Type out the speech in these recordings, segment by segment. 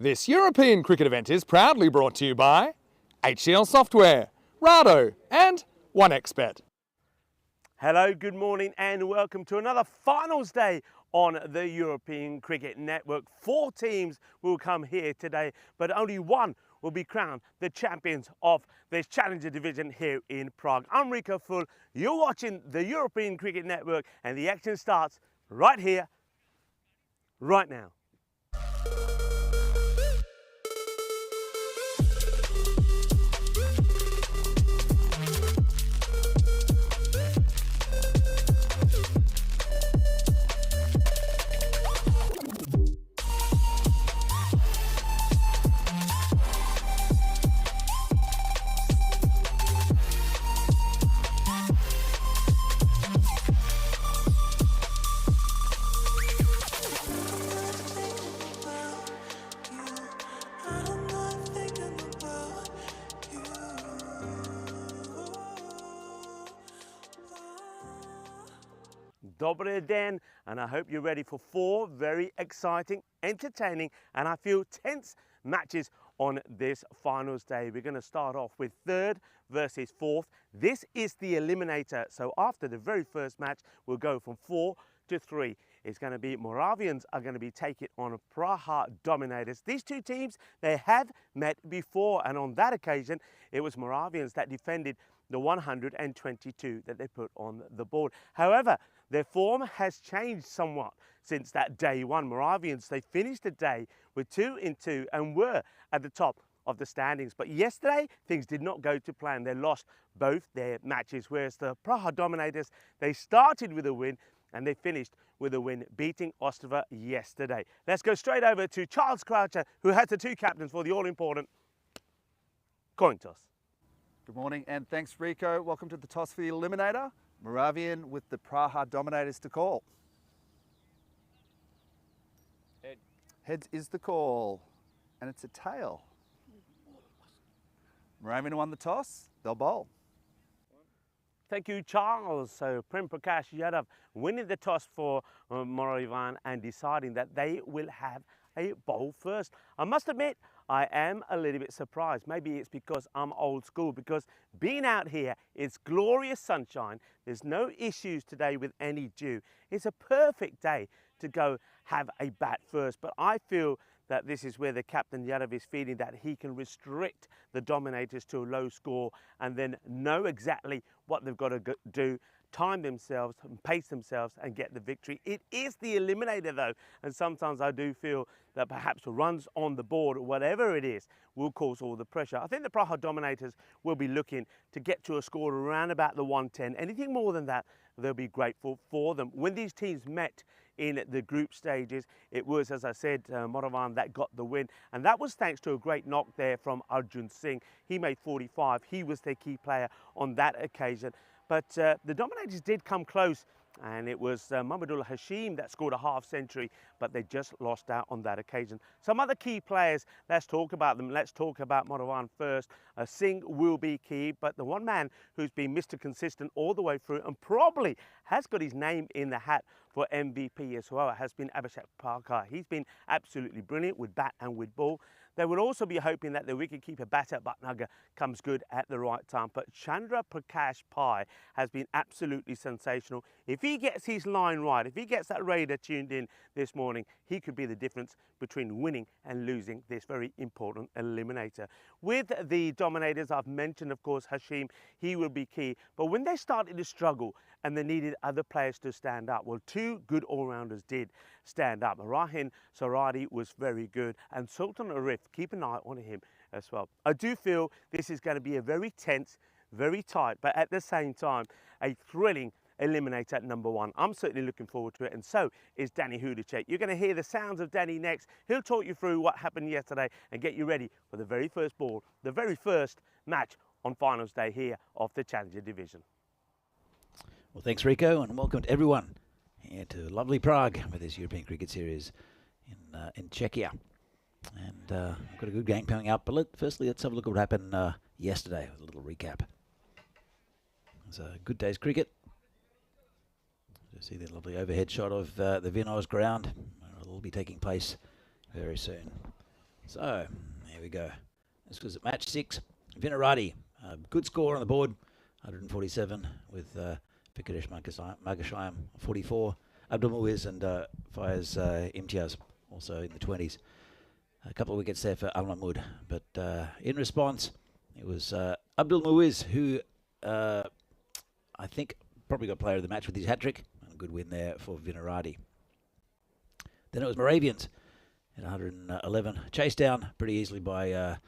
This European cricket event is proudly brought to you by HCL Software, Rado and 1xBet. Hello, good morning and welcome to another finals day on the European Cricket Network. 4 teams will come here today, but only one will be crowned the champions of this Challenger division here in Prague. I'm Rico Full, you're watching the European Cricket Network and the action starts right here, right now. Dobre den, and I hope you're ready for 4 very exciting, entertaining, and I feel tense matches on this finals day. We're going to start off with 3rd versus 4th. This is the eliminator, so after the very first match, we'll go from 4 to 3. It's going to be Moravians are going to be taking on Praha Dominators. These 2 teams, they have met before, and on that occasion, it was Moravians that defended the 122 that they put on the board. However, their form has changed somewhat since that day one. Moravians, they finished the day with 2-2 and were at the top of the standings. But yesterday, things did not go to plan. They lost both their matches, whereas the Praha Dominators, they started with a win and they finished with a win, beating Ostrava yesterday. Let's go straight over to Charles Croucher, who has the 2 captains for the all-important coin toss. Good morning and thanks, Rico. Welcome to the toss for the eliminator. Moravian with the Praha Dominators to call. Heads is the call, and it's a tail. Moravian won the toss, they'll bowl. Thank you, Charles. So Prem Prakash Yadav winning the toss for Moravian and deciding that they will have a bowl first. I must admit, I am a little bit surprised. Maybe it's because I'm old school, because being out here, it's glorious sunshine. There's no issues today with any dew. It's a perfect day to go have a bat first. But I feel that this is where the captain Yadav is feeling that he can restrict the Dominators to a low score and then know exactly what they've got to do, time themselves and pace themselves and get the victory. It is the eliminator though, and sometimes I do feel that perhaps runs on the board or whatever it is will cause all the pressure. I think the Praha Dominators will be looking to get to a score around about the 110. Anything more than that, they'll be grateful for them. When these teams met in the group stages, it was, as I said, Moravian that got the win, and that was thanks to a great knock there from Arjun Singh. He made 45. He was their key player on that occasion. But the Dominators did come close, and it was Mahmudullah Hashim that scored a half century, but they just lost out on that occasion. Some other key players, let's talk about them. Let's talk about Moravian first. Singh will be key, but the one man who's been Mr. Consistent all the way through and probably has got his name in the hat for MVP as well has been Abhishek Parker. He's been absolutely brilliant with bat and with ball. They will also be hoping that the wicketkeeper batter Bhatnagar comes good at the right time. But Chandra Prakash Pai has been absolutely sensational. If he gets his line right, if he gets that radar tuned in this morning, he could be the difference between winning and losing this very important eliminator. With the Dominators, I've mentioned, of course, Hashim, he will be key. But when they started to struggle and they needed other players to stand up, well, 2 good all-rounders did stand up. Rahin Saradi was very good, and Sultan Arif, keep an eye on him as well. I do feel this is going to be a very tense, very tight, but at the same time, a thrilling eliminator at number 1. I'm certainly looking forward to it, and so is Danny Hudacek. You're going to hear the sounds of Danny next. He'll talk you through what happened yesterday and get you ready for the very first ball, the very first match on finals day here of the Challenger division. Well, thanks, Rico, and welcome to everyone here to lovely Prague with this European Cricket Series in Czechia. And we've got a good game coming up, but firstly, let's have a look at what happened yesterday with a little recap. It was a good day's cricket. You see the lovely overhead shot of the Vinos ground. It will be taking place very soon. So, here we go. This was at match 6. Vinarati, good score on the board, 147 with Pikadesh Magashayam, 44. Abdul Muiz and Faiz Imtiaz, also in the 20s. A couple of wickets there for Al Mahmood. But in response, it was Abdul Muiz who I think probably got player of the match with his hat-trick. A good win there for Vinarati. Then it was Moravians at 111. Chased down pretty easily by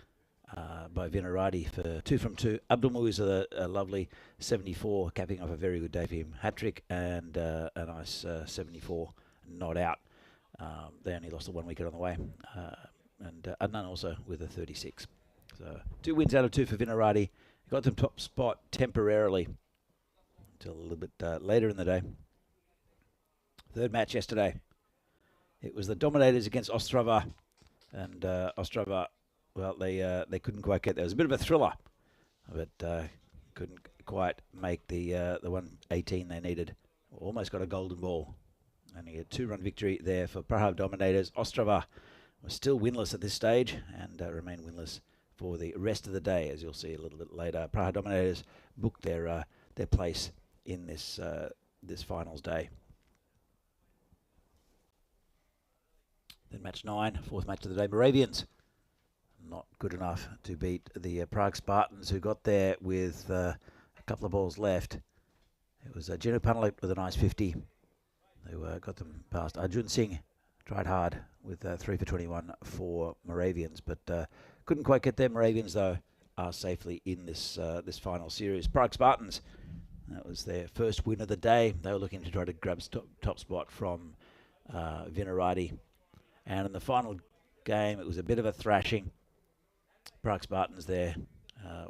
Vinarati for 2 from 2. Abdul Muiz a lovely 74, capping off a very good day for him. Hat-trick and a nice 74 not out. They only lost the 1 wicket on the way. And Adnan also with a 36. So 2 wins out of 2 for Vinarati. Got them top spot temporarily until a little bit later in the day. Third match yesterday. It was the Dominators against Ostrava. And Ostrava, well, they couldn't quite get there. It was a bit of a thriller, but couldn't quite make the 118 they needed. Almost got a golden ball. Only a 2-run victory there for Praha Dominators. Ostrava was still winless at this stage and remain winless for the rest of the day, as you'll see a little bit later. Praha Dominators booked their place in this finals day. Then match 9, 4th match of the day, Moravians. Not good enough to beat the Prague Spartans, who got there with a couple of balls left. It was Genu Panalit with a nice 50. They got them past. Arjun Singh tried hard with 3 for 21 for Moravians, but couldn't quite get there. Moravians, though, are safely in this final series. Prague Spartans, that was their first win of the day. They were looking to try to grab top spot from Vinarati. And in the final game, it was a bit of a thrashing. Prague Spartans there,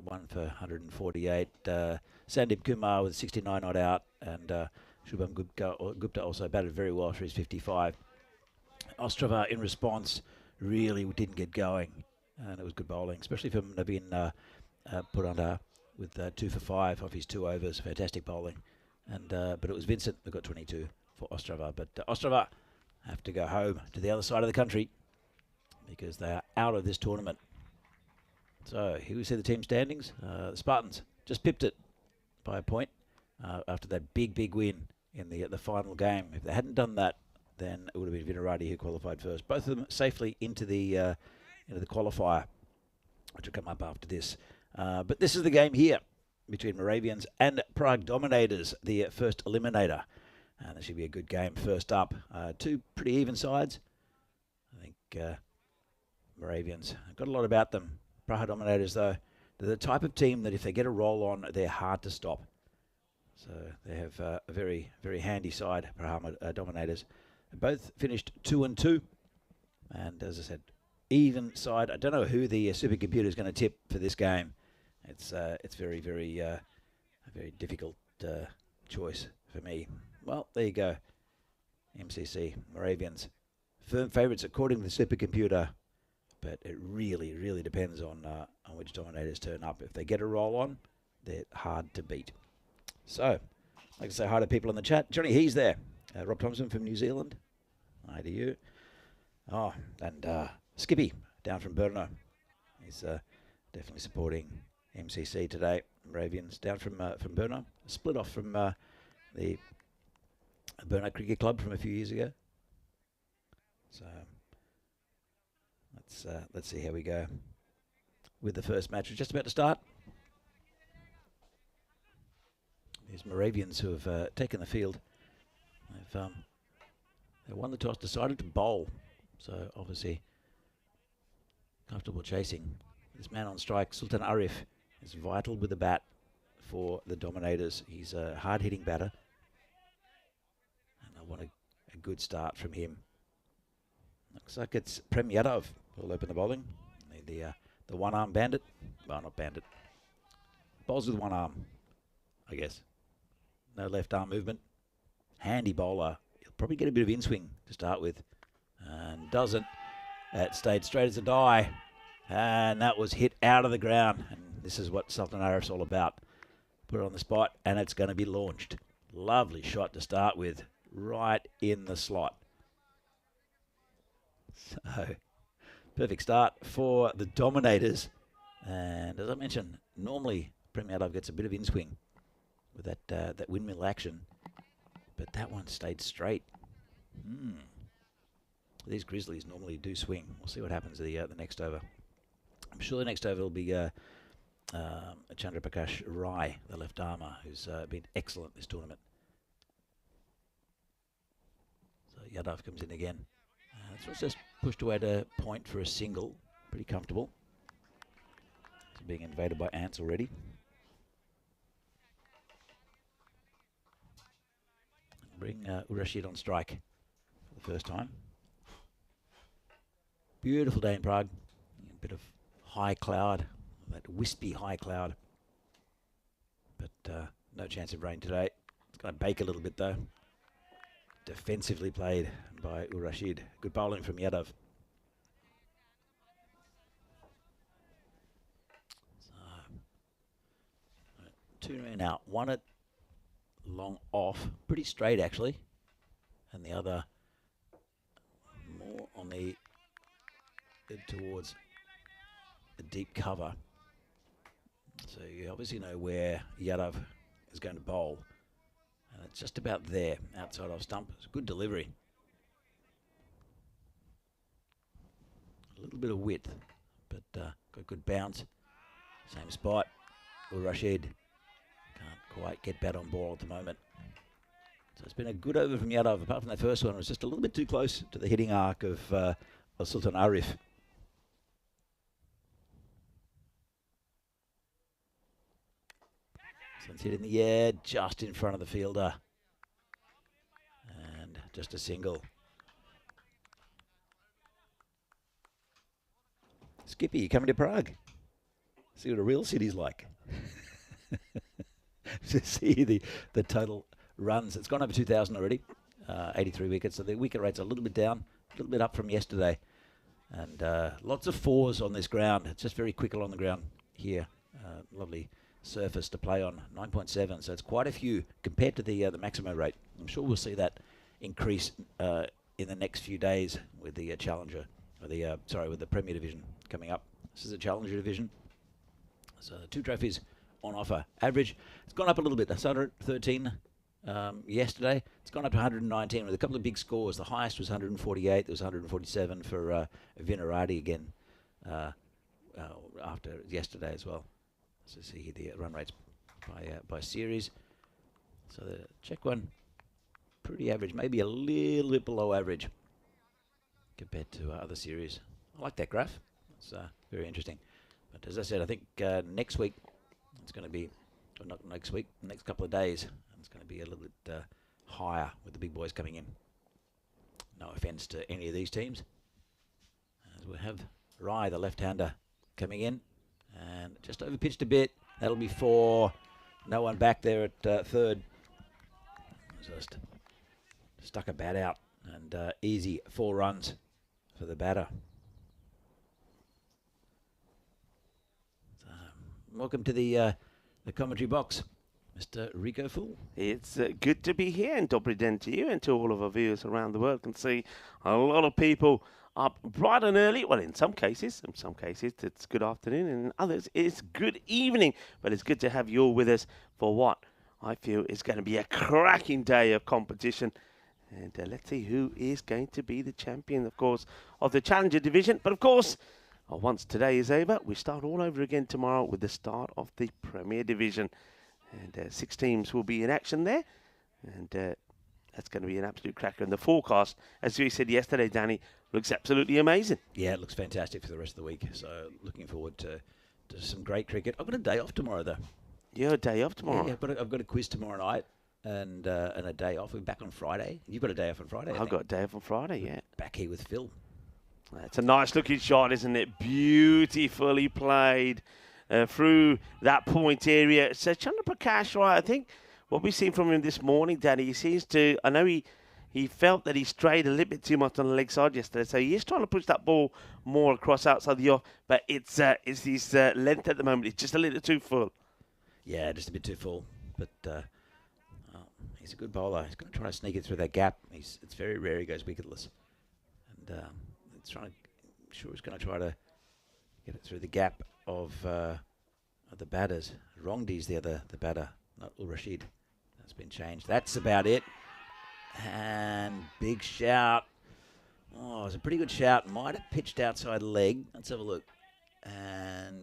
1 for 148. Sandeep Kumar with 69 not out, and Shubham Gupta also batted very well for his 55. Ostrava, in response, really didn't get going, and it was good bowling, especially from Naveen Purandar with 2 for 5 off his 2 overs. Fantastic bowling, and but it was Vincent who got 22 for Ostrava. But Ostrava have to go home to the other side of the country because they are out of this tournament. So here we see the team standings. The Spartans just pipped it by a point after that big win in the final game. If they hadn't done that, then it would have been Vinarati who qualified first. Both of them safely into the qualifier, which will come up after this. But this is the game here between Moravians and Prague Dominators, the first eliminator. And this should be a good game. First up, 2 pretty even sides. I think Moravians have got a lot about them. Praha Dominators, though, they're the type of team that if they get a roll on, they're hard to stop. So they have a very, very handy side, Praha Dominators. They both finished 2 and 2. And as I said, even side. I don't know who the supercomputer is going to tip for this game. It's very, very, a very difficult choice for me. Well, there you go. MCC, Moravians. Firm favourites according to the supercomputer, but it really, really depends on which Dominators turn up. If they get a roll on, they're hard to beat. So, I'd like to say hi to people in the chat. Johnny He's there. Rob Thompson from New Zealand. Hi to you. Oh, and Skippy down from Brno. He's definitely supporting MCC today. Moravians down from Brno. Split off from the Brno Cricket Club from a few years ago. So let's see how we go with the first match. We're just about to start. There's Moravians who have taken the field. They won the toss, decided to bowl. So obviously comfortable chasing. This man on strike, Sultan Arif, is vital with the bat for the Dominators. He's a hard-hitting batter. And I want a good start from him. Looks like it's Prem Yadav who'll open the bowling. The one-arm bandit. Well, not bandit. Bowls with one arm, I guess. No left arm movement. Handy bowler. He'll probably get a bit of in-swing to start with. And doesn't. It stayed straight as a die. And that was hit out of the ground. And this is what Sultan Arif's all about. Put it on the spot and it's going to be launched. Lovely shot to start with. Right in the slot. So, Perfect start for the Dominators. And as I mentioned, normally Prem gets a bit of in-swing with that windmill action, but that one stayed straight. These Grizzlies normally do swing. We'll see what happens the next over. I'm sure the next over will be Chandra Prakash Rai, the left armour, who's been excellent this tournament. So Yadav comes in again. So it's just pushed away to point for a single. Pretty comfortable. It's being invaded by ants already. Bring Rashid on strike for the first time. Beautiful day in Prague. A bit of high cloud, that wispy high cloud. But no chance of rain today. It's going to bake a little bit though. Defensively played by Rashid. Good bowling from Yadav. So, two men out. One at long off, pretty straight actually, and the other more on the towards the deep cover. So you obviously know where Yadav is going to bowl, and it's just about there, outside off stump. It's a good delivery. A little bit of width, but got good bounce. Same spot. Rashid can't quite get bat on ball at the moment. So it's been a good over from Yadav. Apart from that first one, it was just a little bit too close to the hitting arc of Sultan Arif. So it's hit in the air, just in front of the fielder. And just a single. Skippy, you coming to Prague? See what a real city's like. To see the total runs. It's gone over 2,000 already, 83 wickets. So the wicket rate's a little bit down, a little bit up from yesterday. And lots of fours on this ground. It's just very quick along the ground here. Lovely surface to play on, 9.7. So it's quite a few compared to the maximum rate. I'm sure we'll see that increase in the next few days with the Challenger, or with the Premier Division coming up. This is a Challenger Division. So 2 trophies on offer. Average, it's gone up a little bit. I started at 13 yesterday. It's gone up to 119 with a couple of big scores. The highest was 148. There was 147 for Vinarati again after yesterday as well. So see here the run rates by series. So the Czech one, pretty average, maybe a little bit below average compared to other series. I like that graph. It's very interesting. But as I said, I think next week it's going to be, or not next week, the next couple of days, it's going to be a little bit higher with the big boys coming in. No offence to any of these teams. As we have Rai, the left-hander, coming in, and just overpitched a bit. That'll be 4. No one back there at third. Just stuck a bat out, and easy 4 runs for the batter. Welcome to the commentary box, Mr. Rico Fool. It's good to be here, and Dobry Den to you and to all of our viewers around the world. Can see a lot of people up bright and early. Well, in some cases it's good afternoon, and in others it's good evening. But it's good to have you all with us for what I feel is going to be a cracking day of competition. And let's see who is going to be the champion, of course, of the Challenger Division. But of course, once today is over, we start all over again tomorrow with the start of the Premier Division. And 6 teams will be in action there. And that's going to be an absolute cracker. And the forecast, as we said yesterday, Danny, looks absolutely amazing. Yeah, it looks fantastic for the rest of the week. So looking forward to some great cricket. I've got a day off tomorrow, though. You're a day off tomorrow? Yeah, but I've got a quiz tomorrow night and a day off. We're back on Friday. You've got a day off on Friday, I've got a day off on Friday, yeah. Back here with Phil. It's a nice looking shot, isn't it? Beautifully played through that point area. So Chandra Prakash, right, I think what we've seen from him this morning, Danny, he seems to, I know he felt that he strayed a little bit too much on the leg side yesterday, so he is trying to push that ball more across outside the off, but it's his length at the moment. It's just a little too full. Yeah, just a bit too full, but he's a good bowler. He's going to try to sneak it through that gap. It's very rare he goes wicketless. And it's trying to sure he's going to try to get it through the gap of the batters. Rongdi's the batter, not Ul Rashid. That's been changed. That's about it. And big shout. Oh, it was a pretty good shout. Might have pitched outside leg. Let's have a look. And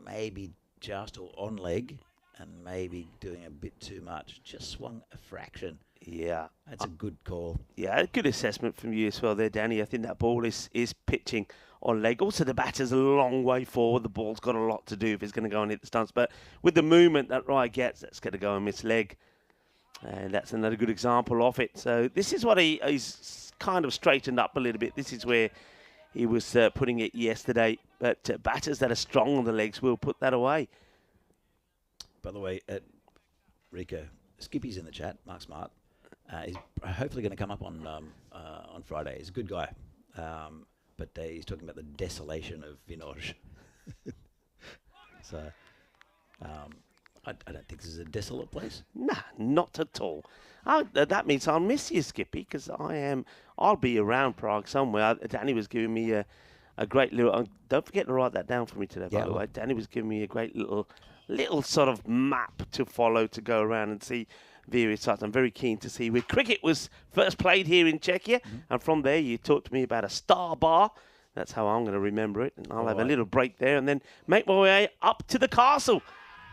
maybe just or on leg. And maybe doing a bit too much. Just swung a fraction. Yeah. That's a good call. Yeah, a good assessment from you as well there, Danny. I think that ball is pitching on leg. Also, the batter's a long way forward. The ball's got a lot to do if it's going to go and hit the stumps. But with the movement that Rye gets, that's going to go and miss leg. And that's another good example of it. So this is what he's kind of straightened up a little bit. This is where he was putting it yesterday. But batters that are strong on the legs will put that away. By the way, Rico, Skippy's in the chat, Mark Smart. He's hopefully going to come up on Friday. He's a good guy. But he's talking about the desolation of Vinoj. So I don't think this is a desolate place. Nah, not at all. That means I'll miss you, Skippy, because I'll be around Prague somewhere. Danny was giving me a great little... don't forget to write that down for me today, by the way. Danny was giving me a great little sort of map to follow to go around and see various sites. I'm very keen to see where cricket was first played here in Czechia. And from there, you talked to me about a star bar. That's how I'm going to remember it. And I'll have a little break there and then make my way up to the castle.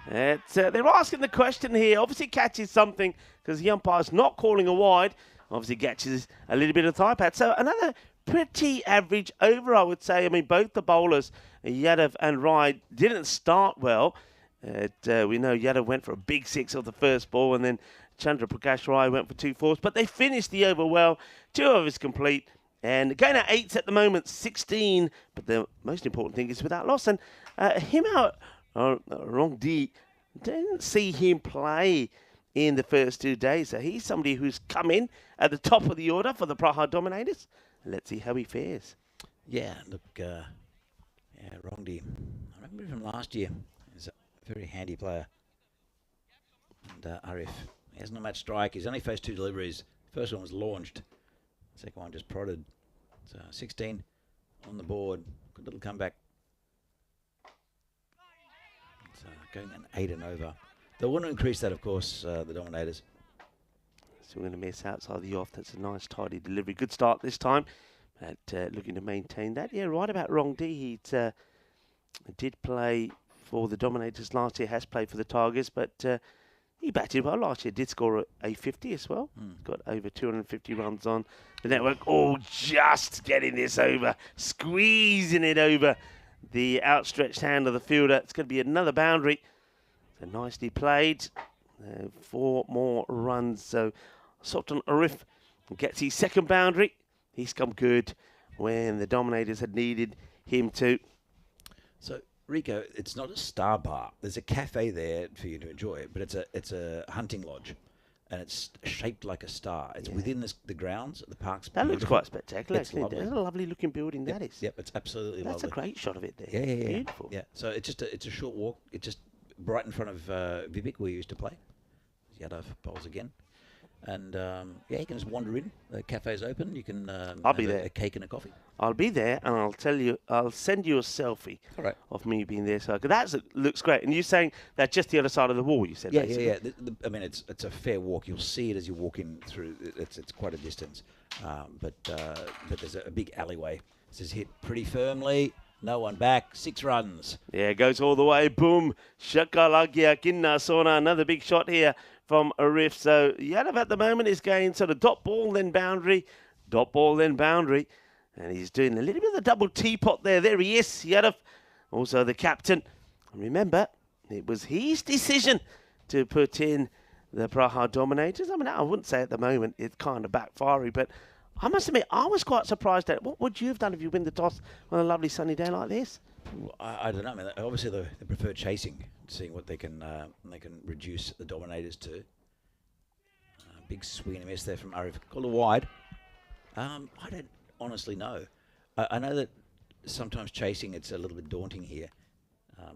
They're asking the question here. Obviously catches something because the umpire's not calling a wide. Obviously catches a little bit of thigh pad. So another pretty average over, I would say. I mean, both the bowlers, Yadav and Rai, didn't start well. We know Yadav went for a big six of the first ball and then Chandra Prakash Rai went for 2 fours. But they finished the over well. 2 overs complete. And going at 8s at the moment, 16. But the most important thing is without loss. And him out... Rongdi, didn't see him play in the first 2 days. So he's somebody who's come in at the top of the order for the Praha Dominators. Let's see how he fares. Yeah, look, Rongdi. I remember him from last year. He's a very handy player. And Arif, he hasn't a match strike. He's only faced 2 deliveries. First one was launched. Second one just prodded. So 16 on the board. Good little comeback. Going an 8 and over. They'll want to increase that, of course, the Dominators. So we're going to miss outside the off. That's a nice, tidy delivery. Good start this time. But looking to maintain that. Yeah, right about Rongdi. He did play for the Dominators last year, has played for the Tigers, but he batted well last year. Did score a 50 as well. Got over 250 runs on the network. Oh, just getting this over. Squeezing it over the outstretched hand of the fielder. It's going to be another boundary. So nicely played. 4 more runs. So Sultan Arif gets his second boundary. He's come good when the Dominators had needed him to. So Rico, it's not a star bar. There's a cafe there for you to enjoy, but it's a hunting lodge. And it's shaped like a star. It's within the grounds of the parks. That looks quite spectacular, it's actually. lovely. It's a lovely looking building, that is. Yep, it's absolutely lovely. That's a great shot of it there. Yeah. Beautiful. Yeah, so it's a short walk. It's just right in front of Vivek, where we used to play. Yadav bowls again. And you can just wander in. The cafe's open. You can I'll be have there. a cake and a coffee. I'll be there, and I'll send you a selfie of me being there. So that looks great. And you're saying that's just the other side of the wall, you said? Yeah, basically. yeah. I mean, it's a fair walk. You'll see it as you walk in through. It's quite a distance. But there's a big alleyway. This is hit pretty firmly. No one back. 6 runs. Yeah, it goes all the way. Boom. Shakalagia Kinna Sona. Another big shot here from Arif. So Yadav at the moment is going sort of dot ball, then boundary. Dot ball, then boundary. And he's doing a little bit of the double teapot there. There he is, Yadav. Also the captain. And remember, it was his decision to put in the Praha Dominators. I mean, I wouldn't say at the moment it's kind of backfiring, but I must admit, I was quite surprised at it. What would you have done if you win the toss on a lovely sunny day like this? Well, I don't know. I mean, obviously, they prefer chasing, seeing what they can reduce the Dominators to. Big swing and a miss there from Arif. Called a wide. I don't honestly know. I know that sometimes chasing, it's a little bit daunting here,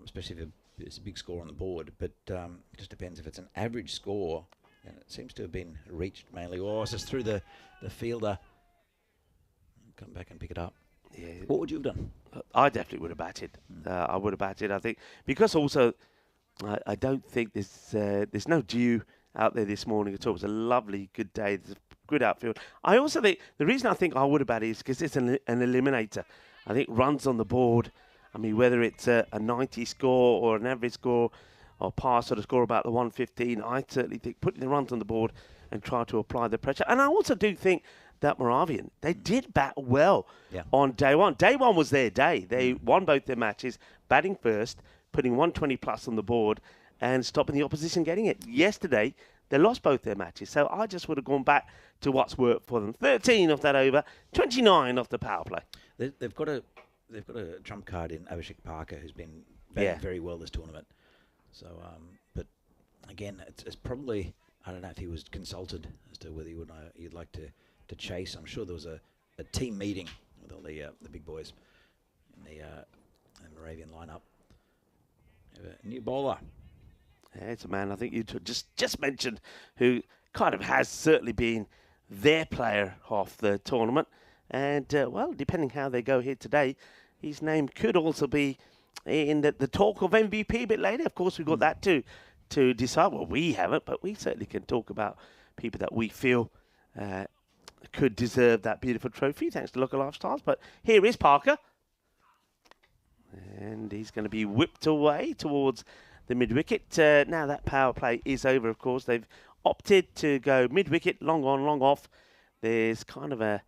especially if it's a big score on the board. But it just depends if it's an average score. And it seems to have been reached mainly. Oh, it's just through the fielder. Come back and pick it up. Yeah. What would you have done? I definitely would have batted. I would have batted, I think, because also I don't think there's no dew out there this morning at all. It was a lovely, good day. There's a good outfield. I also think the reason I think I would have batted is because it's an eliminator. I think runs on the board. I mean, whether it's a 90 score or an average score or pass sort of score about the 115, I certainly think putting the runs on the board and try to apply the pressure. And I also do think that Moravian, they did bat well on day one. Day one was their day. They won both their matches, batting first, putting 120 plus on the board and stopping the opposition getting it. Yesterday, they lost both their matches. So I just would have gone back to what's worked for them. 13 off that over, 29 off the power play. They've got a trump card in Abhishek Parker, who's been batting very well this tournament. So, but again, it's probably, I don't know if he was consulted as to whether you'd like to chase. I'm sure there was a team meeting with all the big boys in the Moravian lineup. A new bowler. Yeah, it's a man I think you just mentioned who kind of has certainly been their player of the tournament. And, well, depending how they go here today, his name could also be in the talk of MVP a bit later. Of course, we've got that to decide. Well, we haven't, but we certainly can talk about people that we feel could deserve that beautiful trophy, thanks to local lifestyles. But here is Parker. And he's going to be whipped away towards the mid-wicket. Now that power play is over, of course. They've opted to go mid-wicket, long on, long off. There's kind of a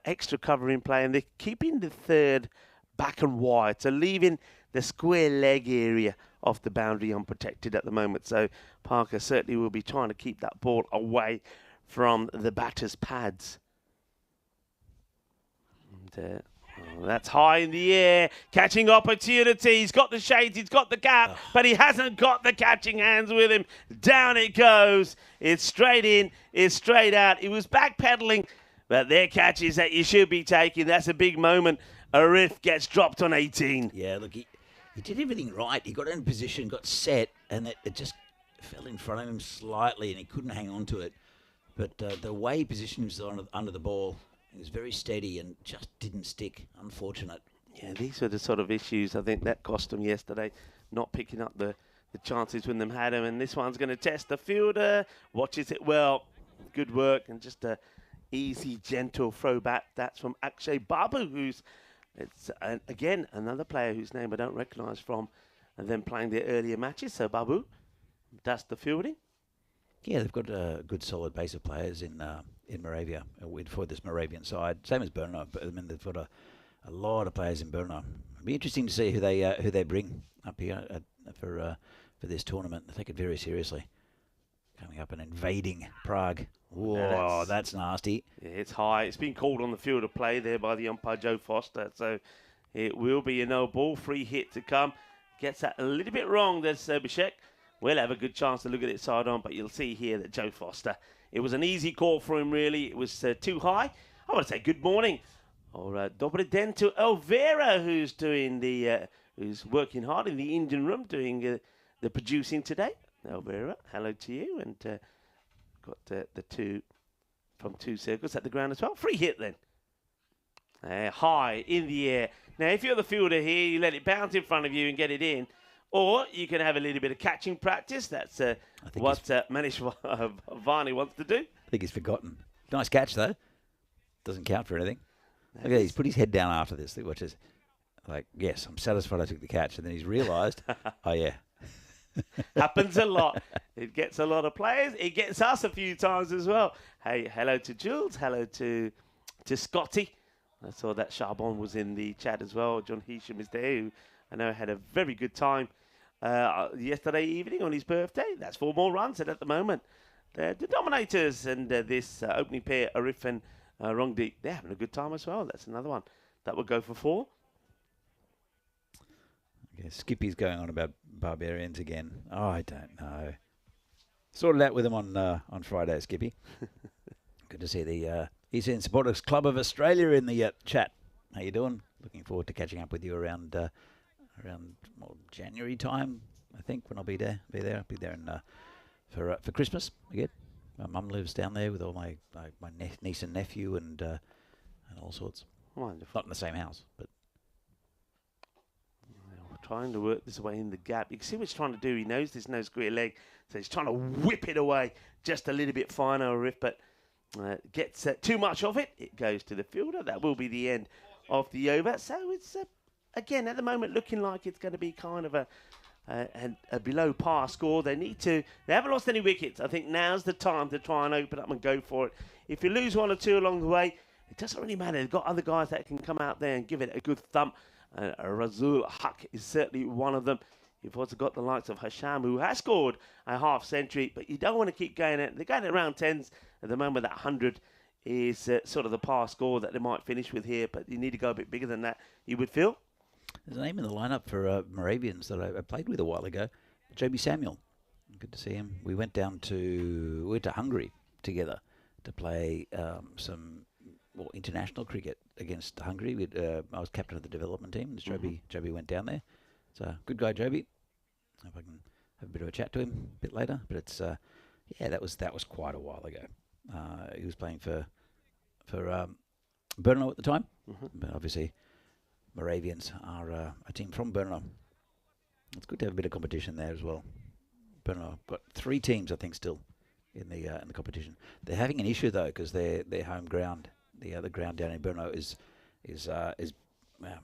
extra cover in play, and they're keeping the third back and wide, so leaving the square leg area of the boundary unprotected at the moment. So Parker certainly will be trying to keep that ball away from the batter's pads. And, that's high in the air, catching opportunity. He's got the shades, he's got the cap, but he hasn't got the catching hands with him. Down it goes. It's straight in, it's straight out. He was backpedaling, but they're catches that you should be taking. That's a big moment. Arif gets dropped on 18. Yeah, look, he did everything right. He got in position, got set, and it just fell in front of him slightly, and he couldn't hang on to it. But the way he positioned himself under the ball, he was very steady and just didn't stick. Unfortunate. Yeah, these are the sort of issues I think that cost them yesterday, not picking up the chances when them had him. And this one's going to test the fielder. Watches it well. Good work and just a easy, gentle throw back. That's from Akshay Babu, who's again another player whose name I don't recognise from them playing their earlier matches. So Babu does the fielding. Yeah, they've got good, solid base of players in Moravia for this Moravian side. Same as Brno, but I mean they've got a lot of players in Brno. It'll be interesting to see who they bring up here for this tournament. They take it very seriously. Coming up and invading Prague. Whoa, that's nasty. Yeah, it's high. It's been called on the field of play there by the umpire Joe Foster. So it will be a no ball, free hit to come. Gets that a little bit wrong. There's Abhishek. We'll have a good chance to look at it side on, but you'll see here that Joe Foster, it was an easy call for him, really. It was too high. I want to say good morning, or dobre den to Elvira, who's doing who's working hard in the engine room, doing the producing today. Elvira, hello to you, and got the two from two circles at the ground as well. Free hit then. High in the air. Now, if you're the fielder here, you let it bounce in front of you and get it in. Or you can have a little bit of catching practice. That's what Manish Varney wants to do. I think he's forgotten. Nice catch, though. Doesn't count for anything. Look at that, he's put his head down after this. Which is like, yes, I'm satisfied I took the catch. And then he's realised, oh, yeah. Happens a lot. It gets a lot of players. It gets us a few times as well. Hey, hello to Jules. Hello to Scotty. I saw that Charbon was in the chat as well. John Heasham is there, who I know had a very good time yesterday evening on his birthday. That's 4 more runs, and at the moment, the Dominators and this opening pair, Arif and Rongdeep, they're having a good time as well. That's another one that will go for 4. Okay, Skippy's going on about Barbarians again. Oh, I don't know. Sorted out with him on Friday, Skippy. Good to see the ECS Supporters Club of Australia in the chat. How you doing? Looking forward to catching up with you around January time, I think, when I'll be there. I'll be there for Christmas again. My mum lives down there with all my niece and nephew and all sorts. Wonderful. Not in the same house, but Trying to work this away in the gap. You can see what he's trying to do. He knows there's no square leg, so he's trying to whip it away just a little bit finer, Arif, but gets too much of it. It goes to the fielder. That will be the end of the over. So it's, again, at the moment, looking like it's going to be kind of a below par score. They haven't lost any wickets. I think now's the time to try and open up and go for it. If you lose one or two along the way, it doesn't really matter. They've got other guys that can come out there and give it a good thump. Razul Haq is certainly one of them. You've also got the likes of Hasham, who has scored a half century, but you don't want to keep going at. They're going at around 10s at the moment. That 100 is sort of the par score that they might finish with here, but you need to go a bit bigger than that, you would feel. there's a name in the lineup for Moravians that I played with a while ago, Joby Samuel. Good to see him. We went to Hungary together to play some international cricket against Hungary. I was captain of the development team, and Joby went down there. So good guy, Joby. Hope I can have a bit of a chat to him a bit later. But it's that was quite a while ago. He was playing for Brno at the time, but obviously Moravians are a team from Brno. It's good to have a bit of competition there as well. Brno got 3 teams, I think, still in the competition. They're having an issue though, because their home ground, the other ground down in Brno, is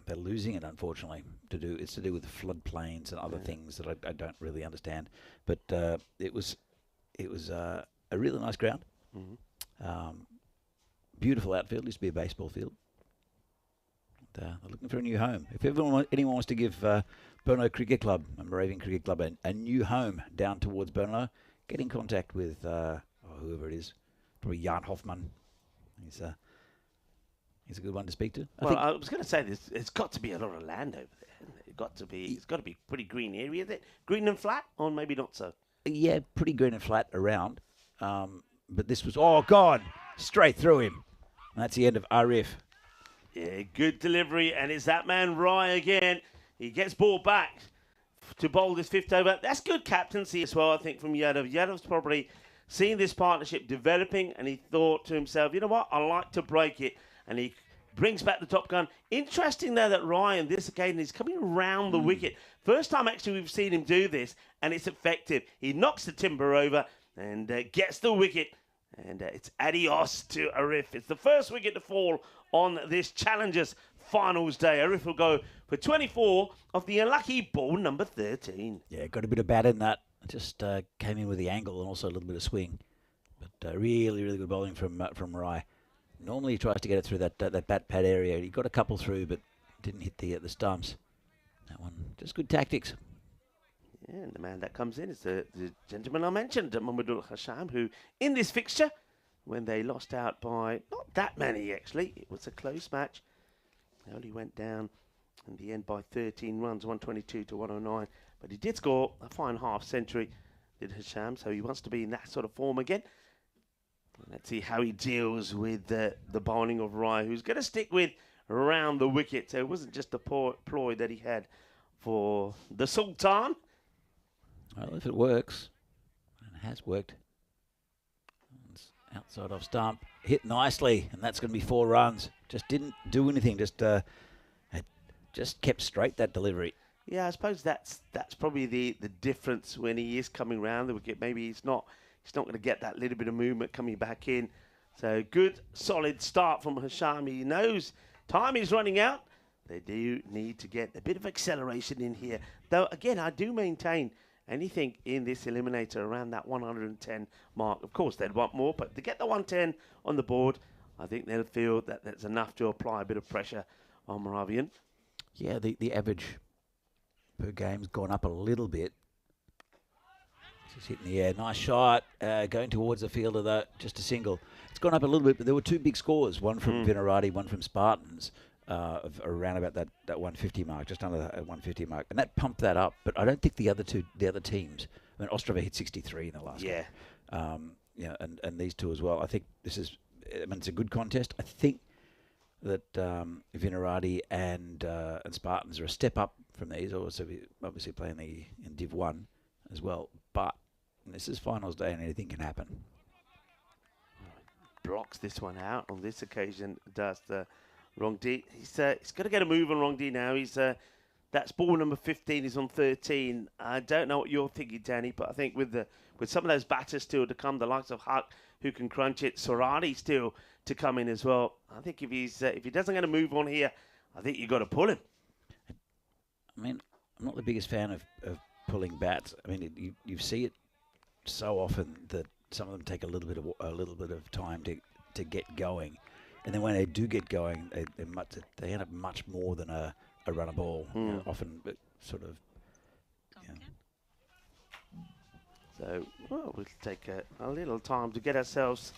they're losing it, unfortunately. It's to do with floodplains and other things that I don't really understand. But it was a really nice ground. Beautiful outfield. Used to be a baseball field. They're looking for a new home. If anyone wants to give Brno Cricket Club, a Moravian Cricket Club, a new home down towards Brno, get in contact with whoever it is. Probably Jan Hoffman. He's a good one to speak to. I was going to say there's got to be a lot of land over there. It's got to be pretty green area. Is it green and flat, or maybe not so? Yeah, pretty green and flat around. But this was gone straight through him. And that's the end of Arif. Yeah, good delivery, and it's that man Rye again. He gets ball back to bowl this 5th over. That's good captaincy as well, I think, from Yadav. Yadav's probably seen this partnership developing, and he thought to himself, you know what, I like to break it. And he brings back the top gun. Interesting, though, that Ryan, this occasion, is coming around the wicket. First time, actually, we've seen him do this, and it's effective. He knocks the timber over and gets the wicket. And it's adios to Arif. It's the first wicket to fall on this Challengers Finals day. Arif will go for 24 of the unlucky ball number 13. Yeah, got a bit of bat in that. Just came in with the angle and also a little bit of swing. But really, really good bowling from Rye. Normally he tries to get it through that bat pad area. He got a couple through, but didn't hit the stumps. That one, just good tactics. Yeah, and the man that comes in is the gentleman I mentioned, Mamadul Hasham, who in this fixture, when they lost out by not that many actually, it was a close match. They only went down in the end by 13 runs, 122 to 109. But he did score a fine half century, did Hasham, so he wants to be in that sort of form again. Let's see how he deals with the bowling of Rye, who's going to stick with around the wicket. So it wasn't just a ploy that he had for the Sultan. Well, if it works, and it has worked. It's outside off stump, hit nicely, and that's going to be 4 runs. Just didn't do anything. Just kept straight that delivery. Yeah, I suppose that's probably the difference when he is coming round the wicket. Maybe he's not going to get that little bit of movement coming back in. So good, solid start from Hasham. He knows time is running out. They do need to get a bit of acceleration in here. Though, again, I do maintain anything in this eliminator around that 110 mark. Of course, they'd want more, but to get the 110 on the board, I think they'll feel that that's enough to apply a bit of pressure on Moravian. Yeah, the average per game's gone up a little bit. Just hitting the air. Nice shot. Going towards the fielder, though. Just a single. It's gone up a little bit, but there were 2 big scores. One from Venerati, one from Spartans. Of around about that 150 mark, just under the 150 mark, and that pumped that up. But I don't think the other teams. I mean, Ostrava hit 63 in the last game. And these two as well. I think it's a good contest. I think that Venerati and Spartans are a step up from these. Also, obviously playing in Div 1 as well. But this is finals day, and anything can happen. Blocks this one out on this occasion. Does the Wrong D. He's got to get a move on Wrong D now. That's ball number 15. He's on 13. I don't know what you're thinking, Danny, but I think with some of those batters still to come, the likes of Huck who can crunch it, Sorati still to come in as well. I think if he doesn't get a move on here, I think you've got to pull him. I mean, I'm not the biggest fan of pulling bats. I mean, you see it so often that some of them take a little bit of time to get going, and then when they do get going, they end up much more than a run a ball. You know, often sort of. So we'll take a little time to get ourselves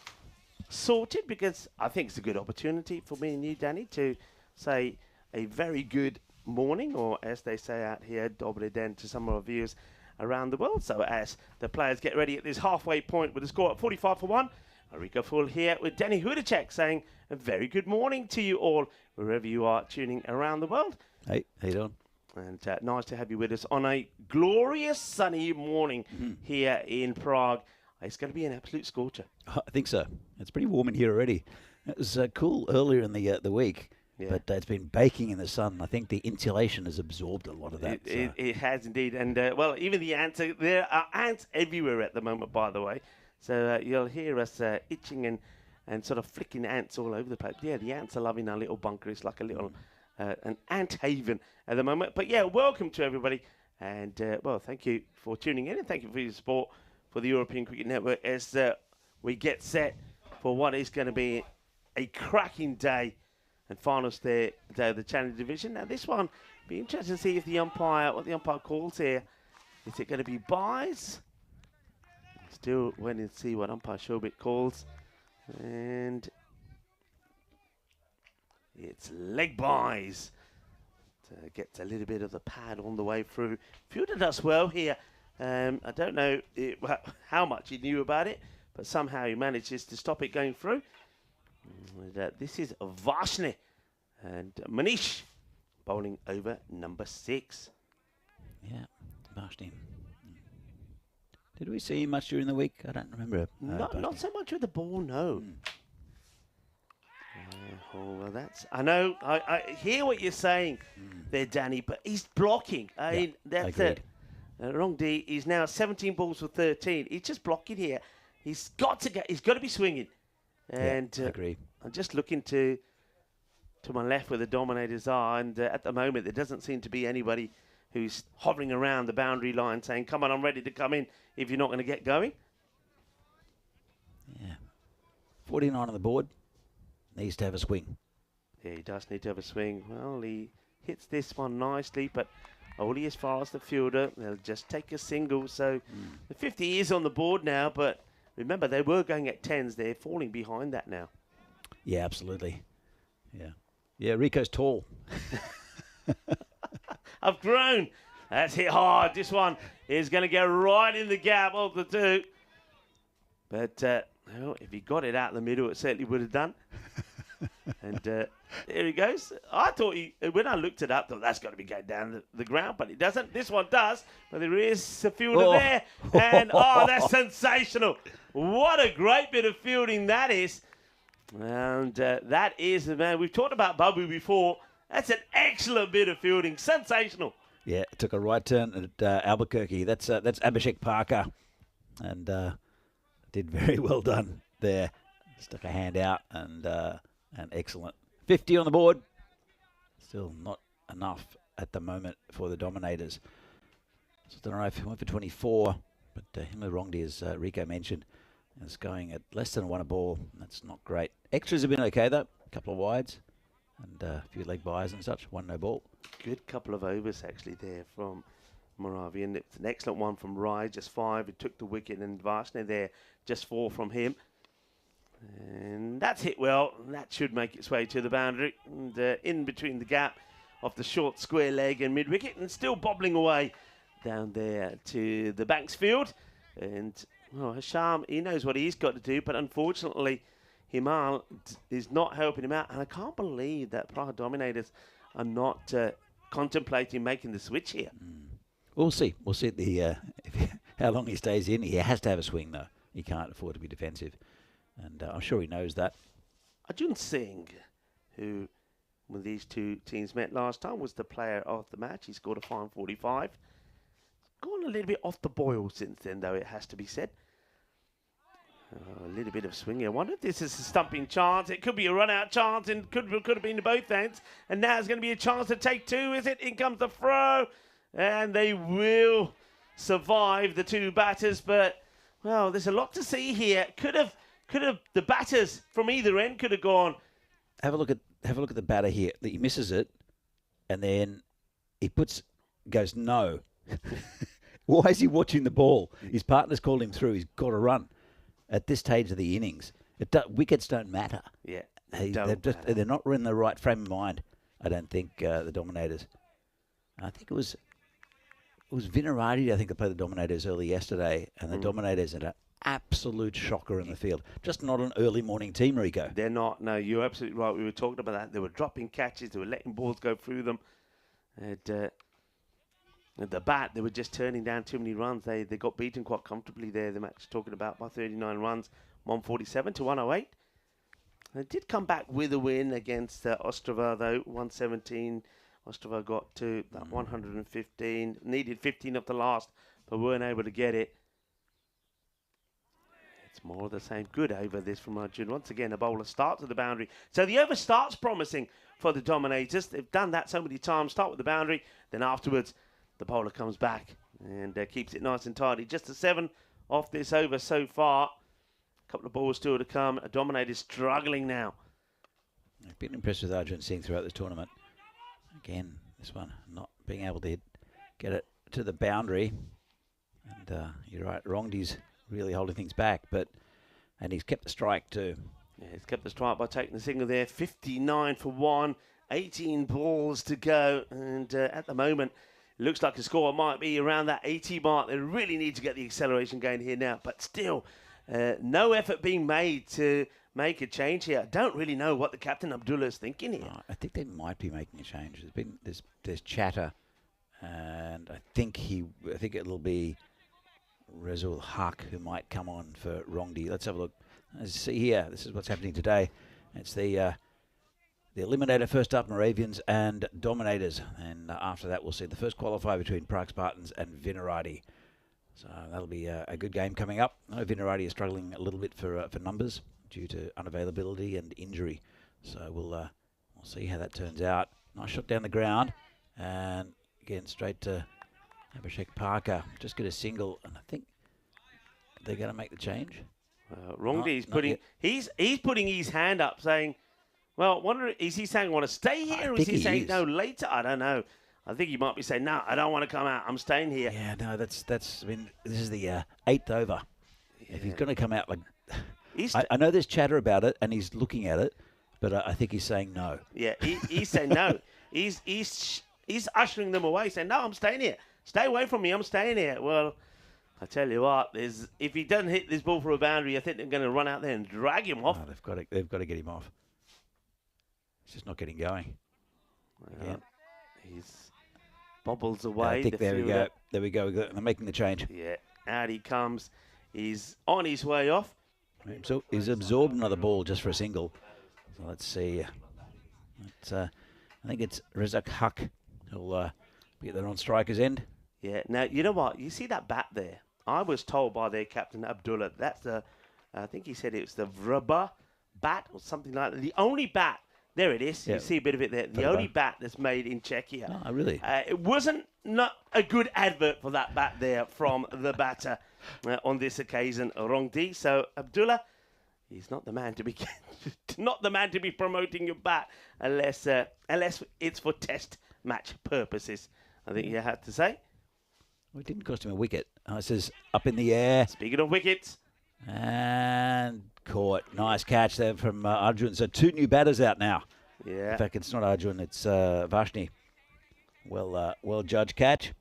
sorted, because I think it's a good opportunity for me and you, Danny, to say a very good morning, or as they say out here, dobre den, to some of our viewers around the world. So as the players get ready at this halfway point with the score at 45-1, Rico Full here with Danny Hudacek saying a very good morning to you all, wherever you are tuning around the world. Hey, how you doing? And nice to have you with us on a glorious sunny morning here in Prague. It's going to be an absolute scorcher. I think so. It's pretty warm in here already. It was cool earlier in the week, but it's been baking in the sun. I think the insulation has absorbed a lot of that. It has indeed. And, well, even the ants, there are ants everywhere at the moment, by the way. So you'll hear us itching and sort of flicking ants all over the place. Yeah, the ants are loving our little bunker. It's like a little an ant haven at the moment. But, yeah, welcome to everybody. And, well, thank you for tuning in, and thank you for your support for the European Cricket Network as we get set for what is going to be a cracking day and finals day of the Challenge Division. Now, this one, be interesting to see if what the umpire calls here. Is it going to be buys? Still waiting to see what umpire Shobit calls. And it's leg buys. Gets a little bit of the pad on the way through. Fielded us well here. I don't know how much he knew about it, but somehow he manages to stop it going through. This is Varshne and Manish bowling over number 6. Yeah, Varshne. Did we see him much during the week? I don't remember. Not so much with the ball, no. Well, I know. I hear what you're saying there, Danny, but he's blocking. That's it. Wrong D. He's now 17 balls for 13. He's just blocking here. He's got to be swinging. And I agree. I'm just looking to my left where the dominators are, and at the moment there doesn't seem to be anybody who's hovering around the boundary line saying, "Come on, I'm ready to come in." If you're not going to get going. Yeah. 49 on the board. Needs to have a swing. Yeah, he does need to have a swing. Well, he hits this one nicely, but only as far as the fielder. They'll just take a single. So the 50 is on the board now, but remember, they were going at 10s. They're falling behind that now. Yeah, absolutely. Yeah. Yeah, Rico's tall. I've grown. That's hit hard. This one is going to go right in the gap of the two. But well, if he got it out in the middle, it certainly would have done. And there he goes. I thought when I looked it up, thought that's got to be going down the ground, but it doesn't. This one does. But there is a fielder there. And, that's sensational. What a great bit of fielding that is. And that is the man. We've talked about Babu before. That's an excellent bit of fielding. Sensational. Yeah, it took a right turn at Albuquerque. That's Abhishek Parker. And did very well done there. Stuck a hand out and excellent. 50 on the board. Still not enough at the moment for the Dominators. Just don't know if he went for 24, but him and Rongdi, as Rico mentioned, is going at less than 1 a ball. That's not great. Extras have been okay though. A couple of wides and a few leg buys and such. 1 no ball. Good couple of overs actually there from Moravian. It's an excellent one from Rai, just 5. It took the wicket, and Varshney there, just 4 from him. And that's hit well. That should make its way to the boundary. And in between the gap of the short square leg and mid-wicket, and still bobbling away down there to the Banks field. And well, Hasham, he knows what he's got to do, but unfortunately, Himal is not helping him out. And I can't believe that Praha Dominators are not contemplating making the switch here. We'll see. We'll see how long he stays in. He has to have a swing, though. He can't afford to be defensive. And I'm sure he knows that. Arjun Singh, who when these two teams met last time, was the player of the match. He scored a fine 45. Gone a little bit off the boil since then, though, it has to be said. A little bit of swing here. I wonder if this is a stumping chance. It could be a run-out chance, and could have been to both ends. And now it's going to be a chance to take two, is it? In comes the throw. And they will survive, the two batters. But, well, there's a lot to see here. Could have the batters from either end could have gone. Have a look at the batter here. He misses it, and then he goes no. Why is he watching the ball? His partner's called him through. He's got to run. At this stage of the innings, wickets don't matter. Yeah, they're not in the right frame of mind. I don't think the Dominators. I think it was Vinarati. I think they played the Dominators early yesterday, and the Dominators had an absolute shocker in the field. Just not an early morning team, Rico. They're not. No, you're absolutely right. We were talking about that. They were dropping catches. They were letting balls go through them. And at the bat, they were just turning down too many runs. They got beaten quite comfortably there. The match talking about by 39 runs, 147 to 108. They did come back with a win against Ostrava, though, 117. Ostrava got to that 115. Needed 15 of the last, but weren't able to get it. It's more of the same. Good over this from Arjun. Once again, a bowler starts at the boundary. So the over starts promising for the Dominators. They've done that so many times. Start with the boundary, then afterwards, the bowler comes back and keeps it nice and tidy. Just a 7 off this over so far. A couple of balls still to come. A Dominator struggling now. I've been impressed with Arjun Singh throughout this tournament. Again, this one not being able to get it to the boundary. And you're right, Rongdi's really holding things back, and he's kept the strike too. Yeah, he's kept the strike by taking the single there. 59 for 1, 18 balls to go, and at the moment, looks like the score might be around that 80 mark. They really need to get the acceleration going here now. But still, no effort being made to make a change here. I don't really know what the captain Abdullah is thinking here. I think they might be making a change. There's chatter, and I think it'll be Rezul Haq who might come on for Rongdi. Let's have a look. Let's see here. This is what's happening today. It's the Eliminator first up, Moravians and Dominators. And after that, we'll see the first qualifier between Prague Spartans and Vinarati. So that'll be a good game coming up. I know Vinarati is struggling a little bit for numbers due to unavailability and injury. So we'll see how that turns out. Nice shot down the ground. And again, straight to Abhishek Parker. Just get a single. And I think they're going to make the change. Rongdi is putting... He's putting his hand up saying... Well, is he saying, I want to stay here, or is he saying, no, later? I don't know. I think he might be saying, no, I don't want to come out. I'm staying here. Yeah, no, this is the 8th over. Yeah. If he's going to come out like... I know there's chatter about it, and he's looking at it, but I think he's saying no. Yeah, he's saying no. He's ushering them away, saying, no, I'm staying here. Stay away from me, I'm staying here. Well, I tell you what, if he doesn't hit this ball for a boundary, I think they're going to run out there and drag him off. Oh, they've got to get him off. It's just not getting going. Well, he's bobbles away. I think there we go. There we go. They're making the change. Yeah, out he comes. He's on his way off. So he's absorbed another ball just for a single. So let's see. I think it's Rezak Haq who'll be there on striker's end. Yeah. Now, you know what? You see that bat there? I was told by their captain, Abdullah, that's I think he said it was the Vrba bat or something like that. The only bat. There it is. Yeah. You see a bit of it there. The only bat that's made in Czechia. Oh, really? It wasn't not a good advert for that bat there from the batter on this occasion, Rongdi. So Abdullah, he's not the man to be promoting your bat unless it's for test match purposes. I think you have to say. Well, it didn't cost him a wicket. It says up in the air. Speaking of wickets. And caught. Nice catch there from Arjun. So 2 new batters out now. Yeah. In fact, it's not Arjun, it's Vashni. Well judged catch.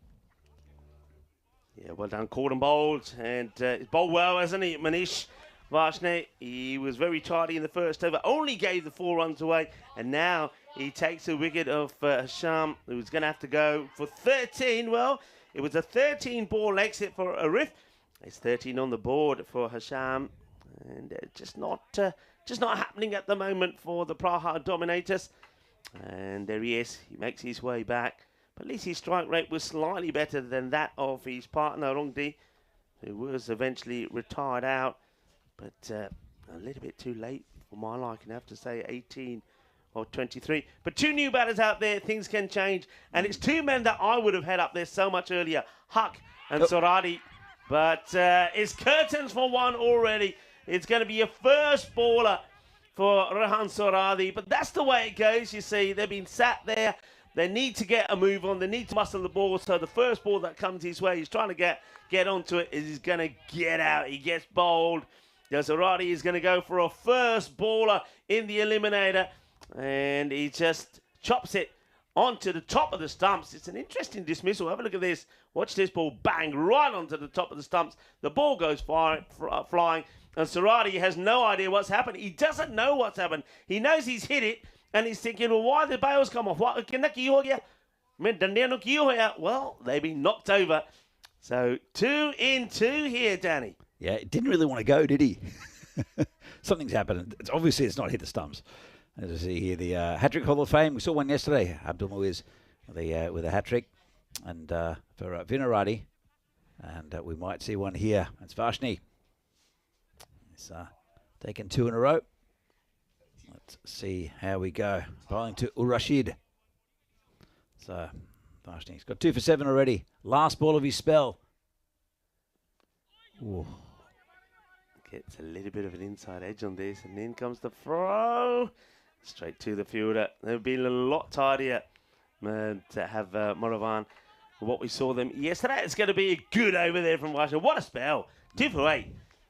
Yeah, well done. Caught and bowled. And he's bowled well, hasn't he, Manish Vashni? He was very tidy in the first over. Only gave the 4 runs away. And now he takes a wicket of Hasham, who's going to have to go for 13. Well, it was a 13-ball exit for Arif. It's 13 on the board for Hasham, and just not happening at the moment for the Praha Dominators. And there he is. He makes his way back. But at least his strike rate was slightly better than that of his partner, Rongdi, who was eventually retired out. But a little bit too late for my liking, I have to say, 18 or 23. But two new batters out there, things can change. And it's two men that I would have had up there so much earlier, Huck and Sorati. But it's curtains for one already. It's going to be a first baller for Rehan Soradi. But that's the way it goes, you see. They've been sat there. They need to get a move on. They need to muscle the ball. So the first ball that comes his way, he's trying to get onto it. He's going to get out. He gets bowled. Sorati is going to go for a first baller in the eliminator. And he just chops it onto the top of the stumps. It's an interesting dismissal. Have a look at this. Watch this ball bang right onto the top of the stumps. The ball goes flying. And Sorati has no idea what's happened. He doesn't know what's happened. He knows he's hit it. And he's thinking, well, why did the bails come off? Well, they've been knocked over. So 2 in 2 here, Danny. Yeah, it didn't really want to go, did he? Something's happened. It's obviously it's not hit the stumps. As I see here, the hat-trick Hall of Fame. We saw one yesterday. Abdul Muiz with a hat-trick. And for Vinarati. And we might see one here. It's Varshni. It's taken 2 in a row. Let's see how we go. Bowling to Urashid. So, Varshni's got 2 for 7 already. Last ball of his spell. Ooh. Gets a little bit of an inside edge on this. And in comes the throw. Straight to the fielder. They've been a lot tidier to have Moravan. What we saw them yesterday. It's going to be good over there from Washington. What a spell. 2 for 8.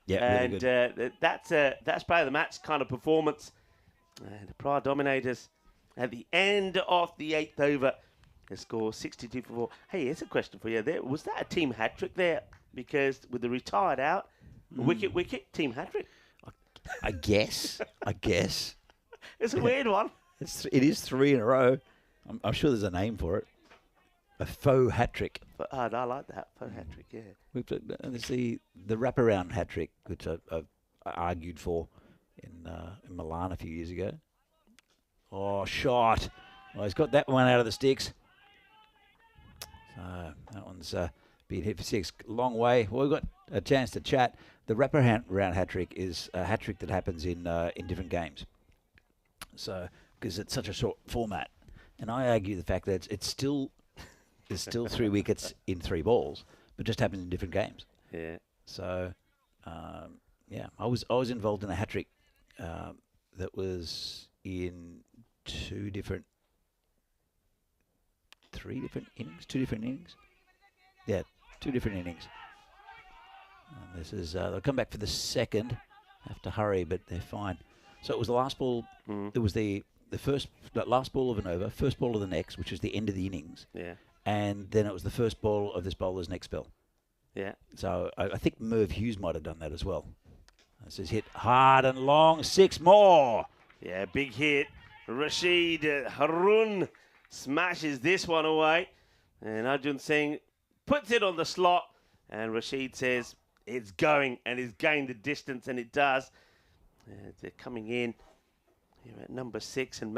Yeah, and really good. that's player of the match kind of performance. The Prague Dominators at the end of the 8th over, they score 62 for 4. Hey, here's a question for you. Was that a team hat trick there? Because with the retired out, wicket, team hat trick. I guess. It's a weird one. It is 3 in a row. I'm sure there's a name for it. A faux hat trick. But I like that faux hat trick. Yeah. There's the wraparound hat trick, which I argued for in Milan a few years ago. Oh, shot! Well, he's got that one out of the sticks. So that one's been hit for 6. Long way. Well, we've got a chance to chat. The wraparound hat trick is a hat trick that happens in different games. So because it's such a short format, and I argue the fact that it's still. There's still 3 wickets in 3 balls, but just happens in different games. Yeah. So, I was involved in a hat trick that was in 2 different innings. Yeah, 2 different innings. And this is they'll come back for the second. Have to hurry, but they're fine. So it was the last ball. It was the last ball of an over, first ball of the next, which is the end of the innings. Yeah. And then it was the first ball of this bowler's next spell. Yeah. So I think Merv Hughes might have done that as well. This is hit hard and long, 6 more. Yeah, big hit. Rashid Harun smashes this one away. And Arjun Singh puts it on the slot. And Rashid says it's going, and it's gained the distance, and it does. They're coming in here at number 6 and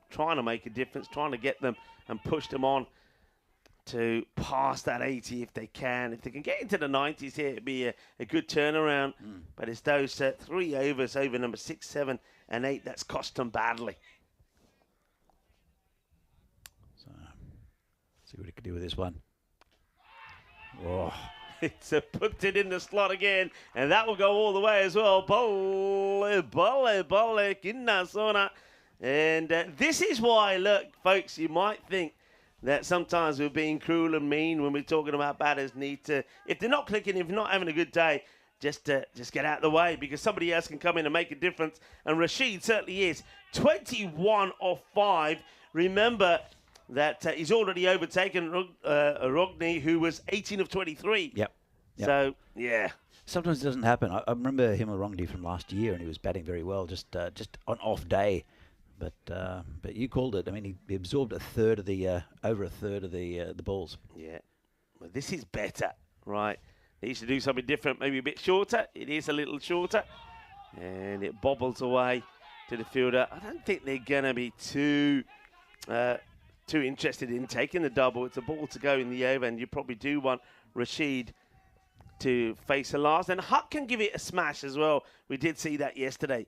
trying to make a difference, trying to get them and push them on to pass that 80 if they can. If they can get into the 90s here, it'd be a good turnaround. But it's those 3 overs over number 6, 7, and 8 that's cost them badly. So, see what he can do with this one. Oh. It's puts it in the slot again, and that will go all the way as well. Bolle, kinna sona. And this is why, look, folks, you might think that sometimes we're being cruel and mean when we're talking about batters need to, if they're not clicking, if you're not having a good day, just get out of the way because somebody else can come in and make a difference. And Rashid certainly is. 21 of 5. Remember that he's already overtaken Rogni, who was 18 of 23. Yep. So, yeah. Sometimes it doesn't happen. I remember him with Rongdi from last year, and he was batting very well, just on off day. But you called it. I mean, he absorbed over a third of the balls. Yeah. Well, this is better, right? Needs to do something different, maybe a bit shorter. It is a little shorter, and it bobbles away. to the fielder. I don't think they're going to be too interested in taking the double. It's a ball to go in the over, and you probably do want Rashid to face the last. And Huck can give it a smash as well. We did see that yesterday.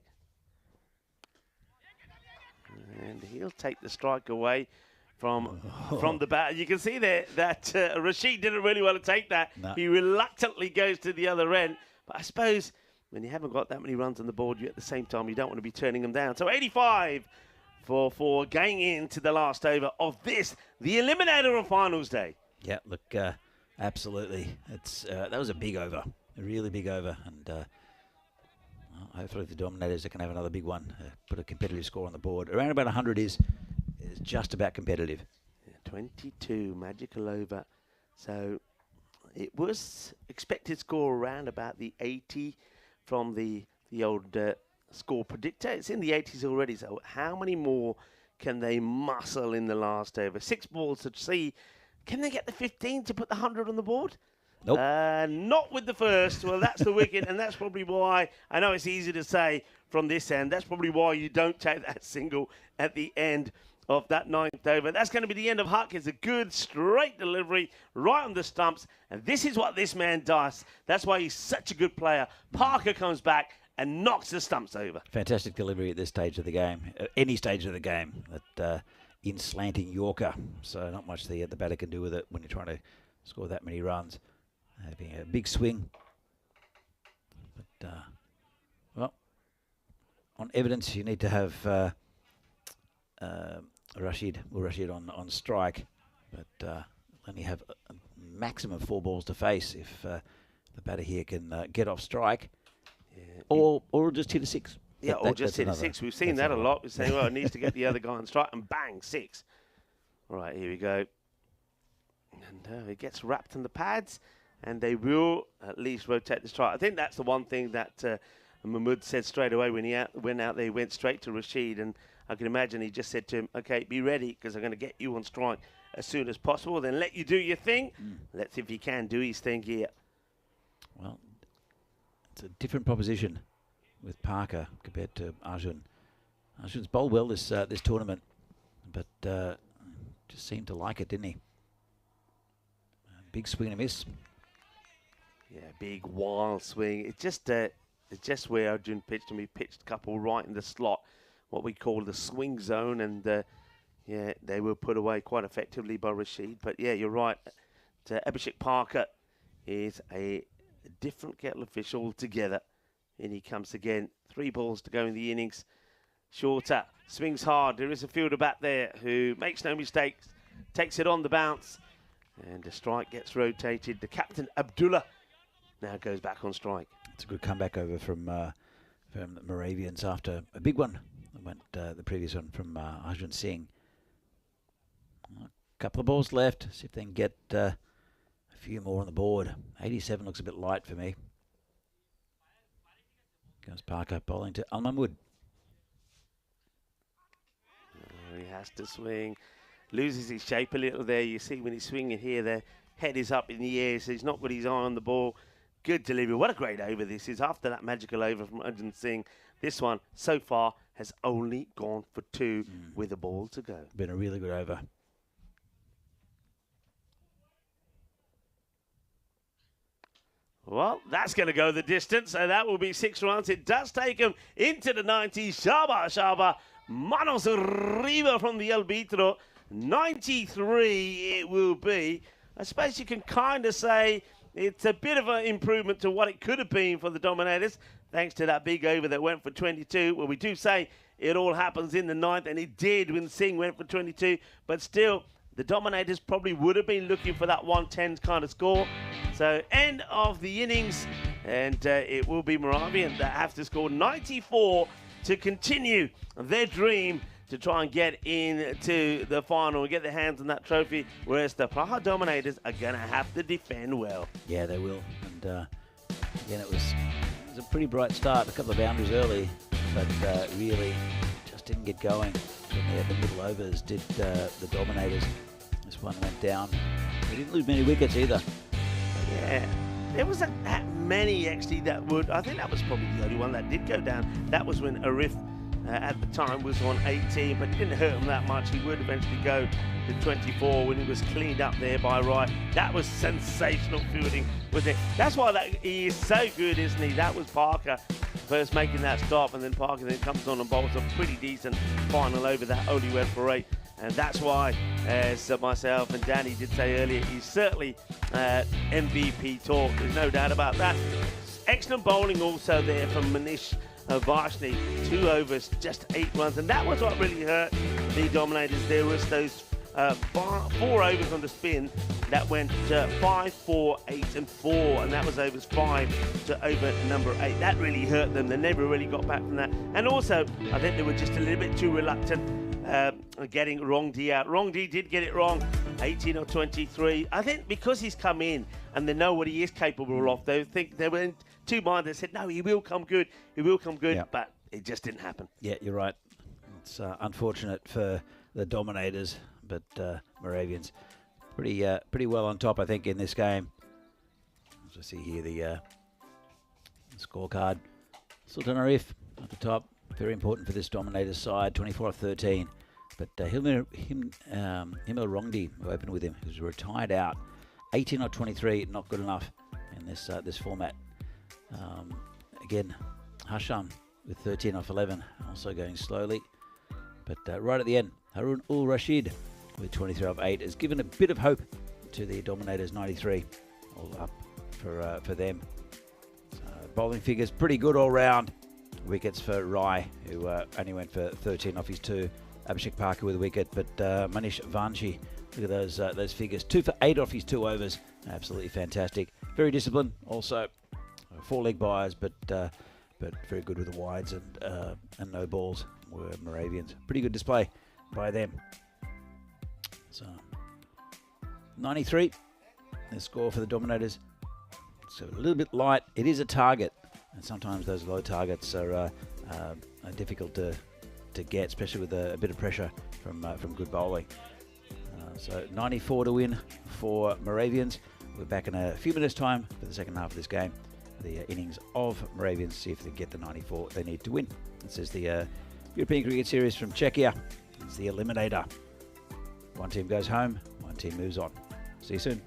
And he'll take the strike away from the bat. You can see there that Rashid didn't really want to take that. No. He reluctantly goes to the other end. But I suppose when you haven't got that many runs on the board, you at the same time, you don't want to be turning them down. So 85 for going into the last over of this, the Eliminator on finals day. Yeah, look, absolutely. It's that was a big over, a really big over. And well, hopefully the Dominators can have another big one, put a competitive score on the board. Around about 100 is just about competitive. 22, magical over. So it was expected score around about the 80 from the old score predictor. It's in the 80s already. So how many more can they muscle in the last over? 6 balls to see. Can they get the 15 to put the 100 on the board? Nope. Not with the first. Well, that's the wicket, and that's probably why, I know it's easy to say from this end, that's probably why you don't take that single at the end of that 9th over. That's going to be the end of Huck. It's a good straight delivery right on the stumps, and this is what this man does. That's why he's such a good player. Parker comes back and knocks the stumps over. Fantastic delivery at this stage of the game, any stage of the game, that in slanting Yorker. So not much the batter can do with it when you're trying to score that many runs. Having a big swing. But, well, on evidence, you need to have Rashid on strike, but only have a maximum 4 balls to face if the batter here can get off strike, yeah, or just hit a 6. Yeah, or just hit a 6. We've seen that a lot. We're saying, well, it needs to get the other guy on strike, and bang, 6. All right, here we go. And it gets wrapped in the pads, and they will at least rotate the strike. I think that's the one thing that Mahmood said straight away when he went out there. He went straight to Rashid, and I can imagine he just said to him, okay, be ready, because I'm going to get you on strike as soon as possible, then let you do your thing. Let's see if he can do his thing here. Well, it's a different proposition with Parker compared to Arjun. Arjun's bowled well this tournament, but just seemed to like it, didn't he? Big swing and a miss. Yeah, big wild swing. It's just where Arjun pitched, and we pitched a couple right in the slot, what we call the swing zone, and yeah, they were put away quite effectively by Rashid. But yeah, you're right. Abhishek Parker is a different kettle of fish altogether. And he comes again. 3 balls to go in the innings. Shorter, swings hard. There is a fielder back there who makes no mistakes, takes it on the bounce, and the strike gets rotated. The captain, Abdullah, now goes back on strike. It's a good comeback over from the Moravians after a big one. Went the previous one from Arjun Singh. A couple of balls left. See if they can get a few more on the board. 87 looks a bit light for me. Goes Parker bowling to Al Mahmood. He has to swing. Loses his shape a little there. You see when he's swinging here, the head is up in the air, so he's not got his eye on the ball. Good delivery. What a great over this is. After that magical over from Arjun Singh, this one so far has only gone for 2 with a ball to go. Been a really good over. Well, that's going to go the distance, so that will be 6 runs. It does take him into the 90s. Shaba, manos arriba from the arbitro. 93 it will be. I suppose you can kind of say it's a bit of an improvement to what it could have been for the Dominators, thanks to that big over that went for 22. Well, we do say it all happens in the 9th, and it did when Singh went for 22, but still, the Dominators probably would have been looking for that 110 kind of score. So, end of the innings, and it will be Moravian that have to score 94 to continue their dream to try and get into the final and get their hands on that trophy, whereas the Praha Dominators are going to have to defend well. Yeah, they will. And again, it was a pretty bright start, a couple of boundaries early, but really just didn't get going. The middle overs did the Dominators. This one went down. They didn't lose many wickets either. Yeah, there wasn't that many actually that would. I think that was probably the only one that did go down. That was when Arif at the time was on 18, but it didn't hurt him that much. He would eventually go to 24 when he was cleaned up there by Wright. That was sensational fielding, wasn't it? That's why he is so good, isn't he? That was Parker first making that stop, and then Parker then comes on and bowls a pretty decent final over that only went for 8. And that's why, as myself and Danny did say earlier, he's certainly MVP talk. There's no doubt about that. Excellent bowling also there from Manish Varshney. 2 overs, just 8 runs. And that was what really hurt the Dominators. There was those 4 overs on the spin that went 5, 4, 8 and 4. And that was overs 5 to over number 8. That really hurt them. They never really got back from that. And also, I think they were just a little bit too reluctant getting Wrong D out. Wrong D did get it wrong, 18 or 23. I think because he's come in and they know what he is capable of, they think they were in 2 minds. They said, no, he will come good, Yep. but it just didn't happen. Yeah, you're right. It's unfortunate for the Dominators, but Moravians pretty well on top, I think, in this game. As I see here, the scorecard. Sultan Arif at the top. Very important for this Dominators side, 24 off 13. But Himil Rongdi, who opened with him, who's retired out, 18 or 23, not good enough in this format. Again, Hasham with 13 off 11, also going slowly. But right at the end, Harun Ul Rashid with 23 off 8 has given a bit of hope to the Dominators, 93, all up for them. So bowling figures pretty good all round. Wickets for Rai, who only went for 13 off his 2. Abhishek Parker with a wicket, but Manish Vanshi, look at those figures. 2 for 8 off his 2 overs. Absolutely fantastic. Very disciplined. Also, 4 leg byes, but very good with the wides and no balls were Moravians. Pretty good display by them. So 93, the score for the Dominators. So a little bit light. It is a target, and sometimes those low targets are difficult to get, especially with a bit of pressure from good bowling. So 94 to win for Moravians. We're back in a few minutes' time for the second half of this game. The innings of Moravians, see if they get the 94 they need to win. This is the European Cricket Series from Czechia. It's the Eliminator. One team goes home, one team moves on. See you soon.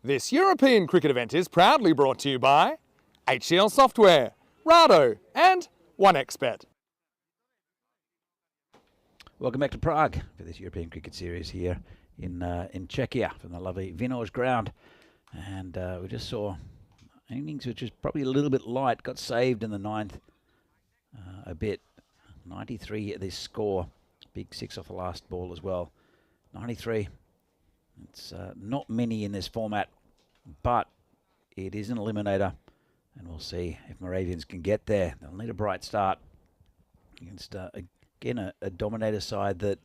This European cricket event is proudly brought to you by HCL Software, Rado and 1xBet. Welcome back to Prague for this European Cricket Series here in Czechia from the lovely Vinoj ground. And we just saw innings which was probably a little bit light, got saved in the ninth a bit. 93 this score, big six off the last ball as well. 93. It's not many in this format, but it is an eliminator, and we'll see if Moravians can get there. They'll need a bright start against, again, a dominator side that,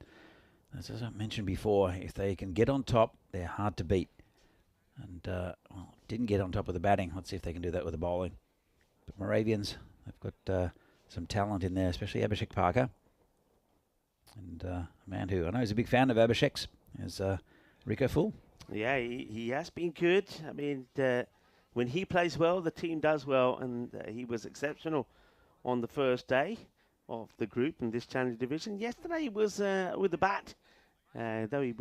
as I mentioned before, if they can get on top, they're hard to beat. And, well, didn't get on top with the batting. Let's see if they can do that with the bowling. But Moravians, they've got some talent in there, especially Abhishek Parker. And a man who I know is a big fan of Abhishek's is Rico Full. Yeah, he has been good. I mean, when he plays well, the team does well, and he was exceptional on the first day of the group in this Challenge Division. Yesterday he was with the bat, though he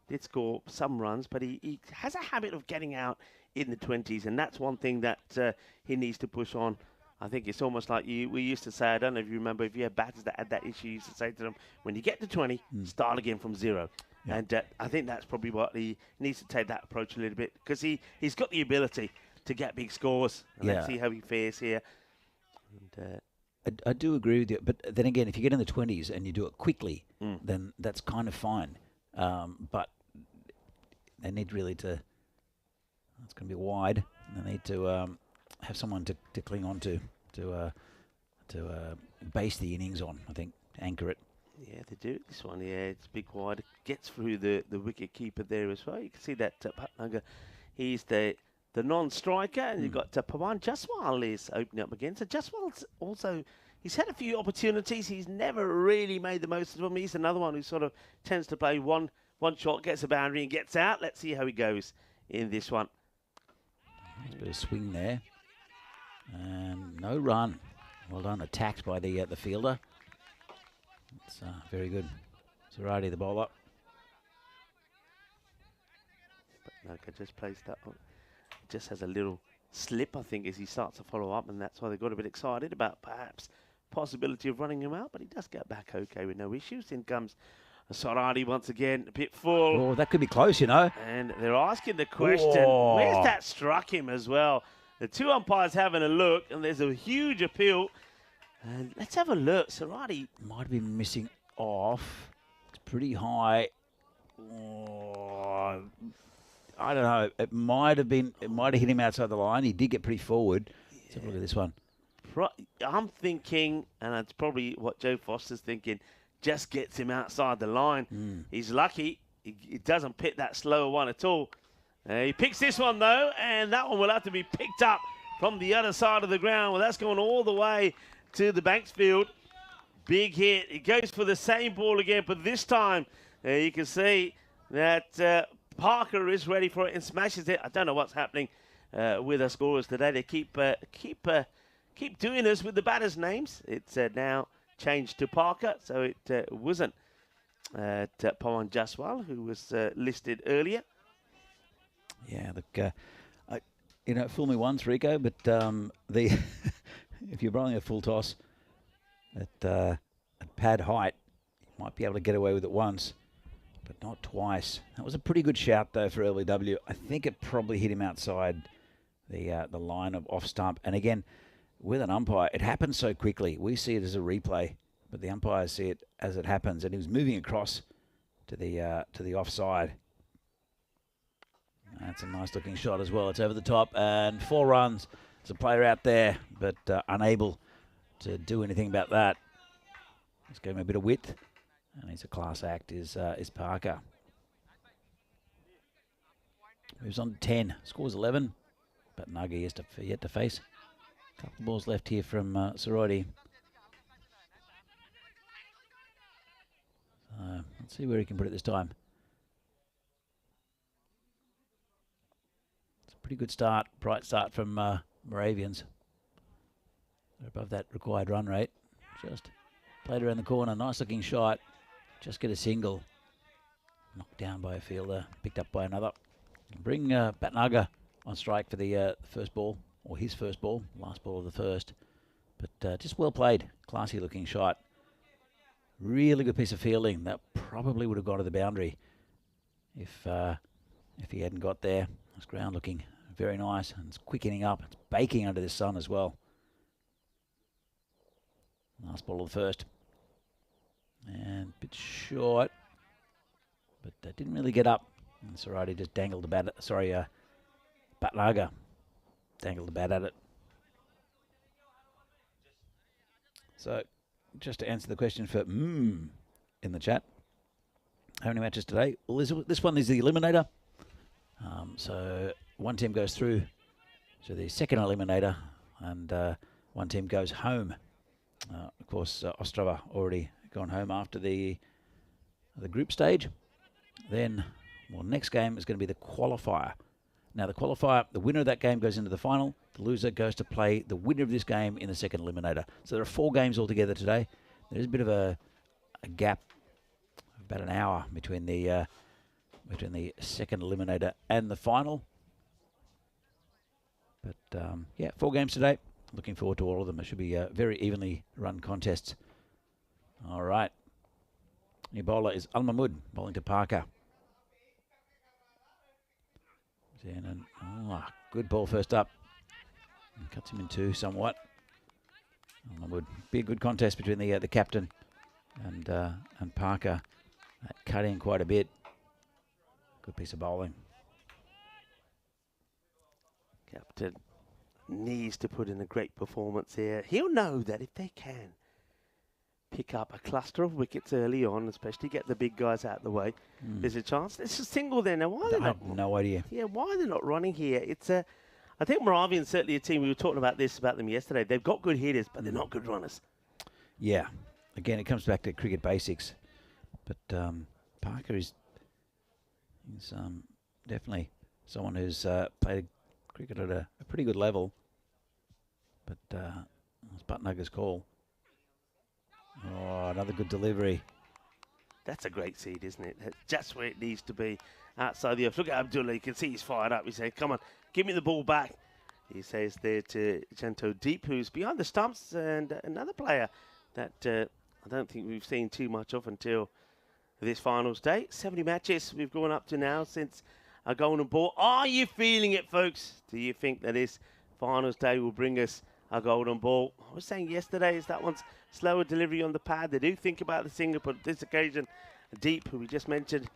did score some runs, but he has a habit of getting out in the 20s, and that's one thing that he needs to push on. I think it's almost like we used to say, I don't know if you remember, if you had batters that had that issue, you used to say to them, when you get to 20, start again from 0. Yeah. And I think that's probably what he needs to take that approach a little bit, because he's got the ability to get big scores. And let's see how he fares here. And, I do agree with you, but then again, if you get in the 20s and you do it quickly, then that's kind of fine. But they need really to, it's going to be wide, and they need to have someone to cling on to base the innings on, I think, to anchor it. Yeah, they do. This one, yeah, it's big wide. Gets through the wicket keeper there as well. You can see that Bhatnagar, he's the non-striker, and you've got Pawan Jaswal is opening up again. So Jaswal's also, he's had a few opportunities. He's never really made the most of them. He's another one who sort of tends to play one shot, gets a boundary and gets out. Let's see how he goes in this one. Nice bit of swing there. And no run. Well done, attacked by the fielder. It's very good. Saradi, the bowler. Bhatnagar just plays that on. Just has a little slip, I think, as he starts to follow up, and that's why they got a bit excited about perhaps possibility of running him out, but he does get back okay with no issues. In comes Saradi once again, a bit full. Oh, that could be close, you know. And they're asking the question, where's that struck him as well? The two umpires having a look, and there's a huge appeal. And let's have a look. Saradi might have been missing off. It's pretty high. Oh, I don't know. It might have hit him outside the line. He did get pretty forward. Let's have a look at this one. I'm thinking, and it's probably what Joe Foster's thinking, just gets him outside the line. He's lucky. He doesn't pick that slower one at all. He picks this one, though, and that one will have to be picked up from the other side of the ground. Well, that's going all the way to the Banksfield. Big hit. He goes for the same ball again, but this time you can see that Parker is ready for it and smashes it. I don't know what's happening with our scorers today. They keep doing this with the batters' names. It's now changed to Parker, so it wasn't Pawan Jaswal, who was listed earlier. Yeah, look, fool me once, Rico, but if you're bowling a full toss at pad height, you might be able to get away with it once, but not twice. That was a pretty good shout, though, for LBW. I think it probably hit him outside the line of off stump. And again, with an umpire, it happens so quickly. We see it as a replay, but the umpires see it as it happens. And he was moving across to the offside. That's a nice-looking shot as well. It's over the top, and 4 runs. There's a player out there, but unable to do anything about that. Let's give him a bit of width, and he's a class act, is Parker. Moves on to 10. Scores 11, but Nuggy is yet to face. A couple of balls left here from Sarodi. Let's see where he can put it this time. Pretty good start, bright start from Moravians. They're above that required run rate. Just played around the corner, nice looking shot. Just get a single. Knocked down by a fielder, picked up by another. Bring Batnaga on strike for the first ball, or his first ball, last ball of the first. But just well played, classy looking shot. Really good piece of fielding. That probably would have gone to the boundary if he hadn't got there. This ground looking very nice, and it's quickening up. It's baking under the sun as well. Last ball of the first. And a bit short, but didn't really get up. And Sarati just dangled the bat. Sorry, Batnaga dangled the bat at it. So, just to answer the question for in the chat, how many matches today? Well, this one is the eliminator. So one team goes through to the second eliminator, and one team goes home. Of course, Ostrava already gone home after the group stage. Then, well, next game is going to be the qualifier. Now, the qualifier, the winner of that game goes into the final. The loser goes to play the winner of this game in the second eliminator. So there are 4 games altogether today. There is a bit of a gap, about an hour between the second eliminator and the final. But yeah, 4 games today. Looking forward to all of them. It should be very evenly run contests. All right. New bowler is Al Mahmood, bowling to Parker. And good ball first up. And cuts him in 2 somewhat. Al Mahmood. Be a good contest between the captain and Parker. That cut in quite a bit. Good piece of bowling. Captain needs to put in a great performance here. He'll know that if they can pick up a cluster of wickets early on, especially get the big guys out of the way, there's a chance. There's a single there. Now, why are they not? I have no idea. Yeah, why are they not running here? It's I think Moravian's certainly a team. We were talking about them yesterday. They've got good hitters, but they're not good runners. Yeah. Again, it comes back to cricket basics. But Parker is definitely someone who's played cricket at a pretty good level. But it's Batnaga's call. Oh, another good delivery. That's a great seed, isn't it? That's just where it needs to be, outside the earth. Look at Abdullah. You can see he's fired up. He says, come on, give me the ball back. He says there to Janto Deep, who's behind the stumps, and another player that I don't think we've seen too much of until this finals day. 70 matches we've gone up to now since a golden ball. Are you feeling it, folks? Do you think that this finals day will bring us a golden ball? I was saying yesterday is that one's slower delivery on the pad. They do think about the singer, but this occasion, Deep, who we just mentioned,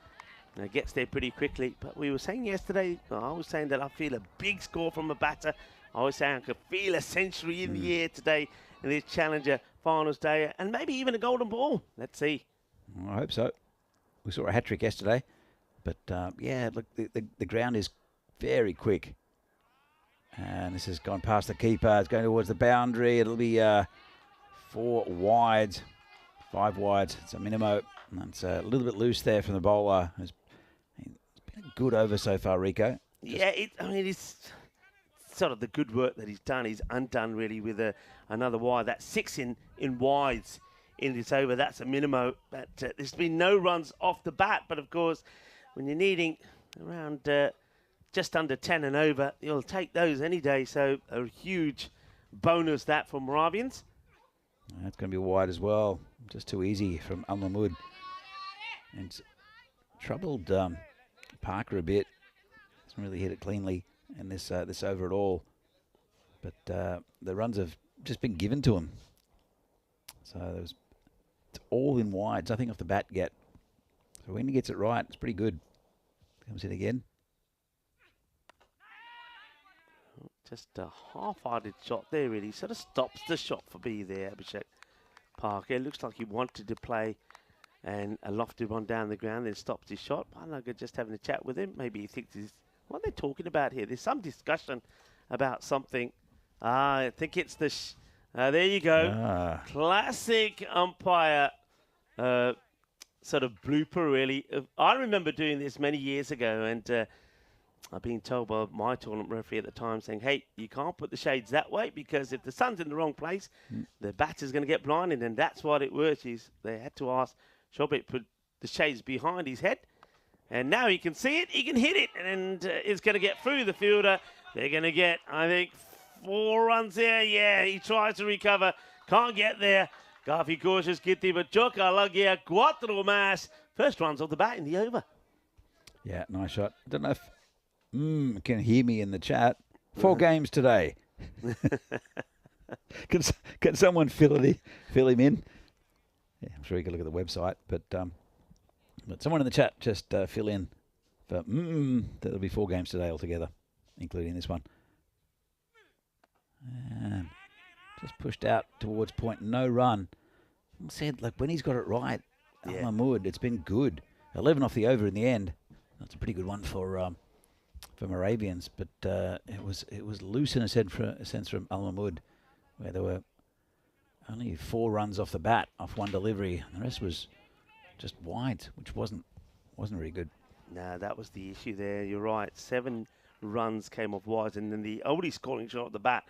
gets there pretty quickly. But we were saying yesterday, I was saying that I feel a big score from a batter. I was saying I could feel a century in the air today in this Challenger finals day, and maybe even a golden ball. Let's see. I hope so. We saw a hat-trick yesterday. But, yeah, look, the ground is very quick. And this has gone past the keeper. It's going towards the boundary. It'll be 4 wides, 5 wides. It's a minimo. And it's a little bit loose there from the bowler. It's been a good over so far, Rico. Yeah, it's sort of the good work that he's done. He's undone really with another wide. That's 6 in wides in this over. That's a minimo. But there's been no runs off the bat. But of course, when you're needing around just under 10 and over, you'll take those any day. So a huge bonus that for Moravians. That's going to be wide as well. Just too easy from Al Mahmood. And it's troubled Parker a bit. Hasn't really hit it cleanly in this over at all. But the runs have just been given to him. So it's all in wides. Nothing off the bat yet. So when he gets it right, it's pretty good. Comes in again. Just a half-hearted shot there, really. Sort of stops the shot for me there, Abhishek Parker. It looks like he wanted to play and a lofted one down the ground, then stops his shot. Banaga just having a chat with him. Maybe he thinks what are they talking about here? There's some discussion about something. I think it's the... there you go. Classic umpire sort of blooper, really. I remember doing this many years ago, and I've been told by my tournament referee at the time saying, hey, you can't put the shades that way because if the sun's in the wrong place, the batter's going to get blinded, and that's what it was. They had to ask Shobit put the shades behind his head, And now he can see it, he can hit it, and it's going to get through the fielder. They're going to get, I think, 4 runs there. Yeah, he tries to recover, can't get there. Gafi cautious Kitty, but Joka Lagia, 4 más. First runs off the bat in the over. Yeah, nice shot. I don't know if can hear me in the chat. 4 games today. Can someone fill him in? Yeah, I'm sure you can look at the website, but someone in the chat just fill in for there'll be 4 games today altogether, including this one. And just pushed out towards point, no run. I said, like, when he's got it right, Yeah. Mahmood, it's been good. 11 off the over in the end. That's a pretty good one for Moravians, but it was loose in a sense from Al Mahmood, where there were only 4 runs off the bat off 1 delivery. The rest was just wide, which wasn't very good. No, that was the issue there. You're right. 7 runs came off wide, and then the only scoring shot at the bat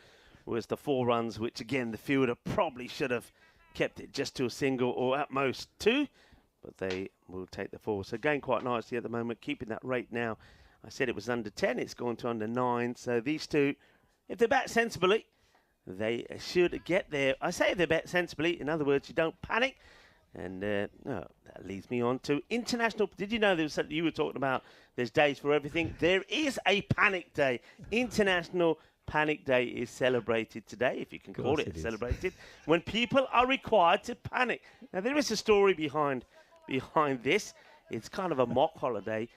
was the 4 runs, which again the fielder probably should have kept it just to a single or at most 2, but they will take the 4. So going quite nicely at the moment, keeping that rate now. I said it was under 10, it's gone to under 9. So these two, if they bat sensibly, they should get there. I say if they bat sensibly, in other words, you don't panic. And that leads me on to international. Did you know there was something you were talking about? There's days for everything. There is a panic day. International Panic Day is celebrated today, if you can call it celebrated, when people are required to panic. Now, there is a story behind this. It's kind of a mock holiday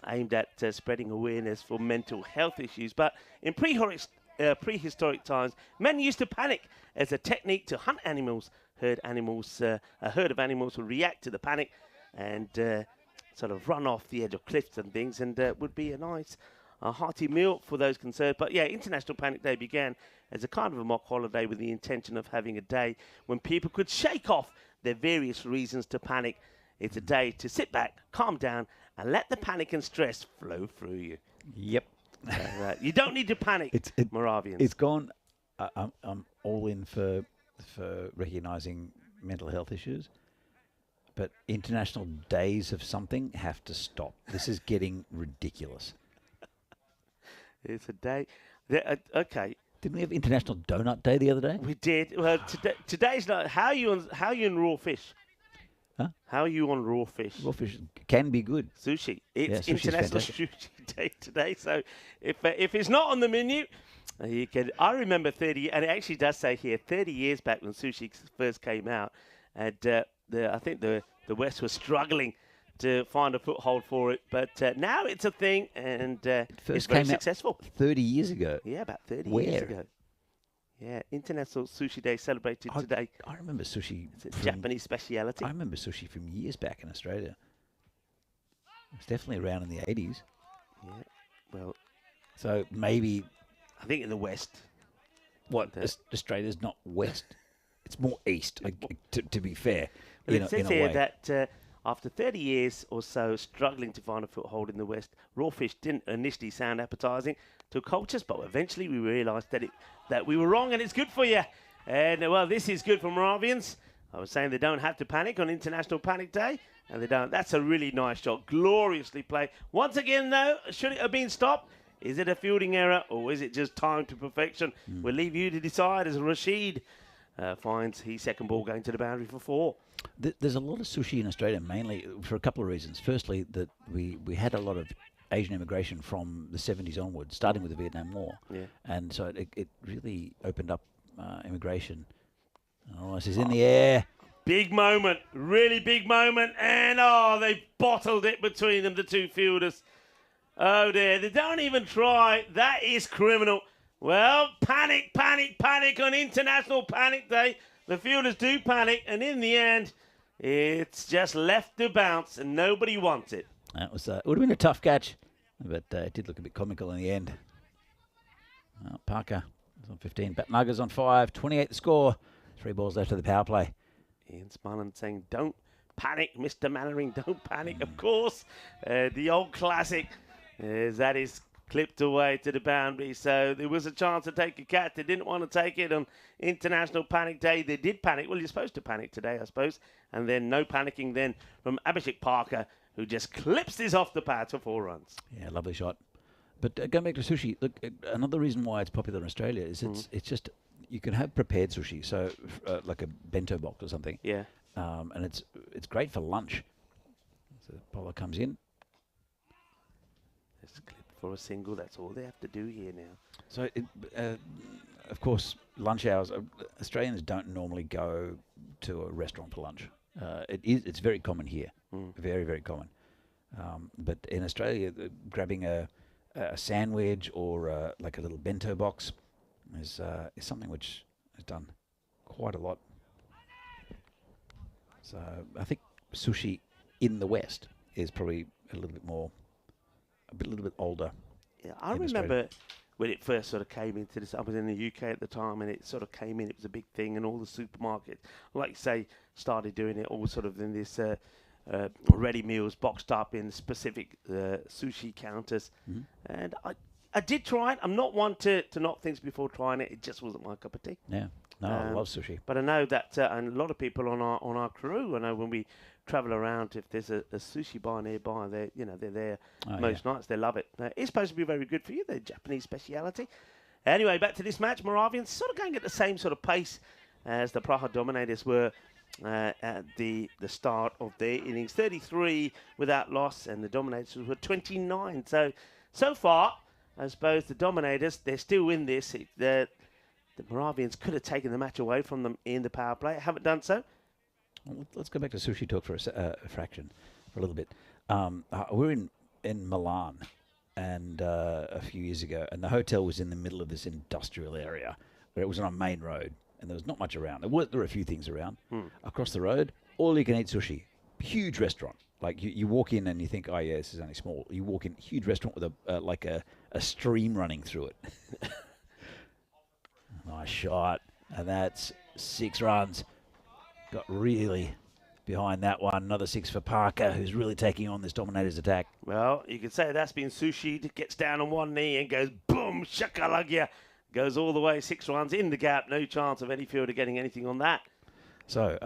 aimed at spreading awareness for mental health issues. But in prehistoric times, men used to panic as a technique to hunt animals. A herd of animals would react to the panic and sort of run off the edge of cliffs and things, and would be a nice, hearty meal for those concerned. But yeah, International Panic Day began as a kind of a mock holiday with the intention of having a day when people could shake off their various reasons to panic. It's a day to sit back, calm down, and let the panic and stress flow through you. Yep. You don't need to panic, Moravians. It's gone. I'm all in for recognising mental health issues, but international days of something have to stop. This is getting ridiculous. It's a day. Okay. Didn't we have International Donut Day the other day? We did. Well, today's not. How are you on raw fish? Huh? How are you on raw fish? Raw fish can be good. Sushi. It's sushi's International fantastic. Sushi Day today. So if it's not on the menu, you can. I remember 30, and it actually does say here 30 years back when sushi first came out, and I think the West was struggling to find a foothold for it, but now it's a thing, and it's very successful. 30 years ago. Yeah, about 30 Where? years ago. Yeah, International Sushi Day celebrated today. I remember sushi. It's a Japanese speciality. I remember sushi from years back in Australia. It's definitely around in the 80s. Yeah, well, so maybe. I think in the West. What? Australia's not West. It's more East, to be fair. But it says here that after 30 years or so struggling to find a foothold in the West, raw fish didn't initially sound appetising to cultures, but eventually we realised that we were wrong, and it's good for you. And, well, this is good for Moravians. I was saying they don't have to panic on International Panic Day, and they don't. That's a really nice shot. Gloriously played. Once again, though, should it have been stopped? Is it a fielding error, or is it just time to perfection? We'll leave you to decide as Rashid finds his second ball going to the boundary for 4. There's a lot of sushi in Australia, mainly for a couple of reasons. Firstly, that we had a lot of Asian immigration from the 70s onwards, starting with the Vietnam War. Yeah. And so it really opened up immigration. Oh, this is in the air. Big moment, really big moment. And, they bottled it between them, the two fielders. Oh, dear. They don't even try. That is criminal. Well, panic on International Panic Day. The fielders do panic, and in the end, it's just left to bounce, and nobody wants it. That was it would have been a tough catch, but it did look a bit comical in the end. Parker is on 15. Batmugger's on 5. 28 the score. 3 balls left of the power play. Ian Smullin saying, don't panic, Mr. Mannering, don't panic, of course. The old classic that is clipped away to the boundary. So there was a chance to take a catch. They didn't want to take it on International Panic Day. They did panic. Well, you're supposed to panic today, I suppose. And then no panicking then from Abhishek Parker, who just clips this off the pad for 4 runs. Yeah, lovely shot. But going back to sushi, look, another reason why it's popular in Australia is it's just you can have prepared sushi, so like a bento box or something. Yeah. And it's great for lunch. So the bowler comes in. Just clip for a single. That's all they have to do here now. So, of course, lunch hours. Australians don't normally go to a restaurant for lunch. It's very common here, very, very common. But in Australia, grabbing a sandwich or like a little bento box is something which is done quite a lot. So I think sushi in the West is probably a little bit older. Yeah, I remember when it first sort of came into this. I was in the UK at the time, and it sort of came in. It was a big thing, and all the supermarkets, like you say, started doing it all sort of in this ready meals boxed up in specific sushi counters. And I did try it. I'm not one to knock things before trying it. It just wasn't my cup of tea. Yeah, no, I love sushi. But I know that and a lot of people on our crew. I know when we travel around, if there's a sushi bar nearby, they're there most nights. They love it. It's supposed to be very good for you. The Japanese speciality. Anyway, back to this match. Moravians sort of going at the same sort of pace as the Praha Dominators were at the start of their innings. 33 without loss, and the Dominators were 29. So far, I suppose the Dominators, they're still in this. The Moravians could have taken the match away from them in the power play. Haven't done so. Well, let's go back to sushi talk for a fraction, for a little bit. We're in Milan, and a few years ago, and the hotel was in the middle of this industrial area, where it was on a main road, and there was not much around. There were a few things around. Across the road, all you can eat sushi. Huge restaurant. Like you walk in and you think, oh yeah, this is only small. You walk in, huge restaurant with a stream running through it. Nice shot, and that's 6 runs. Got really behind that one. Another 6 for Parker, who's really taking on this Dominators attack. Well, you could say that's been sushi. Gets down on one knee and goes boom, shakalagya. Goes all the way, 6 runs in the gap. No chance of any fielder getting anything on that. So,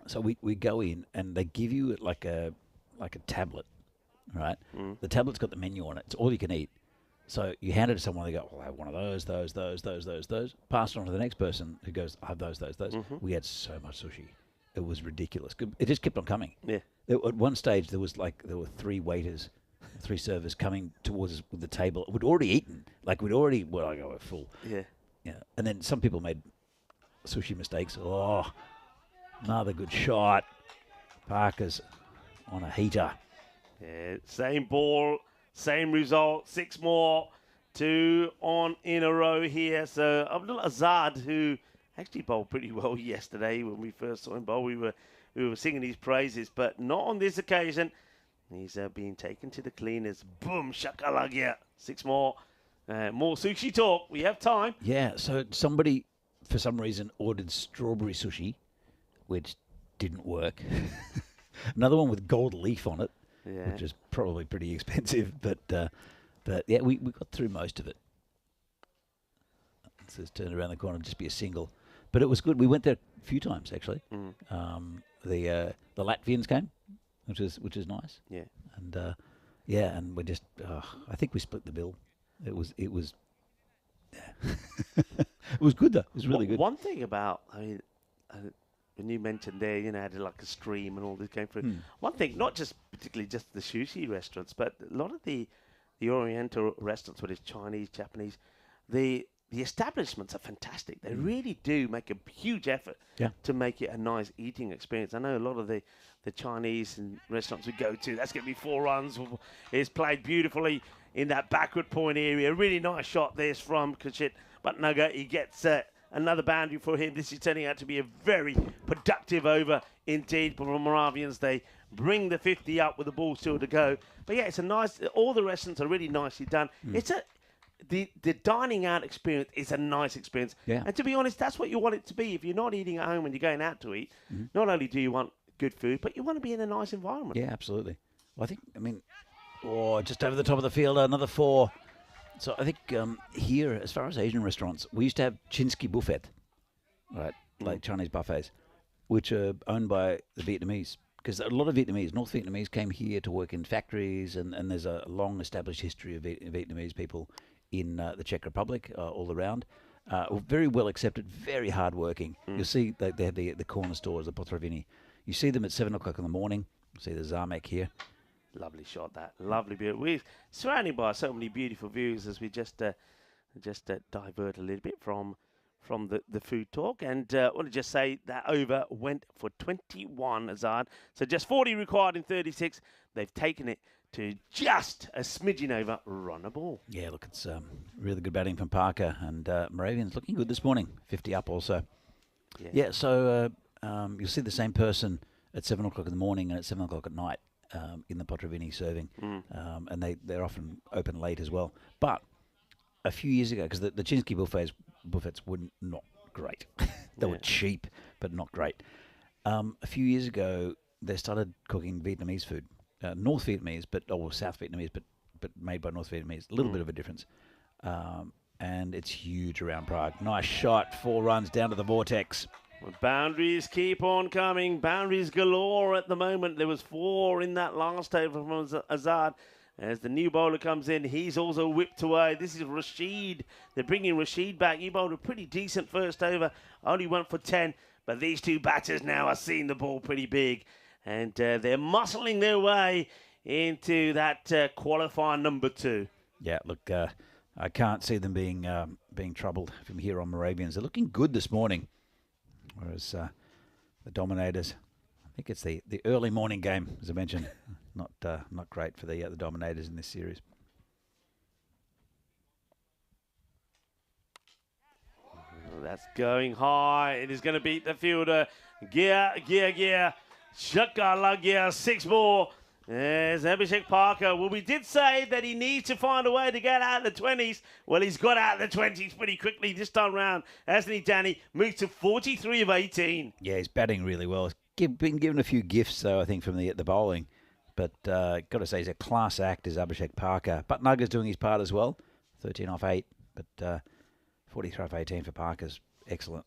so we go in and they give you like a tablet, right? The tablet's got the menu on it. It's all you can eat. So you hand it to someone, they go, well, I have one of those. Pass it on to the next person who goes, I have those. We had so much sushi. It was ridiculous. It just kept on coming. Yeah. At one stage, there were 3 waiters, 3 servers coming towards us with the table. We'd already eaten. We're full. Yeah. Yeah. And then some people made sushi mistakes. Oh, another good shot. Parker's on a heater. Yeah, same ball, same result, 6 more, 2 on in a row here. So Abdul Azad, who actually bowled pretty well yesterday when we first saw him bowl, we were singing his praises, but not on this occasion. He's being taken to the cleaners. Boom, shakalagya. 6 more. More sushi talk. We have time. Yeah, so somebody, for some reason, ordered strawberry sushi, which didn't work. Another one with gold leaf on it, which is probably pretty expensive, but yeah, we got through most of it. So it's turned around the corner, just be a single, but it was good. We went there a few times actually. The Latvians came, which is nice. Yeah, and we just I think we split the bill. It was it was good though. It was really good. One thing about when you mentioned there, had like a stream and all this came through. One thing, not just particularly just the sushi restaurants, but a lot of the Oriental restaurants, whether it's Chinese, Japanese, the establishments are fantastic. They really do make a huge effort to make it a nice eating experience. I know a lot of the Chinese and restaurants we go to, that's going to be 4 runs. It's played beautifully in that backward point area. Really nice shot there's from Kashit Bhatnagar. He gets another boundary for him. This is turning out to be a very productive over indeed for the Moravians. They bring the 50 up with the ball still to go. But yeah, it's a nice, all the restaurants are really nicely done. It's the dining out experience is a nice experience. Yeah. And to be honest, that's what you want it to be. If you're not eating at home and you're going out to eat, not only do you want good food, but you want to be in a nice environment. Yeah, absolutely. Well, just over the top of the field, another 4. So I think here, as far as Asian restaurants, we used to have Chinsky buffet, right, like Chinese buffets, which are owned by the Vietnamese because a lot of North Vietnamese came here to work in factories, and there's a long established history of Vietnamese people in the Czech Republic all around. Very well accepted, very hard working. You'll see they have the corner stores, the Potravini. You see them at 7 o'clock in the morning. You see the Zamek here. Lovely shot, that. Lovely view. We're surrounded by so many beautiful views as we just divert a little bit from the food talk. And I want to just say that over went for 21, Azad. So just 40 required in 36. They've taken it to just a smidgen over run a ball. Yeah, look, it's really good batting from Parker. And Moravian's looking good this morning. 50 up also. Yeah, so you'll see the same person at 7 o'clock in the morning and at 7 o'clock at night. In the Potravini serving, and they're often open late as well. But a few years ago, because the Chinsky buffets were not great. They were cheap, but not great. A few years ago, they started cooking Vietnamese food, North Vietnamese, or South Vietnamese, but made by North Vietnamese. A little bit of a difference. And it's huge around Prague. Nice shot, 4 runs down to the vortex. Boundaries keep on coming. Boundaries galore at the moment. There was 4 in that last over from Azad. As the new bowler comes in, he's also whipped away. This is Rashid. They're bringing Rashid back. He bowled a pretty decent first over. Only went for 10. But these two batters now are seeing the ball pretty big. And they're muscling their way into that qualifier number 2. Yeah, look, I can't see them being troubled from here on Moravians. They're looking good this morning. Whereas the Dominators, I think it's the early morning game, as I mentioned, not great for the Dominators in this series. That's going high. It is going to beat the fielder. Gear. Shakala gear. 6 more. There's Abhishek Parker. Well, we did say that he needs to find a way to get out of the 20s. Well, he's got out of the 20s pretty quickly this time round. Hasn't he, Danny? Moves to 43 of 18. Yeah, he's batting really well. He's been given a few gifts, though, I think, from the bowling. But got to say, he's a class act, is Abhishek Parker. But Nugger's doing his part as well. 13 off 8. But 43 off 18 for Parker's excellent.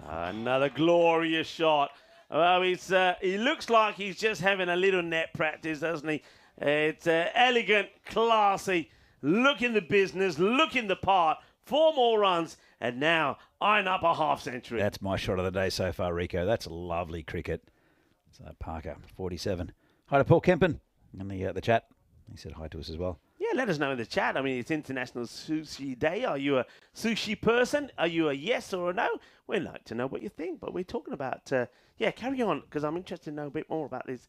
Another glorious shot. Well, he looks like he's just having a little net practice, doesn't he? It's elegant, classy, looking the business, looking the part. 4 more runs, and now eyeing up a half century. That's my shot of the day so far, Rico. That's lovely cricket. So Parker, 47. Hi to Paul Kempen in the chat. He said hi to us as well. Yeah, let us know in the chat. I mean, it's International Sushi Day. Are you a sushi person? Are you a yes or a no? We'd like to know what you think. But we're talking about, carry on, because I'm interested to know a bit more about this.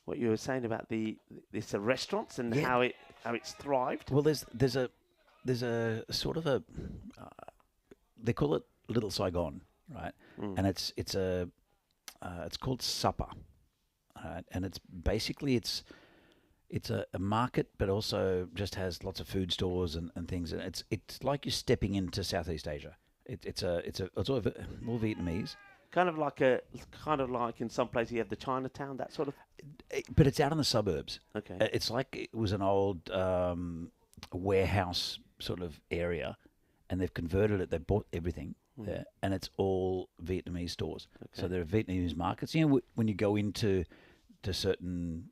What you were saying about this restaurants and how it's thrived. Well, there's a sort of a they call it Little Saigon, right? And it's called supper, right? And it's basically it's a market, but also just has lots of food stores and things. And it's like you're stepping into Southeast Asia. It's sort of more Vietnamese. Kind of like in some places you have the Chinatown, that sort of. But it's out in the suburbs. Okay. It's like it was an old warehouse sort of area, and they've converted it. They bought everything there, and it's all Vietnamese stores. Okay. So there are Vietnamese markets. You know, when you go into certain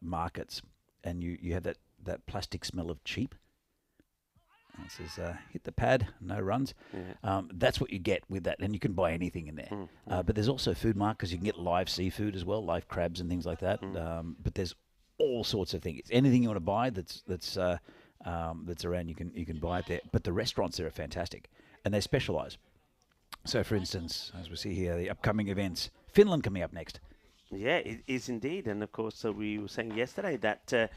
markets, and you have that plastic smell of cheap. And it says, hit the pad, no runs. Yeah. That's what you get with that. And you can buy anything in there. But there's also food markets. You can get live seafood as well, live crabs and things like that. But there's all sorts of things. Anything you want to buy that's around, you can buy it there. But the restaurants there are fantastic. And they specialise. So, for instance, as we see here, the upcoming events. Finland coming up next. Yeah, it is indeed. And, of course, so we were saying yesterday that,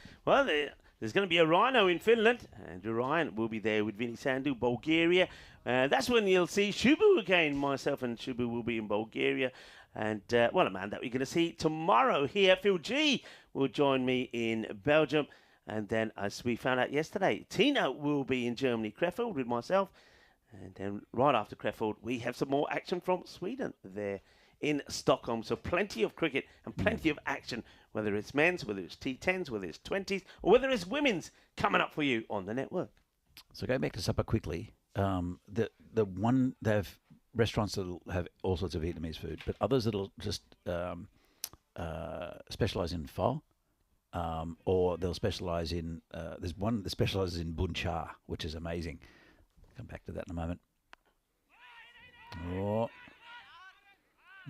there's going to be a Rhino in Finland. Andrew Ryan will be there with Vinny Sandhu, Bulgaria. That's when you'll see Shubu again. Myself and Shubu will be in Bulgaria. And, a man that we're going to see tomorrow here. Phil G will join me in Belgium. And then, as we found out yesterday, Tina will be in Germany, Krefeld, with myself. And then right after Krefeld, we have some more action from Sweden there in Stockholm. So plenty of cricket and plenty of action, whether it's men's, whether it's T10s, whether it's 20s, or whether it's women's, coming up for you on the network. So going back to supper quickly, they have restaurants that have all sorts of Vietnamese food, but others that'll just specialise in pho, or they'll specialise in. There's one that specialises in bun cha, which is amazing. Come back to that in a moment. Oh.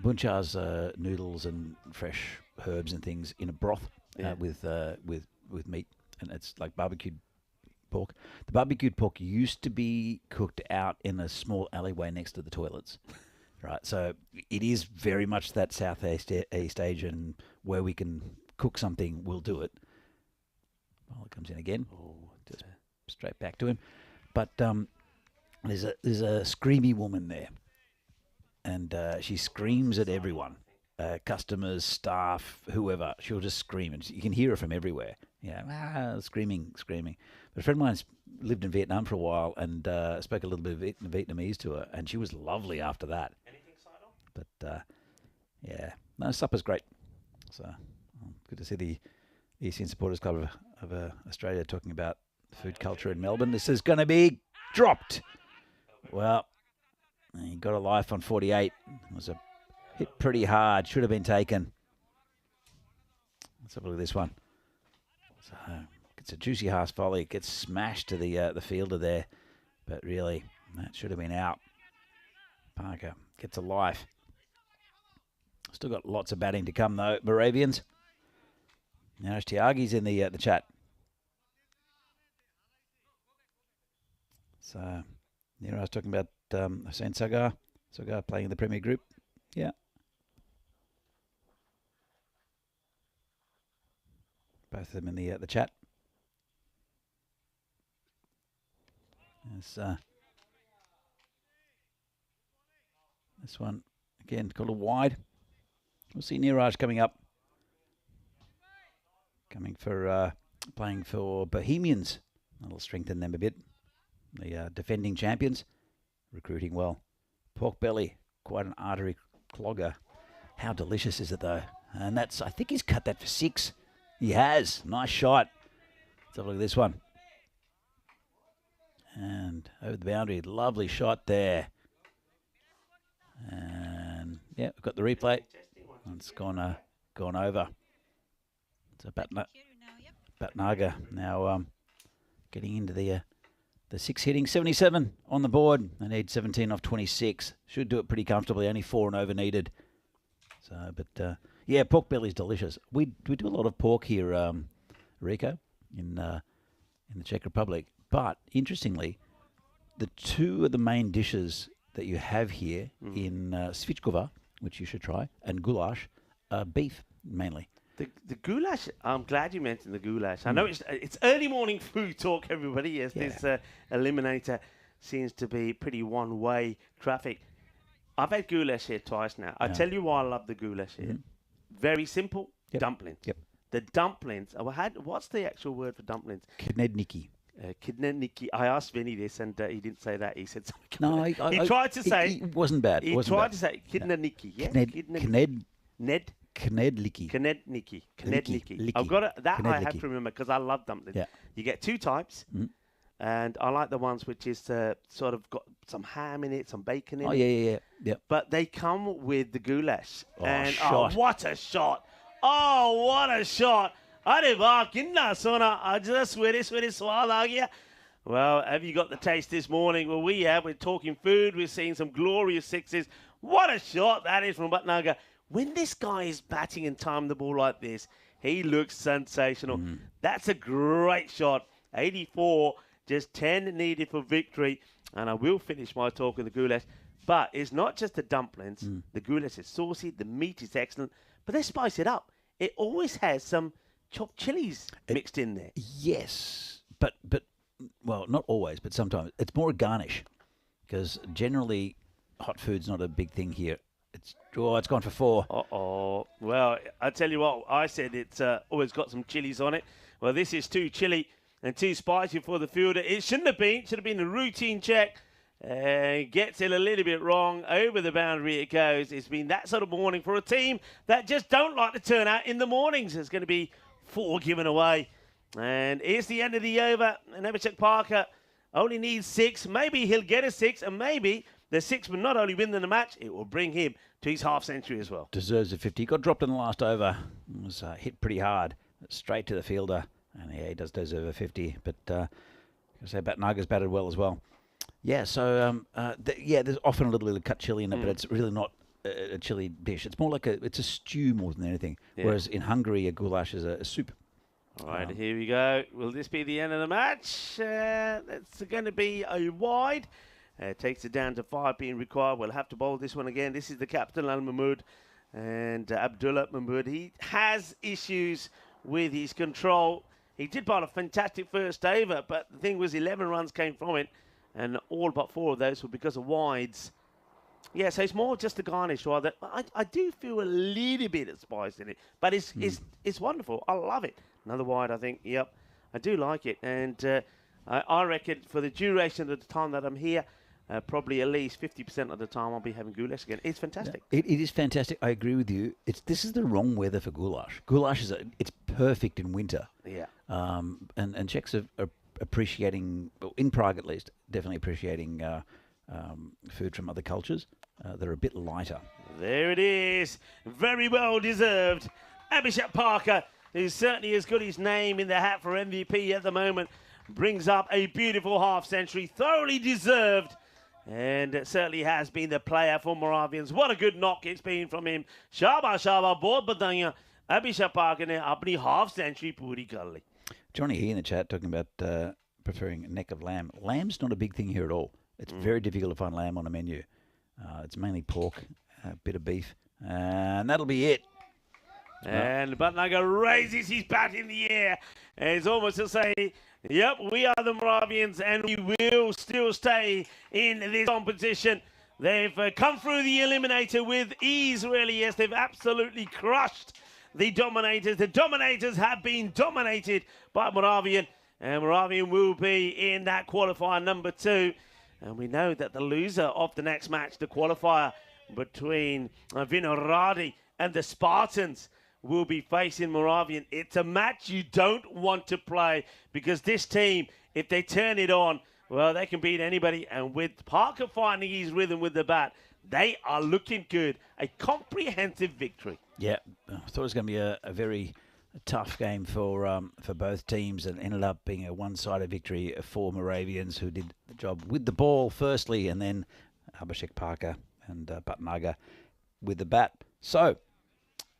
Bun cha's noodles and fresh herbs and things in a broth with meat, and it's like barbecued pork. The barbecued pork used to be cooked out in a small alleyway next to the toilets, right? So it is very much that Southeast Asian where we can cook something, we'll do it. Well, it comes in again. Just straight back to him. But there's a screamy woman there. And she screams at everyone, customers, staff, whoever. She'll just scream, and you can hear her from everywhere. Screaming. But a friend of mine's lived in Vietnam for a while and spoke a little bit of Vietnamese to her, and she was lovely after that. Anything side on? But supper's great. So good to see the ECN Supporters Club of Australia talking about food culture in Melbourne. This is going to be dropped. Well. He got a life on 48. It was a hit pretty hard. Should have been taken. Let's have a look at this one. So it's a juicy half volley. It gets smashed to the fielder there. But really, that should have been out. Parker gets a life. Still got lots of batting to come, though, Moravians. Now Tiagi's in the chat. So, I was talking about Hussein Sagar playing in the Premier Group. Yeah. Both of them in the chat. There's, this one, again, got a little wide. We'll see Niraj coming up. Coming for, playing for Bohemians. That'll strengthen them a bit. The defending champions. Recruiting well. Pork belly, quite an artery clogger. How delicious is it, though? And I think he's cut that for 6. He has. Nice shot. Let's have a look at this one. And over the boundary, lovely shot there. And, yeah, we've got the replay. It's gone over. So Batnaga now getting into the 6 hitting, 77 on the board. They need 17 off 26. Should do it pretty comfortably. Only 4 and over needed. So, but pork belly's delicious. We do a lot of pork here, Rico, in the Czech Republic. But interestingly, the 2 of the main dishes that you have here in Svičkova, which you should try, and goulash, are beef mainly. The goulash, I'm glad you mentioned the goulash. I know it's early morning food talk, everybody. Yes, this eliminator seems to be pretty one-way traffic. I've had goulash here twice now. I tell you why I love the goulash here. Very simple, dumplings. Yep. The dumplings, what's the actual word for dumplings? Knedniki. Knedniki. I asked Vinny this, and he didn't say that. He said something. No, he tried to say. It wasn't bad. He tried to say knedniki. Yeah? Knedliki. Knedliki. I've got that. I have to remember because I love dumplings. Yeah. You get 2 types, and I like the ones which is sort of got some ham in it, some bacon in it. Yeah. But they come with the goulash. Shot. What a shot! Oh, what a shot! अरे वाह कितना सोना आज सवेरे सवेरे स्वाद आ गया. Well, have you got the taste this morning? Well, we have. We're talking food. We're seeing some glorious 6s. What a shot that is from Batnaga. When this guy is batting and timing the ball like this, he looks sensational. That's a great shot. 84, just 10 needed for victory. And I will finish my talk with the goulash. But it's not just the dumplings. The goulash is saucy. The meat is excellent. But they spice it up. It always has some chopped chilies mixed in there. Yes, but well, not always, but sometimes. It's more a garnish because generally hot food's not a big thing here. It's gone for 4. Well, I tell you what, I said it's always got some chilies on it. Well, this is too chilly and too spicy for the fielder. It shouldn't have been. It should have been a routine check. Gets it a little bit wrong. Over the boundary it goes. It's been that sort of morning for a team that just don't like to turn out in the mornings. There's going to be 4 given away. And it's the end of the over. And Everchuk Parker only needs 6. Maybe he'll get a 6. And maybe the 6 will not only win the match, it will bring him to his half century as well. Deserves a 50. Got dropped in the last over. Was hit pretty hard. Straight to the fielder. And yeah, he does deserve a 50. But I say Batnaga's batted well as well. Yeah, so there's often a little bit of cut chili in it, but it's really not a chili dish. It's more like it's a stew more than anything. Yeah. Whereas in Hungary, a goulash is a soup. All right, here we go. Will this be the end of the match? That's going to be a wide. Takes it down to 5 being required. We'll have to bowl this one again. This is the captain, Al Mahmood, and Abdullah Mahmood. He has issues with his control. He did bowl a fantastic first over, but the thing was 11 runs came from it, and all but 4 of those were because of wides. Yeah, so it's more just a garnish rather. I do feel a little bit of spice in it, but it's wonderful. I love it. Another wide, I think. Yep, I do like it. And I reckon for the duration of the time that I'm here, probably at least 50% of the time I'll be having goulash again. It's fantastic. It is fantastic. I agree with you. This is the wrong weather for goulash. Goulash it's perfect in winter. Yeah. And Czechs are appreciating, well, in Prague at least, definitely appreciating food from other cultures. They're a bit lighter. There it is. Very well deserved. Abhishek Parker, who certainly has got his name in the hat for MVP at the moment, brings up a beautiful half century, thoroughly deserved, and it certainly has been the player for Moravians. What a good knock it's been from him. Shaba bahut badaiyan. Abhishek Parker ne apni half century puri kar li. Johnny here in the chat talking about preferring neck of lamb. Lamb's not a big thing here at all. It's very difficult to find lamb on a menu. It's mainly pork, a bit of beef, and that'll be it. And Batnagar raises his bat in the air. And it's almost to say, yep, we are the Moravians and we will still stay in this competition. They've come through the eliminator with ease, really. Yes, they've absolutely crushed the Dominators. The Dominators have been dominated by Moravian. And Moravian will be in that qualifier number 2. And we know that the loser of the next match, the qualifier between Vinoradi and the Spartans, will be facing Moravian. It's a match you don't want to play because this team, if they turn it on, well, they can beat anybody. And with Parker finding his rhythm with the bat, they are looking good. A comprehensive victory. Yeah, I thought it was going to be a very tough game for both teams, and ended up being a one-sided victory for Moravians, who did the job with the ball firstly, and then Abhishek Parker and Batnagar with the bat. So,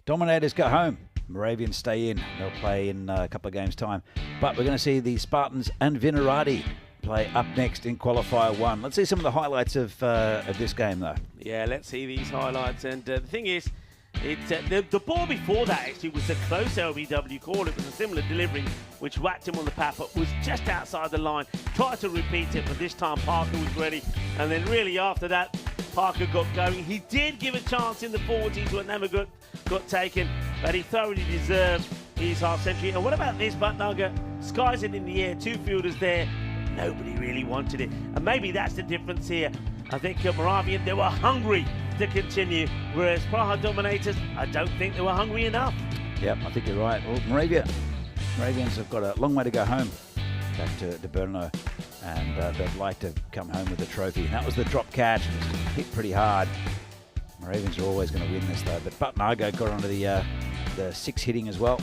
Dominators go home. Moravians stay in. They'll play in a couple of games' time. But we're going to see the Spartans and Vinoradi play up next in Qualifier 1. Let's see some of the highlights of this game, though. Yeah, let's see these highlights. And the thing is, the ball before that actually was a close LBW call. It was a similar delivery, which whacked him on the pad, but was just outside the line. Tried to repeat it, but this time Parker was ready. And then really after that, Parker got going. He did give a chance in the 40s, but never got taken, but he thoroughly deserved his half century. And what about this, Batnagar? Skies it in the air, 2 fielders there. Nobody really wanted it. And maybe that's the difference here. I think Moravian, they were hungry to continue, whereas Praha Dominators, I don't think they were hungry enough. Yep, I think you're right. Well, Moravians have got a long way to go home, back to Brno, and they'd like to come home with a trophy. And that was the drop catch. It was hit pretty hard. Moravians are always going to win this, though. But Batnagar got onto the 6 hitting as well.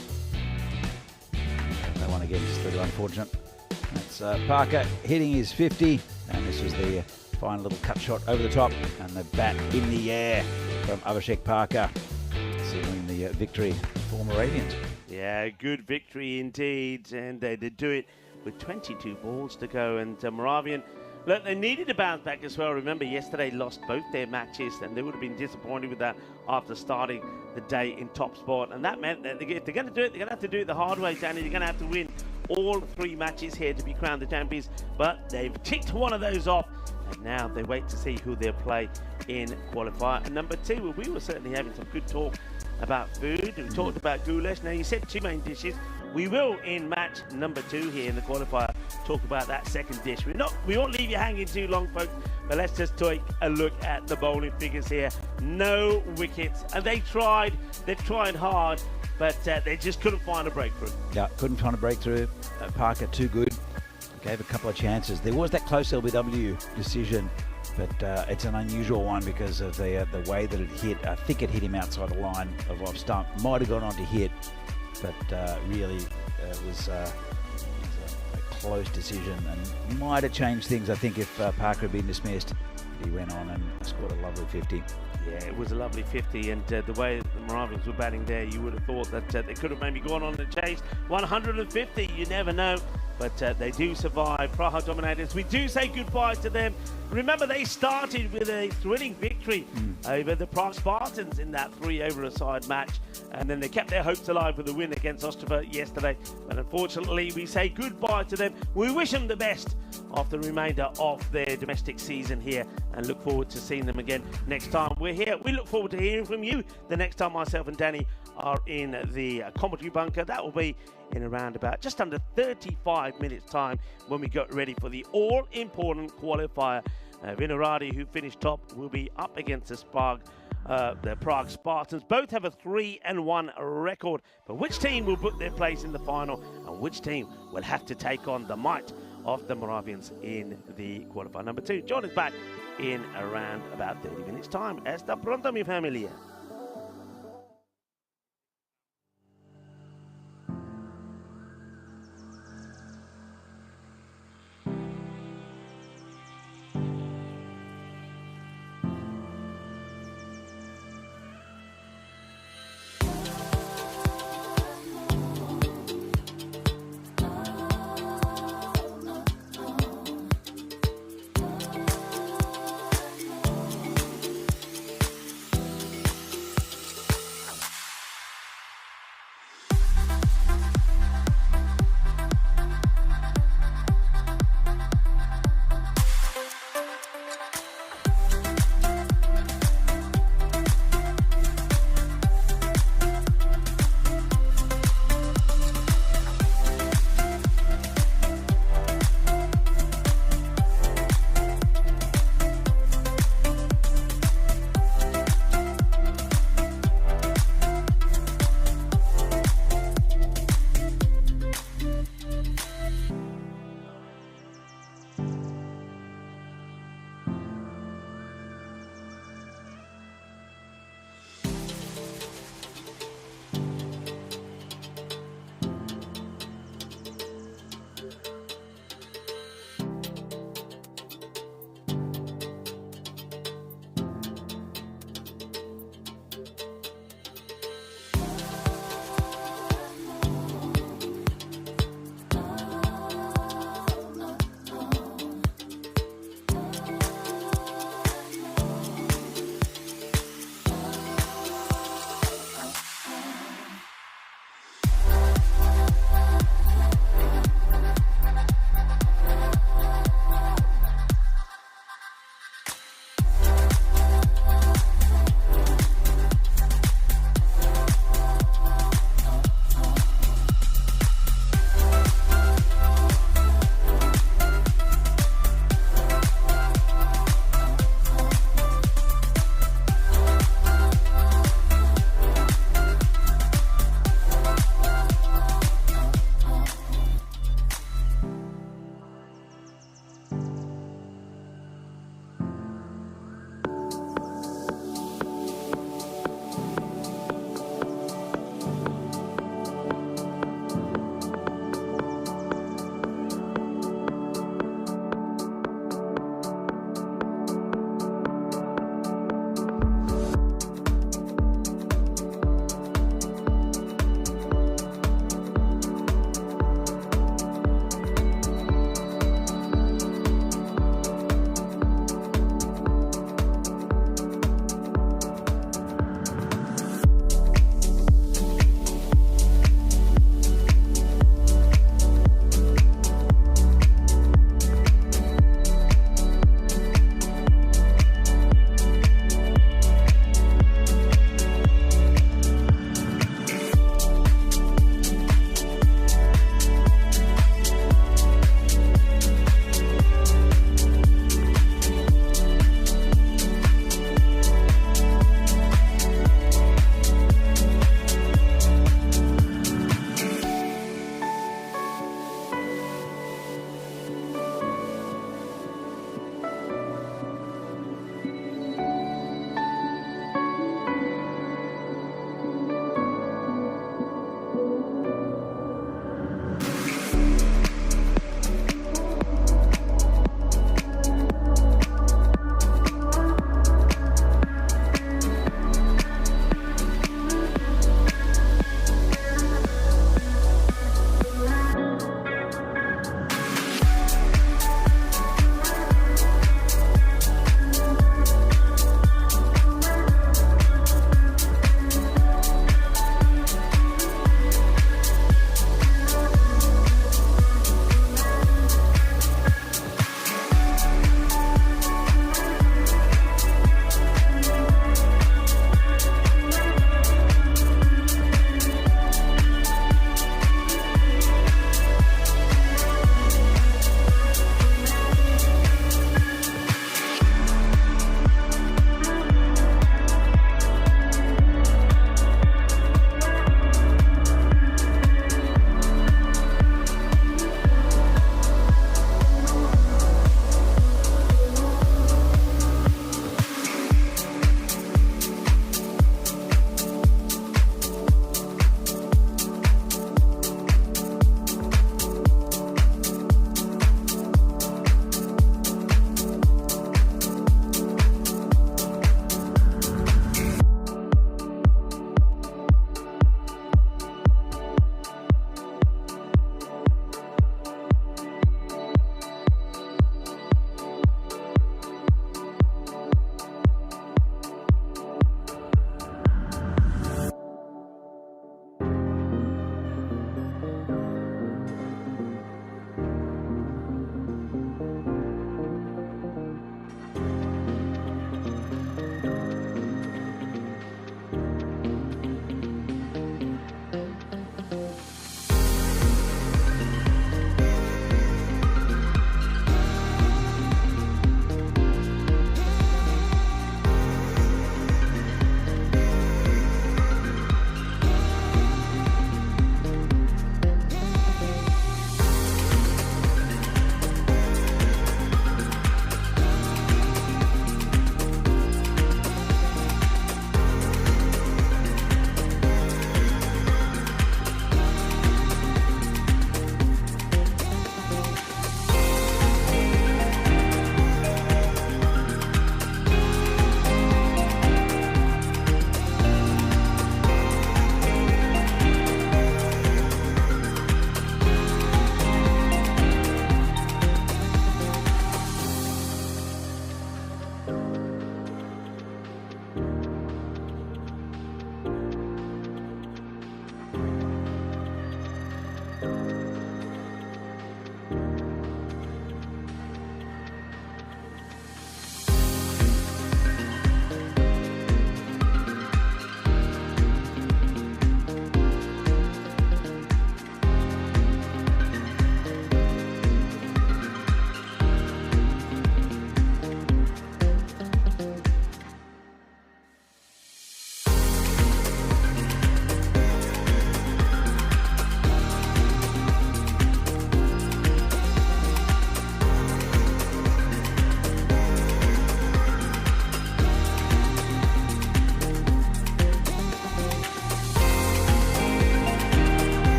That one again is a little unfortunate. That's Parker hitting his 50, and this was the fine little cut shot over the top, and the bat in the air from Abhishek Parker, sealing the victory for Moravians. Yeah, good victory indeed, and they did do it with 22 balls to go. And Moravian, look, they needed to bounce back as well. Remember, yesterday lost both their matches, and they would have been disappointed with that after starting the day in top spot. And that meant that if they're going to do it, they're going to have to do it the hard way, Danny. They're going to have to win all 3 matches here to be crowned the champions. But they've ticked one of those off, and now they wait to see who they'll play in qualifier. And number 2, well, we were certainly having some good talk about food. We talked about goulash. Now, you said 2 main dishes. We will, in match number 2 here in the qualifier, talk about that second dish. We won't leave you hanging too long, folks, but let's just take a look at the bowling figures here. No wickets, and they tried hard, but they just couldn't find a breakthrough. Yeah, couldn't find a breakthrough. Parker too good. Gave a couple of chances. There was that close LBW decision but it's an unusual one because of the way that it hit. I think it hit him outside the line of off stump. Might have gone on to hit, but really it was a close decision and might have changed things. I think if Parker had been dismissed, he went on and scored a lovely 50. Yeah, it was a lovely 50, and the way the Moravians were batting there, you would have thought that they could have maybe gone on and chased 150. You never know, but they do survive. Praha Dominators, we do say goodbye to them. Remember, they started with a thrilling victory over the Prague Spartans in that 3-over-a-side match, and then they kept their hopes alive with a win against Ostrava yesterday. But unfortunately, we say goodbye to them. We wish them the best of the remainder of their domestic season here, and look forward to seeing them again next time we're here. We look forward to hearing from you the next time myself and Danny are in the commentary bunker. That will be in around about just under 35 minutes time when we get ready for the all-important qualifier. Vinaradi, who finished top, will be up against the Prague Spartans. Both have a 3-1 record, but which team will book their place in the final and which team will have to take on the might of the Moravians in the qualifier number 2? Join us back in around about 30 minutes time. Hasta pronto, mi familia.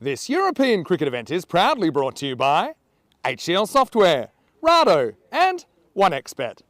This European cricket event is proudly brought to you by HCL Software, Rado and 1xBet.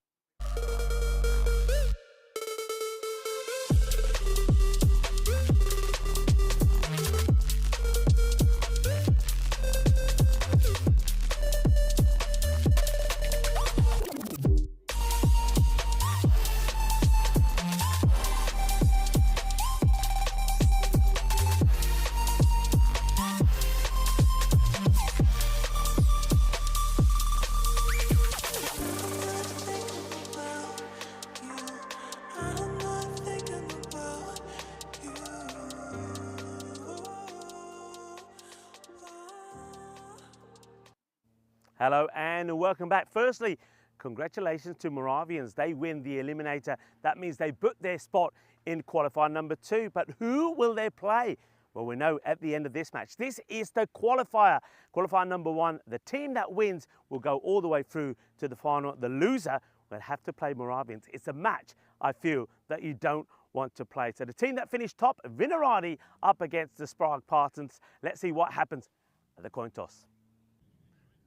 Hello and welcome back. Firstly, congratulations to Moravians. They win the eliminator. That means they booked their spot in qualifier number 2. But who will they play? Well, we know at the end of this match. This is the qualifier. Qualifier number 1. The team that wins will go all the way through to the final. The loser will have to play Moravians. It's a match, I feel, that you don't want to play. So the team that finished top, Vinaradi, up against the Sprague Spartans. Let's see what happens at the coin toss.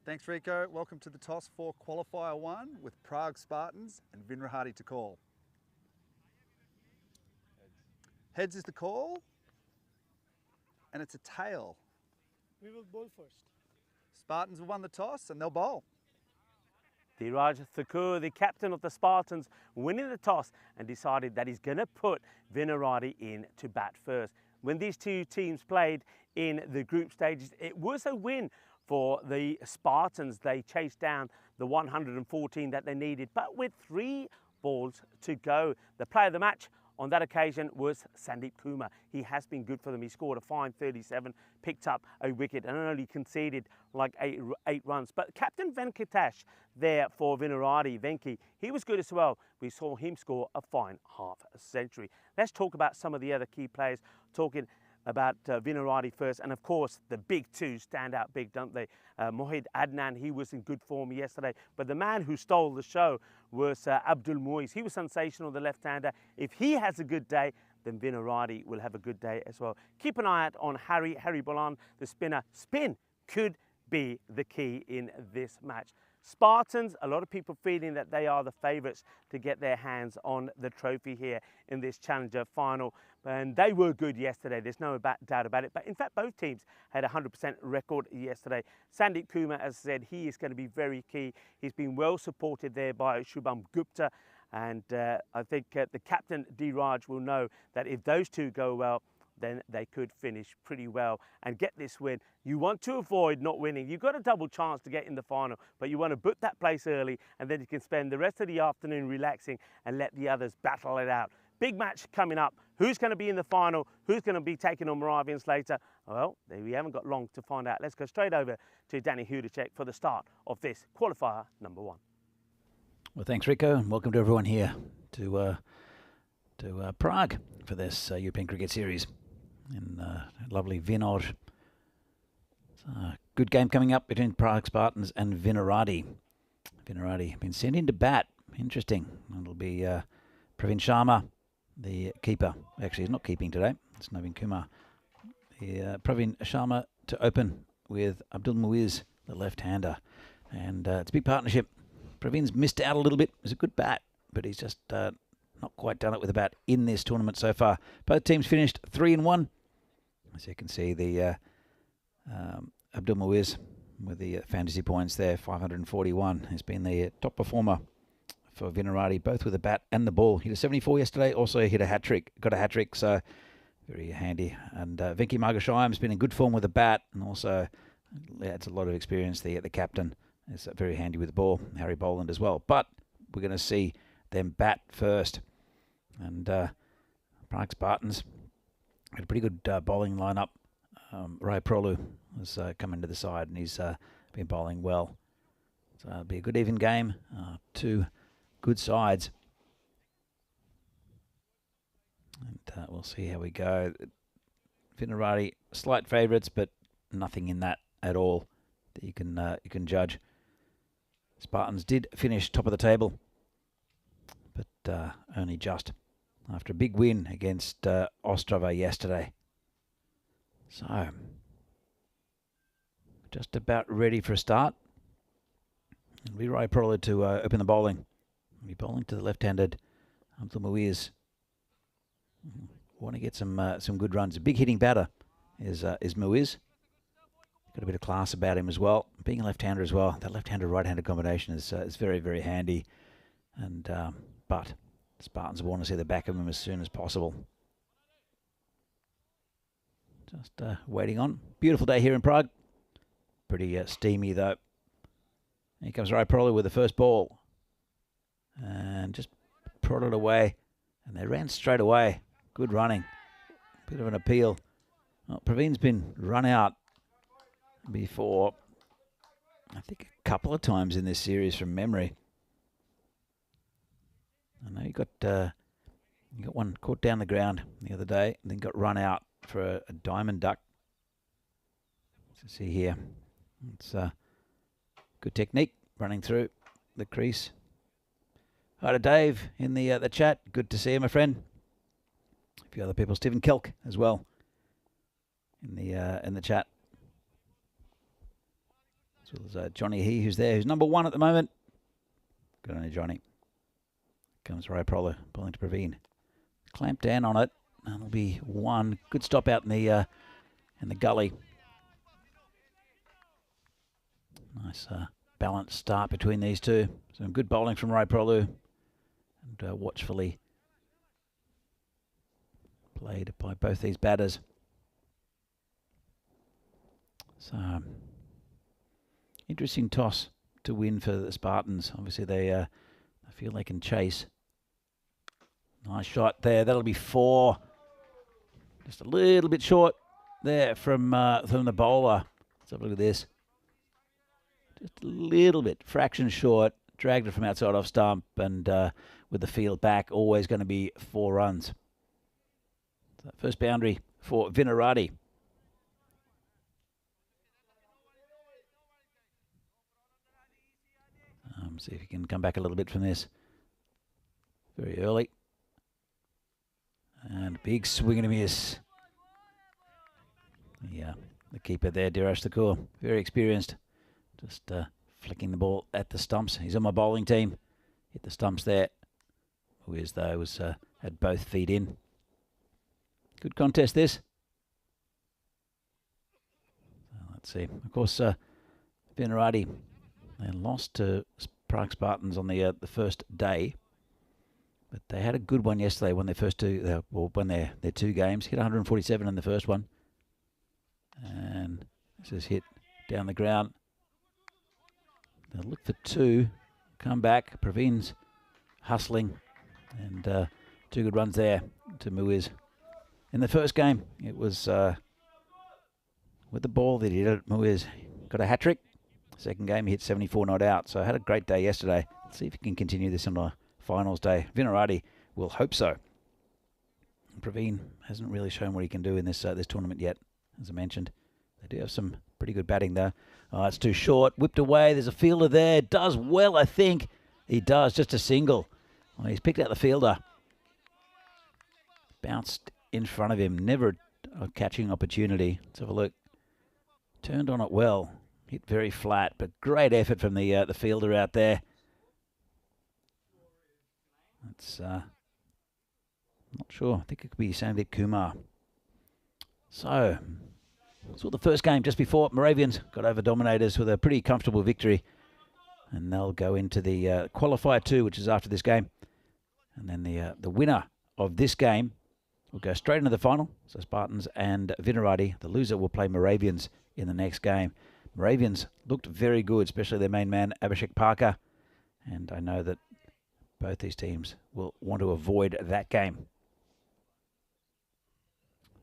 Thanks, Rico. Welcome to the toss for qualifier 1 with Prague Spartans and Vinaradi to call. Heads is the call, and it's a tail. We will bowl first. Spartans have won the toss and they'll bowl. Dhiraj Thakur, the captain of the Spartans, winning the toss and decided that he's going to put Vinaradi in to bat first. When these two teams played in the group stages, it was a win for the Spartans. They chased down the 114 that they needed, but with 3 balls to go. The player of the match on that occasion was Sandeep Kumar. He has been good for them. He scored a fine 37, picked up a wicket and only conceded like 8 runs. But Captain Venkatesh there for Vinaradi, Venki, he was good as well. We saw him score a fine half century. Let's talk about some of the other key players, talking about Vinaradi first, and of course the big 2 stand out big, don't they? Mohid Adnan, he was in good form yesterday, but the man who stole the show was Abdul Muiz. He was sensational, the left-hander. If he has a good day, then Vinaradi will have a good day as well. Keep an eye out on Harry Bolan, the spinner. Spin could be the key in this match. Spartans, a lot of people feeling that they are the favourites to get their hands on the trophy here in this Challenger final. And they were good yesterday, there's no doubt about it. But in fact, both teams had a 100% record yesterday. Sandeep Kumar, as I said, he is going to be very key. He's been well supported there by Shubham Gupta. And I think the captain, Dhiraj, will know that if those 2 go well, then they could finish pretty well and get this win. You want to avoid not winning. You've got a double chance to get in the final, but you want to book that place early, and then you can spend the rest of the afternoon relaxing and let the others battle it out. Big match coming up. Who's going to be in the final? Who's going to be taking on Moravians later? Well, we haven't got long to find out. Let's go straight over to Danny Hudacek for the start of this qualifier number 1. Well, thanks, Rico, and welcome to everyone here to Prague for this European Cricket Series in lovely Vinor. Good game coming up between Prague Spartans and Vinaradi. Vinaradi been sent in to bat. Interesting. It'll be Pravin Sharma, the keeper. Actually, he's not keeping today. It's Navin Kumar. Pravin Sharma to open with Abdul Muiz, the left-hander. And it's a big partnership. Pravin's missed out a little bit. It's a good bat, but he's just not quite done it with a bat in this tournament so far. Both teams finished 3-1. As you can see, the Abdul Muiz with the fantasy points there, 541, has been the top performer for Vinaradi, both with the bat and the ball. He hit a 74 yesterday, also hit a hat-trick, got a hat-trick, so very handy. And Venki Margashayam's been in good form with the bat, and also adds a lot of experience. The captain is very handy with the ball, Harry Boland as well. But we're going to see them bat first. And Prague Spartans had a pretty good bowling lineup. Ray Prolu has come into the side, and he's been bowling well. So it'll be a good even game. 2 good sides. And we'll see how we go. Vinaradi, slight favourites, but nothing in that at all that you can judge. Spartans did finish top of the table, but only just after a big win against Ostrava yesterday. So just about ready for a start. It'll be Rai Prolo to open the bowling. He'll be bowling to the left-handed Abdul Muiz. Want to get some good runs. A big hitting batter is Muiz. Got a bit of class about him as well. Being a left-hander as well, that left-handed right-handed combination is very, very handy. And but Spartans want to see the back of him as soon as possible. Just waiting on. Beautiful day here in Prague. Pretty steamy though. Here comes Rai Prolo with the first ball. And just prodded away. And they ran straight away. Good running. Bit of an appeal. Well, Praveen's been run out before, I think a couple of times in this series from memory. I know you got one caught down the ground the other day and then got run out for a diamond duck. Let's see here. It's good technique running through the crease. Hi to Dave in the chat. Good to see you, my friend. A few other people. Stephen Kelk as well in the chat. As well as Johnny who's there, who's number 1 at the moment. Good on you, Johnny. Comes Rai Prolo, bowling to Praveen. Clamp down on it, and it'll be 1. Good stop out in the gully. Nice balanced start between these two. Some good bowling from Rai Prolo, and watchfully played by both these batters. So, interesting toss to win for the Spartans. Obviously, they feel they can chase. Nice shot there. That'll be 4. Just a little bit short there from the bowler. Let's have a look at this. Just a little bit, fraction short. Dragged it from outside off stump, and with the field back, always going to be 4 runs. So first boundary for Vinarati. See if he can come back a little bit from this. Very early. And big swing and a miss. Yeah, the keeper there, Dirash Thakur, very experienced. Just flicking the ball at the stumps. He's on my bowling team. Hit the stumps there. Whereas though was had both feet in. Good contest this. Let's see. Of course, Vinarati, they lost to Prague Spartans on the first day, but they had a good one yesterday when their first two, won their 2 games. Hit 147 in the first one, and this is hit down the ground. They'll look for 2, come back. Praveen's hustling, and 2 good runs there to Muiz. In the first game, it was with the ball that he hit it. Muiz got a hat trick. Second game, he hit 74 not out. So had a great day yesterday. Let's see if he can continue this on a finals day. Vinarati will hope so. Praveen hasn't really shown what he can do in this tournament yet, as I mentioned. They do have some pretty good batting though. Oh, it's too short. Whipped away. There's a fielder there. Does well, I think. He does. Just a single. Well, he's picked out the fielder. Bounced in front of him. Never a catching opportunity. Let's have a look. Turned on it well. Hit very flat, but great effort from the fielder out there. That's not sure. I think it could be Sandeep Kumar. So the first game just before. Moravians got over Dominators with a pretty comfortable victory, and they'll go into the qualifier 2, which is after this game, and then the winner of this game will go straight into the final. So Spartans and Vinarati. The loser will play Moravians in the next game. Moravians looked very good, especially their main man, Abhishek Parker. And I know that both these teams will want to avoid that game.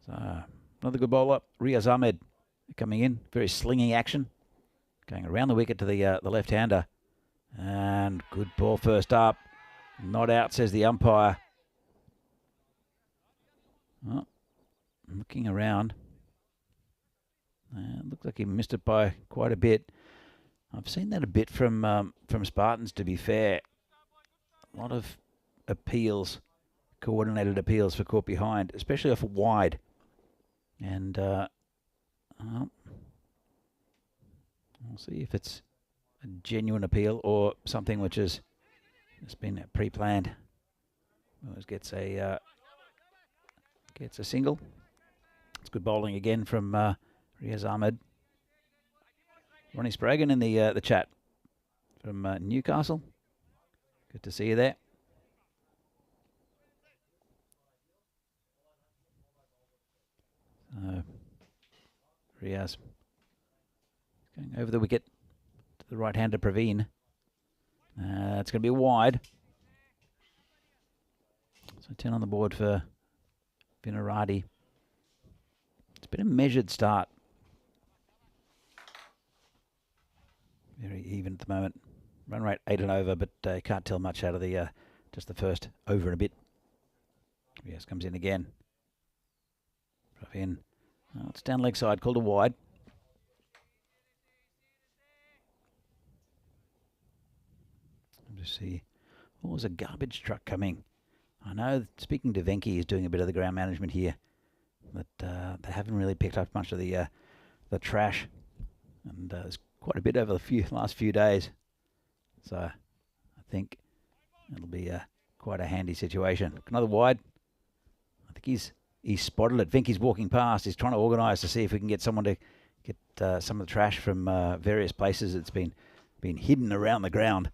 So, another good bowler, Riaz Ahmed, coming in. Very slinging action. Going around the wicket to the left-hander. And good ball first up. Not out, says the umpire. Oh, looking around. Looks like he missed it by quite a bit. I've seen that a bit from Spartans, to be fair. A lot of appeals, coordinated appeals for caught behind, especially off wide. And We'll see if it's a genuine appeal or something which has just been pre-planned. Always gets a single. It's good bowling again from Riaz Ahmed. Ronnie Spragan in the chat from Newcastle. Good to see you there. Riaz going over the wicket to the right-hander Praveen. It's going to be wide. So 10 on the board for Vinarati. It's been a measured start. Very even at the moment. Run rate 8 and over, but you can't tell much out of the just the first over and a bit. Yes, comes in again. Praveen. Oh, it's down leg side, called a wide. Just see. Oh, there's a garbage truck coming. I know, speaking to Venki, he's doing a bit of the ground management here, but they haven't really picked up much of the trash, and there's quite a bit over the last few days. So I think it'll be quite a handy situation. Another wide. I think he's spotted it. Venki's walking past. He's trying to organise to see if we can get someone to get some of the trash from various places. It's been hidden around the ground.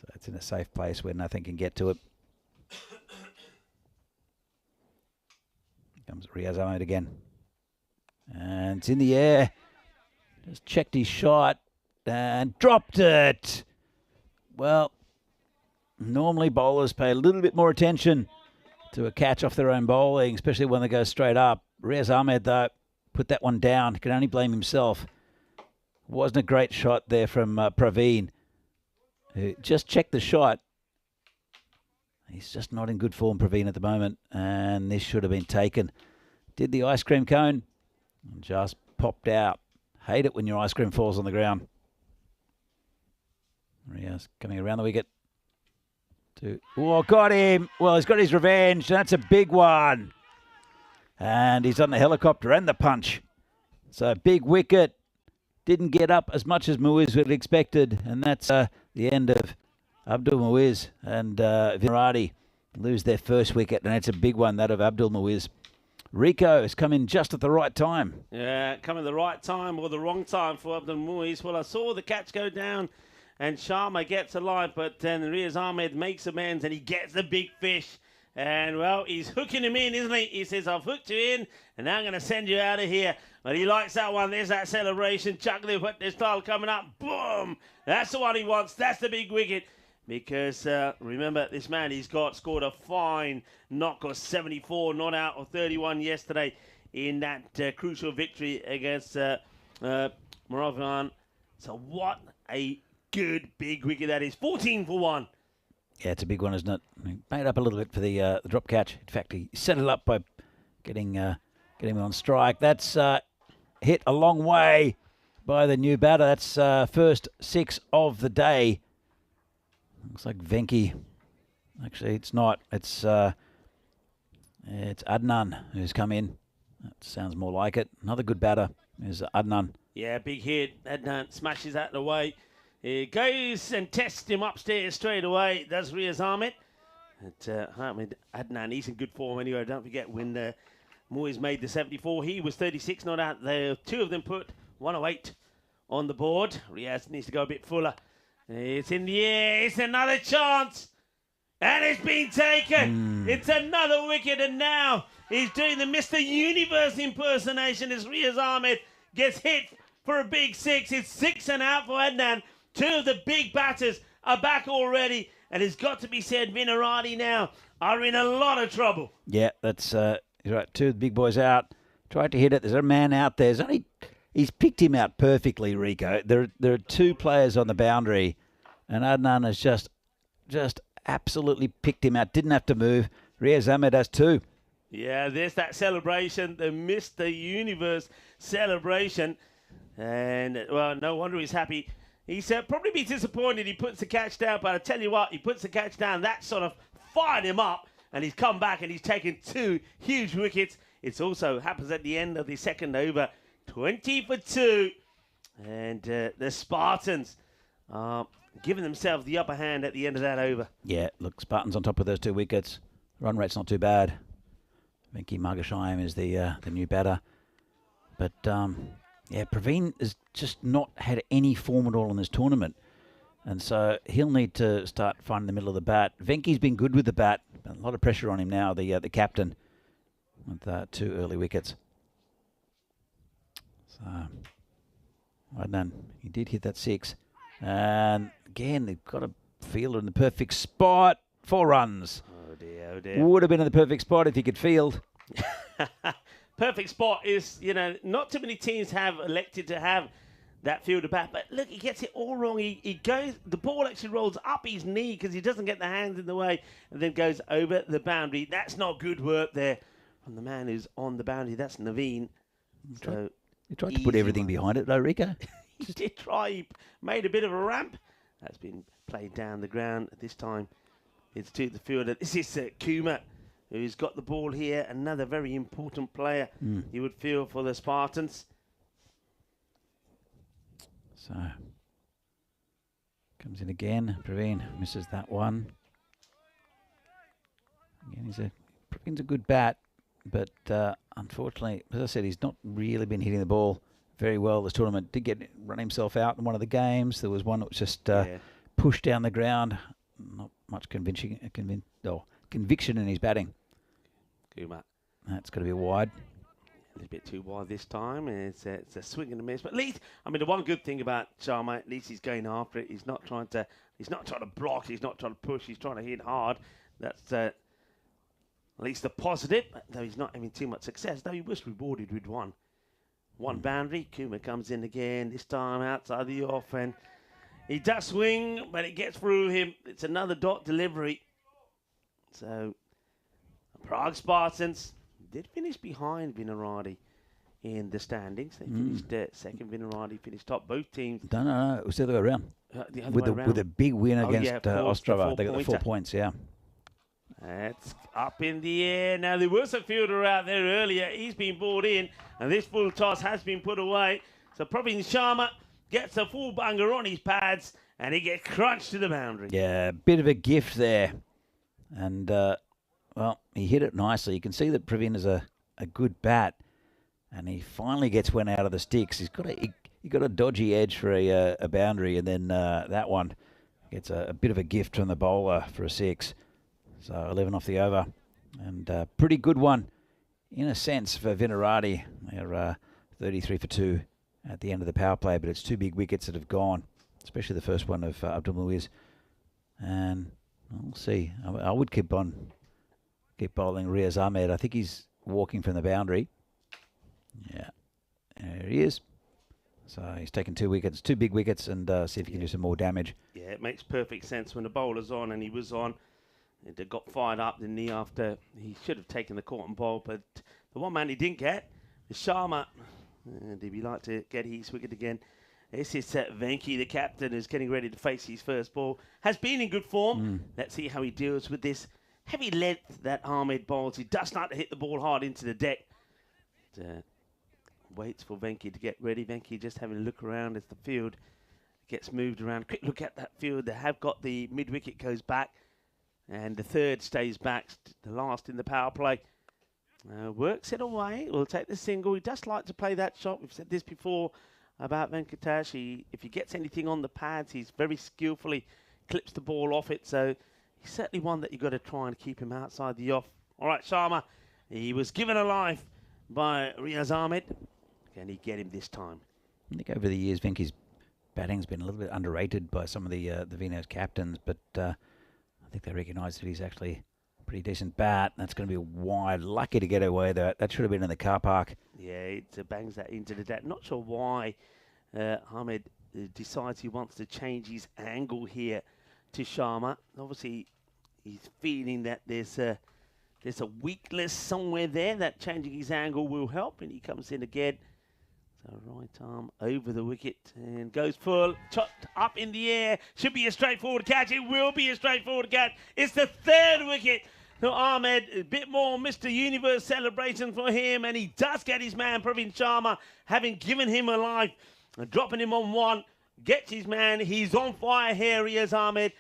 So it's in a safe place where nothing can get to it. Comes Riaz Ahmed again. And it's in the air. Just checked his shot and dropped it. Well, normally bowlers pay a little bit more attention to a catch off their own bowling, especially when they go straight up. Riaz Ahmed, though, put that one down. He can only blame himself. Wasn't a great shot there from Praveen, who just checked the shot. He's just not in good form, Praveen, at the moment, and this should have been taken. Did the ice cream cone and just popped out. Hate it when your ice cream falls on the ground. Riaz coming around the wicket. Oh, got him. Well, he's got his revenge. That's a big one. And he's on the helicopter and the punch. So big wicket. Didn't get up as much as Muiz would have expected. And that's the end of Abdul Muiz and Vinarati lose their first wicket. And it's a big one, that of Abdul Muiz. Rico has come in just at the right time. Yeah, come at the right time or the wrong time for Abdul Muiz. Well, I saw the catch go down and Sharma gets alive, but then Riaz Ahmed makes amends and he gets the big fish. And, well, he's hooking him in, isn't he? He says, I've hooked you in, and now I'm going to send you out of here. But he likes that one. There's that celebration. Chuckling with their style coming up. Boom! That's the one he wants. That's the big wicket. Because, remember, this man, scored a fine knock of 74, not out of 31 yesterday in that crucial victory against Moravian. So what a good big wicket that is. 14 for 1. Yeah, it's a big one, isn't it? He made up a little bit for the drop catch. In fact, he set it up by getting him on strike. That's hit a long way by the new batter. That's first 6 of the day. Looks like Venki. Actually, it's not. It's Adnan who's come in. That sounds more like it. Another good batter is Adnan. Yeah, big hit. Adnan smashes that away. He goes and tests him upstairs straight away. Does Riaz Ahmed. Adnan, he's in good form anyway. Don't forget when Muiz made the 74, he was 36 not out there. 2 of them put 108 on the board. Riaz needs to go a bit fuller. It's in the air. It's another chance. And it's been taken. It's another wicket. And now he's doing the Mr. Universe impersonation as Riaz Ahmed gets hit for a big 6. It's 6 and out for Adnan. 2 of the big batters are back already. And it's got to be said, Vinarati now are in a lot of trouble. Yeah, that's right. 2 of the big boys out. Tried to hit it. There's a man out there. He's picked him out perfectly, Rico. There are 2 players on the boundary, and Adnan has just absolutely picked him out. Didn't have to move. Riaz Ahmed has 2. Yeah, there's that celebration, the Mr. Universe celebration. And, well, no wonder he's happy. He's probably be disappointed he puts the catch down, but I tell you what, he puts the catch down. That sort of fired him up, and he's come back and he's taken 2 huge wickets. It also happens at the end of the second over. 20 for 2. And the Spartans are giving themselves the upper hand at the end of that over. Yeah, look, Spartans on top of those 2 wickets. Run rate's not too bad. Venki Margashaim is the new batter. But, yeah, Praveen has just not had any form at all in this tournament. And so he'll need to start finding the middle of the bat. Venki's been good with the bat. A lot of pressure on him now, the captain, with 2 early wickets. So, well done. He did hit that 6. And again, they've got a fielder in the perfect spot. 4 runs. Oh dear, oh dear. Would have been in the perfect spot if he could field. Perfect spot is, you know, not too many teams have elected to have that fielder bat. But look, he gets it all wrong. He goes, the ball actually rolls up his knee because he doesn't get the hands in the way and then goes over the boundary. That's not good work there from the man who's on the boundary. That's Naveen. So He tried to put everything behind it, though, Rico. he did try. He made a bit of a ramp. That's been played down the ground. This time it's to the fielder. This is Kumar, who's got the ball here. Another very important player, you would feel, for the Spartans. So, comes in again. Praveen misses that one. Again, Praveen's a good bat, but unfortunately, as I said, he's not really been hitting the ball very well this tournament. Did run himself out in one of the games. There was one that was just pushed down the ground. Not much conviction in his batting. Kumar. That's got to be a wide. A little bit too wide this time, and it's a swing and a miss. But at least, I mean, the one good thing about Sharma, at least he's going after it. He's not trying to block. He's not trying to push. He's trying to hit hard. That's at least the positive. Though he's not having too much success. Though he was rewarded with one boundary. Kumar comes in again. This time outside the off, and he does swing, but it gets through him. It's another dot delivery. So Prague Spartans did finish behind Vinaradi in the standings. They finished second. Vinaradi finished top. Both teams. No. It was the other way around. The other way around. With a big win against Ostrava. They got the 4 points, yeah. That's up in the air. Now, there was a fielder out there earlier. He's been brought in, and this full toss has been put away. So Praveen Sharma gets a full bunger on his pads, and he gets crunched to the boundary. Yeah, a bit of a gift there. And, well, he hit it nicely. You can see that Praveen is a good bat, and he finally gets one out of the sticks. He got a dodgy edge for a boundary, and then that one gets a bit of a gift from the bowler for a 6. So 11 off the over, and pretty good one in a sense for Vinaradi. They're 33 for 2 at the end of the power play, but it's 2 big wickets that have gone, especially the first one of Abdul Muiz. And we'll see. I would keep bowling Riaz Ahmed. I think he's walking from the boundary. Yeah, there he is. So he's taken 2 wickets, 2 big wickets, and see if he can do some more damage. Yeah, it makes perfect sense when the bowler's on, and he was on. It got fired up, didn't he, after he should have taken the cotton ball. But the one man he didn't get is Sharma. And if he'd like to get his wicket again, this is Venki, the captain, who's getting ready to face his first ball. Has been in good form. Let's see how he deals with this heavy length that Ahmed bowls. He does not hit the ball hard into the deck. Waits for Venki to get ready. Venki just having a look around as the field gets moved around. Quick look at that field. They have got the mid-wicket goes back. And the third stays back, the last in the power play. Works it away. We'll take the single. He does like to play that shot. We've said this before about Venkatesh. If he gets anything on the pads, he's very skillfully clips the ball off it. So he's certainly one that you've got to try and keep him outside the off. All right, Sharma. He was given a life by Riaz Ahmed. Can he get him this time? I think over the years, Venki's batting's been a little bit underrated by some of the Vinos captains, but I think they recognise that he's actually a pretty decent bat. That's going to be wide. Lucky to get away there. That should have been in the car park. Yeah, it bangs that into the deck. Not sure why Ahmed decides he wants to change his angle here to Sharma. Obviously, he's feeling that there's a weakness somewhere there, that changing his angle will help, and he comes in again. So right arm over the wicket and goes full, chopped up in the air. Should be a straightforward catch. It will be a straightforward catch. It's the 3rd wicket to Ahmed. A bit more Mr. Universe celebration for him, and he does get his man Praveen Sharma, having given him a life And dropping him on one, gets his man. He's on fire here, he is, Ahmed.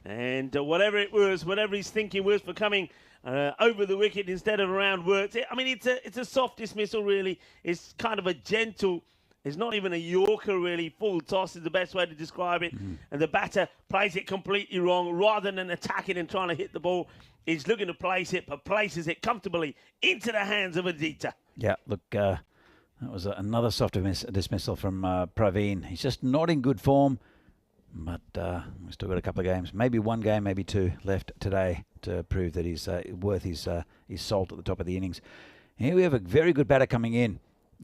And whatever it was, whatever his thinking was for coming over the wicket instead of around, worked. I mean, it's a soft dismissal, really. It's kind of a gentle, it's not even a Yorker, really. Full toss is the best way to describe it. And the batter plays it completely wrong. Rather than attacking and trying to hit the ball, he's looking to place it, but places it comfortably into the hands of Aditya. Yeah, look, that was another soft dismissal from Praveen. He's just not in good form, but we've still got a couple of games, maybe one game, maybe two left today to prove that he's worth his salt at the top of the innings. Here we have a very good batter coming in.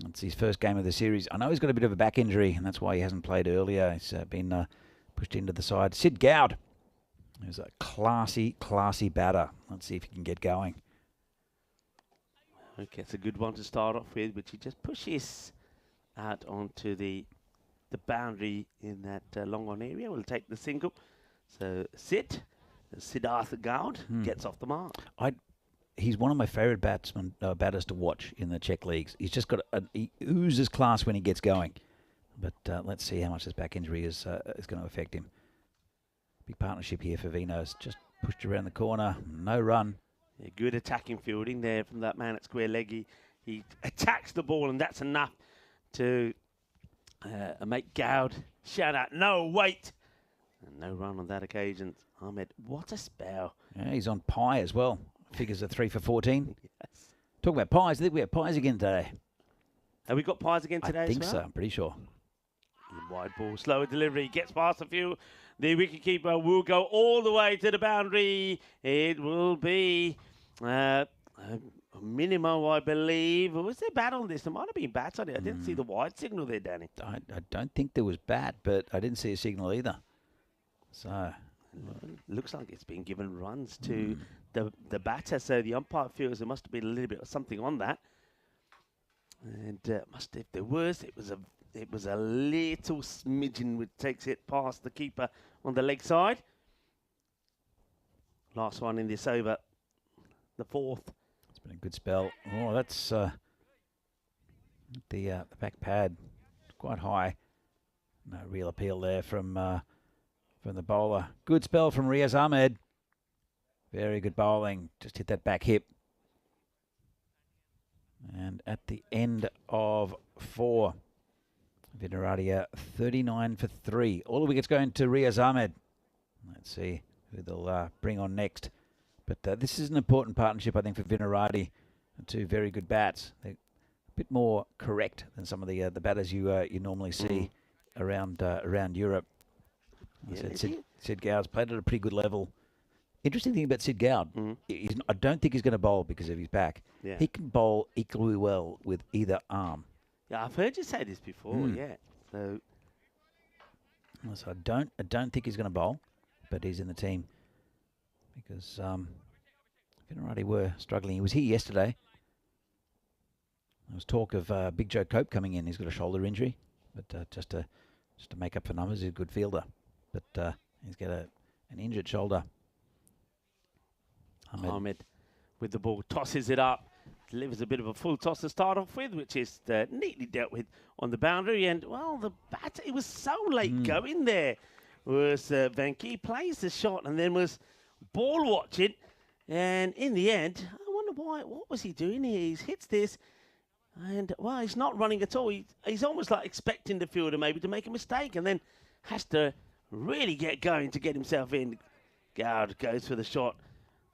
It's his first game of the series. I know he's got a bit of a back injury, and that's why he hasn't played earlier. He's been pushed into the side. Sid Gowd, who's a classy batter. Let's see if he can get going. Okay, it's a good one to start off with, which he just pushes out onto the boundary in that long on area. We'll take the single. So Siddharth Gowd gets off the mark. He's one of my favourite batters to watch in the Czech leagues. He's just got he oozes class when he gets going. But let's see how much this back injury is going to affect him. Big partnership here for Vino's. Just pushed around the corner, no run. Yeah, good attacking fielding there from that man at square leg. He attacks the ball, and that's enough to make Gowd shout out, "No, wait!" And no run on that occasion. Ahmed, what a spell. Yeah, he's on pie as well. Figures are 3 for 14. Yes. Talk about pies. I think we have pies again today. Have we got pies again today? I think as well? so. I'm pretty sure. Wide ball, slower delivery, gets past a few. The wicketkeeper will go all the way to the boundary. It will be a minimum, I believe. Was there bat on this? There might have been bats on it. I didn't see the wide signal there, Danny. I don't think there was bat, but I didn't see a signal either. So looks like it's been given runs to the batter. So the umpire feels there must have been a little bit of something on that. And if there was, it was a little smidgen which takes it past the keeper on the leg side. Last one in this over, the fourth. It's been a good spell. Oh, that's the back pad quite high. No real appeal there from the bowler. Good spell from Riaz Ahmed. Very good bowling. Just hit that back hip. And at the end of 4, Vinaradia 39 for 3. All the wickets going to Riaz Ahmed. Let's see who they'll bring on next. But this is an important partnership, I think, for Vinaradi. Two very good bats. They're a bit more correct than some of the batters you normally see around Europe. Yeah, Sid Gowd's played at a pretty good level. Interesting thing about Sid Gowd, I don't think he's going to bowl because of his back. Yeah. He can bowl equally well with either arm. Yeah, I've heard you say this before. Yeah, so I don't think he's going to bowl, but he's in the team because Vinaradi were struggling. He was here yesterday. There was talk of Big Joe Cope coming in. He's got a shoulder injury, but just to make up for numbers, he's a good fielder. But he's got an injured shoulder. Ahmed with the ball tosses it up, delivers a bit of a full toss to start off with, which is neatly dealt with on the boundary. And well, the batter, it was so late going there. Was Venki plays the shot and then was ball watching, and in the end, I wonder why. What was he doing here? He hits this, and well, he's not running at all. He's almost like expecting the fielder maybe to make a mistake, and then has to really get going to get himself in. Gowd goes for the shot,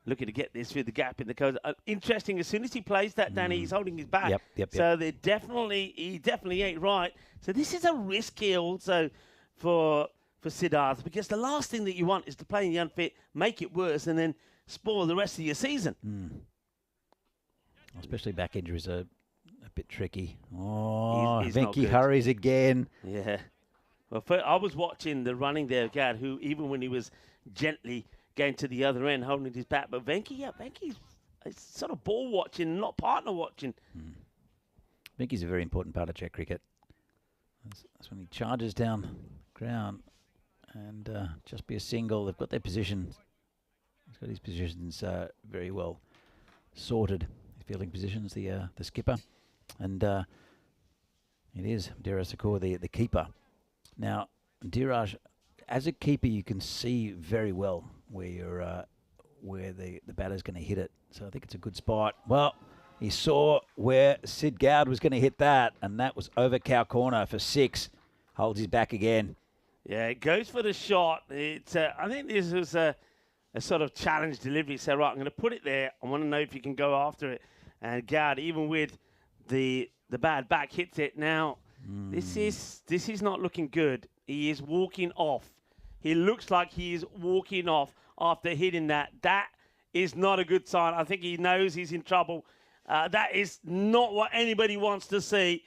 looking to get this through the gap in the coast. Interesting, as soon as he plays that, Danny, he's holding his back. Yep. So he definitely ain't right. So this is a risk here also for Siddharth, because the last thing that you want is to play in the unfit, make it worse, and then spoil the rest of your season. Especially back injuries are a bit tricky. Oh, he's Venki hurries again. Yeah. Well, I was watching the running there, Gad, who even when he was gently going to the other end, holding his bat, but Venki's sort of ball watching, not partner watching. Venki's a very important part of Czech cricket. That's when he charges down ground and just be a single. They've got their positions. He's got his positions very well sorted. His fielding positions, the skipper, and It is Diraj Sakor, the keeper. Now, Diraj, as a keeper, you can see very well where the batter's going to hit it. So I think it's a good spot. Well, he saw where Sid Gowd was going to hit that, and that was over cow corner for 6. Holds his back again. Yeah, it goes for the shot. It's I think this was a sort of challenge delivery. So, right, I'm going to put it there. I want to know if you can go after it. And Gowd, even with the bad back, hits it. Now, this is not looking good. He is walking off. He looks like he is walking off after hitting that. That is not a good sign. I think he knows he's in trouble. That is not what anybody wants to see.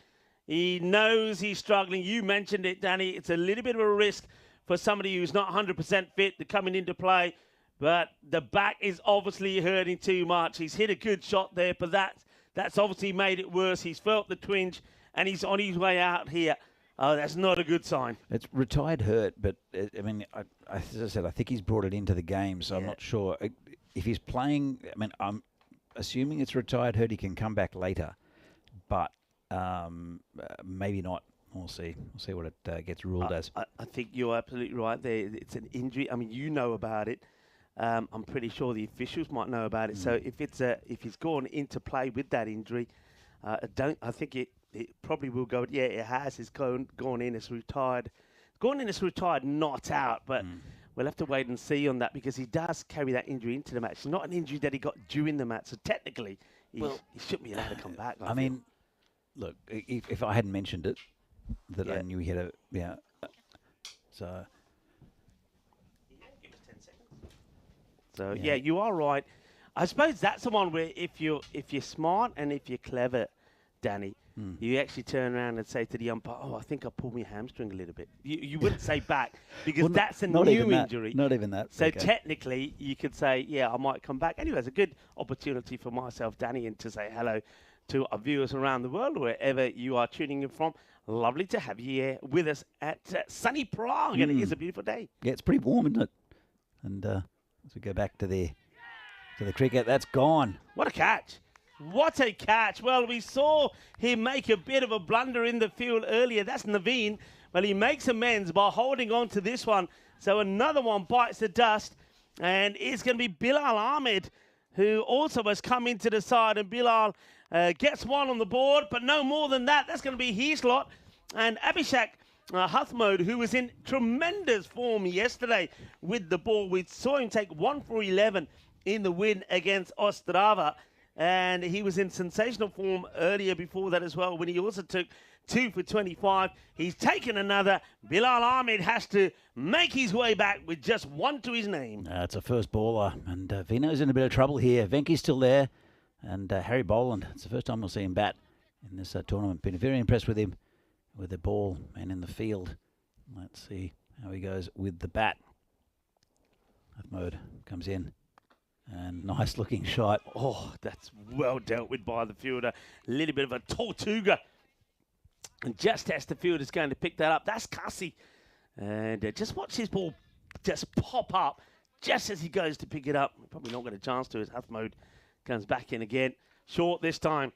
He knows he's struggling. You mentioned it, Danny. It's a little bit of a risk for somebody who's not 100% fit to coming into play. But the back is obviously hurting too much. He's hit a good shot there, but that's obviously made it worse. He's felt the twinge, and he's on his way out here. Oh, that's not a good sign. It's retired hurt, but, I mean, as I said, I think he's brought it into the game, so I'm not sure. If he's playing, I mean, I'm assuming it's retired hurt, he can come back later. But maybe not. We'll see. We'll see what it gets ruled as. I think you're absolutely right there. It's an injury. I mean, you know about it. I'm pretty sure the officials might know about it. So if he's gone into play with that injury, I think it probably will go. Yeah, it has. It's gone in as retired. Gone in as retired, not out. But we'll have to wait and see on that because he does carry that injury into the match. It's not an injury that he got during the match. So technically, he shouldn't be allowed to come back. I mean, look, if I hadn't mentioned it, that I knew he had so. So yeah, you are right. I suppose that's the one where if you're smart and if you're clever, Danny, you actually turn around and say to the umpire, "Oh, I think I pulled my hamstring a little bit." You wouldn't say back because that's a new injury. Not even that. So technically, you could say, "Yeah, I might come back." Anyway, it's a good opportunity for myself, Danny, and to say hello to our viewers around the world, wherever you are tuning in from. Lovely to have you here with us at sunny Prague, and it is a beautiful day. Yeah, it's pretty warm, isn't it? And as we go back to the cricket, that's gone. What a catch. What a catch. Well, we saw him make a bit of a blunder in the field earlier. That's Naveen. Well, he makes amends by holding on to this one. So another one bites the dust. And it's going to be Bilal Ahmed, who also has come into the side. And Bilal gets one on the board, but no more than that. That's going to be his lot. And Abhishek Huthmode, who was in tremendous form yesterday with the ball. We saw him take 1 for 11 in the win against Ostrava. And he was in sensational form earlier before that as well, when he also took 2 for 25. He's taken another. Bilal Ahmed has to make his way back with just 1 to his name. It's a first baller, and Vino's in a bit of trouble here. Venky's still there, and Harry Boland. It's the first time we'll see him bat in this tournament. Been very impressed with him, with the ball and in the field. Let's see how he goes with the bat. Mode comes in. And nice looking shot. Oh, that's well dealt with by the fielder. A little bit of a Tortuga. And just as the fielder's going to pick that up, that's Cassie. And just watch his ball just pop up just as he goes to pick it up. Probably not got a chance to as Huthmode comes back in again. Short this time.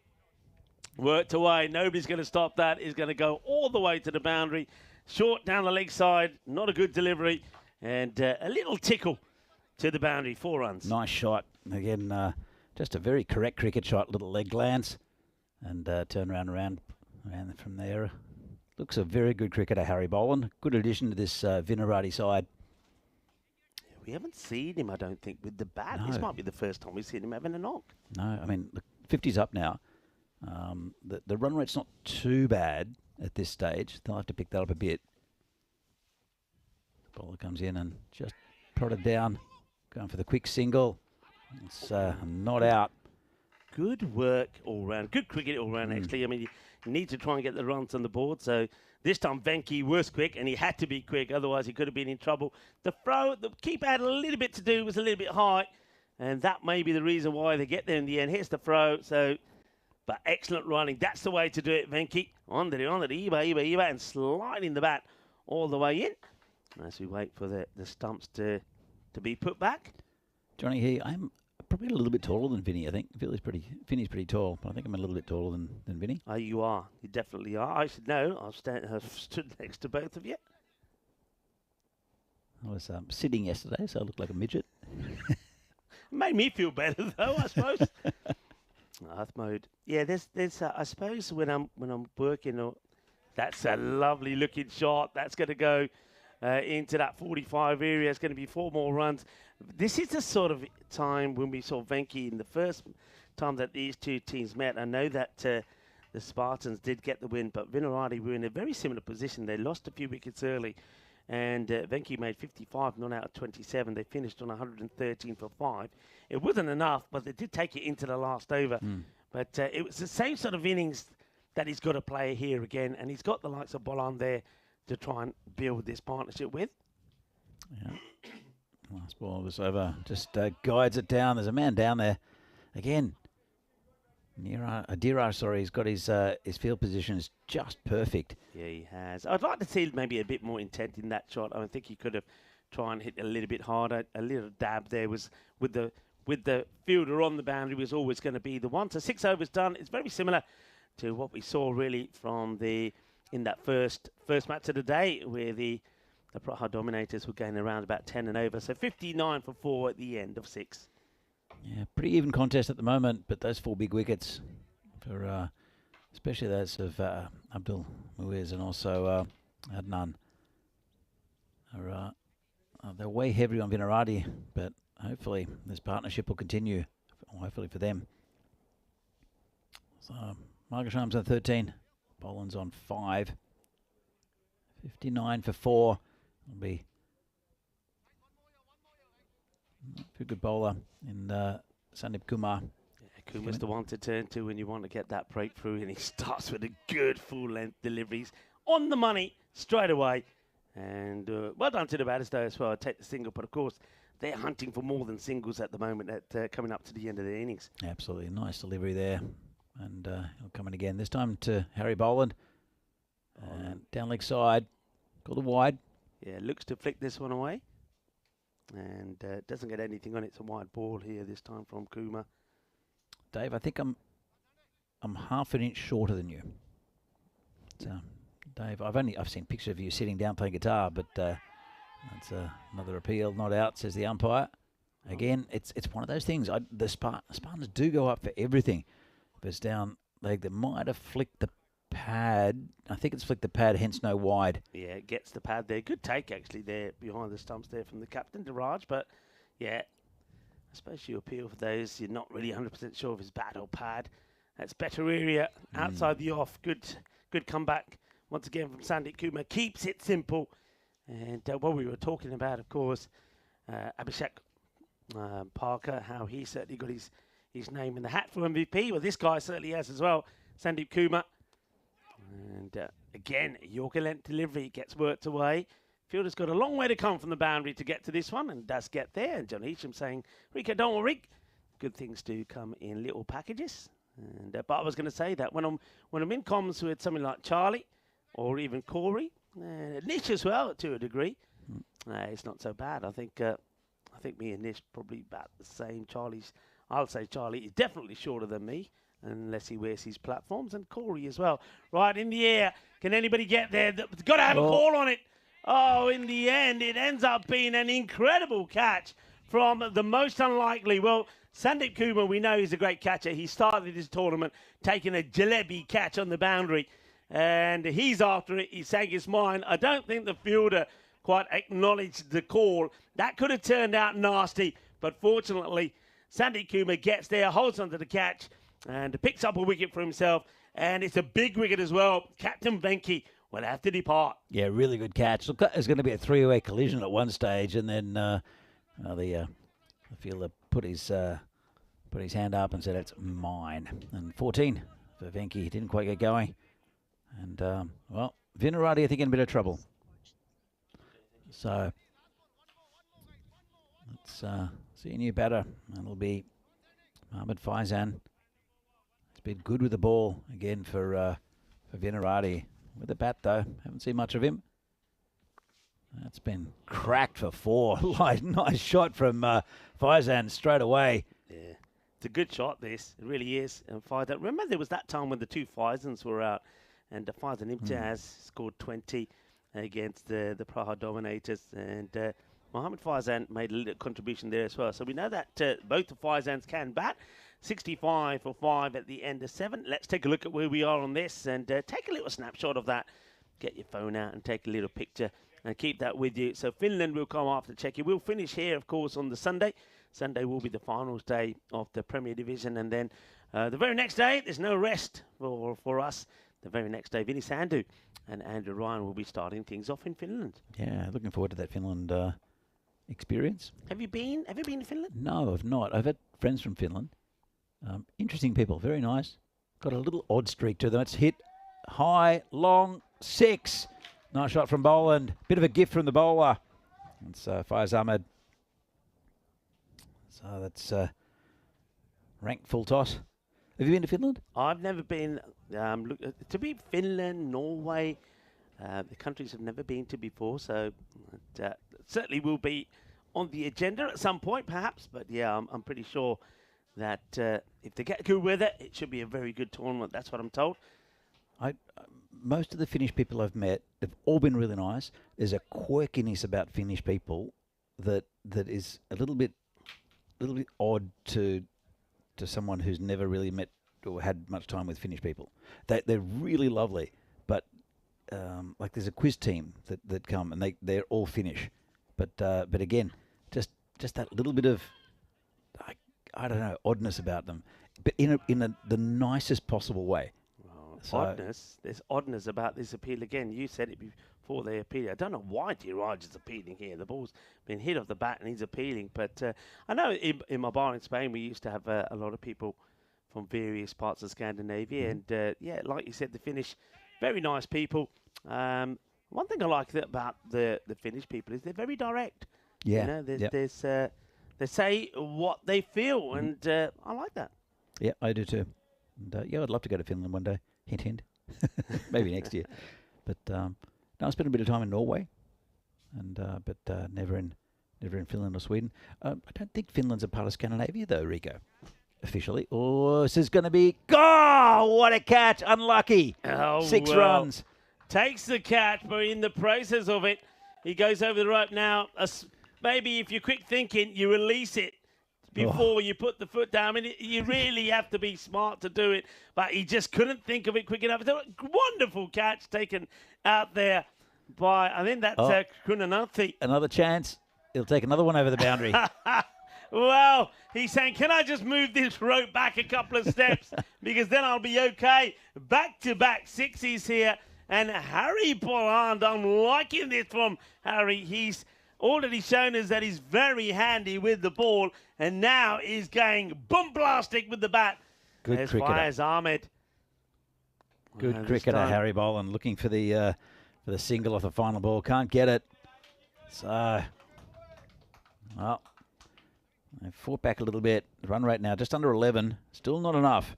Worked away. Nobody's going to stop that. He's going to go all the way to the boundary. Short down the leg side. Not a good delivery. And a little tickle to the boundary, 4 runs. Nice shot. Again, just a very correct cricket shot. Little leg glance. And turn around from there. Looks a very good cricketer, Harry Boland. Good addition to this Vinarati side. We haven't seen him, I don't think, with the bat. No. This might be the first time we've seen him having a knock. No, I mean, the 50's up now. The run rate's not too bad at this stage. They'll have to pick that up a bit. The bowler comes in and just prodded down. Going for the quick single. It's not out. Good work all round. Good cricket all round, actually. I mean, you need to try and get the runs on the board. So this time, Venky was quick, and he had to be quick. Otherwise, he could have been in trouble. The throw, the keeper had a little bit to do, was a little bit high. And that may be the reason why they get there in the end. Here's the throw. So, but excellent running. That's the way to do it, Venky. On the Iba, and sliding the bat all the way in. As we wait for the stumps to be put back. Johnny here, I'm probably a little bit taller than Vinny, I think. Vinny's pretty tall, but I think I'm a little bit taller than Vinny. You are. You definitely are. I should know. I've stood next to both of you. I was sitting yesterday, so I looked like a midget. Made me feel better though, I suppose. Earth mode. Yeah, there's. I suppose when I'm working, that's a lovely looking shot. That's going to go into that 45 area. It's going to be 4 more runs. This is the sort of time when we saw Venki in the first time that these two teams met. I know that the Spartans did get the win, but Vinarati were in a very similar position. They lost a few wickets early, and Venki made 55, not out of 27. They finished on 113 for 5. It wasn't enough, but they did take it into the last over. But it was the same sort of innings that he's got to play here again, and he's got the likes of Bolan there to try and build this partnership with. Yeah. Last ball was over. Just guides it down. There's a man down there. Again, Adirar, sorry, he's got his field positions just perfect. Yeah, he has. I'd like to see maybe a bit more intent in that shot. I think he could have tried and hit a little bit harder. A little dab there was with the fielder on the boundary was always going to be the one. So 6 overs done. It's very similar to what we saw really from in that first match of the day, where the Praha Dominators were going around about 10 and over. So 59 for 4 at the end of 6. Yeah, pretty even contest at the moment, but those 4 big wickets, for especially those of Abdul Muiz and also Adnan, they're way heavy on Vinarati, but hopefully this partnership will continue, hopefully for them. So Margasham's on 13, Boland's on 5, 59 for 4. It'll be a good bowler in Sandeep Kumar. Yeah, Kumar's the one to turn to when you want to get that breakthrough, and he starts with a good full-length deliveries on the money straight away. And well done to the batters as well. Take the single, but of course they're hunting for more than singles at the moment, coming up to the end of the innings. Absolutely nice delivery there, and he'll come in again this time to Harry Boland. And down leg side, got the wide. Yeah, looks to flick this one away. And doesn't get anything on it. It's a wide ball here this time from Kumar. Dave, I think I'm half an inch shorter than you. So, Dave, I've seen pictures of you sitting down playing guitar, but that's another appeal. Not out, says the umpire. Again, it's one of those things. The Spartans do go up for everything. If it's down leg, they might have flicked the pad. I think it's flicked the pad, hence no wide. Yeah, it gets the pad there. Good take, actually, there behind the stumps there from the captain, Diraj. But, yeah, I suppose you appeal for those. You're not really 100% sure if it's bat or pad. That's better area outside the off. Good comeback once again from Sandeep Kumar. Keeps it simple. And what we were talking about, of course, Abhishek Parker, how he certainly got his name in the hat for MVP. Well, this guy certainly has as well, Sandeep Kumar. And again, Yorker length delivery gets worked away. Fielder's got a long way to come from the boundary to get to this one, and does get there. And John Eacham saying, Rico, don't worry. Good things do come in little packages. And but I was going to say that when I'm in comms with something like Charlie or even Corey, Nish as well to a degree, it's not so bad. I think me and Nish probably about the same. I'll say Charlie is definitely shorter than me, unless he wears his platforms, and Corey as well. Right in the air. Can anybody get there? Got to have a call on it. Oh, in the end, it ends up being an incredible catch from the most unlikely. Well, Sandeep Kumar, we know he's a great catcher. He started his tournament taking a jalebi catch on the boundary, and he's after it. He's saying it's mine. I don't think the fielder quite acknowledged the call. That could have turned out nasty, but fortunately, Sandeep Kumar gets there, holds onto the catch, and picks up a wicket for himself. And it's a big wicket as well. Captain Venki will have to depart. Yeah, really good catch. Look, there's going to be a 3-way collision at one stage, and then the fielder put his hand up and said, "It's mine." And 14 for Venki. He didn't quite get going. And, well, Vinarati, I think, in a bit of trouble. So let's see a new batter. It'll be Mohammad Faizan. He's been good with the ball again for Vinarati. With the bat, though, haven't seen much of him. That's been cracked for 4. Nice shot from Faizan straight away. Yeah. It's a good shot, this. It really is. And remember there was that time when the two Faisans were out and Faizan Imtiaz scored 20 against the Praha Dominators, and Mohammed Faizan made a little contribution there as well. So we know that both the Faizans can bat. 65 for 5 at the end of 7. Let's take a look at where we are on this and take a little snapshot of that. Get your phone out and take a little picture and keep that with you. So Finland will come after Czechia. We'll finish here, of course, on the Sunday. Sunday will be the finals day of the Premier Division, and then the very next day, there's no rest for us. The very next day, Vinny Sandhu and Andrew Ryan will be starting things off in Finland. Yeah, looking forward to that Finland experience. Have you been to Finland? No, I've not. I've had friends from Finland. Interesting people, very nice. Got a little odd streak to them. It's hit high, long, 6. Nice shot from Boland. Bit of a gift from the bowler. It's Faiz Ahmed. So that's ranked full toss. Have you been to Finland? I've never been. To be Finland, Norway, the countries I've never been to before, so it certainly will be on the agenda at some point, perhaps. But yeah, I'm pretty sure that if they get good weather, it should be a very good tournament. That's what I'm told. Most of the Finnish people I've met, they've all been really nice. There's a quirkiness about Finnish people that is a little bit odd to someone who's never really met or had much time with Finnish people. They're really lovely, but like there's a quiz team that come and they're all Finnish, but again, just that little bit of I don't know, oddness about them, but in the nicest possible way. So, oddness. There's oddness about this appeal again. You said it before they appeal. I don't know why Diraj is appealing here. The ball's been hit off the bat and he's appealing. But I know in my bar in Spain we used to have a lot of people from various parts of Scandinavia. And yeah, like you said, the Finnish, very nice people. One thing I like about the Finnish people is they're very direct. Yeah. You know, they say what they feel, and I like that. Yeah, I do too. And, yeah, I'd love to go to Finland one day. Hint, hint. Maybe next year. But no, I spent a bit of time in Norway, and but never in Finland or Sweden. I don't think Finland's a part of Scandinavia though, Rico, officially. Oh, this is going to be what a catch! Unlucky. Oh, 6 runs. Takes the catch, but in the process of it, he goes over the rope now. Maybe if you're quick thinking, you release it before you put the foot down. I mean, you really have to be smart to do it, but he just couldn't think of it quick enough. It's a wonderful catch taken out there by, I think that's Kunananthi. Another chance. He'll take another one over the boundary. Well, he's saying, can I just move this rope back a couple of steps because then I'll be okay. Back-to-back sixes here, and Harry Boland, I'm liking this from Harry. He's already shown us that he's very handy with the ball, and now he's going boom-blastic with the bat. Good cricketer. Faiz Ahmed. Good cricketer, Harry Boland, looking for the single off the final ball. Can't get it. So, well, they fought back a little bit. The run rate now just under 11. Still not enough.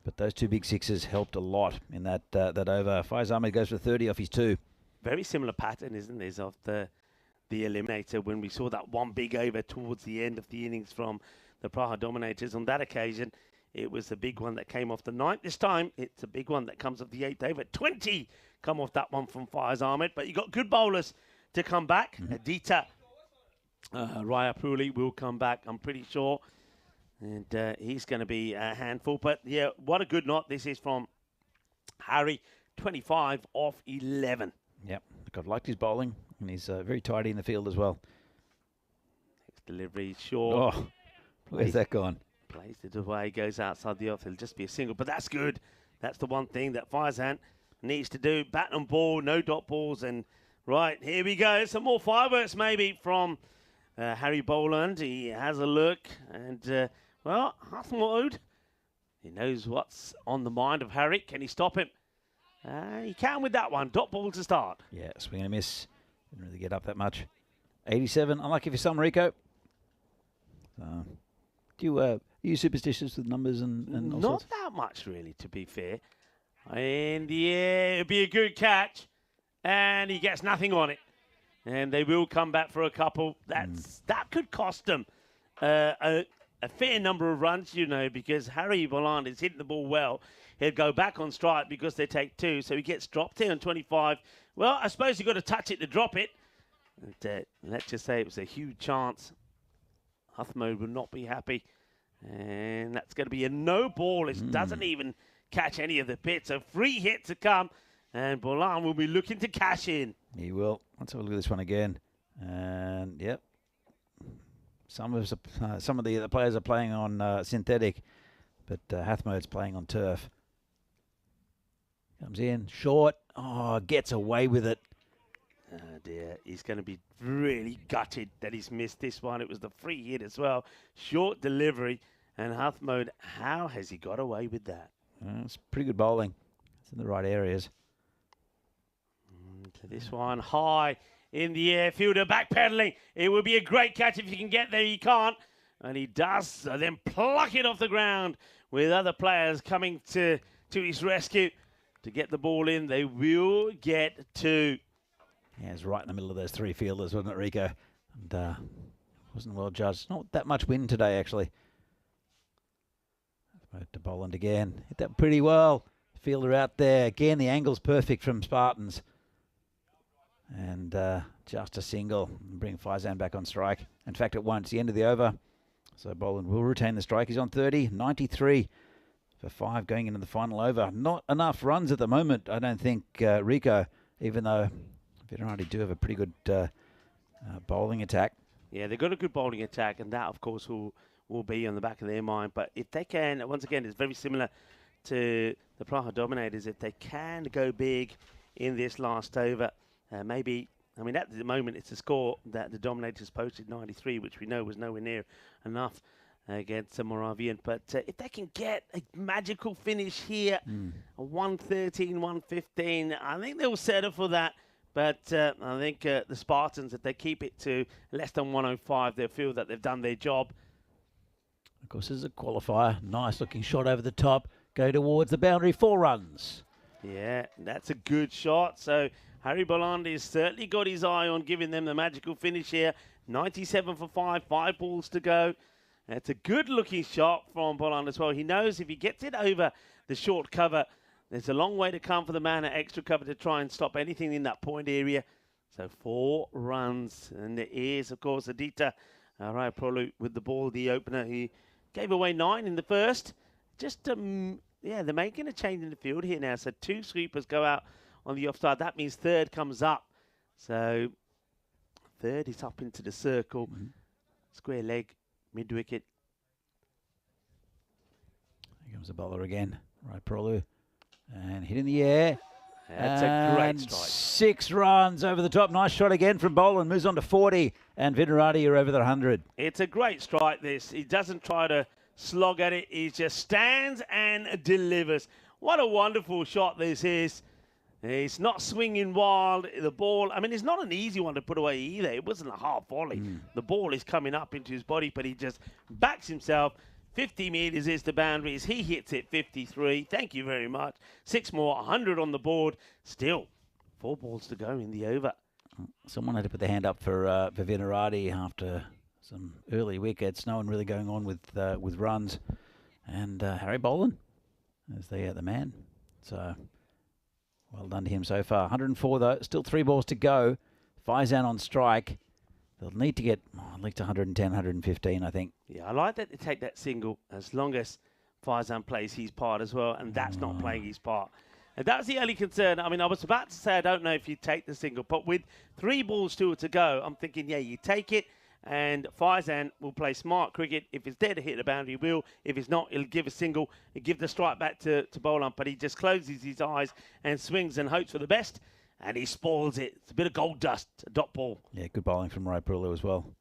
But those 2 big sixes helped a lot in that over. Faiz Ahmed goes for 30 off his 2. Very similar pattern, isn't this, of the eliminator when we saw that one big over towards the end of the innings from the Praha Dominators. On that occasion, it was the big one that came off the 9th. This time, it's a big one that comes off the 8th over. 20 come off that one from Faiz Ahmed. But you got good bowlers to come back. Adita Raya Pooley will come back, I'm pretty sure. And he's going to be a handful. But yeah, what a good knot this is from Harry. 25 off 11. Yep, I've liked his bowling. And he's very tidy in the field as well. Next delivery, short. Oh, where's that gone? Plays it away, goes outside the off. It'll just be a single, but that's good. That's the one thing that Faizan needs to do. Bat and ball, no dot balls. And right, here we go. Some more fireworks maybe from Harry Boland. He has a look. And, well, Hasmode, he knows what's on the mind of Harry. Can he stop him? He can with that one. Dot ball to start. Yeah, swing and a miss. Didn't really get up that much. 87, unlucky for some, Rico. Are you superstitious with numbers and all Not sorts? that much, really, to be fair. And yeah, it'll be a good catch. And he gets nothing on it. And they will come back for a couple. That could cost them a a fair number of runs, you know, because Harry Bolland is hitting the ball well. He'll go back on strike because they take 2, so he gets dropped here on 25. Well, I suppose you've got to touch it to drop it. And, let's just say it was a huge chance. Huthmode will not be happy. And that's going to be a no ball. It doesn't even catch any of the pits. A free hit to come. And Bolland will be looking to cash in. He will. Let's have a look at this one again. And, yep. Some of the players are playing on synthetic, but Hathmode's playing on turf. Comes in, short. Oh, gets away with it. Oh dear, he's going to be really gutted that he's missed this one. It was the free hit as well. Short delivery. And Huthmode, how has he got away with that? It's pretty good bowling. It's in the right areas. To this one, high in the air. Fielder backpedaling. It would be a great catch if he can get there. He can't. And he does. So then pluck it off the ground with other players coming to his rescue to get the ball in. They will get 2. Yeah, it's right in the middle of those 3 fielders, wasn't it, Rico? And wasn't well judged. Not that much wind today, actually. To Boland again. Hit that pretty well. Fielder out there. Again, the angle's perfect from Spartans. And just a single. Bring Faizan back on strike. In fact, it won't. It's the end of the over. So Boland will retain the strike. He's on 30. 93 for 5 going into the final over. Not enough runs at the moment, I don't think, Rico, even though Venerati do have a pretty good bowling attack. Yeah, they've got a good bowling attack, and that, of course, will be on the back of their mind. But if they can, once again, it's very similar to the Praha Dominators. If they can go big in this last over, maybe, I mean, at the moment, it's a score that the Dominators posted 93, which we know was nowhere near enough against Moravian. But if they can get a magical finish here, a 113, 115, I think they'll settle for that. But I think the Spartans, if they keep it to less than 105, they'll feel that they've done their job. Of course, this is a qualifier. Nice looking shot over the top. Go towards the boundary. 4 runs. Yeah, that's a good shot. So Harry Bolland has certainly got his eye on giving them the magical finish here. 97 for 5, 5 balls to go. It's a good looking shot from Bolland as well. He knows if he gets it over the short cover, there's a long way to come for the man at extra cover to try and stop anything in that point area. So 4 runs. And there is, of course, Adita Raiprolu with the ball, the opener. He gave away 9 in the first. Just, yeah, they're making a change in the field here now. So 2 sweepers go out on the offside. That means third comes up. So third is up into the circle. Square leg, mid-wicket. Here comes the bowler again. Raiprolu. And hit in the air. That's a great strike. 6 runs over the top. Nice shot again from Boland. Moves on to 40. And Venerati are over the 100. It's a great strike, this. He doesn't try to slog at it. He just stands and delivers. What a wonderful shot this is. He's not swinging wild. The ball, I mean, it's not an easy one to put away either. It wasn't a hard volley. The ball is coming up into his body, but he just backs himself. 50 metres is the boundaries. He hits it 53. Thank you very much. 6 more, 100 on the board. Still, 4 balls to go in the over. Someone had to put their hand up for Venerati after some early wickets. No one really going on with runs. And Harry Boland is the man. So well done to him so far. 104 though. Still 3 balls to go. Faizan on strike. They'll need to get at least 110, 115, I think. Yeah, I like that they take that single as long as Faizan plays his part as well, and that's not playing his part. And that's the only concern. I mean, I was about to say I don't know if you take the single, but with 3 balls still to go, I'm thinking, yeah, you take it, and Faizan will play smart cricket. If it's there to hit the boundary, he will. If it's not, he'll give a single, he'll give the strike back to Boland, but he just closes his eyes and swings and hopes for the best. And he spoils it. It's a bit of gold dust, a dot ball. Yeah, good bowling from Raiprolu as well.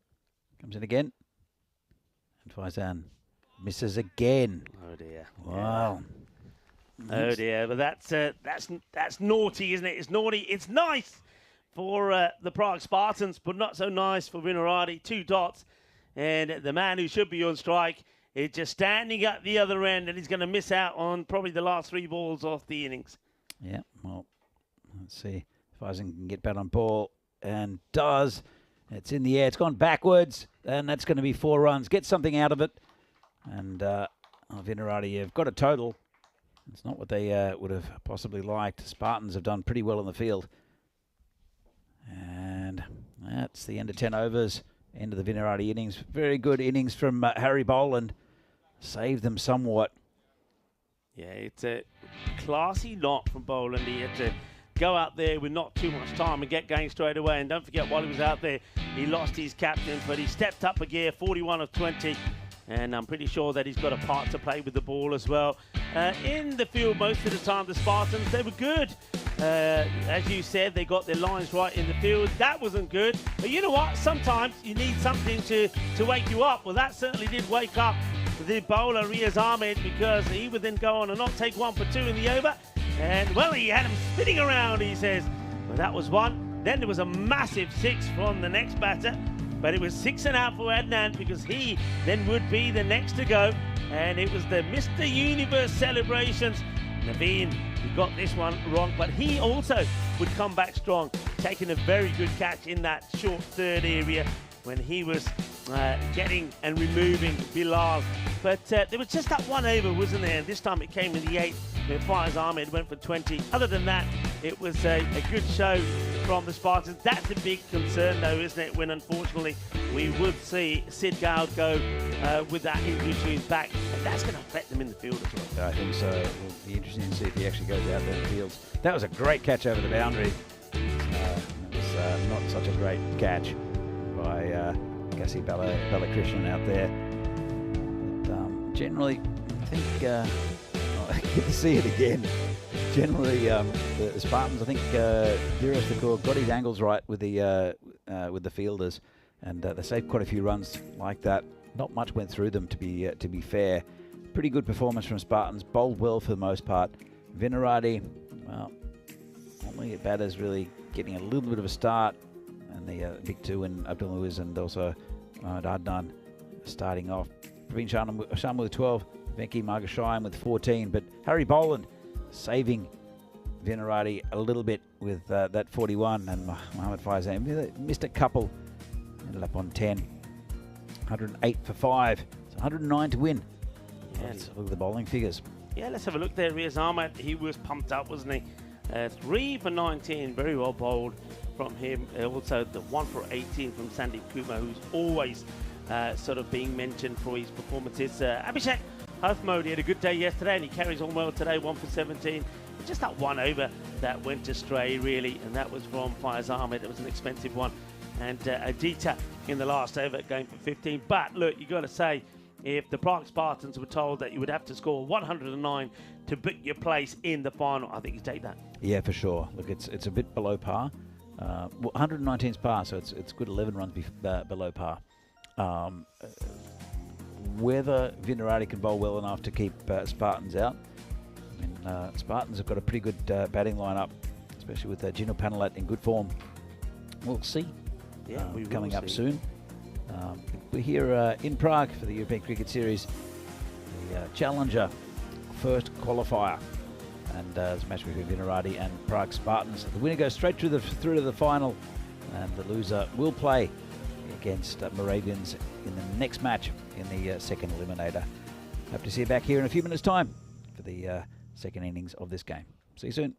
Comes in again. And Faizan misses again. Oh, dear. Wow. Oh, dear. But that's naughty, isn't it? It's naughty. It's nice for the Prague Spartans, but not so nice for Venerati. 2 dots. And the man who should be on strike is just standing at the other end, and he's going to miss out on probably the last 3 balls off the innings. Yeah, well, let's see. Faizan can get back on ball, and does. It's in the air. It's gone backwards, and that's going to be 4 runs. Get something out of it. And Vinerati have got a total. It's not what they would have possibly liked. Spartans have done pretty well in the field. And that's the end of 10 overs, end of the Vinerati innings. Very good innings from Harry Boland. Saved them somewhat. Yeah, it's a classy knot from Boland. He had to go out there with not too much time and get going straight away. And don't forget, while he was out there, he lost his captain, but he stepped up a gear, 41 of 20. And I'm pretty sure that he's got a part to play with the ball as well. In the field, most of the time, the Spartans, they were good. As you said, they got their lines right in the field. That wasn't good. But you know what? Sometimes you need something to wake you up. Well, that certainly did wake up the bowler, Riaz Ahmed, because he would then go on and not take 1 for 2 in the over. And, well, he had him spinning around, he says. Well, that was one. Then there was a massive 6 from the next batter. But it was 6 and out for Adnan, because he then would be the next to go. And it was the Mr. Universe celebrations. Naveen, he got this one wrong, but he also would come back strong, taking a very good catch in that short third area when he was getting and removing Bilal. But there was just that one over, wasn't there? And this time it came in the 8th, where Faiz Ahmed went for 20. Other than that, it was a good show from the Spartans. That's a big concern, though, isn't it? When, unfortunately, we would see Sid Gowd go with that injury to his back. And that's going to affect them in the field as well. I think so. It'll be interesting to see if he actually goes out there in the fields. That was a great catch over the boundary. It was not such a great catch by Gassi Balakrishnan out there. But, generally, I think good to see it again. Generally, the Spartans, I think Viras Thakur got his angles right with the fielders, and they saved quite a few runs like that. Not much went through them, to be fair. Pretty good performance from Spartans. Bowled well for the most part. Vinerati, well, only batters really getting a little bit of a start, and the big 2 in Abdul Muiz and also Adnan starting off. Praveen Sharma with 12, Venki Margashayam with 14, but Harry Boland saving Vinerati a little bit with that 41, and Mohammad Faizan missed a couple, ended up on 10. 108 for 5, so 109 to win. Let's look at the bowling figures. Yeah, let's have a look there. Riaz Ahmed, he was pumped up, wasn't he? 3 for 19, very well bowled from him. Also the 1 for 18 from Sandeep Kumar, who's always sort of being mentioned for his performances. Abhishek Huthmode, he had a good day yesterday and he carries on well today, 1 for 17. Just that one over that went astray, really, and that was from Faiz Ahmed. It was an expensive one. And Adita in the last over going for 15. But look, you got to say, if the Prague Spartans were told that you would have to score 109 to book your place in the final, I think you take that. Yeah, for sure. Look, it's a bit below par. 119's par, so it's good 11 runs below par. Whether Vinerati can bowl well enough to keep Spartans out. I mean, Spartans have got a pretty good batting lineup, especially with Gino Panalat in good form. We'll see. Yeah, coming up soon. We're here in Prague for the European Cricket Series, the Challenger first qualifier, and it's a match between Vinerati and Prague Spartans. The winner goes straight through to the final, and the loser will play against Moravians in the next match in the second eliminator. Hope to see you back here in a few minutes' time for the second innings of this game. See you soon.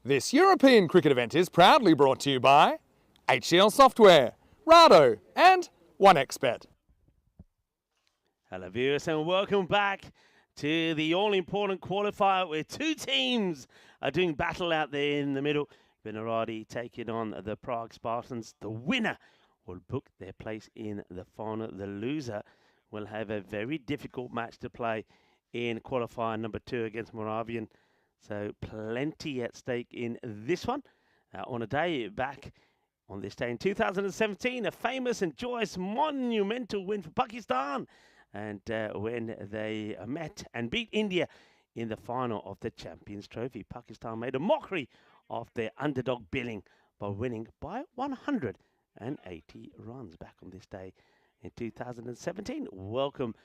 This European cricket event is proudly brought to you by HCL Software, Rado and 1xBet. Hello viewers and welcome back to the all-important qualifier where two teams are doing battle out there in the middle. Venerati taking on the Prague Spartans. The winner will book their place in the final. The loser will have a very difficult match to play in qualifier number 2 against Moravian. So plenty at stake in this one. On a day back on this day in 2017, a famous and joyous monumental win for Pakistan. And when they met and beat India in the final of the Champions Trophy, Pakistan made a mockery of their underdog billing by winning by 180 runs back on this day in 2017. Welcome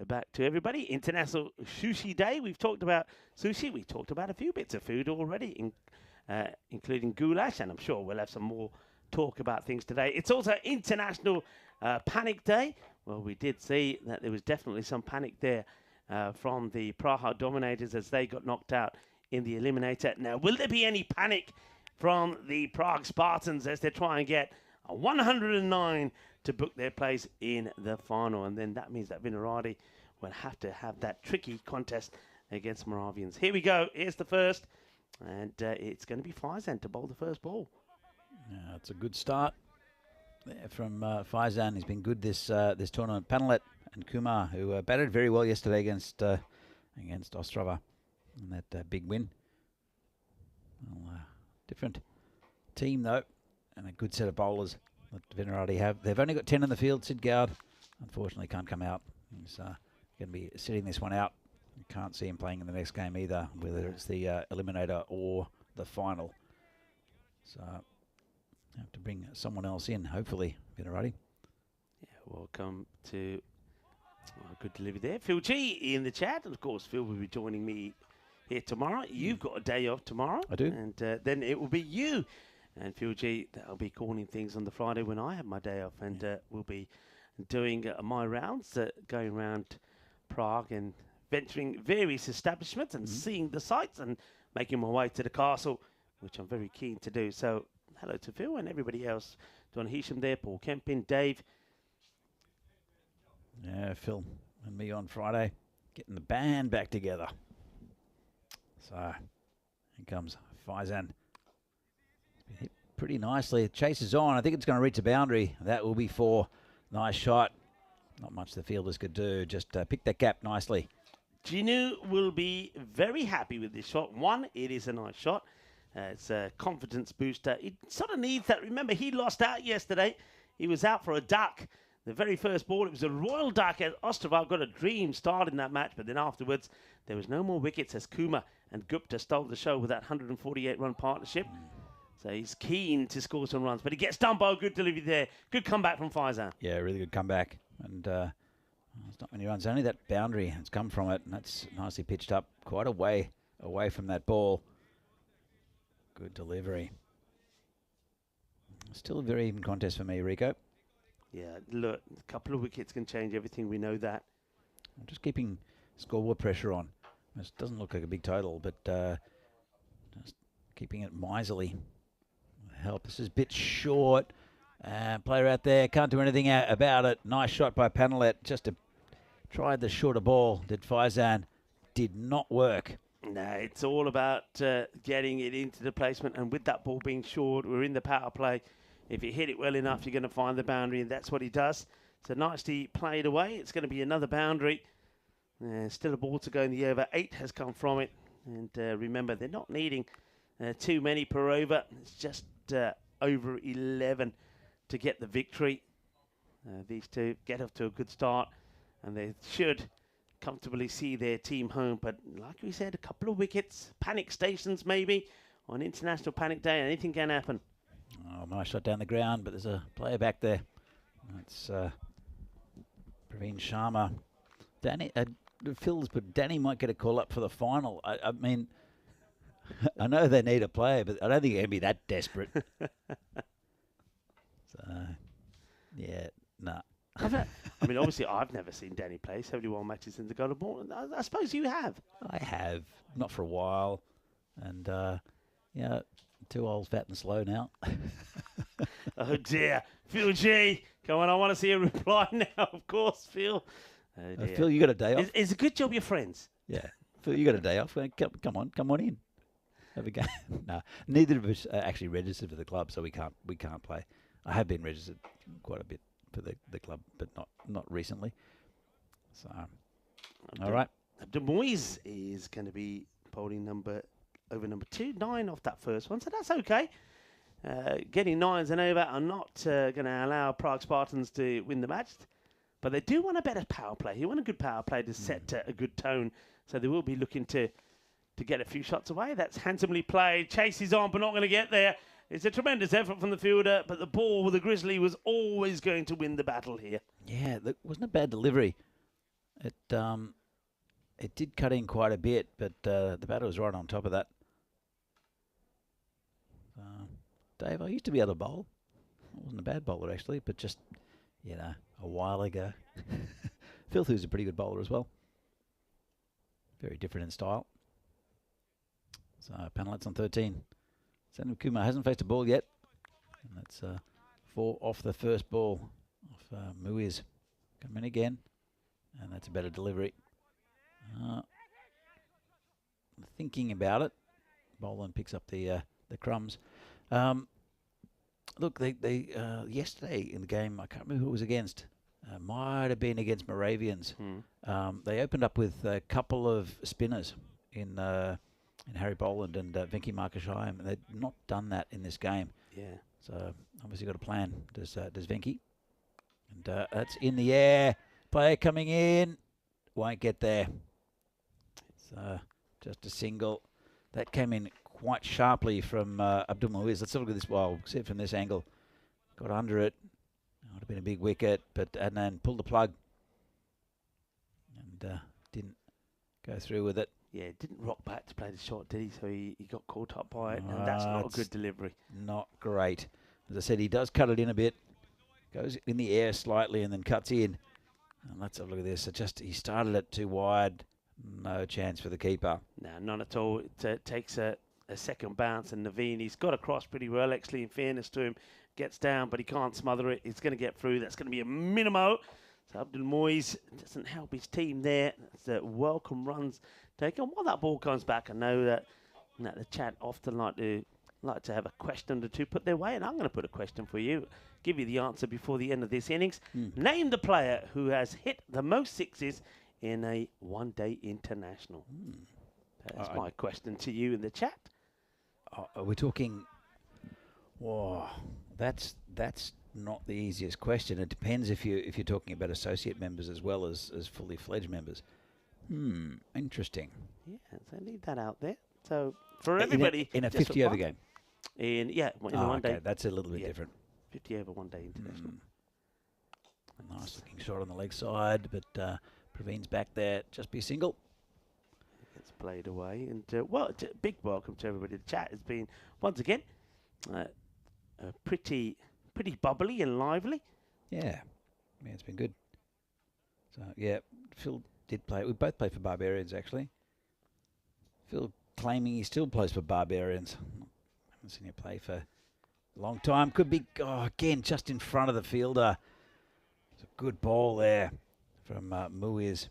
back to everybody. International Sushi Day. We've talked about sushi. We've talked about a few bits of food already, including goulash, and I'm sure we'll have some more talk about things today. It's also International Panic Day. Well, we did see that there was definitely some panic there from the Praha Dominators as they got knocked out in the eliminator. Now, will there be any panic from the Prague Spartans as they try and get a 109 to book their place in the final? And then that means that Venerati will have to have that tricky contest against Moravians. Here we go. Here's the first. And it's going to be Faizan to bowl the first ball. Yeah, it's a good start there from Faizan. He's been good this this tournament. Panelet and Kumar, who batted very well yesterday against Ostrava in that big win. Well, different team, though, and a good set of bowlers that Venerati have. They've only got 10 in the field. Sid Gowd, unfortunately, can't come out. He's going to be sitting this one out. You can't see him playing in the next game either, whether it's the eliminator or the final. So have to bring someone else in, hopefully, Venerati. Yeah, welcome to good delivery there. Phil G in the chat. And of course, Phil will be joining me here tomorrow. You've got a day off tomorrow. I do. And then it will be you and Phil G that'll be calling things on the Friday when I have my day off. And we'll be doing my rounds, going around Prague and venturing various establishments and seeing the sights and making my way to the castle, which I'm very keen to do. So hello to Phil and everybody else. Don Hisham there, Paul Kempin, Dave. Yeah, Phil and me on Friday, getting the band back together. So here comes Faizan. Been hit pretty nicely. The chase is on. I think it's going to reach the boundary. That will be 4. Nice shot. Not much the fielders could do. Just pick that gap nicely. Ginu will be very happy with this shot. One, it is a nice shot. It's a confidence booster. It sort of needs that. Remember, he lost out yesterday. He was out for a duck. The very first ball, it was a royal duck. As Ostrava got a dream start in that match, but then afterwards, there was no more wickets as Kumar and Gupta stole the show with that 148-run partnership. So he's keen to score some runs, but he gets done by a good delivery there. Good comeback from Faizan. Yeah, really good comeback. And there's not many runs. Only that boundary has come from it, and that's nicely pitched up quite a way away from that ball. Good delivery. Still a very even contest for me, Rico. Yeah, look, a couple of wickets can change everything. We know that. I'm just keeping scoreboard pressure on. This doesn't look like a big total, but just keeping it miserly. Help. This is a bit short. Player out there can't do anything about it. Nice shot by Panelet. Just tried the shorter ball. Did Faizan. Did not work. No, it's all about getting it into the placement. And with that ball being short, we're in the power play. If you hit it well enough, you're going to find the boundary, and that's what he does. So nicely played away. It's going to be another boundary. Still a ball to go in the over. 8 has come from it. And remember, they're not needing too many per over. It's just over 11 to get the victory. These two get off to a good start, and they should comfortably see their team home. But like we said, a couple of wickets, panic stations maybe, on International Panic Day. Anything can happen. Oh, nice shot down the ground, but there's a player back there. That's Praveen Sharma. Danny, Phil's, but Danny might get a call up for the final. I mean, I know they need a player, but I don't think they're going to be that desperate. So, yeah, nah. I mean, obviously, I've never seen Danny play 71 matches in the Golden Ball. I suppose you have. I have, not for a while. And Yeah, too old, fat and slow now. Oh dear. Phil G. Come on, I want to see a reply now, of course, Phil. Oh dear. Phil, you got a day off? It's a good job you're friends. Yeah. Phil, you got a day off? Come on in. Have a game. No, neither of us are actually registered for the club, so we can't play. I have been registered quite a bit for the club, but not recently. So, all right. De Moyes is going to be polling number 2, 9 off that first one, so that's okay. Getting 9s and over are not going to allow Prague Spartans to win the match, but they do want a better power play. You want a good power play to set a good tone, so they will be looking to get a few shots away. That's handsomely played. Chases on, but not going to get there. It's a tremendous effort from the fielder, but the ball with the Grizzly was always going to win the battle here. Yeah, that wasn't a bad delivery. It did cut in quite a bit, but the batter was right on top of that. Dave, I used to be able to bowl. I wasn't a bad bowler, actually, but just, a while ago. Phil, who's a pretty good bowler as well. Very different in style. So, Panelets on 13. Sanam Kumar hasn't faced a ball yet. And that's 4 off the first ball of Muiz. Come in again. And that's a better delivery. Thinking about it. Boland picks up the crumbs. Look, they yesterday in the game, I can't remember who it was against. Might have been against Moravians. They opened up with a couple of spinners in Harry Boland and Vinky Markashai, and they've not done that in this game. Yeah. So obviously got a plan. Does Vinky? And that's in the air. Player coming in. Won't get there. It's just a single. That came in quite sharply from Abdul Muiz. Let's have a look at this. Well, see it from this angle. Got under it. Would have been a big wicket, but Adnan pulled the plug and didn't go through with it. Yeah, didn't rock back to play the shot, did he? So he got caught up by it, and that's not a good delivery. Not great. As I said, he does cut it in a bit. Goes in the air slightly and then cuts in. And let's have a look at this. So he started it too wide. No chance for the keeper. No, none at all. It takes a second bounce, and Naveen, he's got across pretty well, actually, in fairness to him. Gets down, but he can't smother it. He's going to get through. That's going to be a minimo. So Abdul Moyes doesn't help his team there. It's a welcome runs taken. While that ball comes back, I know that the chat often like to have a question or two put their way, and I'm going to put a question for you. Give you the answer before the end of this innings. Name the player who has hit the most sixes in a one-day international. That's my question to you in the chat. Are we talking? Whoa, that's not the easiest question. It depends if you're talking about associate members as well as fully fledged members. Interesting. Yeah, so leave that out there. So for everybody, in a 50 over game. In a one day. That's a little bit different. 50 over one day international. A nice looking shot on the leg side, but Praveen's back there. Just be single. It's played away, and big welcome to everybody. The chat has been once again pretty bubbly and lively. Yeah, it's been good. So yeah, Phil did play. We both played for Barbarians actually. Phil claiming he still plays for Barbarians. Haven't seen him play for a long time. Could be again just in front of the fielder. It's a good ball there from Muiz.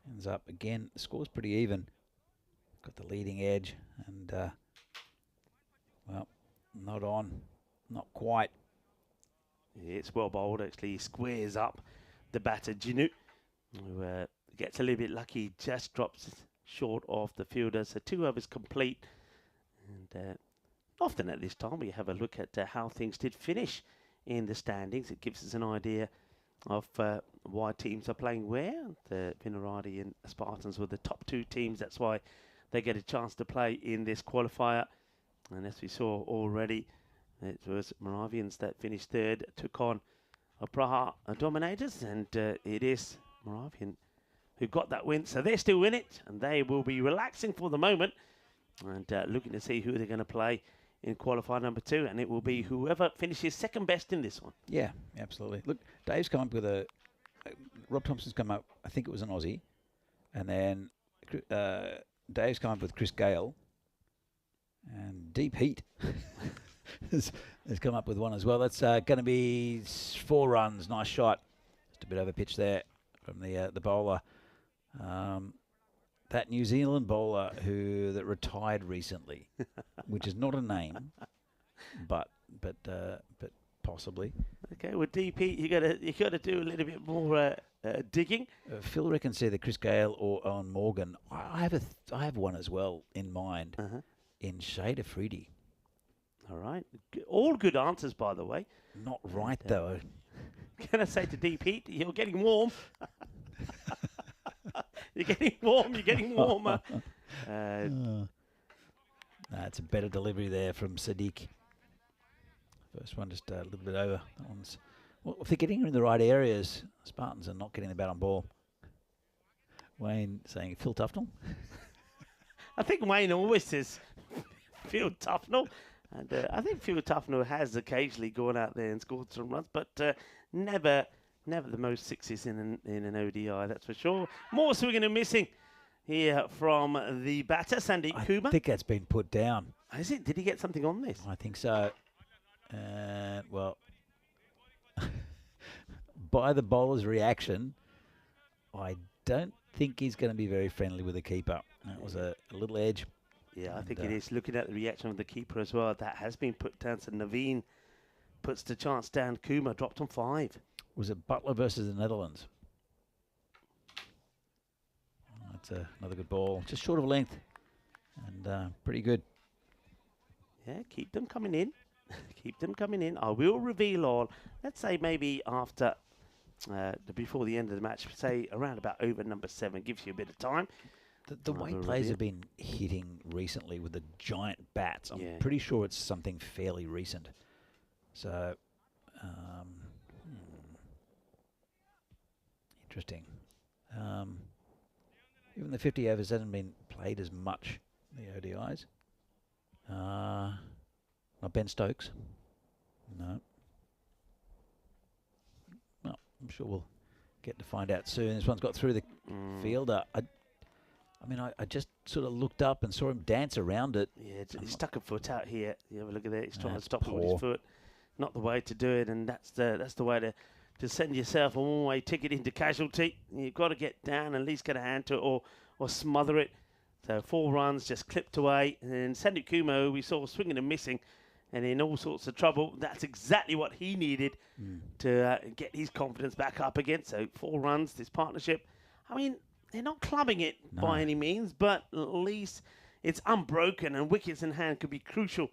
Ends up again. The score's pretty even. Got the leading edge and well, not on, not quite. Yeah, it's well bowled actually. He squares up the batter Ginu, who gets a little bit lucky, just drops short of the fielder. So 2 overs complete, and often at this time we have a look at how things did finish in the standings. It gives us an idea of why teams are playing where. The Vinarati and Spartans were the top 2 teams. That's why they get a chance to play in this qualifier. And as we saw already, it was Moravians that finished third, took on Praha Dominators, and it is Moravian who got that win. So they're still in it, and they will be relaxing for the moment and looking to see who they're going to play in qualifier number 2, and it will be whoever finishes second best in this one. Yeah, absolutely. Look, Dave's come up with Rob Thompson's come up, I think it was an Aussie, and then Dave's come up with Chris Gale, And Deep Heat has come up with one as well. That's going to be 4 runs. Nice shot. Just a bit over pitch there from the bowler. That New Zealand bowler that retired recently, which is not a name, but possibly. Okay, with DP, you gotta do a little bit more digging. Phil reckons either Chris Gale or Owen Morgan. I have one as well in mind. In Shade Afridi. All right, all good answers, by the way. Not right though. Can I say to DP, you're getting warm. You're getting warm. You're getting warmer. It's a better delivery there from Sadiq. First one just a little bit over. That one's, well, if they're getting her in the right areas, Spartans are not getting the bat on ball. Wayne saying Phil Tufnell. I think Wayne always says Phil Tufnell. And I think Phil Tufnell has occasionally gone out there and scored some runs, but never the most sixes in an ODI, that's for sure. More swinging and missing here from the batter, Sandeep Kumar. I think that's been put down. Is it? Did he get something on this? I think so. Well, by the bowler's reaction, I don't think he's going to be very friendly with the keeper. That was a little edge. Yeah, I think it is. Looking at the reaction of the keeper as well, that has been put down. So Naveen puts the chance down. Kumar dropped on 5. Was it Butler versus the Netherlands? That's another good ball. Just short of length. And pretty good. Yeah, keep them coming in. Keep them coming in. I will reveal all. Let's say maybe after, before the end of the match, say around about over number 7. Gives you a bit of time. The way players have been hitting recently with the giant bats, I'm pretty sure it's something fairly recent. So, interesting. Even the 50 overs hasn't been played as much in the ODIs. Not Ben Stokes. No. Well, I'm sure we'll get to find out soon. This one's got through the fielder. I just sort of looked up and saw him dance around it. Yeah, he stuck a foot out here. You have a look at that. He's trying to stop it with his foot. Not the way to do it, and that's the way to send yourself a one-way ticket into casualty. You've got to get down, at least get a hand to it, or smother it. So 4 runs just clipped away, and Sandeep Kumar, we saw swinging and missing, and in all sorts of trouble. That's exactly what he needed to get his confidence back up again. So 4 runs, this partnership. I mean, they're not clubbing it by any means, but at least it's unbroken, and wickets in hand could be crucial.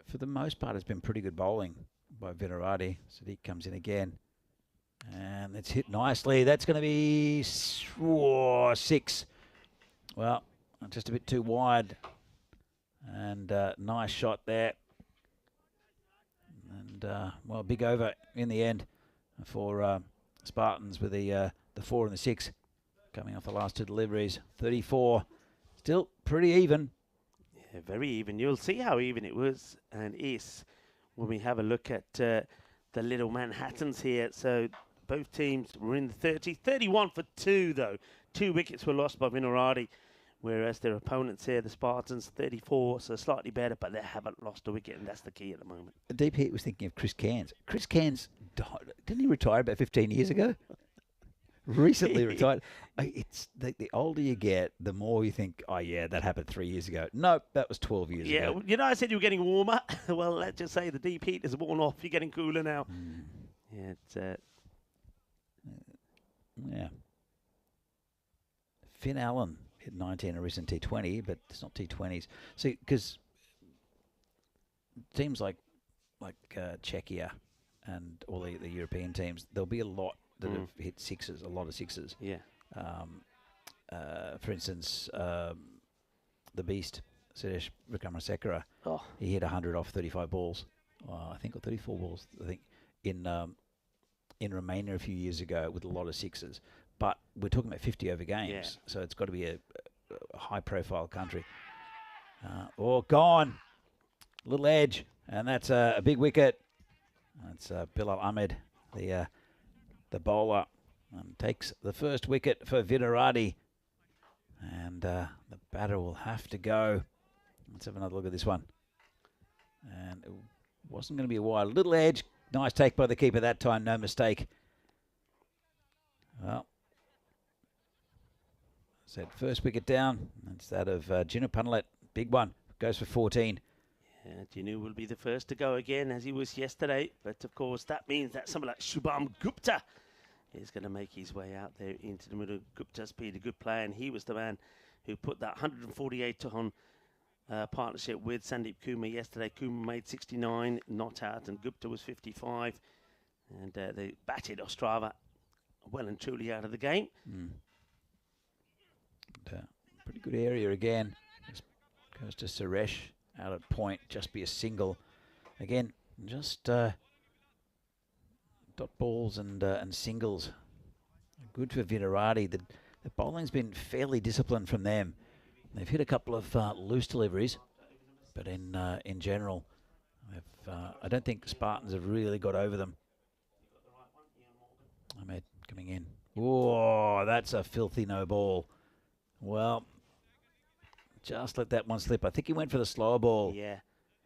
For the most part, it's been pretty good bowling by Vinarati. Sadiq comes in again, and it's hit nicely. That's going to be 6. Well, just a bit too wide, and nice shot there. And well, big over in the end for Spartans with the 4 and the 6 coming off the last 2 deliveries. 34, still pretty even. Yeah, very even. You'll see how even it was and is when we have a look at the little Manhattans here. So both teams were in the 30. 31 for 2, though. 2 wickets were lost by Vinarati, whereas their opponents here, the Spartans, 34, so slightly better, but they haven't lost a wicket, and that's the key at the moment. Deep Heat was thinking of Chris Cairns. Chris Cairns died. Didn't he retire about 15 years ago? Recently retired. It's the older you get, the more you think, oh yeah, that happened 3 years ago. Nope, that was 12 years ago. Yeah, you know, I said you were getting warmer. Well, let's just say the deep heat has worn off. You're getting cooler now. Yeah, it's yeah. Finn Allen hit 19 in a recent T20, but it's not T20s. See, because teams like Czechia and all the European teams, there'll be a lot that have hit 6s, a lot of 6s. Yeah. For instance, the Beast, Suresh Vikramasekaran, he hit 100 off 35 balls, I think, or 34 balls, I think, in Romania a few years ago with a lot of 6s. But we're talking about 50 over games, so it's got to be a high-profile country. Gone. Little edge, and that's a big wicket. That's Bilal Ahmed, the bowler, and takes the first wicket for Vinarati. And the batter will have to go. Let's have another look at this one. And it wasn't going to be a wide. Little edge. Nice take by the keeper that time. No mistake. Well, said first wicket down. That's that of Ginu Punelet. Big one. Goes for 14. Yeah, Ginu will be the first to go again, as he was yesterday. But, of course, that means that someone like Shubham Gupta is going to make his way out there into the middle. Gupta's been a good player, and he was the man who put that 148 on partnership with Sandeep Kumar yesterday. Kumar made 69, not out, and Gupta was 55. And they batted Ostrava well and truly out of the game. Pretty good area again. Just goes to Suresh out at point. Just be a single. Again, just dot balls and singles. Good for Vidarati. The bowling's been fairly disciplined from them. They've hit a couple of loose deliveries, but in general, I don't think Spartans have really got over them. Ahmed coming in. Whoa, that's a filthy no ball. Well, just let that one slip. I think he went for the slower ball. Yeah.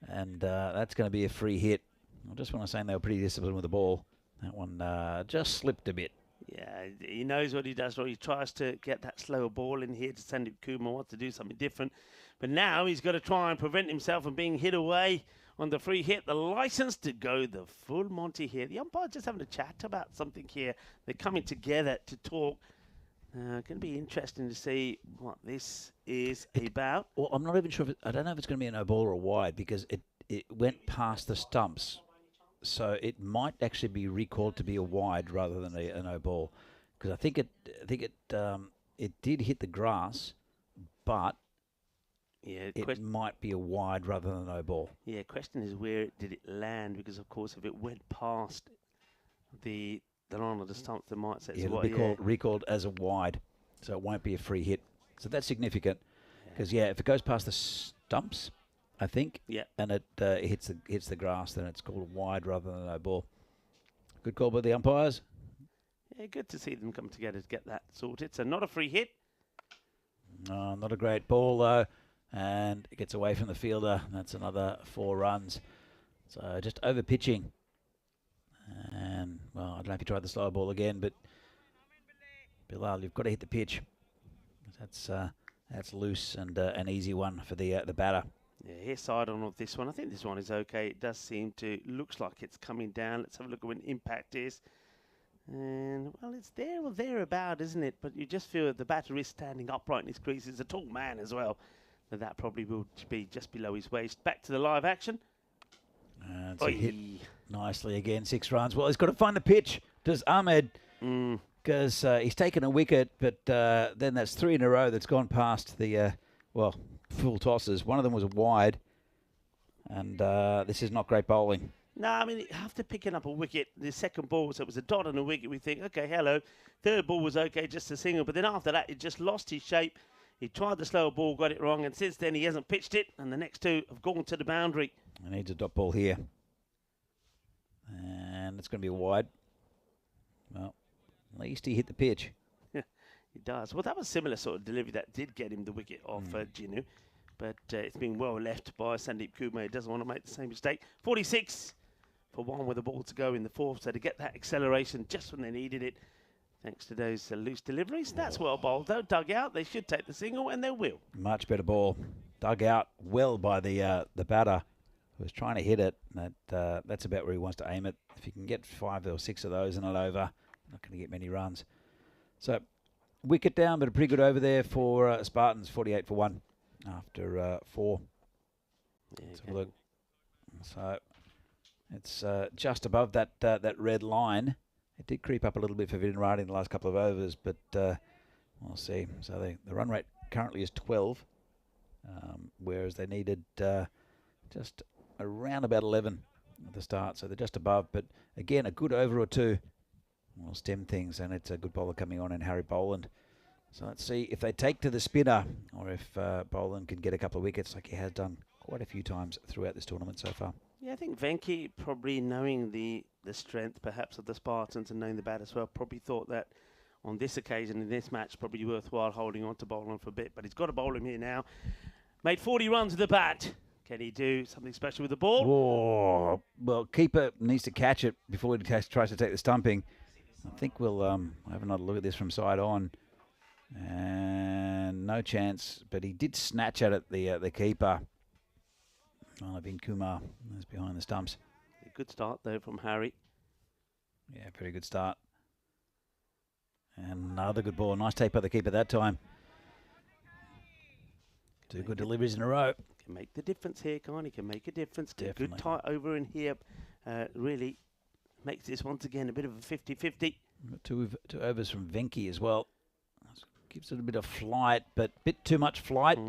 And that's going to be a free hit. I just want to say they were pretty disciplined with the ball. That one just slipped a bit. Yeah, he knows what he does. He tries to get that slower ball in here to Sandeep Kumar, wants to do something different. But now he's got to try and prevent himself from being hit away on the free hit. The license to go the full Monty here. The umpire just having a chat about something here. They're coming together to talk. Going to be interesting to see what this is about. Well, I'm not even sure. I don't know if it's going to be a no ball or a wide because it went past the stumps. So it might actually be recalled to be a wide rather than a no ball, because I think it did hit the grass, but yeah, it might be a wide rather than a no ball. Yeah, question is where did it land? Because of course, if it went past the line of the stumps, they might say it's It'll be recalled as a wide, so it won't be a free hit. So that's significant, because if it goes past the stumps, I think, and it hits the grass, then it's called a wide rather than a no ball. Good call by the umpires. Yeah, good to see them come together to get that sorted. So not a free hit. No, not a great ball though, and it gets away from the fielder. That's another 4 runs. So just over pitching, and well, I don't know if you tried the slower ball again, but Bilal, you've got to hit the pitch. That's loose and an easy one for the batter. Yeah, here's side on with this one. I think this one is okay. It does seem to, looks like it's coming down. Let's have a look at when impact is. And, well, it's there or thereabout, isn't it? But you just feel that the batter is standing upright in his crease. He's a tall man as well. So that probably will be just below his waist. Back to the live action. And so hit nicely again, 6 runs. Well, he's got to find the pitch, does Ahmed, because he's taken a wicket, but then that's 3 in a row that's gone past the, full tosses. One of them was a wide, and this is not great bowling. No, I mean, after picking up a wicket, the second ball, so it was a dot on a wicket, we think, okay, hello. Third ball was okay, just a single, but then after that, he just lost his shape. He tried the slower ball, got it wrong, and since then he hasn't pitched it, and the next 2 have gone to the boundary. He needs a dot ball here. And it's going to be a wide. Well, at least he hit the pitch. He does. Well, that was similar sort of delivery that did get him the wicket off Ginu. But it's been well left by Sandeep Kumar. He doesn't want to make the same mistake. 46 for 1 with a ball to go in the 4th. So to get that acceleration just when they needed it, thanks to those loose deliveries. That's well bowled, though. Dug out. They should take the single, and they will. Much better ball. Dug out well by the batter who was trying to hit it. That's about where he wants to aim it. If you can get 5 or 6 of those and it over, not going to get many runs. So wicket down, but a pretty good over there for Spartans, 48 for 1 after 4. Yeah, Let's have a look. So it's just above that red line. It did creep up a little bit for Vidarati in the last couple of overs, but we'll see. So the run rate currently is 12, whereas they needed just around about 11 at the start. So they're just above, but again, a good over or 2 will stem things, and it's a good bowler coming on in Harry Boland. So let's see if they take to the spinner, or if Boland can get a couple of wickets like he has done quite a few times throughout this tournament so far. Yeah, I think Venki, probably knowing the strength perhaps of the Spartans and knowing the bat as well, probably thought that on this occasion, in this match, probably worthwhile holding on to Boland for a bit. But he's got to bowl him here now. Made 40 runs with the bat. Can he do something special with the ball? Oh, well, keeper needs to catch it before he tries to take the stumping. I think we'll have another look at this from side on. And no chance, but he did snatch at it, the keeper. Naveen Kumar is behind the stumps. A good start, though, from Harry. Yeah, very good start. And another good ball. Nice take by the keeper that time. Two good deliveries in a row. Can make the difference here, can't he? Can make a difference. Definitely. Good tight over in here. Really makes this once again a bit of a 50-50. Two overs from Venki as well. Gives it a bit of flight, but a bit too much flight.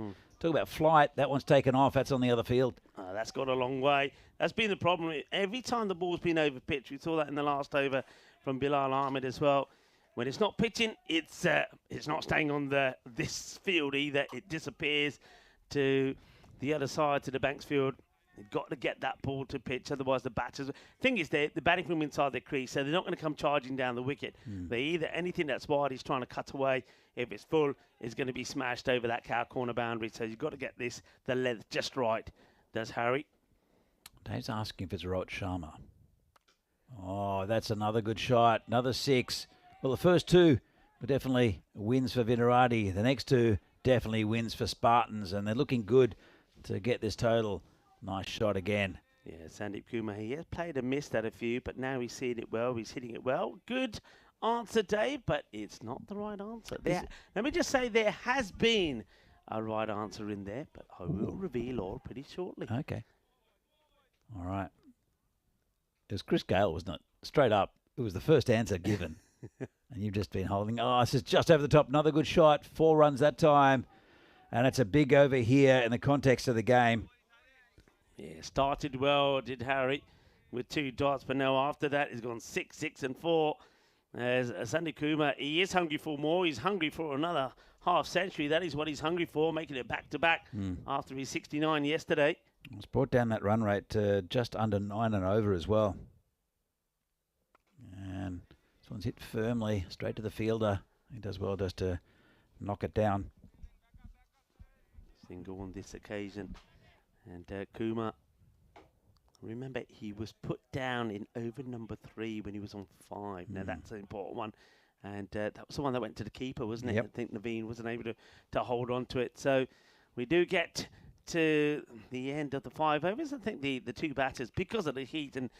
Talk about flight. That one's taken off. That's on the other field. That's got a long way. That's been the problem. Every time the ball's been over pitch, we saw that in the last over from Bilal Ahmed as well. When it's not pitching, it's not staying on this field either. It disappears to the other side, to the Banks field. You've got to get that ball to pitch, otherwise the batters... Thing is, they're batting from inside their crease, so they're not going to come charging down the wicket. They either, anything that's wide, he's trying to cut away. If it's full, it's going to be smashed over that cow corner boundary. So you've got to get the length just right. Does Harry? Dave's asking if it's Rohit Sharma. Oh, that's another good shot. Another 6. Well, the first 2 were definitely wins for Vinarati. The next 2 definitely wins for Spartans, and they're looking good to get this total. Nice shot again. Yeah, Sandeep Kumar, he has played and missed at a few, but now he's seeing it well. He's hitting it well. Good answer, Dave, but it's not the right answer. Let me just say there has been a right answer in there, but I will reveal all pretty shortly. Okay. All right. It was Chris Gale, wasn't it? Straight up. It was the first answer given. And you've just been holding. Oh, this is just over the top. Another good shot. 4 runs that time. And it's a big over here in the context of the game. Yeah, started well, did Harry, with 2 dots, but now after that he's gone 6, 6 and 4. As Sandeep Kumar, he is hungry for more. He's hungry for another half century. That is what he's hungry for, making it back-to-back after his 69 yesterday. It's brought down that run rate to just under 9 and over as well. And this one's hit firmly, straight to the fielder. He does well just to knock it down. Single on this occasion. And Kumar, remember, he was put down in over number 3 when he was on 5. Now, that's an important one. And that was the one that went to the keeper, wasn't it? Yep. I think Naveen wasn't able to hold on to it. So we do get to the end of the 5 overs. I think the 2 batters, because of the heat, and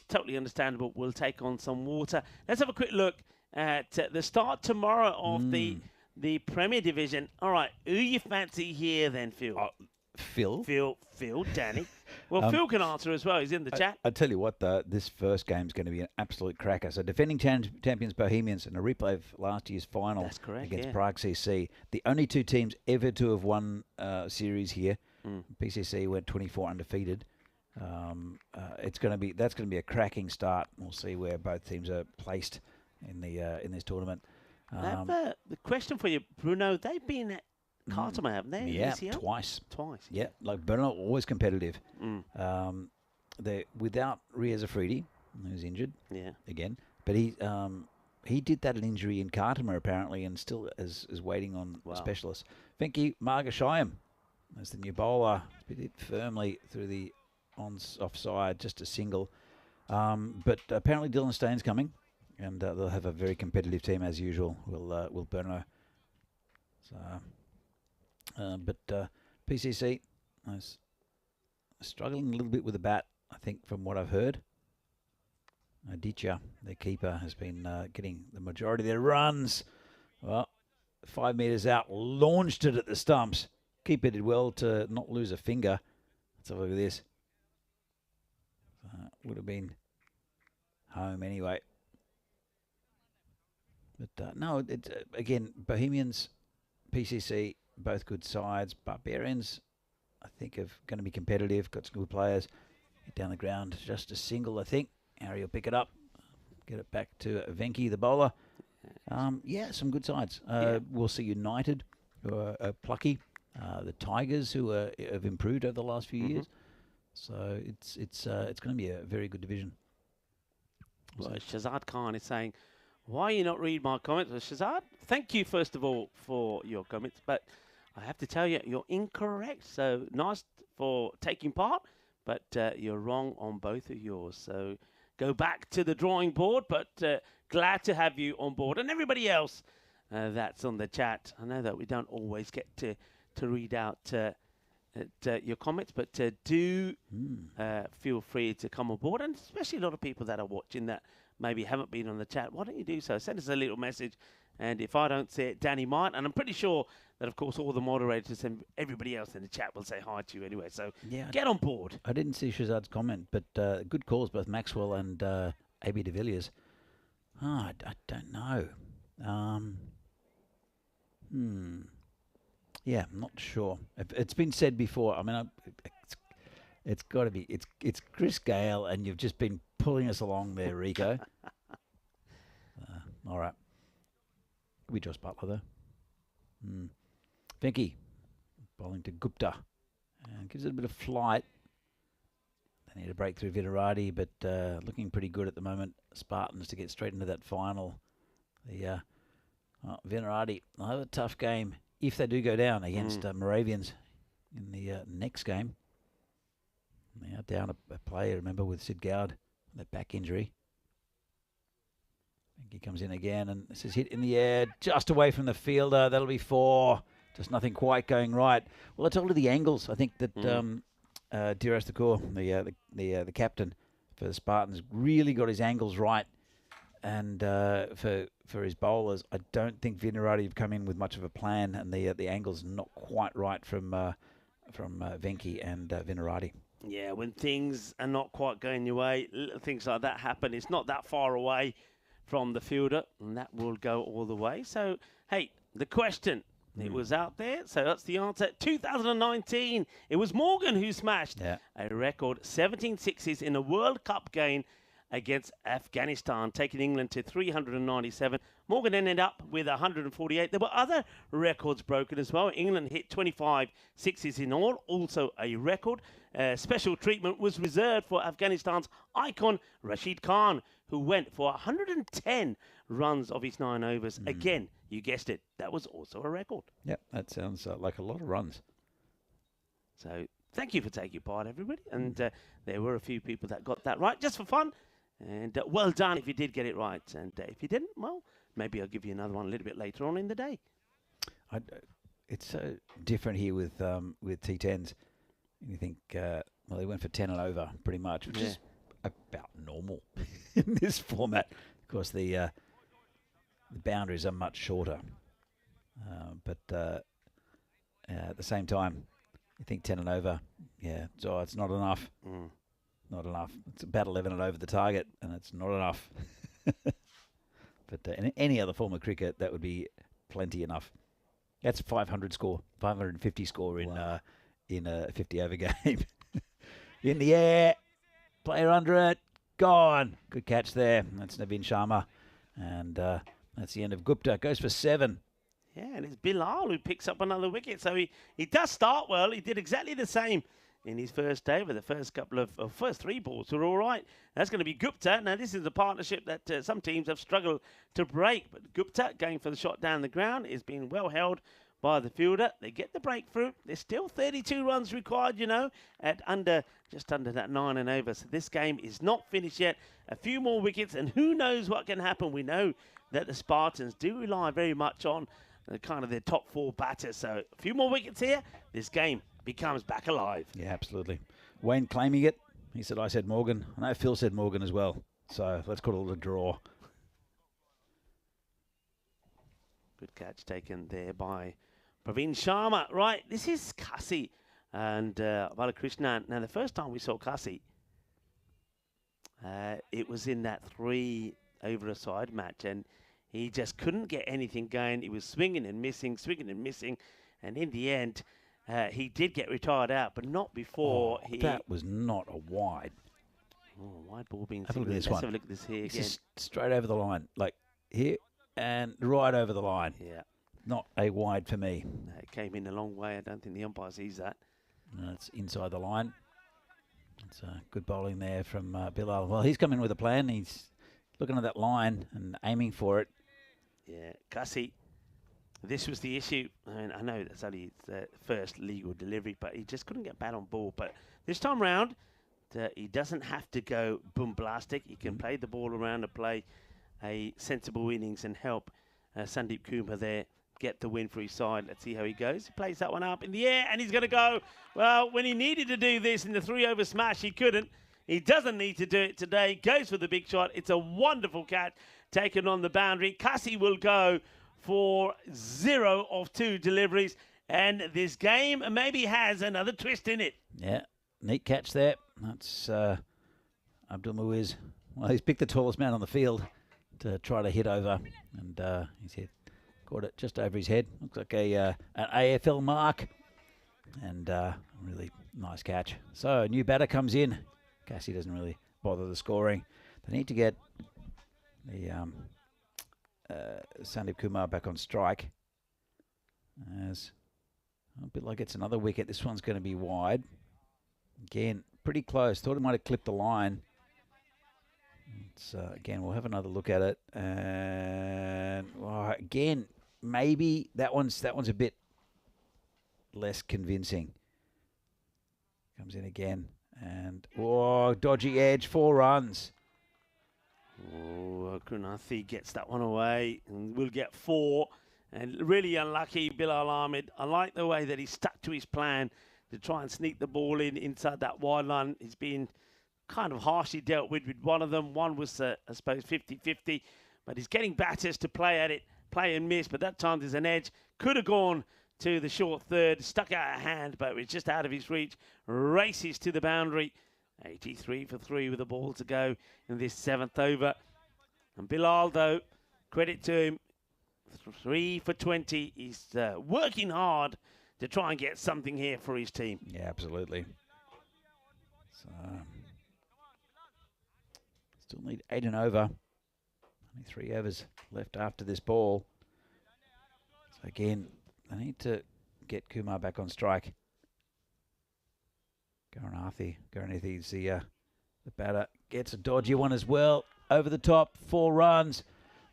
totally understandable, will take on some water. Let's have a quick look at the start tomorrow of the Premier Division. All right, who you fancy here then, Phil? Phil? Phil, Danny. Well, Phil can answer as well. He's in the chat. I tell you what, this first game is going to be an absolute cracker. So defending champions Bohemians in a replay of last year's final. That's correct, against yeah. Prague CC. The only 2 teams ever to have won series here. PCC went 24 undefeated. That's going to be a cracking start. We'll see where both teams are placed in this tournament. The question for you, Bruno, they've been at Cartama, haven't they? Yeah, ECL? twice. Twice. Yeah, like Bernal, always competitive. They're without Riaz Afridi, who's injured. Yeah. Again, but he did that an injury in Cartama apparently, and still is waiting on a specialist. Venki Margashayam as the new bowler, hit firmly through the offside, just a single. But apparently Dylan Staines coming, and they'll have a very competitive team as usual. Will Bernal. So. But PCC is struggling a little bit with the bat, I think, from what I've heard. Aditya, their keeper, has been getting the majority of their runs. Well, 5 metres out, launched it at the stumps. Keeper did well to not lose a finger. Let's have a look at this. Would have been home anyway. But no, it's again, Bohemians, PCC, both good sides. Barbarians, I think, are going to be competitive. Got some good players. Hit down the ground, just a single, I think. Harry will pick it up, get it back to Venki, the bowler. Yeah, some good sides. We'll see United, who are plucky. The Tigers, who have improved over the last few years. So it's going to be a very good division. Well, Shazad Khan is saying, why you not read my comments? Well, Shazad, thank you, first of all, for your comments. But I have to tell you, you're incorrect. So nice for taking part, but you're wrong on both of yours. So go back to the drawing board, but glad to have you on board. And everybody else that's on the chat. I know that we don't always get to read out your comments, but do feel free to come on board. And especially a lot of people that are watching that maybe haven't been on the chat. Why don't you do so? Send us a little message. And if I don't see it, Danny might. And I'm pretty sure that, of course, all the moderators and everybody else in the chat will say hi to you anyway. So get on board. I didn't see Shazad's comment, but good calls, both Maxwell and A.B. de Villiers. I don't know. Yeah, I'm not sure. It's been said before. I mean, it's got to be. It's Chris Gale, and you've just been pulling us along there, Rico. All right. Could be Josh Butler, though. Venki, bowling to Gupta. And gives it a bit of flight. They need a breakthrough Vitarati, but looking pretty good at the moment. Spartans to get straight into that final. The Vitarati, they'll have a tough game if they do go down against Moravians in the next game. They are down a player, remember, with Sid Gowd, that back injury. He comes in again, and this is hit in the air, just away from the fielder. That'll be 4. Just nothing quite going right. Well, I told you the angles. I think that Diras Thakur, the captain for the Spartans, really got his angles right. And for his bowlers, I don't think Vitarati have come in with much of a plan, and the angle's not quite right from Venki and Vitarati. Yeah, when things are not quite going your way, little things like that happen. It's not that far away from the fielder, and that will go all the way. So, hey, the question, it was out there, so that's the answer. 2019, it was Morgan who smashed a record 17 sixes in a World Cup game against Afghanistan, taking England to 397. Morgan ended up with 148. There were other records broken as well. England hit 25 sixes in all, also a record. Special treatment was reserved for Afghanistan's icon, Rashid Khan, who went for 110 runs of his 9 overs. Again, you guessed it, that was also a record. Yep, that sounds like a lot of runs. So thank you for taking part, everybody. And there were a few people that got that right, just for fun. And well done if you did get it right. And if you didn't, well, maybe I'll give you another one a little bit later on in the day. It's so different here with T10s. You think, well, they went for 10 and over pretty much, which is about normal in this format. Of course, the boundaries are much shorter. But at the same time, you think 10 and over, so it's not enough. Not enough. It's about 11 and over the target, and it's not enough. But in any other form of cricket, that would be plenty enough. That's 500 score, 550 score in a 50-over game. In the air, player under it, gone. Good catch there. That's Navin Sharma, and that's the end of Gupta. Goes for 7. Yeah, and it's Bilal who picks up another wicket. So he does start well. He did exactly the same in his first over. The first couple of first 3 balls were all right. That's going to be Gupta. Now, this is a partnership that some teams have struggled to break. But Gupta going for the shot down the ground is being well held by the fielder. They get the breakthrough. There's still 32 runs required, at just under that 9 and over. So this game is not finished yet. A few more wickets, and who knows what can happen. We know that the Spartans do rely very much on kind of their top 4 batters. So a few more wickets here. This game becomes back alive. Yeah, absolutely. Wayne claiming it. He said, I said Morgan. I know Phil said Morgan as well. So let's call it a draw. Good catch taken there by Praveen Sharma. Right, this is Kasi and Balakrishnan. Now, the first time we saw Kasi, it was in that 3 over a side match, and he just couldn't get anything going. He was swinging and missing. And in the end, he did get retired out, but not before he... That was not a wide. Wide ball being... Have a look at this one. Let's have a look at this here again. Just straight over the line. Like here and right over the line. Yeah. Not a wide for me. No, it came in a long way. I don't think the umpire sees that. No, it's inside the line. It's good bowling there from Bilal. Well, he's come in with a plan. He's looking at that line and aiming for it. Yeah, Kasi this was the issue. I mean, I know that's only his first legal delivery, but he just couldn't get bat on ball. But this time round, he doesn't have to go bombastic. He can play the ball around and play a sensible innings and help Sandeep Kumar there get the win for his side. Let's see how he goes. He plays that one up in the air, and he's going to go. Well, when he needed to do this in the 3-over smash, he couldn't. He doesn't need to do it today. Goes for the big shot. It's a wonderful catch taken on the boundary. Kasi will go for 0 of 2 deliveries, and this game maybe has another twist in it. Yeah, neat catch there. That's Abdul Muiz. Well, he's picked the tallest man on the field to try to hit over, and he's hit, caught it just over his head. Looks like an AFL mark, and really nice catch. So a new batter comes in. Cassie doesn't really bother the scoring. They need to get the Sandeep Kumar back on strike. As a bit like it's another wicket. This one's going to be wide. Again, pretty close. Thought it might have clipped the line. It's, again, we'll have another look at it. And again, maybe that one's a bit less convincing. Comes in again. And, dodgy edge, 4 runs. Oh, Kunathi gets that one away and will get 4. And really unlucky, Bilal Ahmed. I like the way that he stuck to his plan to try and sneak the ball inside that wide line. He's been kind of harshly dealt with one of them. One was, I suppose, 50-50. But he's getting batters to play at it, play and miss. But that time there's an edge. Could have gone to the short third, stuck out a hand, but it was just out of his reach. Races to the boundary. 83 for 3 with the ball to go in this 7th over. And Bilal, though, credit to him, 3 for 20. He's working hard to try and get something here for his team. Yeah, absolutely. So, still need 8 and over. Only 3 overs left after this ball. So again, they need to get Kumar back on strike. Garanathi's the batter. Gets a dodgy one as well. Over the top, 4 runs.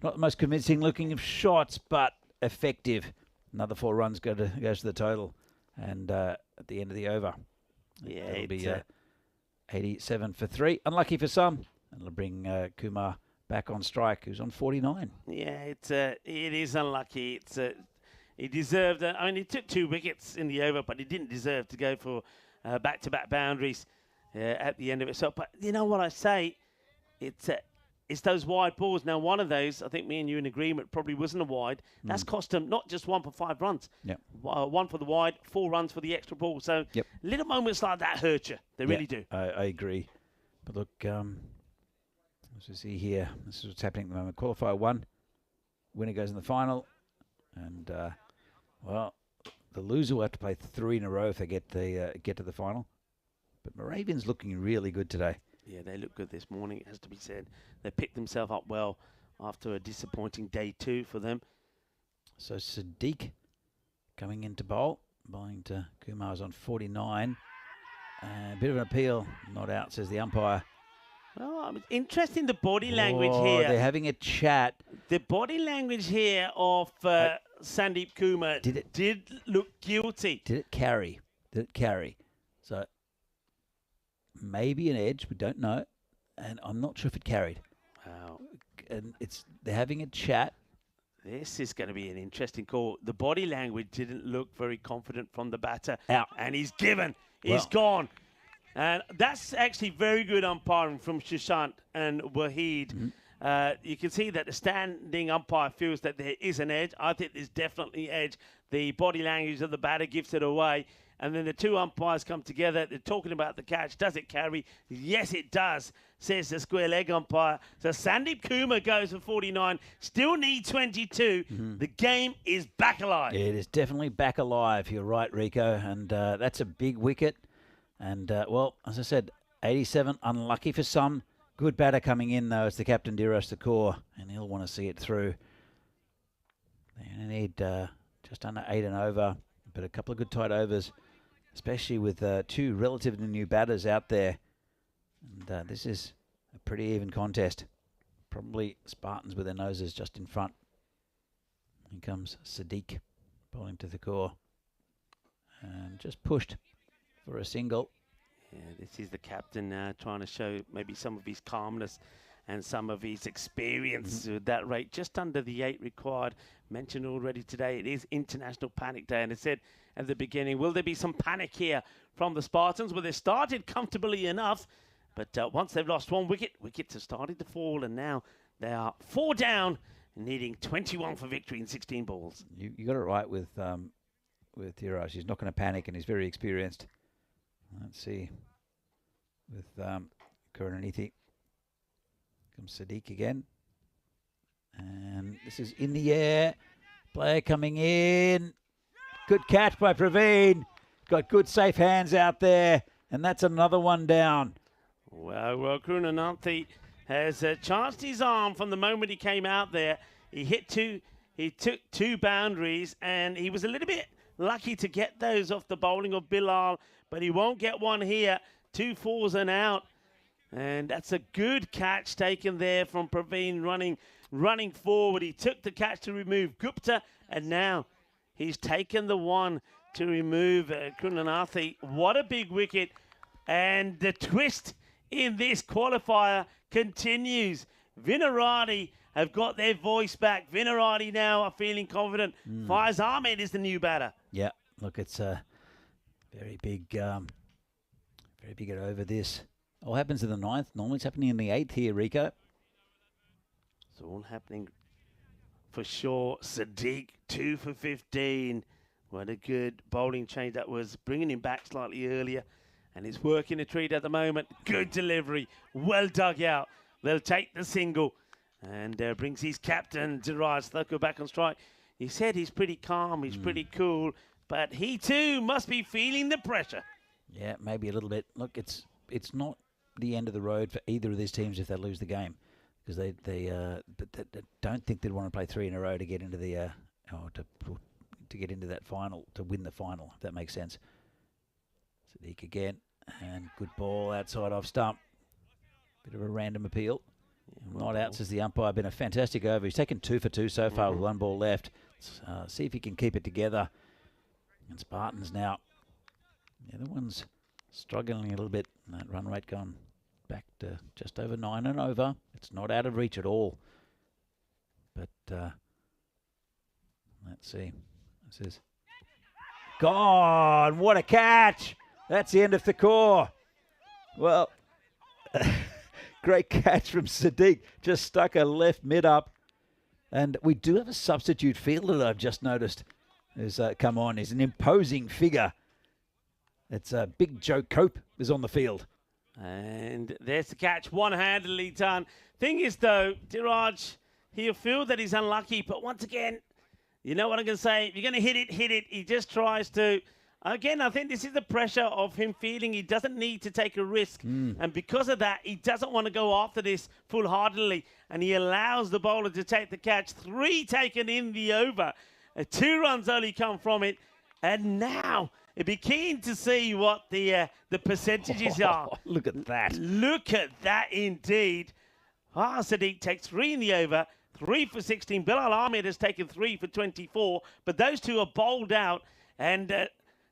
Not the most convincing looking of shots, but effective. Another 4 runs goes to the total. And at the end of the over, yeah, it'll be 87 for 3. Unlucky for some. And it'll bring Kumar back on strike, who's on 49. Yeah, it is unlucky. He deserved it. I mean, he took 2 wickets in the over, but he didn't deserve to go for back-to-back boundaries at the end of it. So, but you know what I say? It's those wide balls. Now, one of those, I think me and you in agreement, probably wasn't a wide. That's cost him not just 1 for 5 runs. Yep. 1 for the wide, 4 runs for the extra ball. So, little moments like that hurt you. They really do. I agree. But look, let's see here. This is what's happening at the moment. Qualifier 1. Winner goes in the final. And, well, the loser will have to play 3 in a row if they get to the final. But Moravian's looking really good today. Yeah, they look good this morning, it has to be said. They picked themselves up well after a disappointing day 2 for them. So Sadiq coming into bowl. Bowling to Kumar's on 49. A bit of an appeal. Not out, says the umpire. Well, interesting the body language here. They're having a chat. The body language here of Sandeep Kumar did look guilty. Did it carry? So maybe an edge, we don't know. And I'm not sure if it carried. Wow. And they're having a chat. This is going to be an interesting call. The body language didn't look very confident from the batter. Out. And he's given. He's gone. And that's actually very good umpiring from Shishant and Waheed. You can see that the standing umpire feels that there is an edge. I think there's definitely edge. The body language of the batter gives it away. And then the 2 umpires come together. They're talking about the catch. Does it carry? Yes, it does, says the square leg umpire. So Sandeep Kumar goes for 49. Still need 22. The game is back alive. It is definitely back alive. You're right, Rico. And that's a big wicket. And, well, as I said, 87, unlucky for some. Good batter coming in, though. It's the captain, Diras Thakur, and he'll want to see it through. They need just under 8 and over, but a couple of good tight overs, especially with 2 relatively new batters out there. And this is a pretty even contest. Probably Spartans with their noses just in front. In comes Sadiq, bowling to the core. And just pushed for a single. Yeah, this is the captain now trying to show maybe some of his calmness and some of his experience with that rate. Just under the 8 required. Mentioned already today, it is International Panic Day. And I said at the beginning, will there be some panic here from the Spartans? Well, they started comfortably enough. But once they've lost 1 wicket, wickets have started to fall. And now they are 4 down, needing 21 for victory in 16 balls. You got it right with Tiraj. He's not going to panic and he's very experienced. Let's see. With Karunanithy. Comes Sadiq again. And this is in the air. Player coming in. Good catch by Praveen. Got good safe hands out there. And that's another one down. Well, Karunanithy has chanced his arm from the moment he came out there. He took 2 boundaries, and he was a little bit lucky to get those off the bowling of Bilal, but he won't get one here. 2 fours and out. And that's a good catch taken there from Praveen running forward. He took the catch to remove Gupta, and now he's taken the one to remove Karunanithy. What a big wicket. And the twist in this qualifier continues. Vinarati have got their voice back. Vinarati now are feeling confident. Faiz Ahmed is the new batter. Yeah, look, it's a very big over this. All happens in the 9th. Normally it's happening in the 8th here, Rico. It's all happening for sure. Sadiq, 2 for 15. What a good bowling change that was, bringing him back slightly earlier. And he's working a treat at the moment. Good delivery. Well dug out. They'll take the single. And brings his captain, Jiraj Thakkur, back on strike. He said he's pretty calm. He's pretty cool. But he too must be feeling the pressure. Yeah, maybe a little bit. Look, it's not the end of the road for either of these teams if they lose the game, because they don't think they'd want to play 3 in a row to get into the to get into that final, to win the final, if that makes sense. Sadiq again, and good ball outside off stump. Bit of a random appeal. Yeah, not out, says the umpire. Been a fantastic over. He's taken 2 for 2 so far with 1 ball left. Let's see if he can keep it together. And Spartans now, the other one's struggling a little bit. That run rate gone back to just over 9 and over. It's not out of reach at all. But let's see. This is gone. What a catch! That's the end of the core. Well, great catch from Sadiq. Just stuck a left mid up. And we do have a substitute fielder that I've just noticed has come on. He's an imposing figure. It's Big Joe Cope is on the field. And there's the catch, one-handedly done. Thing is, though, Diraj, he'll feel that he's unlucky. But once again, you know what I'm going to say? If you're going to hit it, hit it. He just tries to. Again, I think this is the pressure of him feeling he doesn't need to take a risk. And because of that, he doesn't want to go after this full-heartedly. And he allows the bowler to take the catch. 3 taken in the over. 2 runs only come from it. And now, it'd be keen to see what the percentages are. Look at that. Look at that indeed. Sadiq takes 3 in the over. 3 for 16. Bilal Ahmed has taken 3 for 24. But those 2 are bowled out. And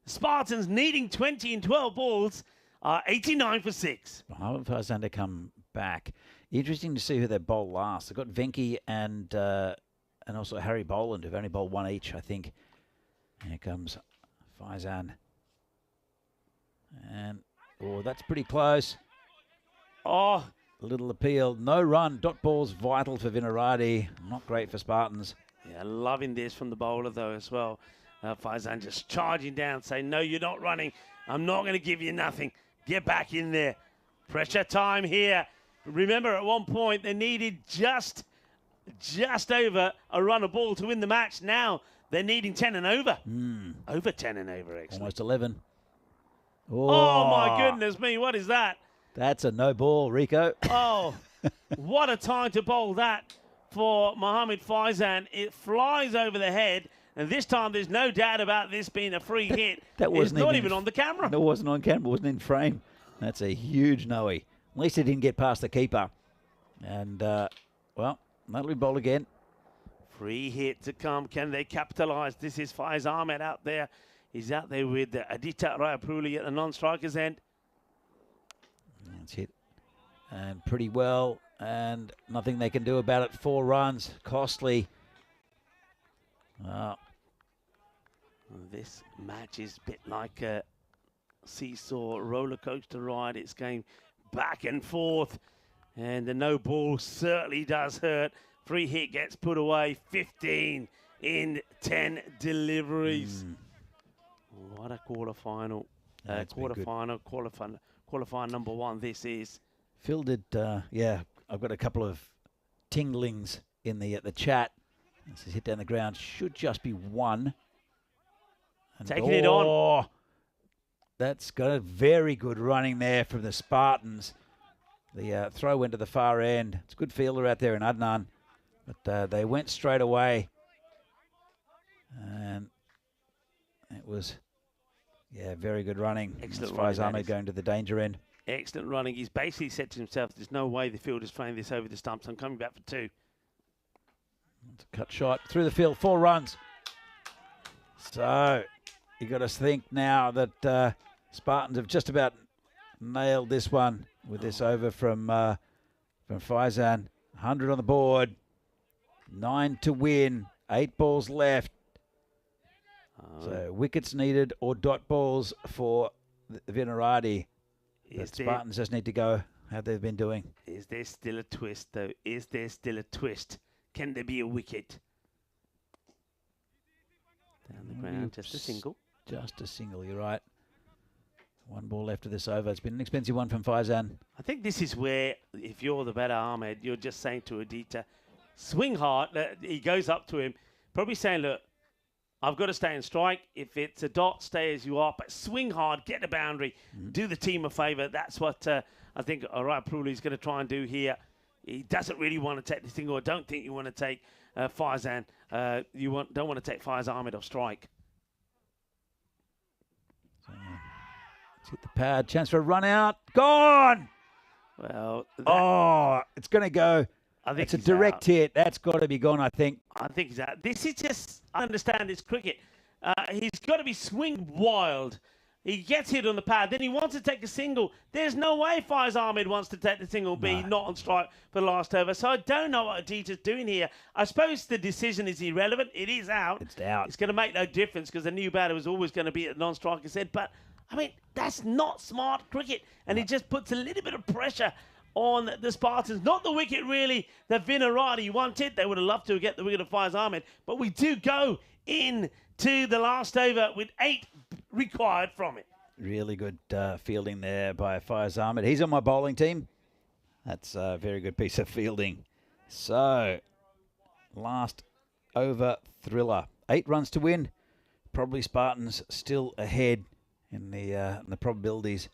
Spartans needing 20 in 12 balls are 89 for 6. Mohamed Farzan to come back. Interesting to see who they bowl last. They've got Venki and also Harry Boland, who've only bowled 1 each, I think. Here comes Faizan. And, oh, that's pretty close. Oh, a little appeal. No run. Dot ball's vital for Vinarati. Not great for Spartans. Yeah, loving this from the bowler, though, as well. Faizan just charging down, saying, no, you're not running. I'm not going to give you nothing. Get back in there. Pressure time here. Remember, at one point, they needed just over a run of ball to win the match. Now, they're needing 10 and over. Over 10 and over, actually. Almost 11. Oh, my goodness me. What is that? That's a no ball, Rico. Oh, what a time to bowl that for Mohamed Faizan. It flies over the head. And this time, there's no doubt about this being a free hit. That wasn't it's not even on the camera. No, it wasn't on camera. It wasn't in frame. That's a huge no-y. At least it didn't get past the keeper. And, well, that'll be bowled again. Free hit to come. Can they capitalize? This is Faiz Ahmed out there. He's out there with Aditya Rayapuli at the non-striker's end. That's it. And pretty well. And nothing they can do about it. 4 runs. Costly. This match is a bit like a seesaw roller coaster ride. It's going back and forth. And the no ball certainly does hurt. Free hit gets put away. 15 in 10 deliveries. What a quarterfinal. Qualifying number 1 this is. Phil did, yeah, I've got a couple of tinglings in the chat. This is hit down the ground. Should just be 1. And Taking it on. That's got a very good running there from the Spartans. The throw went to the far end. It's a good fielder out there in Adnan. But they went straight away. And it was, yeah, very good running. Excellent as far as running, Ahmed going to the danger end. Excellent running. He's basically said to himself, there's no way the field is playing this over the stumps. I'm coming back for 2. It's a cut shot through the field. 4 runs. So you got to think now that Spartans have just about nailed this one with this over from Faizan. 100 on the board. 9 to win. 8 balls left. So wickets needed or dot balls for Vinarati. The Spartans just need to go how they've been doing. Is there still a twist, though? Is there still a twist? Can there be a wicket? Down the ground, just a single. Just a single, you're right. 1 ball left of this over. It's been an expensive one from Faizan. I think this is where, if you're the better Ahmed, you're just saying to Aditya, swing hard. He goes up to him, probably saying, look, I've got to stay in strike. If it's a dot, stay as you are. But swing hard, get the boundary, do the team a favour. That's what I think Rayapuli is going to try and do here. He doesn't really want to take the single. I don't think you want to take Faizan. Don't want to take Faiz Ahmed off strike. So, let's hit the pad. Chance for a run out. Gone! Well, it's going to go. I think it's a direct hit. That's got to be gone, I think. I think he's out. This is just, I understand it's cricket. He's got to be swing wild. He gets hit on the pad. Then he wants to take a single. There's no way Faiz Ahmed wants to take the single, be not on strike for the last over. So I don't know what Aditya's doing here. I suppose the decision is irrelevant. It is out. It's out. It's going to make no difference because the new batter was always going to be at non-striker's head. But, I mean, that's not smart cricket. And it just puts a little bit of pressure on the Spartans. Not the wicket, really, that Vinarati wanted. They would have loved to get the wicket of Faiz Ahmed. But we do go into the last over with 8 required from it. Really good fielding there by Faiz Ahmed. He's on my bowling team. That's a very good piece of fielding. So, last over thriller. 8 runs to win. Probably Spartans still ahead in the probabilities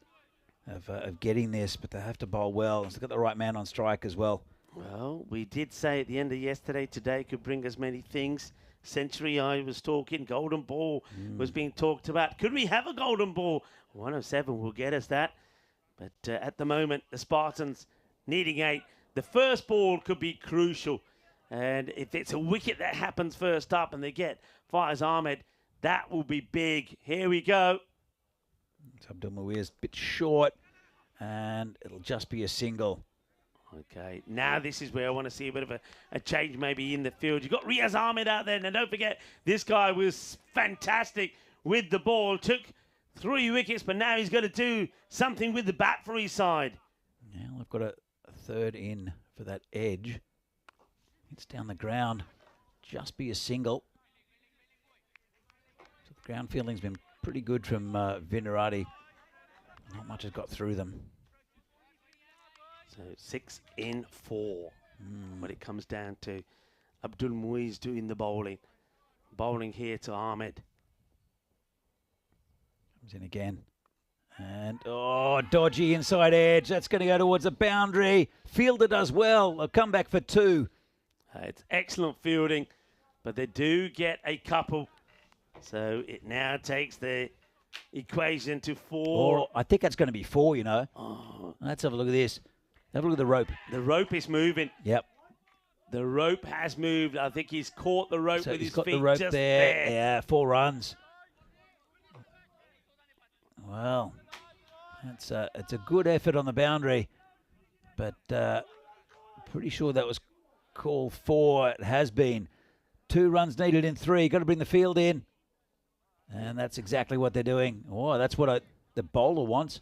of getting this, but they have to bowl well. They've got the right man on strike as well. Well, we did say at the end of yesterday, today could bring us many things. Century, I was talking, golden ball was being talked about. Could we have a golden ball? 107 will get us that. But at the moment, the Spartans needing 8. The first ball could be crucial. And if it's a wicket that happens first up and they get Faiz Ahmed, that will be big. Here we go. Abdul Muir's a bit short, and it'll just be a single. Okay, now this is where I want to see a bit of a change maybe in the field. You've got Riaz Ahmed out there. Now, don't forget, this guy was fantastic with the ball. Took 3 wickets, but now he's got to do something with the bat for his side. Now I've got a third in for that edge. It's down the ground. Just be a single. So the ground fielding's been pretty good from Vinarati. Not much has got through them. So 6 in 4 when it comes down to Abdul Muiz doing the bowling. Bowling here to Ahmed. Comes in again. And, dodgy inside edge. That's going to go towards the boundary. Fielder does well. They'll come back for 2. It's excellent fielding, but they do get a couple. So it now takes the equation to 4. I think that's going to be 4, you know. Oh. Let's have a look at this. Have a look at the rope. The rope is moving. Yep. The rope has moved. I think he's caught the rope So with he's his got feet the rope just there. Yeah, 4 runs. Well, it's a good effort on the boundary, but pretty sure that was call 4. It has been. 2 runs needed in 3. Got to bring the field in, and that's exactly what they're doing. Oh, that's what the bowler wants.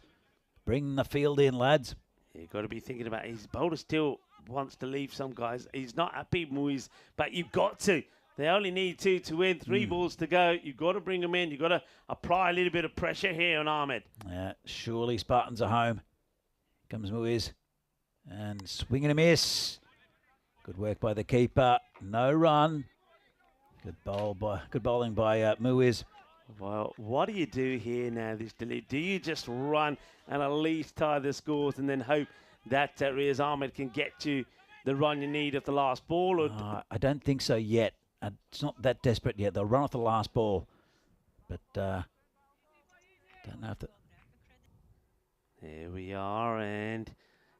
Bring the field in, lads. You've got to be thinking about his bowler still wants to leave some guys. He's not happy, Moise, but you've got to. They only need 2 to win, 3 balls to go. You've got to bring them in. You've got to apply a little bit of pressure here on Ahmed. Yeah, surely Spartans are home. Comes Muiz, and swing and a miss. Good work by the keeper. No run. Good bowling by Muiz. Well, what do you do here now, this delete? Do you just run and at least tie the scores and then hope that Riaz Ahmed can get you the run you need at the last ball? Or I don't think so yet. It's not that desperate yet. They'll run off the last ball. But don't know if Here we are, and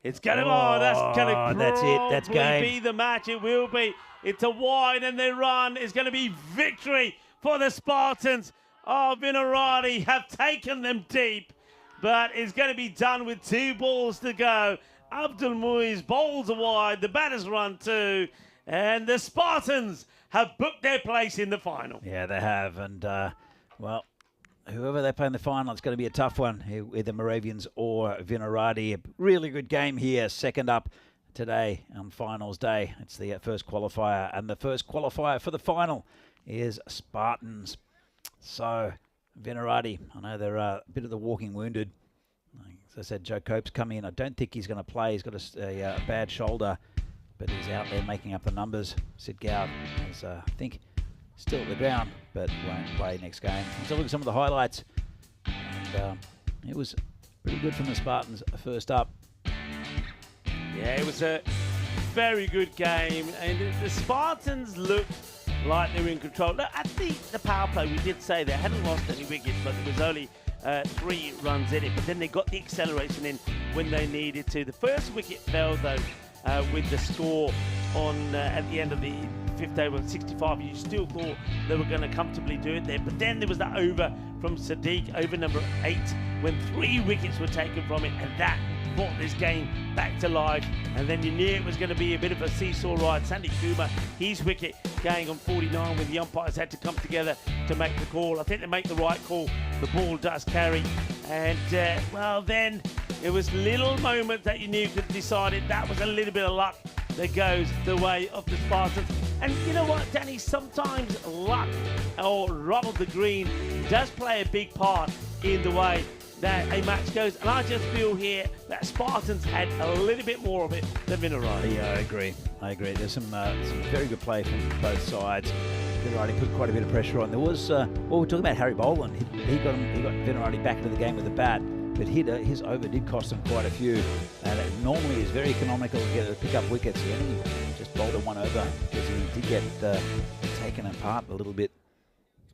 it's going to, that's going to that's it. That's game. be the match. It will be. It's a wide, and the run is going to be victory for the Spartans. Oh, Vinarati have taken them deep, but it's going to be done with 2 balls to go. Abdul Muiz bowls a wide. The batters run 2, and the Spartans have booked their place in the final. Yeah, they have. And, well, whoever they play in the final, it's going to be a tough one, either Moravians or Vinarati. A really good game here, second up today on finals day. It's the first qualifier, and the first qualifier for the final is Spartans. So, Vinarati, I know they're a bit of the walking wounded. As I said, Joe Cope's come in. I don't think he's going to play. He's got a bad shoulder, but he's out there making up the numbers. Sid Gow is, I think, still at the ground, but won't play next game. Let's have a look at some of the highlights. And it was pretty good from the Spartans first up. Yeah, it was a very good game, and the Spartans looked like they were in control. Look, at the power play, we did say they hadn't lost any wickets, but there was only 3 runs in it. But then they got the acceleration in when they needed to. The first wicket fell, though, with the score on at the end of the 5th over 65. You still thought they were going to comfortably do it there. But then there was that over from Sadiq, over number 8, when 3 wickets were taken from it, and that brought this game back to life. And then you knew it was going to be a bit of a seesaw ride. Sandy Kumar, his wicket going on 49 when the umpires had to come together to make the call. I think they make the right call. The ball does carry. And, well, then it was little moments that you knew could decide it. That was a little bit of luck that goes the way of the Spartans. And you know what, Danny? Sometimes luck or rub of the green does play a big part in the way that a match goes. And I just feel here that Spartans had a little bit more of it than Vinarati. Yeah, I agree. There's some very good play from both sides. Vinarati put quite a bit of pressure on. There was, well, we're talking about Harry Boland. He got Vinarati back into the game with the bat, but his over did cost him quite a few. And it normally is very economical to pick up wickets. He only just bowled a 1 over because he did get taken apart a little bit.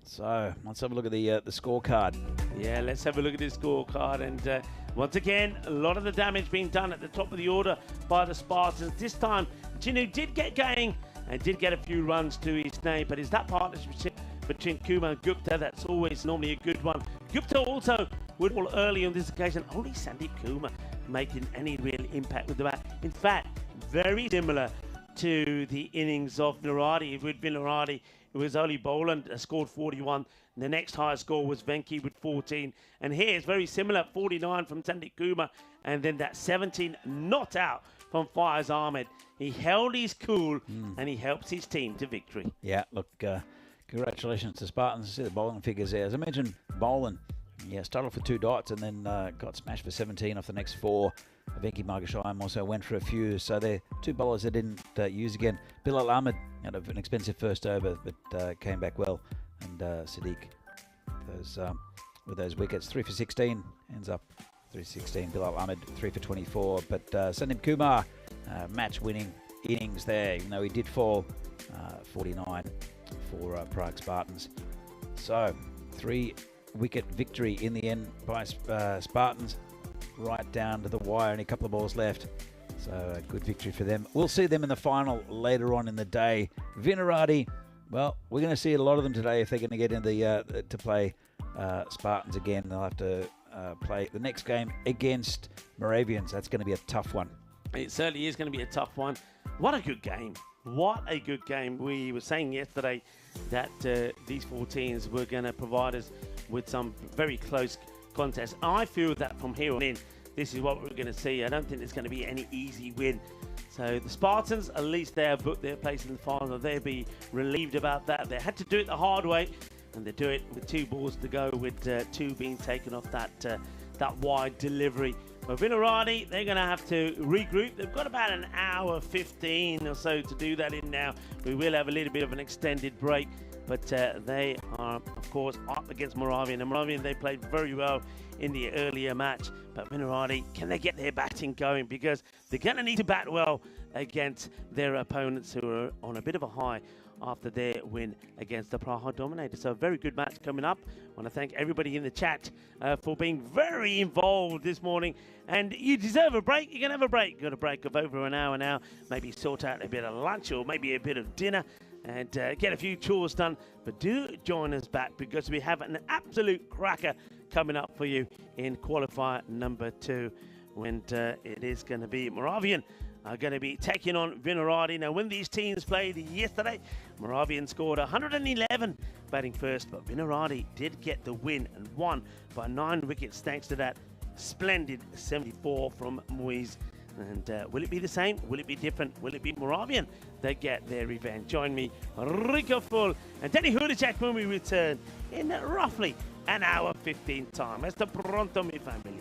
So let's have a look at the scorecard. Yeah, let's have a look at this scorecard. And once again, a lot of the damage being done at the top of the order by the Spartans. This time, Chinu did get going and did get a few runs to his name, but it's that partnership between Kumar and Gupta that's always normally a good one. Gupta also would ball early on this occasion. Only Sandeep Kumar making any real impact with the bat. In fact, very similar to the innings of Naradi. With Vinarati, it was only Boland scored 41. The next highest score was Venki with 14. And here it's very similar, 49 from Sandeep Kumar. And then that 17 not out from Faiz Ahmed. He held his cool and he helps his team to victory. Yeah, look, congratulations to Spartans. See the bowling figures there. As I mentioned, Boland, started off with 2 dots and then got smashed for 17 off the next 4. Venki Margashayam also went for a few, so they're 2 bowlers they didn't use again. Bilal Ahmed had an expensive first over, but came back well. And Sadiq, with those wickets, 3 for 16, ends up 3 for 16. Bilal Ahmed, 3 for 24. But Sandeep Kumar, match-winning innings there, even though he did fall 49 for Prague Spartans. So, 3-wicket victory in the end by Spartans. Right down to the wire, only a couple of balls left. So a good victory for them. We'll see them in the final later on in the day. Vinorati, well, we're going to see a lot of them today if they're going to get in the to play Spartans again. They'll have to play the next game against Moravians. That's going to be a tough one. It certainly is going to be a tough one. What a good game. What a good game. We were saying yesterday that these 4 teams were going to provide us with some very close contests. I feel that from here on in, this is what we're going to see. I don't think there's going to be any easy win. So the Spartans, at least they have booked their place in the final. They'll be relieved about that. They had to do it the hard way, and they do it with 2 balls to go, with 2 being taken off that wide delivery. But Vinorati, they're going to have to regroup. They've got about an hour 15 or so to do that in now. We will have a little bit of an extended break, but they are, of course, up against Moravian. And Moravian, they played very well in the earlier match. But Vinorati, can they get their batting going? Because they're going to need to bat well against their opponents who are on a bit of a high after their win against the Praha Dominator. So a very good match coming up. I want to thank everybody in the chat for being very involved this morning. And you deserve a break. You can have a break. Got a break of over an hour now. Maybe sort out a bit of lunch or maybe a bit of dinner and get a few chores done. But do join us back, because we have an absolute cracker coming up for you in qualifier number 2, when it is going to be Moravian are going to be taking on Vinorati. Now, when these teams played yesterday, Moravian scored 111 batting first, but Vinorati did get the win and won by 9 wickets thanks to that splendid 74 from Moise. And will it be the same? Will it be different? Will it be Moravian that get their revenge? Join me, Rico Full and Danny Hudacek, when we return in roughly an hour 15 time. Hasta pronto, mi familia.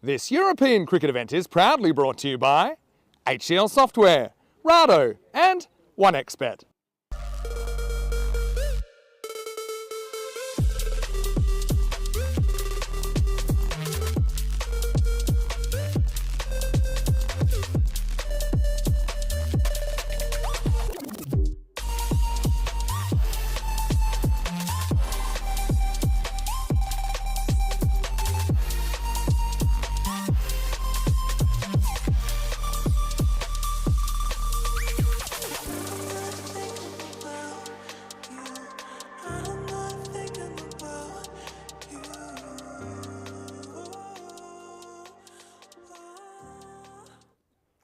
This European cricket event is proudly brought to you by HCL Software, Rado and 1xBet.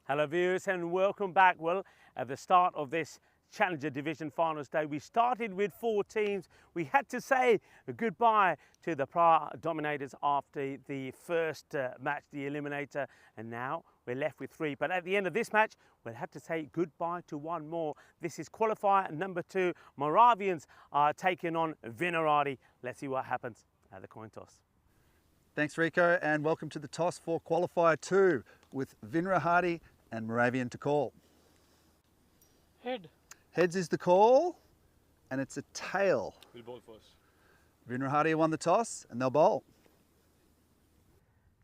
Hello viewers and welcome back. Well, at the start of this Challenger Division Finals Day, we started with 4 teams. We had to say goodbye to the Prague Dominators after the first match, the Eliminator, and now we're left with 3. But at the end of this match, we'll have to say goodbye to 1 more. This is qualifier number 2. Moravians are taking on Vinaradi. Let's see what happens at the coin toss. Thanks, Rico, and welcome to the toss for qualifier 2 with Vinaradi and Moravian to call. Head. Heads is the call, and it's a tail. We'll bowl first. Vinaradi won the toss, and they'll bowl.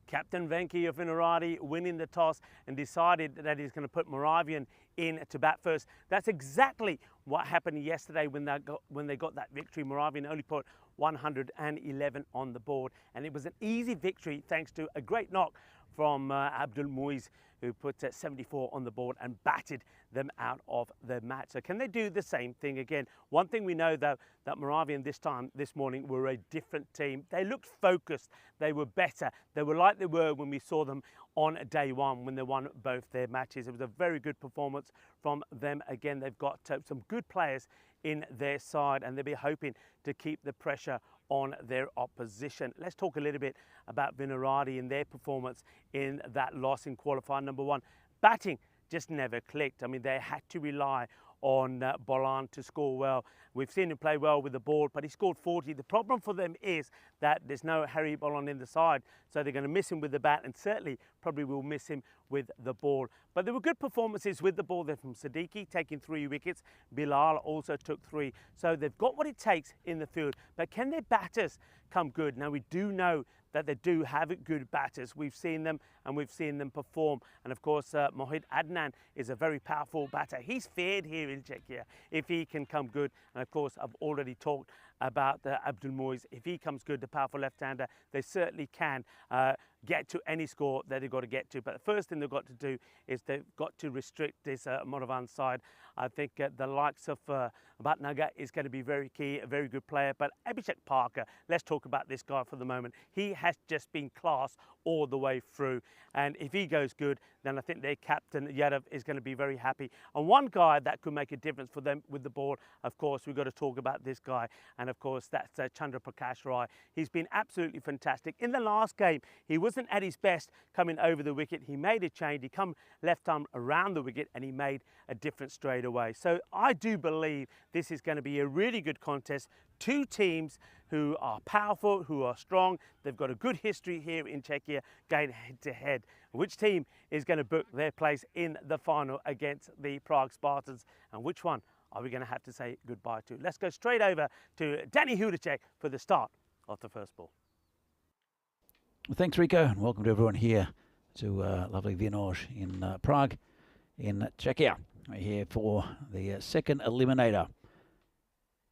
Captain Venki of Vinaradi winning the toss and decided that he's going to put Moravian in to bat first. That's exactly what happened yesterday when they got that victory. Moravian only put 111 on the board, and it was an easy victory thanks to a great knock from Abdul Muiz, who put 74 on the board and batted them out of the match. So can they do the same thing again? One thing we know though, that Moravian this morning were a different team. They looked focused, they were better, they were like they were when we saw them on day 1 when they won both their matches. It was a very good performance from them again. They've got some good players in their side and they'll be hoping to keep the pressure on their opposition. Let's talk a little bit about Vinaradi and their performance in that loss in qualifier number 1. Batting just never clicked. I mean, they had to rely on Bolan to score well. We've seen him play well with the ball, but he scored 40. The problem for them is that there's no Harry Bolan in the side, so they're going to miss him with the bat and certainly probably will miss him with the ball. But there were good performances with the ball there from Siddiqui, taking 3 wickets. Bilal also took 3. So they've got what it takes in the field. But can their batters come good? Now, we do know that they do have good batters. We've seen them and we've seen them perform. And of course, Mohit Adnan is a very powerful batter. He's feared here in Czechia if he can come good. And of course, I've already talked about Abdul Muiz. If he comes good, the powerful left-hander, they certainly can get to any score that they've got to get to. But the first thing they've got to do is they've got to restrict this Moravian side. I think the likes of Bhatnagar is going to be very key, a very good player. But Abhishek Parker, let's talk about this guy for the moment. He has just been class all the way through. And if he goes good, then I think their captain, Yadav, is going to be very happy. And one guy that could make a difference for them with the ball, of course, we've got to talk about this guy. And of course, that's Chandra Prakash Rai. He's been absolutely fantastic. In the last game, he wasn't at his best coming over the wicket. He made a change. He come left arm around the wicket and he made a difference straight away. So I do believe this is going to be a really good contest. 2 teams who are powerful, who are strong. They've got a good history here in Czechia going head to head. Which team is going to book their place in the final against the Prague Spartans, and which one are we going to have to say goodbye to? Let's go straight over to Danny Hudacek for the start of the first ball. Well, thanks, Rico, and welcome to everyone here to lovely Viennož in Prague, in Czechia. We're here for the second eliminator.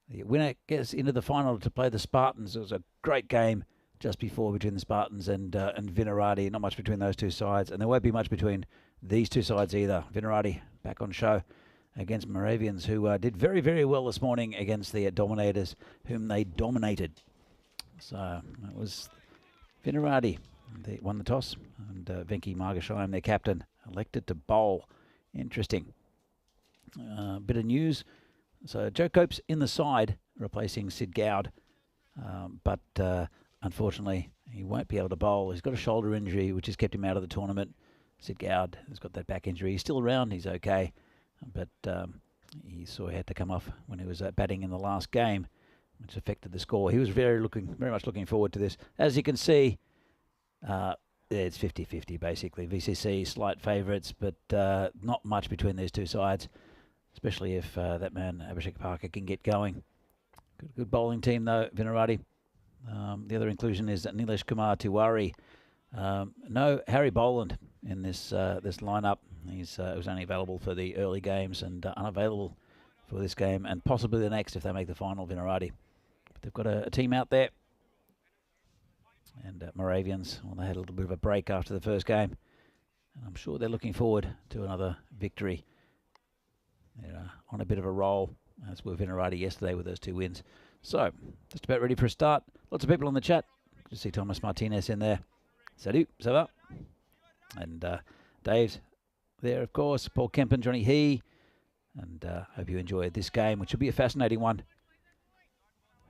The winner gets into the final to play the Spartans. It was a great game just before between the Spartans and Vinaradi. Not much between those 2 sides, and there won't be much between these 2 sides either. Vinaradi back on show against Moravians, who did very, very well this morning against the Dominators, whom they dominated. So it was Vinaradi. They won the toss, and Venki Margashaim, their captain, elected to bowl. Interesting. Bit of news. So Joe Cope's in the side, replacing Sid Gowd, but unfortunately he won't be able to bowl. He's got a shoulder injury, which has kept him out of the tournament. Sid Gowd has got that back injury. He's still around. He's okay, but he saw he had to come off when he was batting in the last game, which affected the score. He was very much looking forward to this. As you can see, it's 50-50 basically. VCC slight favourites, but not much between these two sides, especially if that man Abhishek Parker can get going. Good bowling team though, Vinarati. The other inclusion is Nilesh Kumar Tiwari. No Harry Boland in this this lineup. He's was only available for the early games and unavailable for this game and possibly the next if they make the final, Vinarati. But they've got a team out there. And Moravians, well, they had a little bit of a break after the first game. And I'm sure they're looking forward to another victory. They're on a bit of a roll, as were Vinarati yesterday with those 2 wins. So, just about ready for a start. Lots of people on the chat. Good to see Thomas Martinez in there. Salut, ça va? And Dave's there, of course. Paul Kempen, Johnny He. And hope you enjoyed this game, which will be a fascinating one.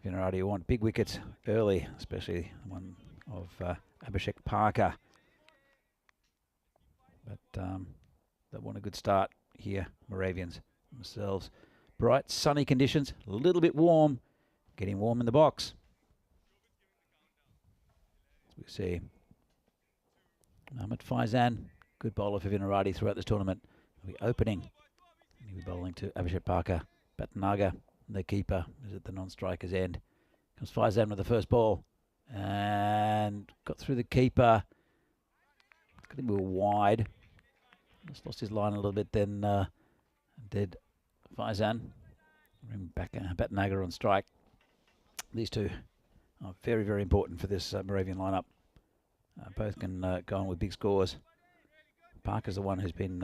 Vinarati want big wickets early, especially one of Abhishek Parker. But they want a good start here, Moravians themselves. Bright, sunny conditions, a little bit warm, getting warm in the box. As we see, Ahmed Faizan, good bowler for Vinarati throughout this tournament. He'll be opening. He'll be bowling to Abhishek Parker. Bhatnagar, the keeper, is at the non-striker's end. Comes Faizan with the first ball. And got through the keeper. Got him a little wide. Just lost his line a little bit then. Did Faizan. Bring back Bhatnagar on strike. These two are very, very important for this Moravian lineup. Both can go on with big scores. Parker's the one who's been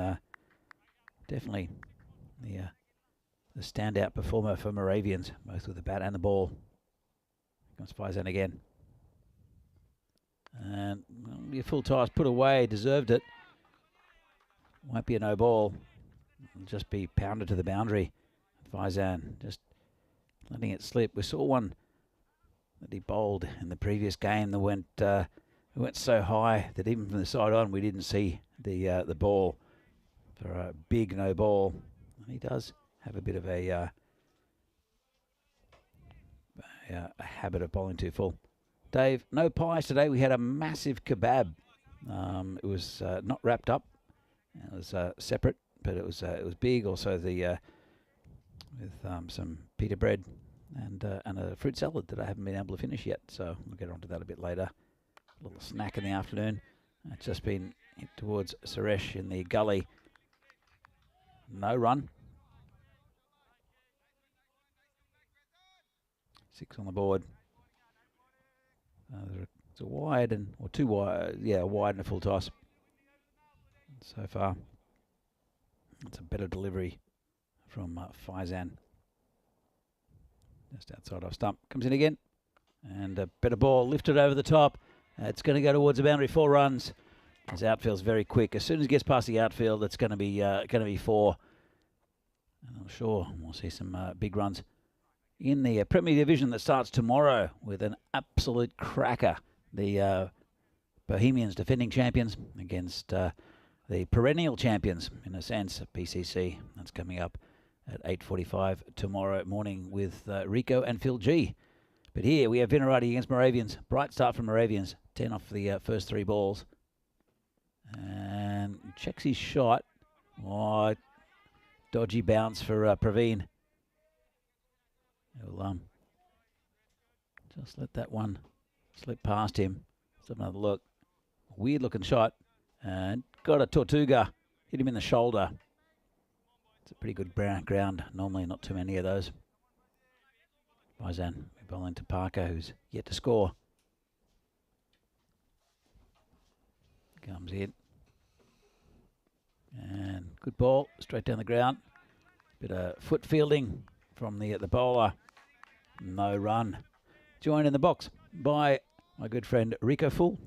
definitely the standout performer for Moravians, both with the bat and the ball. Comes Faizan again. And it'll be a full toss, put away, deserved it. Won't be a no ball. It'll just be pounded to the boundary. Faizan just letting it slip. We saw one that he bowled in the previous game that went so high that even from the side on we didn't see the ball for a big no ball. He does have a bit of a habit of bowling too full. Dave, no pies today. We had a massive kebab. It was not wrapped up. It was separate, but it was big. Also the with some pita bread and a fruit salad that I haven't been able to finish yet. So we'll get onto that a bit later. A little snack in the afternoon. It's just been hit towards Suresh in the gully. No run. 6 on the board. It's a wide or 2 wide, a wide and a full toss. So far, it's a better delivery from Faizan. Just outside off stump, comes in again, and a better ball lifted over the top. It's going to go towards the boundary, 4 runs. His outfield's very quick. As soon as he gets past the outfield, it's going to be 4. And I'm sure we'll see some big runs in the Premier Division that starts tomorrow with an absolute cracker. The Bohemians, defending champions, against the perennial champions, in a sense, PCC. That's coming up at 8:45 tomorrow morning with Rico and Phil G. But here we have Vinarati against Moravians. Bright start from Moravians. 10 off the first 3 balls. And checks his shot. Oh, dodgy bounce for Praveen. He'll just let that one slip past him. Let's have another look. Weird looking shot. And got a Tortuga. Hit him in the shoulder. It's a pretty good ground. Normally not too many of those. Faizan bowling to Parker, who's yet to score. Comes in. And good ball. Straight down the ground. Bit of foot fielding from the bowler. No run. Joined in the box by my good friend Rico Full.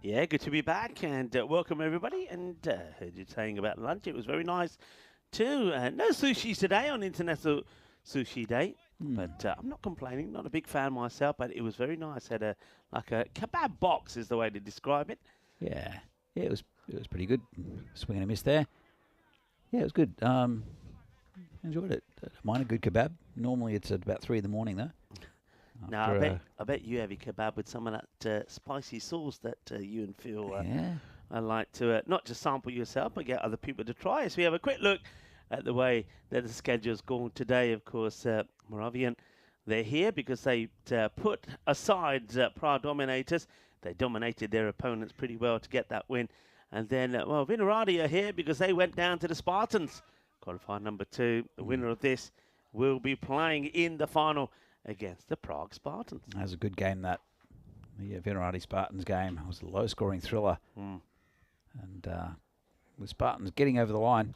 Yeah, good to be back and welcome everybody. And heard you saying about lunch. It was very nice too. No sushi today on International Sushi Day, but I'm not complaining. Not a big fan myself, but it was very nice. Had a kebab box is the way to describe it. Yeah, it was pretty good. Swing and a miss there. Yeah, it was good. Enjoyed it. Mine a good kebab. Normally it's at about 3 in the morning though. No, after I bet you have your kebab with some of that spicy sauce that you and Phil yeah. I like to not just sample yourself, but get other people to try. So we have a quick look at the way that the schedule's gone today. Of course, Moravian, they're here because they put aside Prague Dominators. They dominated their opponents pretty well to get that win. And then, well, Vinaradi are here because they went down to the Spartans. Qualifier number 2. The winner of this will be playing in the final against the Prague Spartans. That was a good game, that. The Vinaradi Spartans game. It was a low-scoring thriller. And the Spartans getting over the line.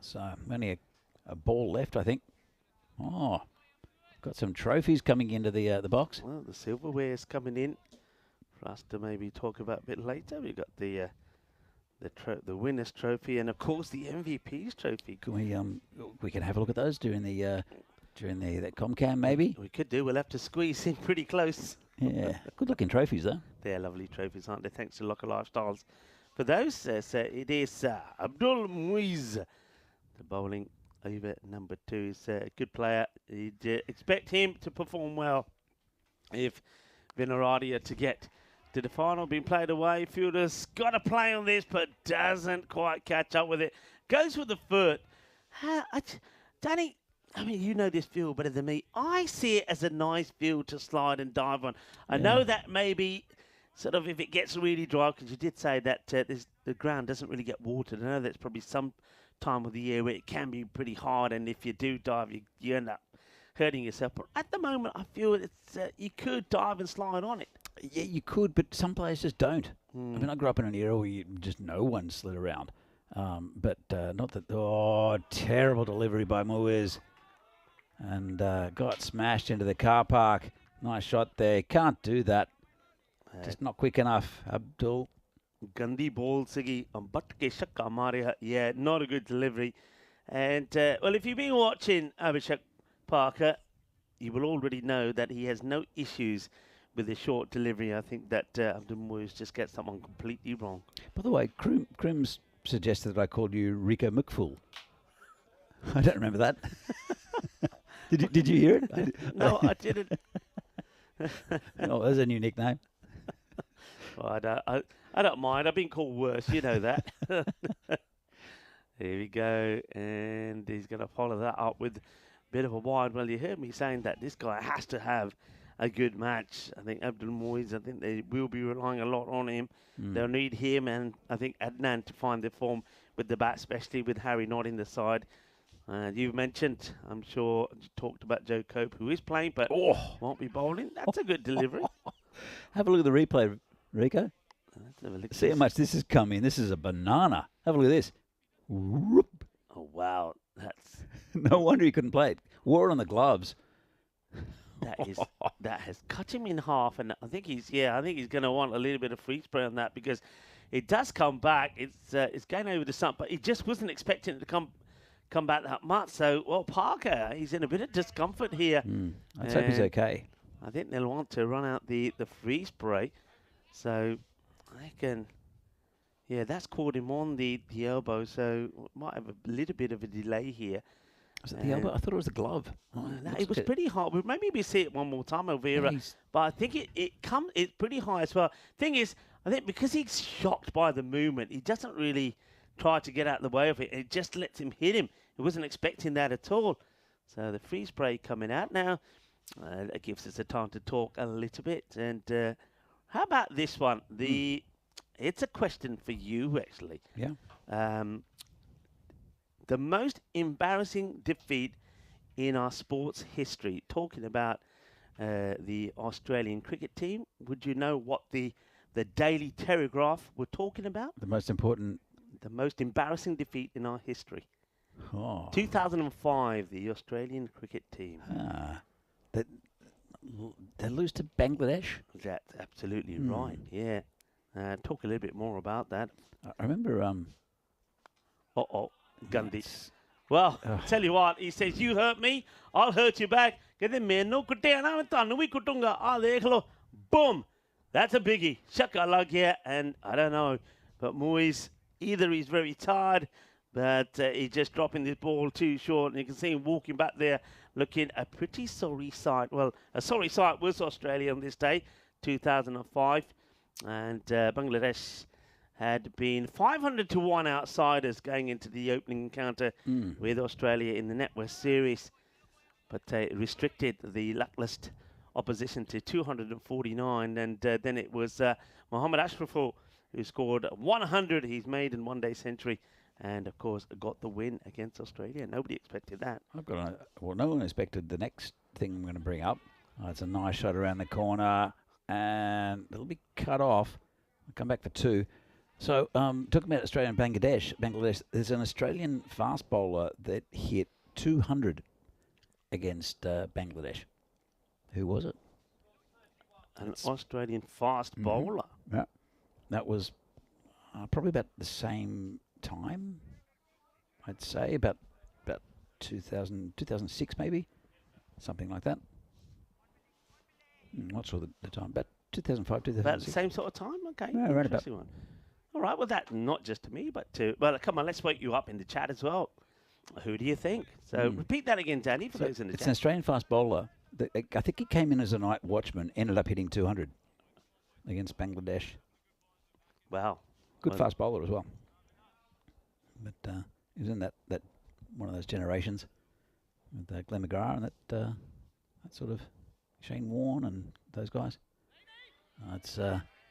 So only a ball left, I think. Oh, got some trophies coming into the box. Well, the silverware's coming in for us to maybe talk about a bit later. We've got the winner's trophy and of course the MVP's trophy. Can we can have a look at those during the Comcam maybe. We could do. We'll have to squeeze in pretty close. Yeah, good looking trophies though. They're lovely trophies, aren't they? Thanks to Locker Lifestyles for those. So it is Abdul Muiz, the bowling over number 2. Is a good player. You'd expect him to perform well if Vinaradi are to get to the final. Being played away, fielder's got to play on this, but doesn't quite catch up with it. Goes with the foot. Danny, I mean, you know this field better than me. I see it as a nice field to slide and dive on. I know that maybe sort of if it gets really dry, because you did say that the ground doesn't really get watered. I know that's probably some time of the year where it can be pretty hard, and if you do dive, you end up hurting yourself. But at the moment, I feel it's you could dive and slide on it. Yeah, you could, but some players just don't. I mean, I grew up in an era where just no one slid around. But not that... Oh, terrible delivery by Muiz. And got smashed into the car park. Nice shot there. Can't do that. Just not quick enough, Abdul. Gandhi ball, Sigi. Yeah, not a good delivery. And, well, if you've been watching Abhishek Parker, you will already know that he has no issues with a short delivery. I think that Abdul Muiz just gets someone completely wrong. By the way, Crims suggested that I called you Rico McFool. I don't remember that. Did you hear it? No, I didn't. Oh, that's a new nickname. Well, I don't mind. I've been called worse. You know that. Here we go. And he's going to follow that up with a bit of a wide. Well, you heard me saying that this guy has to have a good match. I think Abdul Muiz, I think they will be relying a lot on him. They'll need him and I think Adnan to find their form with the bat, especially with Harry not in the side. You've mentioned, I'm sure, you talked about Joe Cope, who is playing, but won't be bowling. That's a good delivery. Have a look at the replay, Rico. Let's have a look. See how much this has come in. This is a banana. Have a look at this. Whoop. Oh, wow. That's No wonder he couldn't play it. Wore it on the gloves. that has cut him in half, and I think he's going to want a little bit of free spray on that because it does come back. It's going over the stump, but he just wasn't expecting it to come back that much. So, well, Parker, he's in a bit of discomfort here. Let's hope he's okay. I think they'll want to run out the free spray. So, I can... Yeah, that's caught him on the elbow, so might have a little bit of a delay here. Was it the elbow? I thought it was the glove. It was pretty hard. Maybe we see it one more time, Elvira. But I think it's pretty high as well. Thing is, I think because he's shocked by the movement, he doesn't really try to get out of the way of it. It just lets him hit him. He wasn't expecting that at all. So the free spray coming out now. That gives us a time to talk a little bit. And how about this one? It's a question for you, actually. Yeah. The most embarrassing defeat in our sports history. Talking about the Australian cricket team. Would you know what the Daily Telegraph were talking about? The most important... The most embarrassing defeat in our history. 2005, the Australian cricket team. They lose to Bangladesh? That's absolutely right, yeah. Talk a little bit more about that. I remember... Gandhi. Well, tell you what, he says, you hurt me, I'll hurt you back. Boom! That's a biggie. Shaka lag here, and I don't know, but Muiz, either he's very tired, but he's just dropping this ball too short, and you can see him walking back there looking a pretty sorry sight. Well, a sorry sight was Australia on this day, 2005, and Bangladesh had been 500 to 1 outsiders going into the opening encounter with Australia in the NetWest series, but restricted the luckless opposition to 249, and then it was Mohammad Ashraful who scored 100, his maiden one-day century, and of course got the win against Australia. Nobody expected that. Well, no one expected the next thing I'm going to bring up. It's a nice shot around the corner, and it'll be cut off. I'll come back for two. So, talking about Australia and Bangladesh, there's an Australian fast bowler that hit 200 against Bangladesh. Who was it? An Australian fast bowler. Yeah, that was probably about the same time, I'd say, about 2006 maybe, something like that. Not sure the time, about 2005, 2006. About the same sort of time? Okay. Yeah, right about. One. All right, well, that not just to me, but to... Well, come on, let's wake you up in the chat as well. Who do you think? So repeat that again, Danny, for those in the chat. It's an Australian fast bowler. I think he came in as a night watchman, ended up hitting 200 against Bangladesh. Wow. Good fast bowler as well. But he was in that one of those generations with Glenn McGrath and that sort of Shane Warne and those guys. It's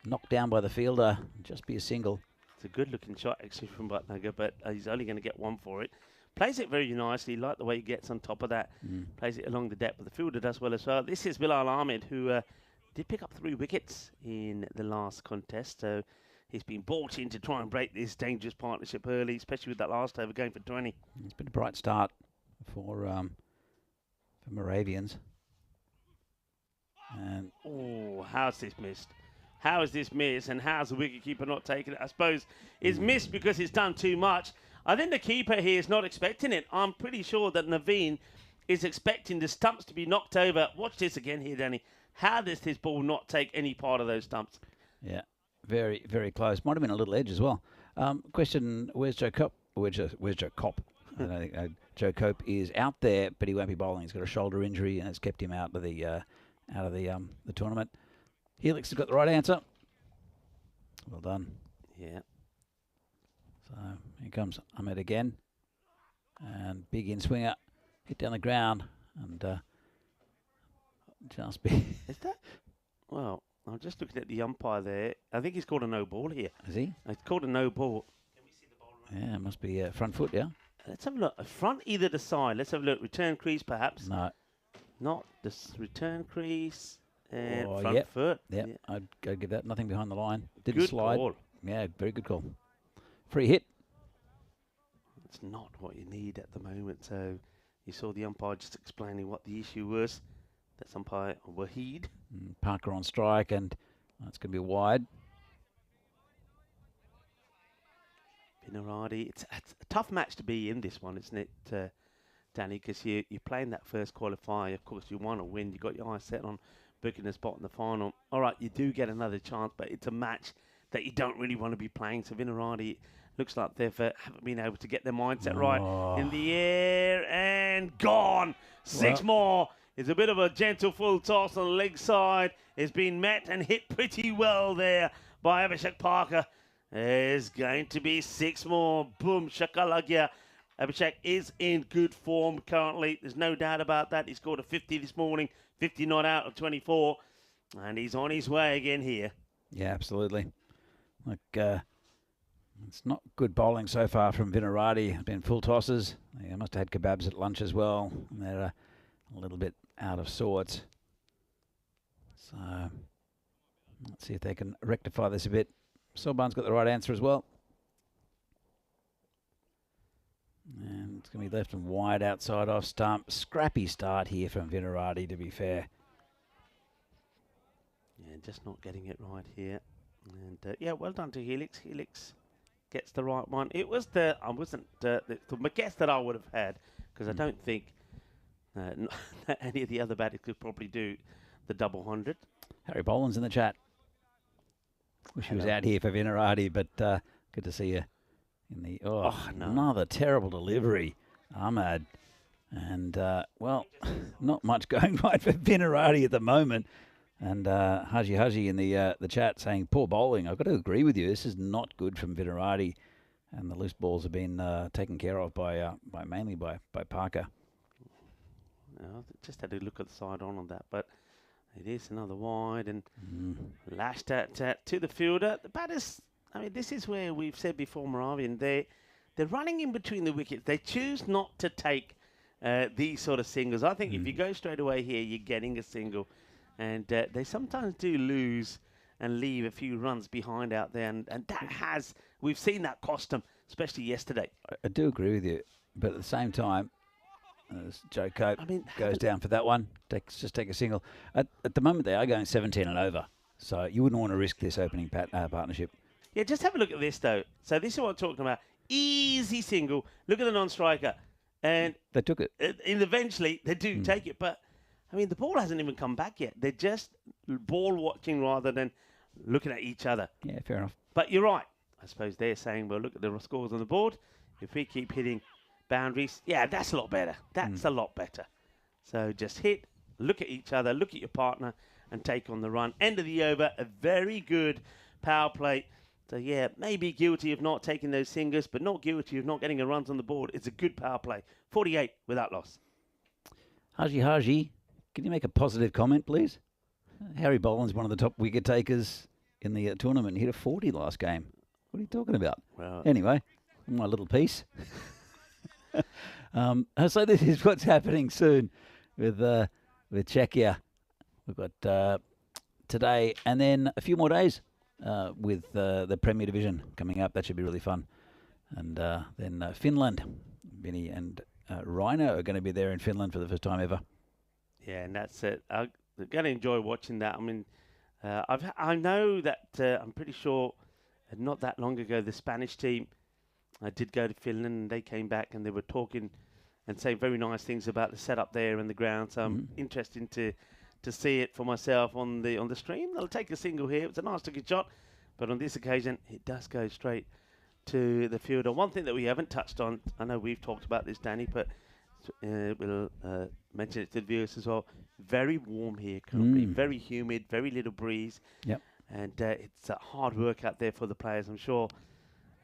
knocked down by the fielder, just be a single. It's a good-looking shot, actually, from Bhatnagar, but he's only going to get one for it. Plays it very nicely, like the way he gets on top of that. Plays it along the depth, but the fielder does well as well. This is Bilal Ahmed, who did pick up 3 wickets in the last contest, so he's been brought in to try and break this dangerous partnership early, especially with that last over going for 20. It's been a bright start for Moravians. And oh, how's this missed? How is this missed, and how's the wicketkeeper not taking it? I suppose it's missed because it's done too much. I think the keeper here is not expecting it. I'm pretty sure that Naveen is expecting the stumps to be knocked over. Watch this again here, Danny. How does this ball not take any part of those stumps? Yeah, very, very close. Might have been a little edge as well. Question, where's Joe Cope? Where's Joe Cop? I don't think Joe Cope is out there, but he won't be bowling. He's got a shoulder injury, and it's kept him out of the tournament. Helix has got the right answer. Well done. Yeah. So here comes Ahmed again. And big in swinger. Hit down the ground. And just be... Is that? Well, I'm just looking at the umpire there. I think he's called a no ball here. Is he? He's called a no ball. Can we see the ball? Yeah, it must be front foot, yeah? Let's have a look. Front either the side. Let's have a look. Return crease, perhaps. No. Not the return crease. And front foot. Yeah, I'd go give that. Nothing behind the line. Didn't good slide. Call. Yeah, very good call. Free hit. It's not what you need at the moment. So you saw the umpire just explaining what the issue was. That's umpire Waheed. Parker on strike, and it's going to be wide. Pinardi. It's a tough match to be in, this one, isn't it, Danny? Because you're playing that first qualifier. Of course, you want to win. You've got your eyes set on booking a spot in the final. All right, you do get another chance, but it's a match that you don't really want to be playing. So Vinaradi looks like they've haven't been able to get their mindset right. In the air and gone. 6 more. It's a bit of a gentle full toss on the leg side. It's been met and hit pretty well there by Abhishek Parker. There's going to be 6 more. Boom, shakalagya. Abhishek is in good form currently. There's no doubt about that. He scored a 50 this morning, 50 not out of 24. And he's on his way again here. Yeah, absolutely. Look, it's not good bowling so far from Vinaradi. It's been full tosses. They must have had kebabs at lunch as well. And they're a little bit out of sorts. So let's see if they can rectify this a bit. Solban's got the right answer as well. And it's going to be left and wide outside off stump. Scrappy start here from Vinaradi, to be fair. Yeah, just not getting it right here. And yeah, well done to Helix. Helix gets the right one. It was the guess that I would have had, because I don't think any of the other batters could probably do the double 100. Harry Boland's in the chat. Wish he was out here for Vinaradi, but good to see you in the No. another terrible delivery, Ahmad, and well, not much going right for Vinarati at the moment. And Haji in the chat saying poor bowling. I've got to agree with you. This is not good from Vinarati, and the loose balls have been taken care of mainly by Parker. Just had to look at the side on that, but it is another wide and lashed at to the fielder. The batters, I mean, this is where we've said before, Moravian, they're running in between the wickets. They choose not to take these sort of singles. I think if you go straight away here, you're getting a single. And they sometimes do lose and leave a few runs behind out there. And that we've seen that cost them, especially yesterday. I do agree with you, but at the same time, as Joe Cope goes down for that one, just take a single. At the moment, they are going 17 and over, so you wouldn't want to risk this opening partnership. Yeah, just have a look at this, though. So this is what I'm talking about. Easy single. Look at the non-striker. And they took it. And eventually, they do take it. But, I mean, the ball hasn't even come back yet. They're just ball watching rather than looking at each other. Yeah, fair enough. But you're right. I suppose they're saying, well, look at the scores on the board. If we keep hitting boundaries, yeah, that's a lot better. That's a lot better. So just hit, look at each other, look at your partner, and take on the run. End of the over, a very good power play. So, yeah, maybe guilty of not taking those singers, but not guilty of not getting a runs on the board. It's a good power play. 48 without loss. Haji, can you make a positive comment, please? Harry Boland's one of the top wicket takers in the tournament. He hit a 40 last game. What are you talking about? Well, anyway, my little piece. So this is what's happening soon with Czechia. We've got today and then a few more days with the Premier Division coming up. That should be really fun. And then Finland. Vinny and Rhino are going to be there in Finland for the first time ever. Yeah, and that's it. I'm going to enjoy watching that. I mean, I know that I'm pretty sure not that long ago the Spanish team did go to Finland and they came back and they were talking and saying very nice things about the setup there and the ground. So I'm interested to see it for myself on the stream. I'll take a single here. It's a nice looking shot, but on this occasion it does go straight to the fielder. One thing that we haven't touched on, I know we've talked about this, Danny, but we'll mention it to the viewers as well. Very warm here currently, very humid, very little breeze. Yep. And it's hard work out there for the players, I'm sure.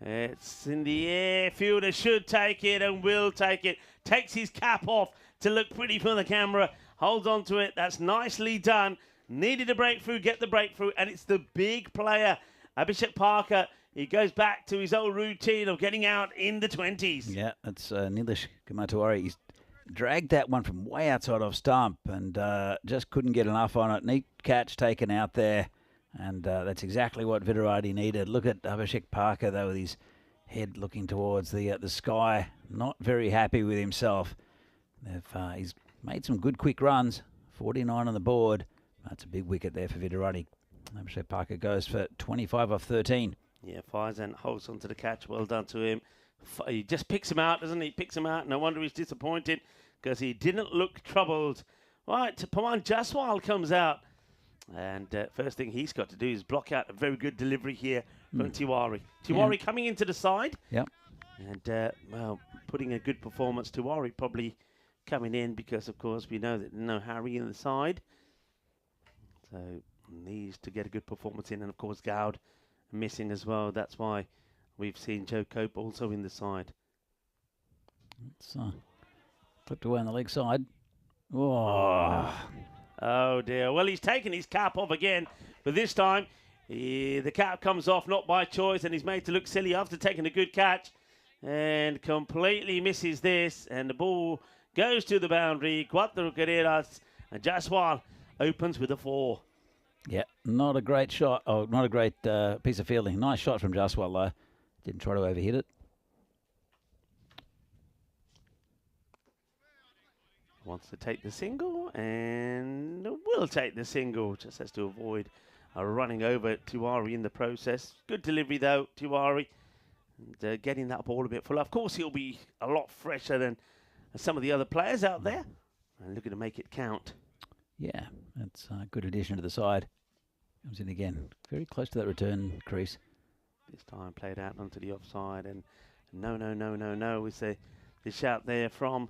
It's in the air. Fielder should take it and will take it. Takes his cap off to look pretty for the camera. Holds on to it. That's nicely done. Needed a breakthrough, get the breakthrough. And it's the big player, Abhishek Parker. He goes back to his old routine of getting out in the 20s. Yeah, that's Nilesh Kumatuwari. He's dragged that one from way outside off stump and just couldn't get enough on it. Neat catch taken out there. And that's exactly what Vinarati needed. Look at Abhishek Parker, though, with his head looking towards the sky. Not very happy with himself. He's made some good quick runs. 49 on the board. That's a big wicket there for Vinarati. Abhishek Parker goes for 25 off 13. Yeah, Faizan holds onto the catch. Well done to him. He just picks him out, doesn't he? Picks him out. No wonder he's disappointed because he didn't look troubled. Right, Pawan Jaswal comes out. And first thing he's got to do is block out a very good delivery here from Tiwari. Tiwari coming into the side. Yep. And, well, putting a good performance. Tiwari probably coming in because, of course, we know that there's no Harry in the side. So needs to get a good performance in. And, of course, Goud missing as well. That's why we've seen Joe Cope also in the side. It's flipped away on the leg side. Oh, dear. Well, he's taken his cap off again, but this time the cap comes off not by choice, and he's made to look silly after taking a good catch and completely misses this, and the ball goes to the boundary. Cuatro carreras, and Jaswal opens with a 4. Yeah, not a great shot. Oh, not a great piece of fielding. Nice shot from Jaswal, though. Didn't try to overhit it. Wants to take the single and will take the single. Just has to avoid running over Tiwari in the process. Good delivery though, Tiwari. And getting that ball a bit full. Of course, he'll be a lot fresher than some of the other players out there. And looking to make it count. Yeah, that's a good addition to the side. Comes in again. Very close to that return crease. This time played out onto the offside and No, no, no, no, no. We say the shout there from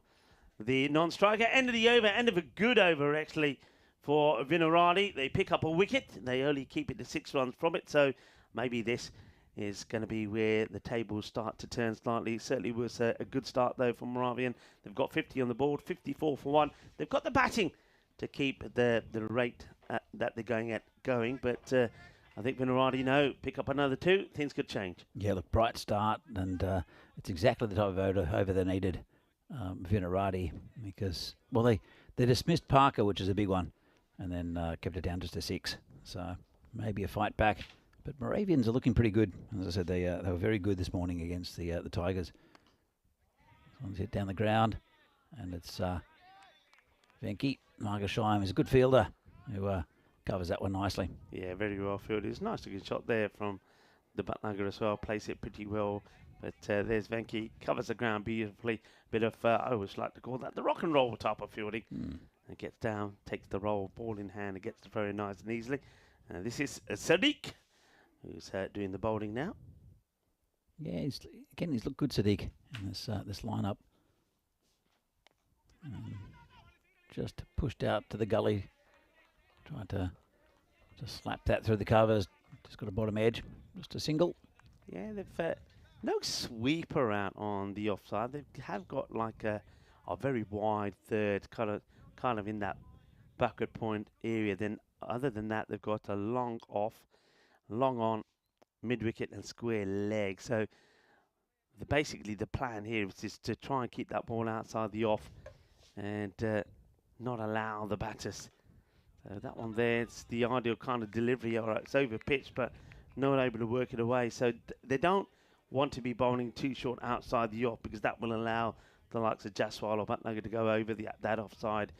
the non-striker. End of the over, end of a good over actually for Vinarati. They pick up a wicket. They only keep it to 6 runs from it. So maybe this is going to be where the tables start to turn slightly. It certainly was a good start though from Moravian. They've got 50 on the board, 54 for 1. They've got the batting to keep the rate that they're going. But I think Vinarati, pick up another 2. Things could change. Yeah, look, bright start, and it's exactly the type of over they needed, Vinarati, because, well, they dismissed Parker, which is a big one, and then kept it down just to 6. So maybe a fight back. But Moravians are looking pretty good. As I said, they were very good this morning against the Tigers. One's hit down the ground, and it's Venki. Margasheim is a good fielder who covers that one nicely. Yeah, very well fielded. It's a nice looking shot there from the Buttnugger as well. Plays it pretty well. But there's Venki. Covers the ground beautifully. Bit of, I always like to call that the rock and roll type of fielding. And gets down, takes the roll, ball in hand, and gets it very nice and easily. This is Sadiq, who's doing the bowling now. Yeah, he's looked good, Sadiq, in this lineup. Just pushed out to the gully. Tried to just slap that through the covers. Just got a bottom edge. Just a single. Yeah, they've no sweeper out on the offside. They have got like a very wide third, kind of in that bucket point area. Then other than that, they've got a long off, long on, mid wicket and square leg. So basically the plan here is just to try and keep that ball outside the off and not allow the batters. So that one there, it's the ideal kind of delivery. All right, it's over pitch, but not able to work it away. So they don't want to be bowling too short outside the off, because that will allow the likes of Jaswal or Buttnugger to go over that offside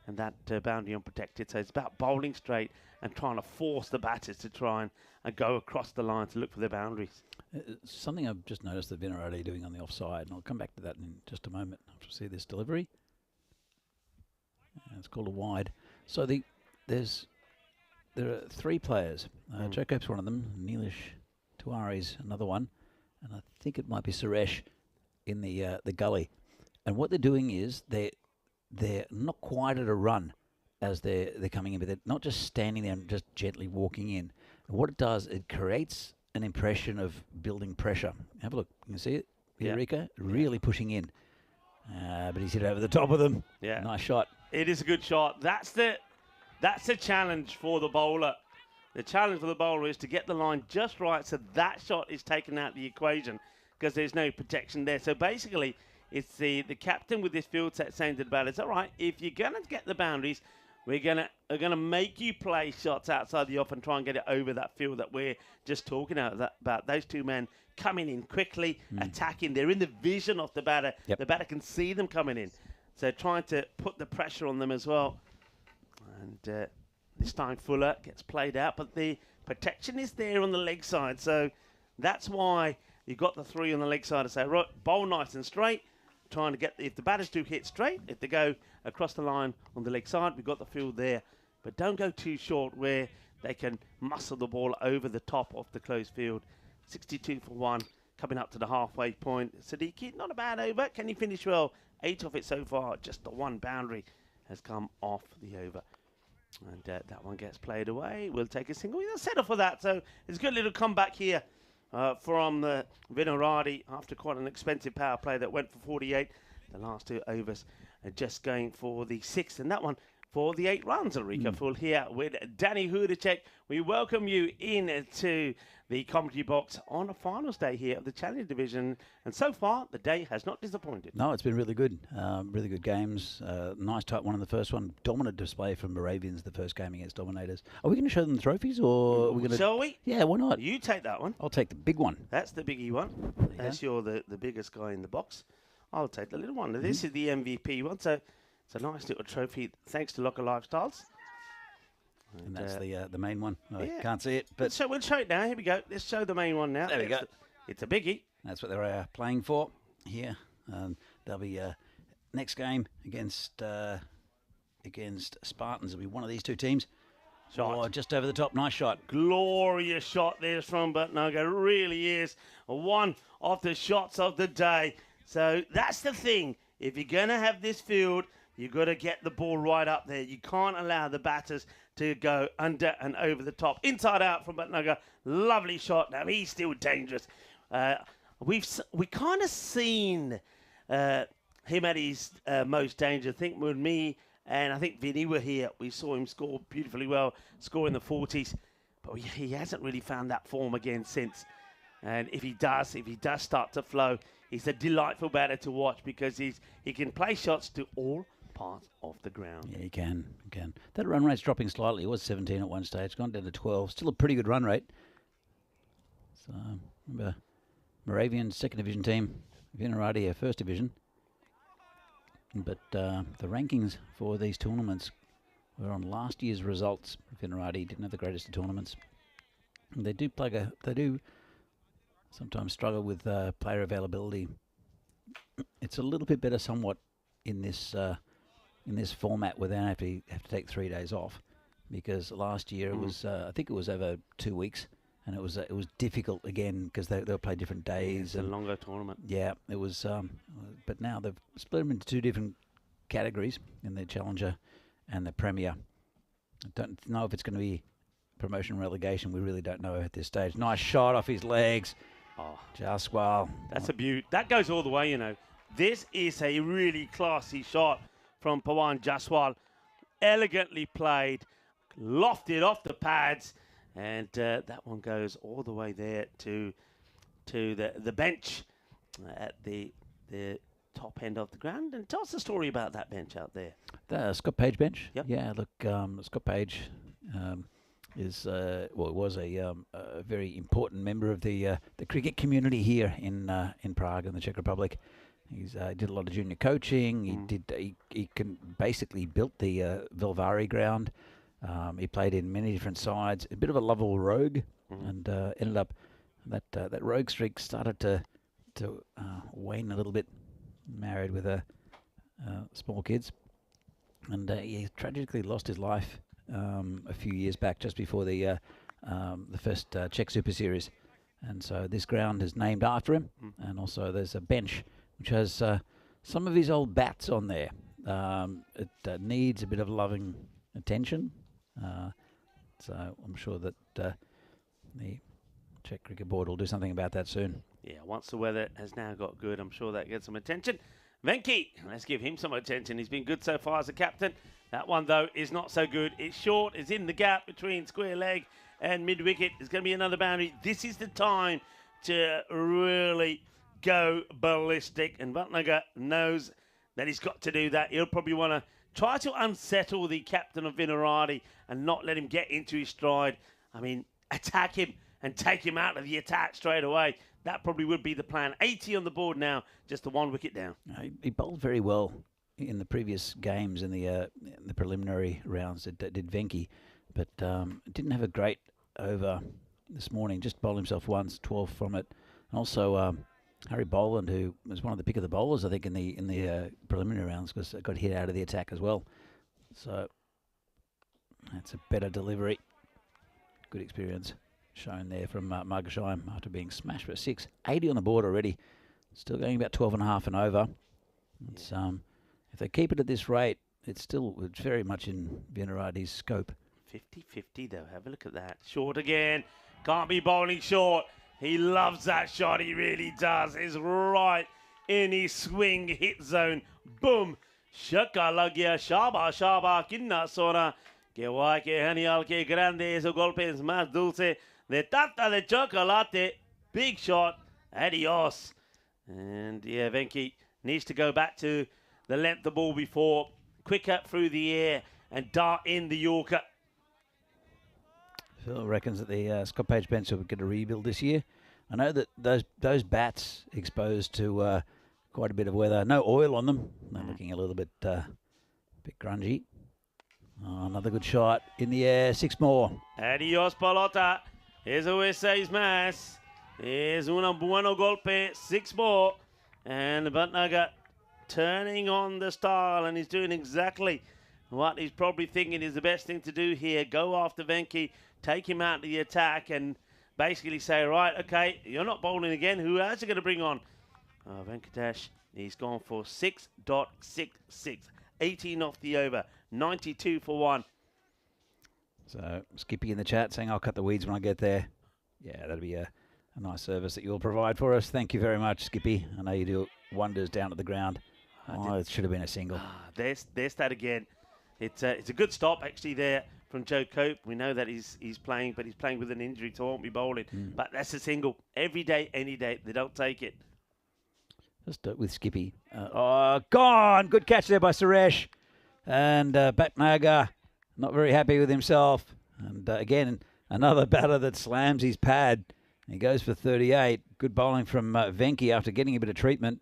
and that boundary unprotected. So it's about bowling straight and trying to force the batters to try and go across the line to look for their boundaries. Something I've just noticed that Vinarati doing on the offside, and I'll come back to that in just a moment after we see this delivery. It's called a wide. So there are 3 players. Joko's one of them. Neelish Tuari's another one, and I think it might be Suresh in the gully. And what they're doing is they're not quite at a run as they're coming in, but they're not just standing there and just gently walking in. And what it does, it creates an impression of building pressure. Have a look. You can see it. Eureka, really pushing in. But he's hit over the top of them. Yeah, nice shot. It is a good shot. That's the challenge for the bowler. The challenge for the bowler is to get the line just right so that shot is taken out of the equation, because there's no protection there. So basically, it's the captain with this field set saying to the batters, all right, if you're going to get the boundaries, we're gonna make you play shots outside the off and try and get it over that field that we're just talking about. Those 2 men coming in quickly, attacking. They're in the vision of the batter. Yep. The batter can see them coming in. So trying to put the pressure on them as well. And this time Fuller gets played out, but the protection is there on the leg side. So that's why you've got the 3 on the leg side to say, right, bowl nice and straight. Trying to get, if the batters do hit straight, if they go across the line on the leg side, we've got the field there. But don't go too short where they can muscle the ball over the top of the closed field. 62 for 1, coming up to the halfway point. Siddiqui, not a bad over. Can he finish well? 8 of it so far. Just the 1 boundary has come off the over. And that one gets played away. We'll take a single. We'll settle for that. So it's a good little comeback here from the Vinarati after quite an expensive power play that went for 48. The last 2 overs are just going for the 6th, and that one for the 8 runs. Ulrika Full here with Danny Hudacek. We welcome you into the commentary box on a finals day here of the Challenger Division, and so far the day has not disappointed. No, it's been really good. Really good games. Nice tight one in the first one. Dominant display from Moravians the first game against Dominators. Are we going to show them the trophies, or are we going to? Shall we? Yeah, why not? You take that one. I'll take the big one. That's the biggie one. As you're the biggest guy in the box, I'll take the little one. This is the MVP one, so it's a nice little trophy thanks to Locker Lifestyles. And that's the main one. I yeah. can't see it, but so we'll show it now. Here we go. Let's show the main one now. There we go. It's a biggie. That's what they're playing for here. They'll be next game against Spartans. It'll be one of these 2 teams. Shot. Oh, just over the top. Nice shot. Glorious shot there from Butnaga. Really is one of the shots of the day. So that's the thing. If you're going to have this field, you've got to get the ball right up there. You can't allow the batters to go under and over the top. Inside out from Butnaga. Lovely shot. Now he's still dangerous. We kind of seen him at his most danger. I think with me and I think Vinny were here. We saw him score beautifully well, score in the 40s. But he hasn't really found that form again since. And if he does start to flow, he's a delightful batter to watch because he can play shots to all parts of the ground. Yeah, he can. That run rate's dropping slightly. It was 17 at one stage, gone down to 12. Still a pretty good run rate. So, remember, Moravian's second division team, Vinarati, first division. But the rankings for these tournaments were on last year's results. Vinarati didn't have the greatest of tournaments. And they do sometimes struggle with player availability. It's a little bit better somewhat in this format where they don't have to take 3 days off, because last year it was I think it was over 2 weeks, and it was difficult again because they'll play different days. It's a longer tournament. Yeah, it was. But now they've split them into two different categories in the Challenger and the Premier. I don't know if it's going to be promotion relegation. We really don't know at this stage. Nice shot off his legs. Oh, Jaswal. that's a beaut. That goes all the way, you know. This is a really classy shot from Pawan Jaswal. Elegantly played, lofted off the pads, and that one goes all the way there to the bench at the top end of the ground. And tell us the story about that bench out there. The Scott Page bench. Yep. Yeah, look, Scott Page was a very important member of the cricket community here in Prague, in the Czech Republic. He's did a lot of junior coaching. He can basically built the Vilvari ground. He played in many different sides. A bit of a Lovell rogue, and ended up that rogue streak started to wane a little bit. Married with small kids, and he tragically lost his life a few years back, just before the first Czech Super Series. And so this ground is named after him, and also there's a bench which has some of his old bats on there. It needs a bit of loving attention, so I'm sure that the Czech Cricket Board will do something about that soon. Yeah, once the weather has now got good, I'm sure that gets some attention. Venki, let's give him some attention. He's been good so far as a captain. That one, though, is not so good. It's short. It's in the gap between square leg and mid-wicket. It's going to be another boundary. This is the time to really go ballistic. And Butnagar knows that he's got to do that. He'll probably want to try to unsettle the captain of Vinarati and not let him get into his stride. I mean, attack him and take him out of the attack straight away. That probably would be the plan. 80 on the board now, just the 1 wicket down. He bowled very well in the previous games in the preliminary rounds that did Venki, but didn't have a great over this morning. Just bowled himself once, 12 from it. And also Harry Boland, who was one of the pick of the bowlers, I think, in the preliminary rounds, because got hit out of the attack as well. So that's a better delivery. Good experience shown there from Margasheim after being smashed for 6. 80 on the board already. Still going about 12.5 and over. It's, if they keep it at this rate, it's very much in Vinarati's scope. 50-50 though. Have a look at that. Short again. Can't be bowling short. He loves that shot. He really does. It's right in his swing hit zone. Boom. Shaka lagia shaba shaba kinna sona. Que guay, que genial, que grande. Ese golpe es más dulce. De tarta de chocolate. Big shot. Adios. And yeah, Venki needs to go back to the length of the ball before. Quick up through the air and dart in the Yorker. Phil reckons that the Scott Page bench will get a rebuild this year. I know that those bats exposed to quite a bit of weather. No oil on them. They're looking a little bit grungy. Oh, another good shot in the air. 6 more. Adios, pelota. Eso es 6 más. Es un bueno golpe. 6 more. And Butnagar turning on the style, and he's doing exactly what he's probably thinking is the best thing to do here. Go after Venki, take him out to the attack and basically say, right, okay, you're not bowling again. Who else are you going to bring on? Venkatesh, he's gone for 6.66. 18 off the over. 92 for 1. So Skippy in the chat saying, I'll cut the weeds when I get there. Yeah, that'll be a nice service that you'll provide for us. Thank you very much, Skippy. I know you do wonders down at the ground. It should have been a single. There's that again. It's a good stop actually there from Joe Cope. We know that he's playing, but he's playing with an injury, so won't be bowling. But that's a single. Every day, any day. They don't take it. Just with Skippy. Gone! Good catch there by Suresh. And Batnagar not very happy with himself. And again, another batter that slams his pad. He goes for 38. Good bowling from Venki after getting a bit of treatment.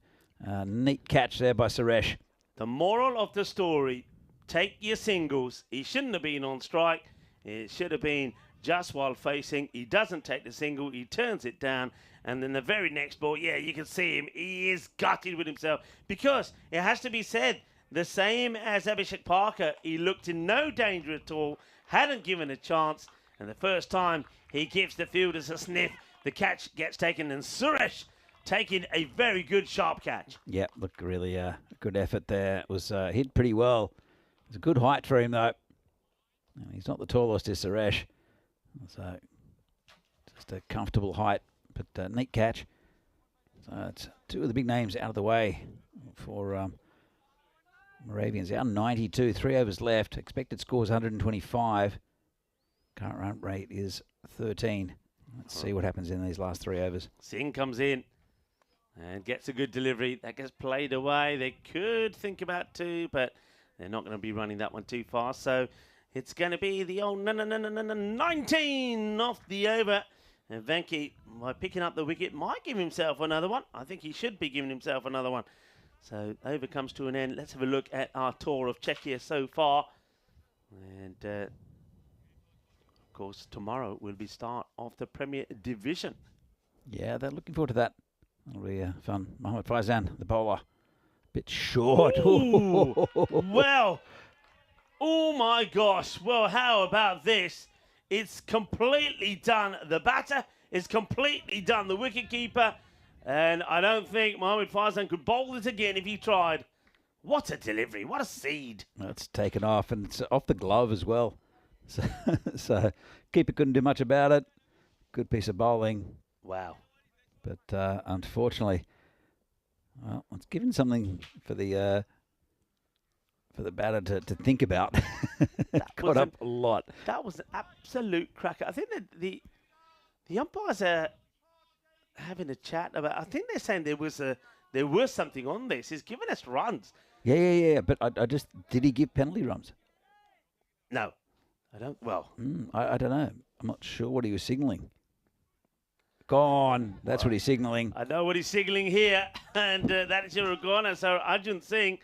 Neat catch there by Suresh. The moral of the story, take your singles. He shouldn't have been on strike. It should have been just while facing. He doesn't take the single. He turns it down. And then the very next ball, yeah, you can see him. He is gutted with himself. Because it has to be said, the same as Abhishek Parker, he looked in no danger at all, hadn't given a chance. And the first time he gives the fielders a sniff, the catch gets taken. And Suresh taking a very good sharp catch. Yeah, look, really good effort there. It was hit pretty well. It's a good height for him, though. He's not the tallest, is Suresh. So just a comfortable height, but neat catch. So it's two of the big names out of the way for Moravians. Out 92, 3 overs left. Expected score is 125. Current run rate is 13. Let's see what happens in these last 3 overs. Singh comes in and gets a good delivery. That gets played away. They could think about 2, but they're not going to be running that one too fast. So it's going to be the old 19 off the over. And Venki, by picking up the wicket, might give himself another one. I think he should be giving himself another one. So over comes to an end. Let's have a look at our tour of Czechia so far. And of course, tomorrow will be start of the Premier Division. Yeah, they're looking forward to that. That'll be fun. Mohammad Faizan, the bowler. Bit short. Ooh, well, oh my gosh. Well, how about this? It's completely done the batter. It's completely done the wicketkeeper. And I don't think Mohammad Faizan could bowl it again if he tried. What a delivery. What a seed. That's taken off, and it's off the glove as well. So keeper couldn't do much about it. Good piece of bowling. Wow. But unfortunately, well, it's given something for the batter to think about. Caught up a lot. That was an absolute cracker. I think that the umpires are having a chat about. I think they're saying there was something on this. He's given us runs. Yeah. But I just did he give penalty runs? No, I don't. Well, I don't know. I'm not sure what he was signalling. Gone. That's what he's signalling. I know what he's signalling here, and that is your gone. So Arjun Singh,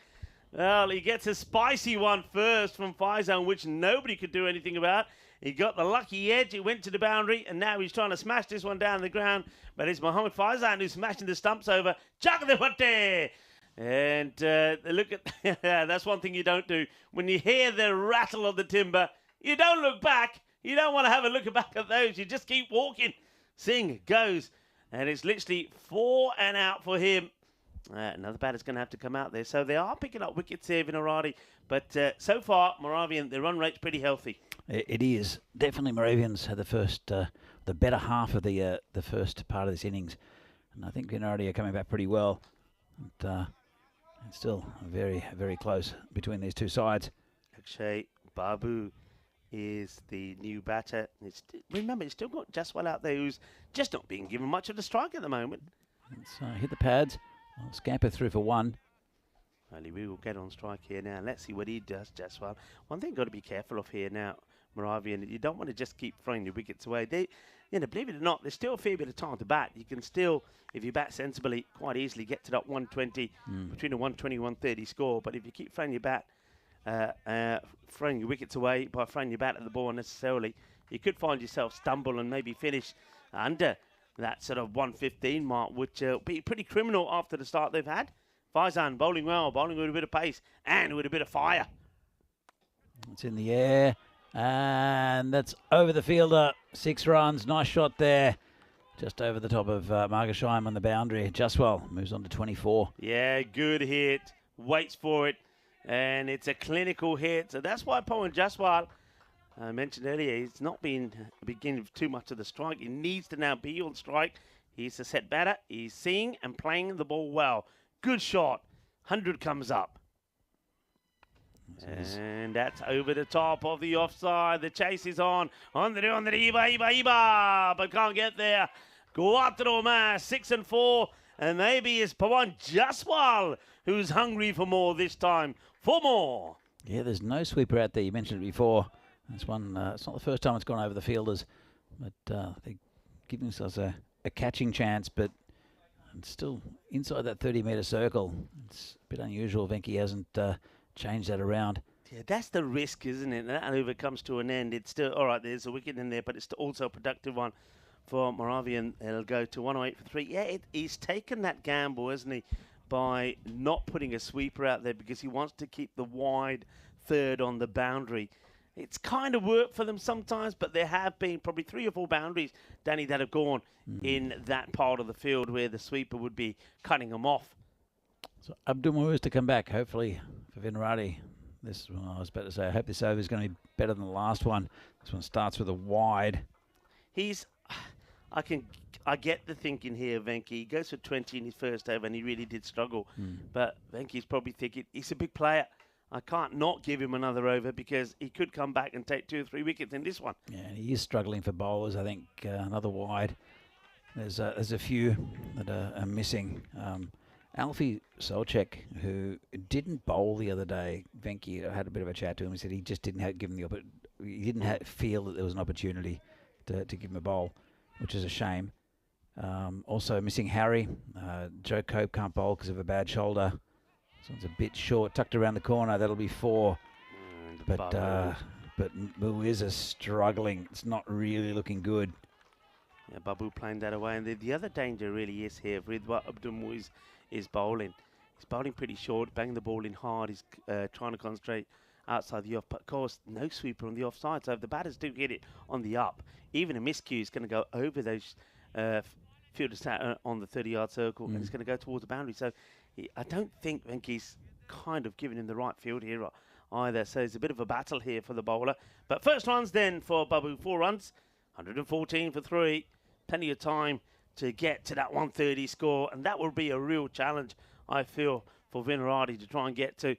well, he gets a spicy one first from Faizan, which nobody could do anything about. He got the lucky edge. It went to the boundary, and now he's trying to smash this one down the ground. But it's Mohammad Faizan who's smashing the stumps over. Chakadewate! And look at that's one thing you don't do. When you hear the rattle of the timber, you don't look back. You don't want to have a look back at those. You just keep walking. Singh goes, and it's literally 4 and out for him. Another batter's going to have to come out there. So they are picking up wickets here, Vinaradi. But so far, Moravian, their run rate's pretty healthy. It is. Definitely Moravians had the better half of the first part of this innings. And I think Vinaradi are coming back pretty well. And it's still very, very close between these two sides. Akshay Babu is the new batter. Remember, it's still got Jaswal out there who's just not being given much of the strike at the moment. Let's hit the pads. I'll scamper through for 1. Only we will get on strike here now. Let's see what he does, Jaswal. One thing you've got to be careful of here now, Moravian, you don't want to just keep throwing your wickets away. Believe it or not, there's still a fair bit of time to bat. You can still, if you bat sensibly, quite easily get to that 120, between a 120 and 130 score. But if you keep throwing your bat, throwing your wickets away by throwing your bat at the ball unnecessarily, you could find yourself stumble and maybe finish under that sort of 115 mark, which will be pretty criminal after the start they've had. Faizan bowling well, bowling with a bit of pace and with a bit of fire. It's in the air, and that's over the fielder. 6 runs. Nice shot there. Just over the top of Margersheim on the boundary. Justwell moves on to 24. Yeah, good hit. Waits for it. And it's a clinical hit. So that's why Paul Justwell, I mentioned earlier, he's not been beginning too much of the strike. He needs to now be on strike. He's a set batter. He's seeing and playing the ball well. Good shot. 100 comes up. And that's over the top of the offside. The chase is on. On the Iba, but can't get there. Cuatro más, 6 and 4. And maybe it's Pawan Jaswal who's hungry for more this time. For more. Yeah, there's no sweeper out there. You mentioned it before. That's one. It's not the first time it's gone over the fielders, but they're giving themselves a catching chance, but it's still inside that 30-metre circle. It's a bit unusual. Venki hasn't changed that around. Yeah, that's the risk, isn't it? That over comes to an end. It's still, all right, there's a wicket in there, but it's also a productive one for Moravian. It'll go to 108 for 3. Yeah, he's taken that gamble, hasn't he, by not putting a sweeper out there because he wants to keep the wide third on the boundary. It's kind of worked for them sometimes, but there have been probably 3 or 4 boundaries, Danny, that have gone in that part of the field where the sweeper would be cutting them off. So Abdul Muiz to come back, hopefully, for Vinarati. This, well, I was about to say, I hope this over is going to be better than the last one. This one starts with a wide. I get the thinking here, Venki. He goes for 20 in his first over, and he really did struggle. But Venki's probably thinking, he's a big player. I can't not give him another over because he could come back and take 2 or 3 wickets in this one. Yeah, he is struggling for bowlers. I think another wide. There's a few that are missing. Alfie Solchek, who didn't bowl the other day, Venki, I had a bit of a chat to him. He said he just didn't give him the he didn't feel that there was an opportunity to give him a bowl, which is a shame. Also missing Harry. Joe Cope can't bowl because of a bad shoulder. This one's a bit short, tucked around the corner. That'll be 4. But Muiz is struggling. It's not really looking good. Yeah, Babu playing that away. And the other danger really is here with what Abdul Muiz is bowling. He's bowling pretty short, banging the ball in hard. He's trying to concentrate outside the off. But of course, no sweeper on the offside. So if the batters do get it on the up, even a miscue is going to go over those fielders on the 30-yard circle, and it's going to go towards the boundary. So I don't think Venki's kind of giving him the right field here either. So it's a bit of a battle here for the bowler. But first runs then for Babu, 4 runs, 114 for 3. Plenty of time to get to that 130 score, and that will be a real challenge, I feel, for Vinarati to try and get to.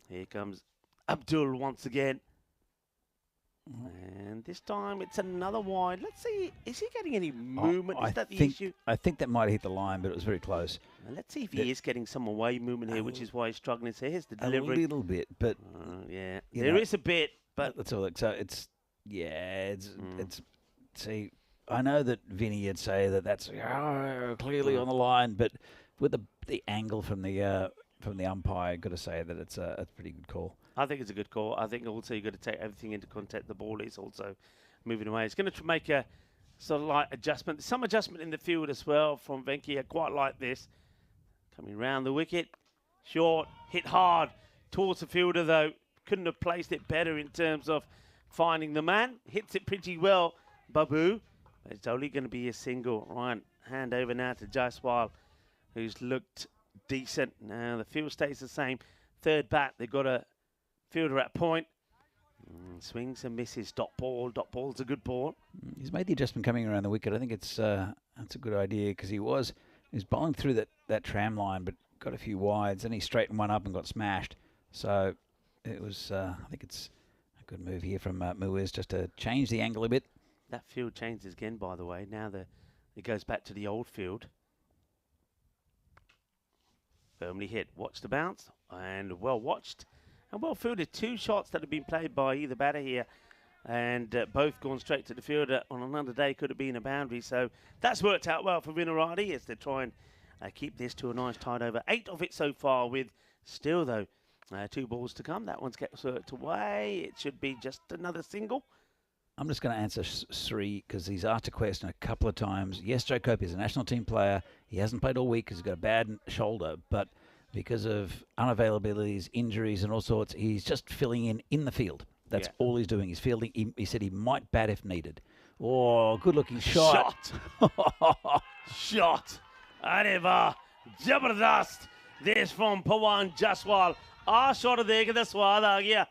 Here comes Abdul once again. And this time it's another wide. Let's see, is he getting any movement? Is that the issue? I think that might have hit the line, but it was very close. Now let's see if he is getting some away movement here, which is why he's struggling. So here's the delivery. A little bit, but yeah, there is a bit, but that's all. So it's see. I know that Vinny would say that that's clearly on the line, but with the angle from the umpire, I've got to say that it's a pretty good call. I think it's a good call. I think also you've got to take everything into context. The ball is also moving away. It's going to make a sort of light adjustment. Some adjustment in the field as well from Venki. I quite like this. Coming round the wicket. Short, hit hard towards the fielder though. Couldn't have placed it better in terms of finding the man. Hits it pretty well, Babu. It's only going to be a single. Right, hand over now to Jaiswal, who's looked decent. Now the field stays the same. Third bat, they've got a fielder at point. Swings and misses. Dot ball. Dot ball's a good ball. He's made the adjustment coming around the wicket. I think that's a good idea because he was bowling through that tram line, but got a few wides. Then he straightened one up and got smashed. So it was. I think it's a good move here from Muiz just to change the angle a bit. That field changes again, by the way. Now it goes back to the old field. Firmly hit. Watch the bounce. And well watched. And well fielded. 2 shots that have been played by either batter here. And both gone straight to the fielder. On another day could have been a boundary. So that's worked out well for Vinarati as they try and keep this to a nice tight over. 8 of it so far with still, though, 2 balls to come. That one's gets worked away. It should be just another single. I'm just going to answer Sri because he's asked a question a couple of times. Yes, Joe Cope is a national team player. He hasn't played all week because he's got a bad shoulder, but because of unavailabilities, injuries, and all sorts. He's just filling in the field. That's all he's doing. He's fielding. He said he might bat if needed. Oh, good-looking shot. Shot. अरे वाह, जबरदस्त. This from Pawan Jaswal. Shot देख के स्वाद आ गया.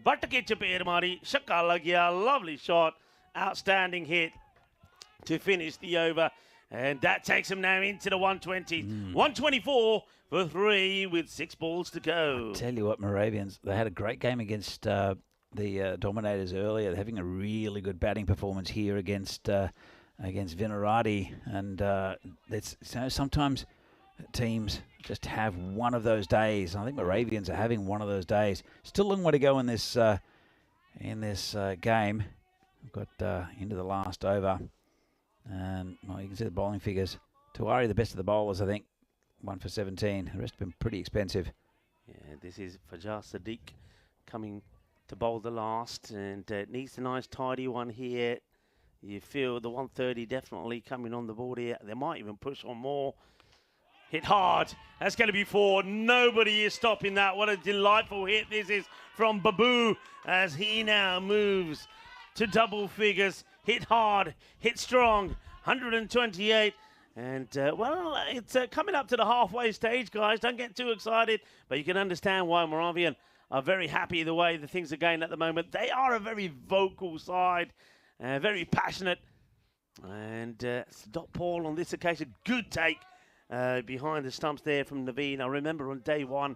But के चपेट मारी, छक्का लग गया. Lovely shot. Outstanding hit to finish the over. And that takes him now into the 120. 124 for 3 with 6 balls to go. Tell you what, Moravians, they had a great game against the Dominators earlier. They're having a really good batting performance here against Vinarati. And sometimes teams just have one of those days. I think Moravians are having one of those days. Still a long way to go in this game. We've got into the last over. And you can see the bowling figures. Tawari, the best of the bowlers, I think. 1 for 17. The rest have been pretty expensive. Yeah, this is Fajar Sadiq coming to bowl the last. And needs a nice tidy one here. You feel the 130 definitely coming on the board here. They might even push on more. Hit hard. That's going to be 4. Nobody is stopping that. What a delightful hit this is from Babu as he now moves to double figures. Hit hard, hit strong, 128. And, it's coming up to the halfway stage, guys. Don't get too excited. But you can understand why Moravian are very happy the way the things are going at the moment. They are a very vocal side, very passionate. And Dot Paul on this occasion, good take behind the stumps there from Naveen. I remember on day one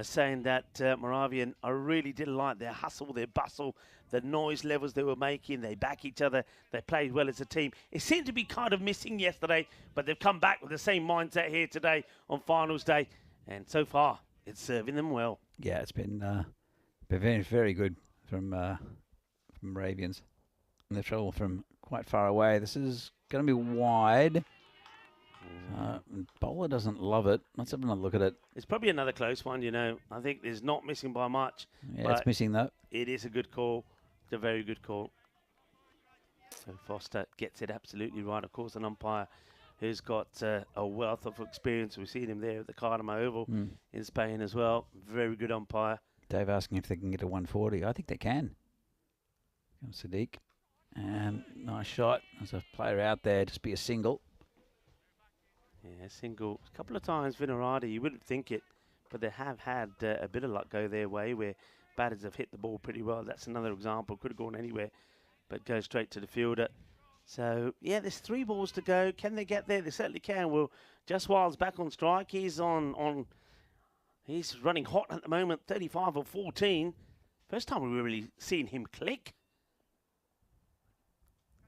saying that Moravian, I really didn't like their hustle, their bustle, the noise levels they were making. They back each other. They played well as a team. It seemed to be kind of missing yesterday, but they've come back with the same mindset here today on finals day. And so far, it's serving them well. Yeah, it's been very, very good from Moravians. And they've travelled from quite far away. This is going to be wide. Bowler doesn't love it. Let's have another look at it. It's probably another close one, you know. I think it's not missing by much. Yeah, it's missing though. It is a good call. It's a very good call. So Foster gets it absolutely right. Of course, an umpire who's got a wealth of experience. We've seen him there at the Cardamom Oval in Spain as well. Very good umpire. Dave asking if they can get to 140. I think they can. Comes Sadiq. And nice shot. There's a player out there. Just be a single. Yeah, single. A couple of times, Vinarati, you wouldn't think it, but they have had a bit of luck go their way where batters have hit the ball pretty well. That's another example. Could have gone anywhere, but goes straight to the fielder. So, yeah, there's 3 balls to go. Can they get there? They certainly can. Well, Jaswal's back on strike. He's he's running hot at the moment, 35 or 14. First time we've really seen him click.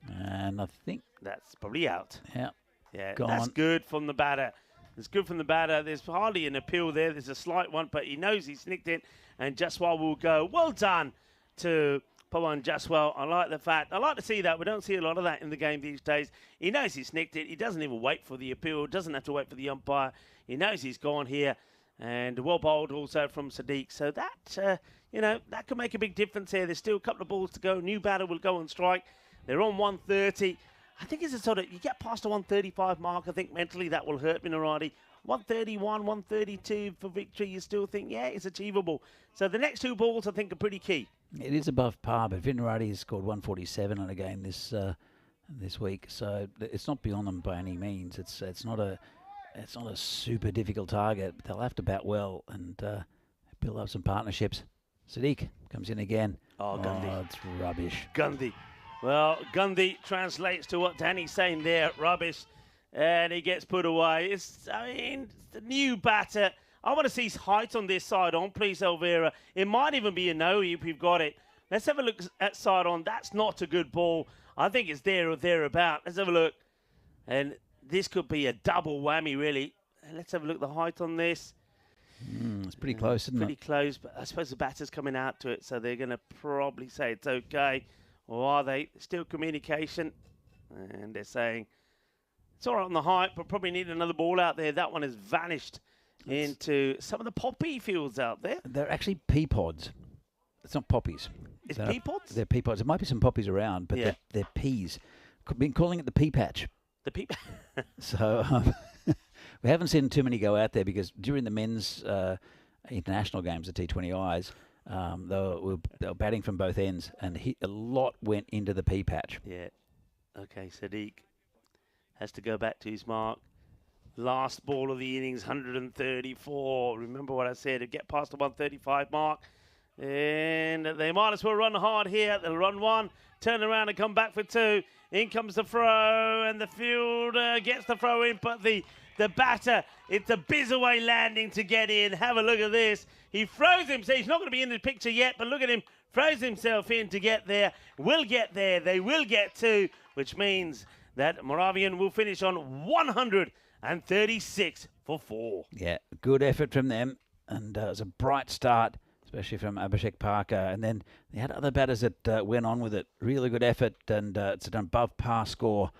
And I think that's probably out. Yeah. Yeah, Gone. That's good from the batter. It's good from the batter. There's hardly an appeal there. There's a slight one, but he knows he's nicked it. And Jaswal will go. Well done to Pawan Jaswal. I like the fact. I like to see that. We don't see a lot of that in the game these days. He knows he's nicked it. He doesn't even wait for the appeal. Doesn't have to wait for the umpire. He knows he's gone here. And well bowled also from Sadiq. So that, that could make a big difference here. There's still a couple of balls to go. New batter will go on strike. They're on 130. I think it's a sort of, you get past the 135 mark, I think mentally that will hurt Minarati. 131, 132 for victory, you still think, yeah, it's achievable. So the next 2 balls, I think, are pretty key. It is above par, but Vinarati has scored 147 on a game this week, so it's not beyond them by any means. It's not a super difficult target, but they'll have to bat well and build up some partnerships. Sadiq comes in again. Oh, Gandhi. Oh, it's rubbish. Gandhi. Well, Gandhi translates to what Danny's saying there, rubbish, and he gets put away. It's the new batter. I want to see his height on this side on, please, Elvira. It might even be a no if we've got it. Let's have a look at side on. That's not a good ball. I think it's there or thereabout. Let's have a look. And this could be a double whammy, really. Let's have a look at the height on this. It's pretty close, isn't it? Pretty close, but I suppose the batter's coming out to it, so they're going to probably say it's okay. Or are they? Still communication. And they're saying it's all right on the height, but probably need another ball out there. That one has vanished into some of the poppy fields out there. They're actually pea pods. It's not poppies. It's pea pods? They're pea pods. There might be some poppies around, but they're peas. Been calling it the pea patch. The pea So we haven't seen too many go out there because during the men's international games, the T20Is, they were batting from both ends, and a lot went into the P patch. Yeah. Okay, Sadiq has to go back to his mark. Last ball of the innings, 134. Remember what I said, to get past the 135 mark. And they might as well run hard here. They'll run one, turn around and come back for two. In comes the throw, and the fielder gets the throw in, but the batter, it's a Bizaway landing to get in. Have a look at this. He throws himself. He's not going to be in the picture yet, but look at him. Throws himself in to get there. Will get there. They will get two, which means that Moravian will finish on 136 for 4. Yeah, good effort from them, and it was a bright start, especially from Abhishek Parker. And then they had other batters that went on with it. Really good effort, and it's an above-par score.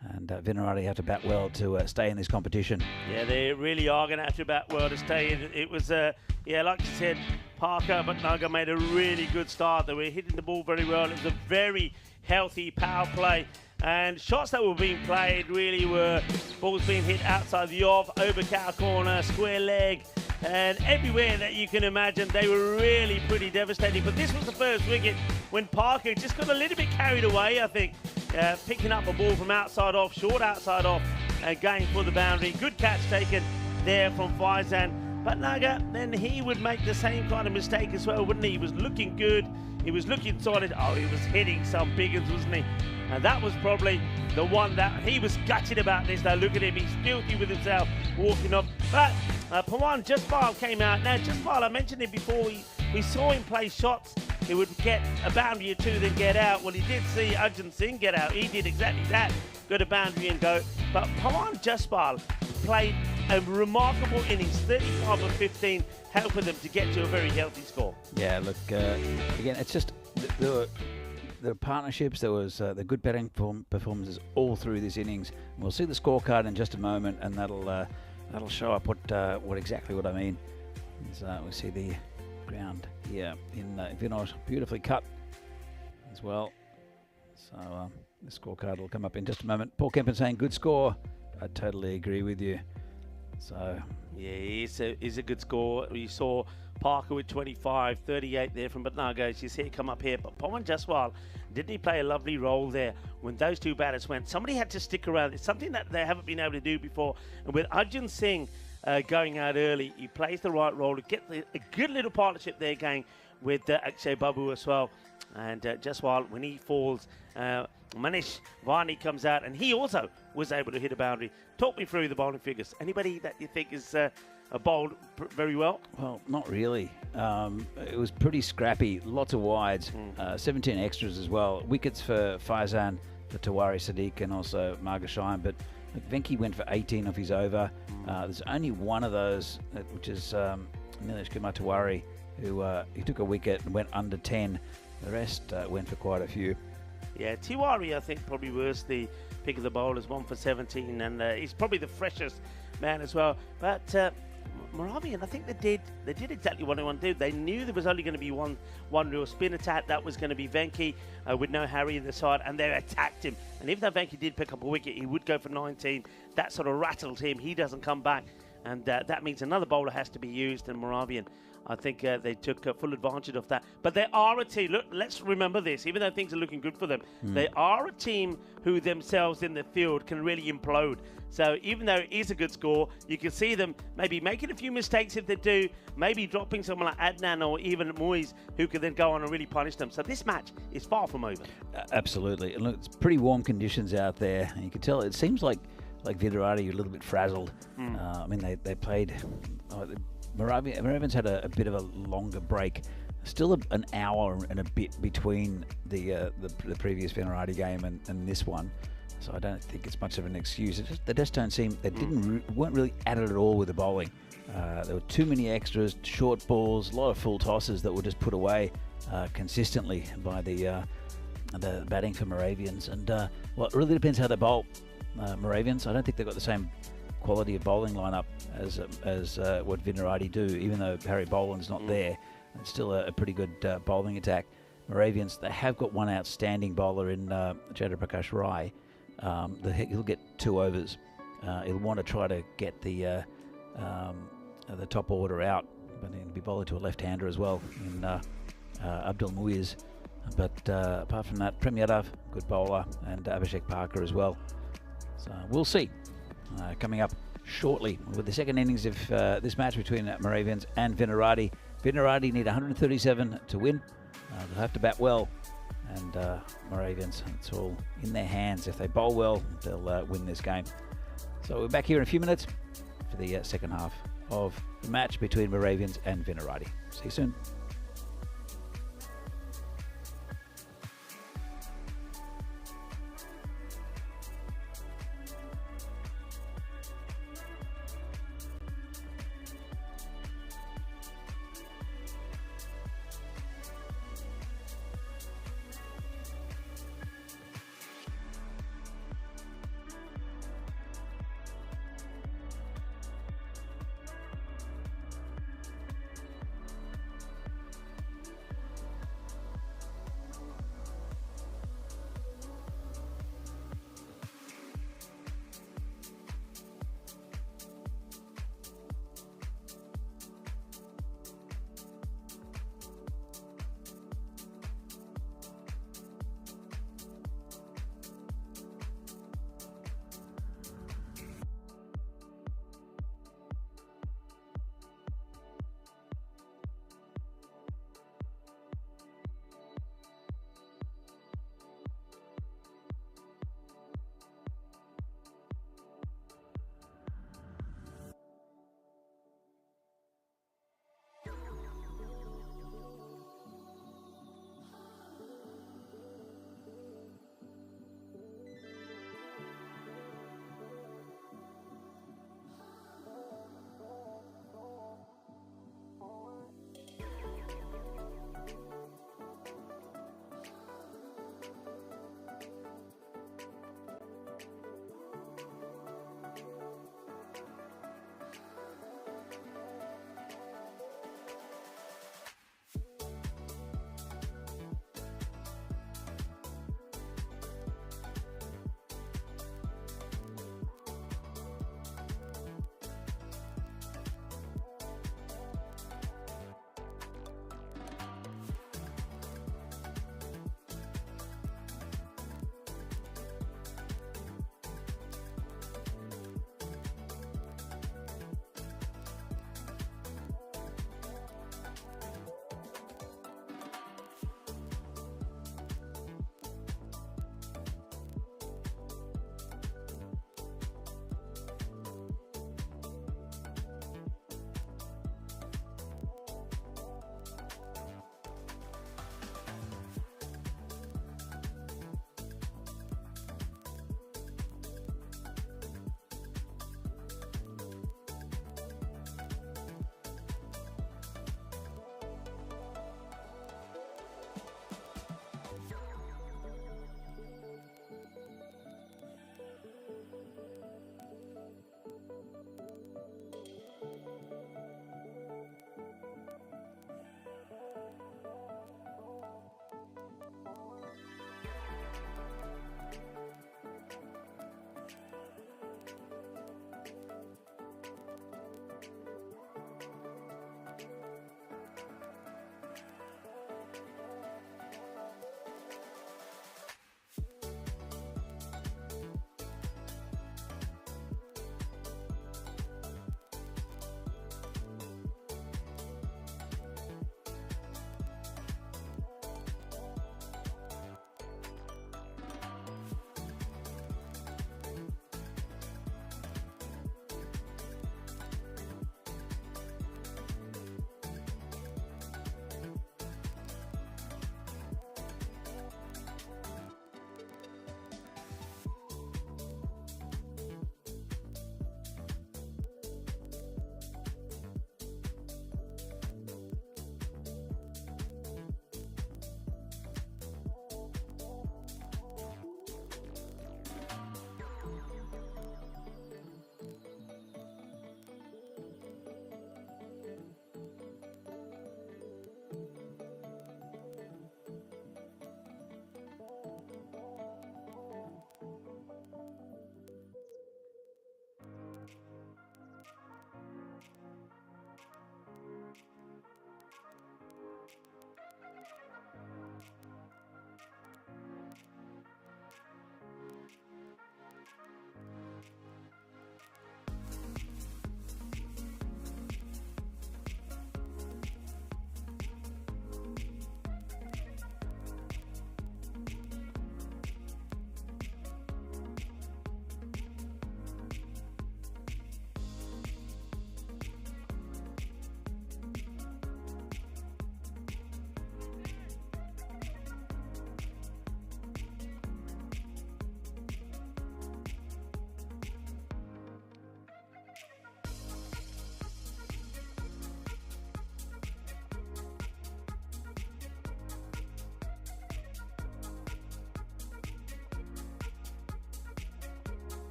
And Vinarati have to bat well to stay in this competition. Yeah, they really are going to have to bat well to stay in. It was, like you said, Parker, but Naga made a really good start. They were hitting the ball very well. It was a very healthy power play. And shots that were being played really were balls being hit outside the off, over cow corner, square leg, and everywhere that you can imagine. They were really pretty devastating. But this was the first wicket when Parker just got a little bit carried away, I think. Picking up a ball from outside off, short outside off, and going for the boundary. Good catch taken there from Faizan. But Naga, then he would make the same kind of mistake as well, wouldn't he? He was looking good. He was looking solid. Oh, he was hitting some big ones, wasn't he? And that was probably the one that he was gutted about this. Now look at him. He's filthy with himself, walking off. But Pawan Jaspal came out. Now, Jaspal, I mentioned it before. We saw him play shots. He would get a boundary or two, then get out. Well, he did see Arjun Singh get out. He did exactly that. Got a boundary and go. But Pawan Jaspal played a remarkable innings, 35 of 15, helping them to get to a very healthy score. Yeah, look, again, it's just the partnerships. There was the good batting performances all through this innings. We'll see the scorecard in just a moment, and that'll show up what exactly what I mean. We see the ground here in Vinod, beautifully cut as well. So the scorecard will come up in just a moment. Paul Kempen saying good score. I totally agree with you. So yeah, it's a good score. We saw Parker with 25, 38 there from Batnago. You see it come up here. But Pawan Jaspal, didn't he play a lovely role there when those two batters went? Somebody had to stick around. It's something that they haven't been able to do before. And with Arjun Singh going out early, he plays the right role to get a good little partnership there going with Akshay Babu as well. And Jaspal, when he falls, Manish Varney comes out, and he also was able to hit a boundary. Talk me through the bowling figures. Anybody that you think is bowled very well? Well, not really. It was pretty scrappy. Lots of wides, 17 extras as well. Wickets for Faizan, for Tawari Sadiq, and also Margashayan. But Venki went for 18 off his over. There's only one of those, which is Nilesh Kumar Tawari, who he took a wicket and went under 10. The rest went for quite a few. Yeah, Tiwari, I think, probably was the pick of the bowlers, 1 for 17, and he's probably the freshest man as well. But Moravian, I think they did exactly what they wanted to do. They knew there was only going to be one real spin attack. That was going to be Venki with no Harry in the side, and they attacked him. And even though Venki did pick up a wicket, he would go for 19. That sort of rattled him. He doesn't come back, and that means another bowler has to be used. And Moravian, I think they took full advantage of that. But they are a team. Look, let's remember this. Even though things are looking good for them, they are a team who themselves in the field can really implode. So even though it is a good score, you can see them maybe making a few mistakes if they do, maybe dropping someone like Adnan or even Moise, who could then go on and really punish them. So this match is far from over. Absolutely. And look, it's pretty warm conditions out there. And you can tell it seems like Vidarati are a little bit frazzled. I mean, they played... Moravian's had a bit of a longer break. Still an hour and a bit between the previous Vidarati game and this one. So I don't think it's much of an excuse. They just don't seem... They weren't really at it at all with the bowling. There were too many extras, short balls, a lot of full tosses that were just put away consistently by the batting for Moravians. And well, it really depends how they bowl. Moravians, I don't think they've got the same quality of bowling lineup as what Vidarati do, even though Harry Boland's not there. It's still a pretty good bowling attack. Moravians, they have got one outstanding bowler in Jadra Prakash Rai. He'll get 2 overs he'll want to try to get the top order out, but he'll be bowling to a left-hander as well in Abdul Muiz. But apart from that, Prem Yadav, good bowler, and Abhishek Parker as well. So we'll see. Coming up shortly with the second innings of this match between Moravians and Vinarati. Vinarati need 137 to win. They'll have to bat well, and Moravians, it's all in their hands. If they bowl well, they'll win this game. So we're back here in a few minutes for the second half of the match between Moravians and Vinarati. See you soon.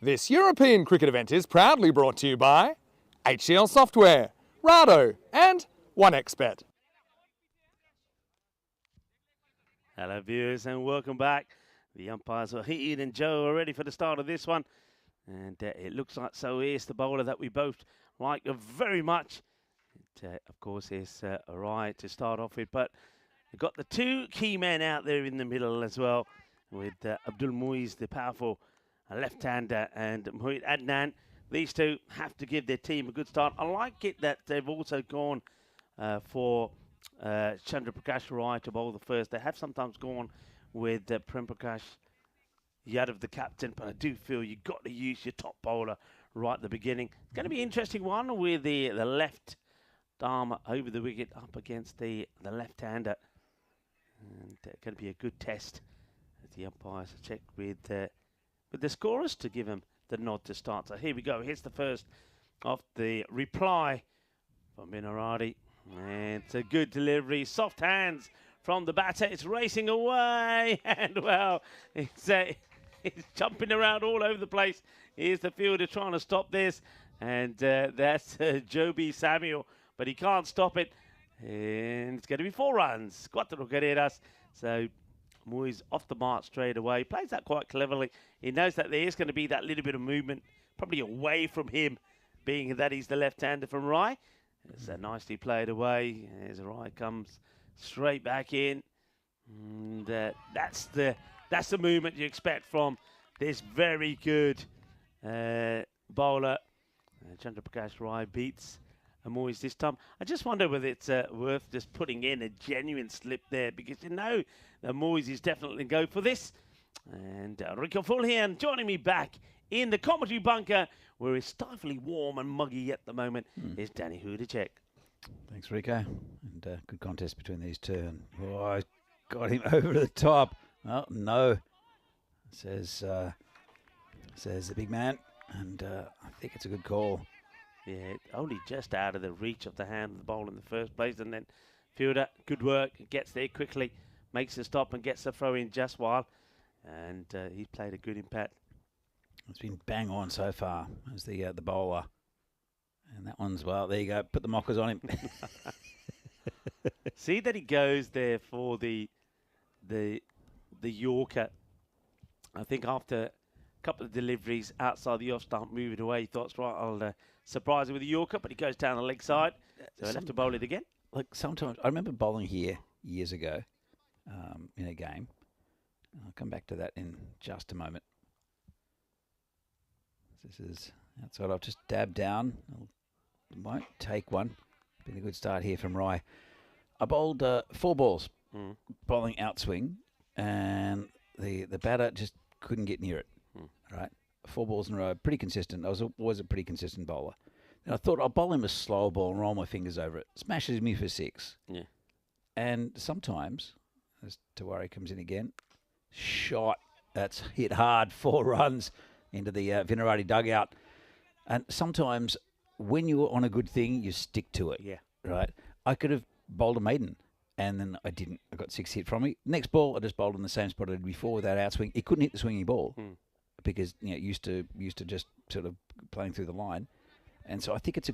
This European cricket event is proudly brought to you by HCL Software, Rado and 1xBet. Hello viewers and welcome back. The umpires are heated and Joe are ready for the start of this one. And it looks like so is the bowler that we both like very much. It, of course, is Rai to start off with, but we've got the two key men out there in the middle as well, with Abdul Muiz, the powerful left-hander, and Muhit Adnan. These two have to give their team a good start. I like it that they've also gone for Chandra Prakash Rai to bowl the first. They have sometimes gone with Prem Prakash Yadav, the captain, but I do feel you've got to use your top bowler right at the beginning. It's going to be an interesting one with the left arm over the wicket up against the left-hander. And going to be a good test as the umpires check with the scorers to give him the nod to start. So here we go. Here's the first of the reply from Minaradi. And it's a good delivery. Soft hands from the batter. It's racing away. And, well, it's jumping around all over the place. Here's the fielder trying to stop this. And that's Joby Samuel. But he can't stop it. And it's going to be 4 runs. 4 carreras. So Muiz off the mark straight away. Plays that quite cleverly. He knows that there is going to be that little bit of movement, probably away from him, being that he's the left-hander from Rai. It's nicely played away. As Rai comes straight back in. And that's the movement you expect from this very good bowler. Chandra Prakash Rai beats Muiz this time. I just wonder whether it's worth just putting in a genuine slip there, because you know that Muiz is definitely go for this. And Rico Fulham joining me back in the commentary bunker, where it's stiflingly warm and muggy at the moment, is Danny Hudacek. Thanks, Rico. And good contest between these two. And I got him over the top. Oh, no, says the big man. And I think it's a good call. Yeah, only just out of the reach of the hand of the bowler in the first place. And then fielder, good work, gets there quickly, makes a stop and gets the throw in just while. And he's played a good impact. It's been bang on so far as the bowler. And that one's, well, there you go. Put the mockers on him. See that he goes there for the Yorker. I think after a couple of deliveries outside the off stump, moving away, he thought, right, I'll surprise him with the Yorker, but he goes down the leg side. So he'll have to bowl it again. Like sometimes, I remember bowling here years ago in a game. I'll come back to that in just a moment. This is outside. I've just dabbed down. Won't take one. Been a good start here from Rai. I bowled 4 balls, bowling outswing, and the batter just couldn't get near it. Right, 4 balls in a row, pretty consistent. I was always a pretty consistent bowler. And I thought I'll bowl him a slow ball and roll my fingers over it. Smashes me for 6. Yeah. And sometimes, as Tawari comes in again, shot. That's hit hard. 4 runs into the Vinarati dugout. And sometimes when you're on a good thing, you stick to it. Yeah. Right? I could have bowled a maiden, and then I didn't. I got 6 hit from me. Next ball, I just bowled in the same spot I did before with that outswing. He couldn't hit the swinging ball because used to just sort of playing through the line. And so I think it's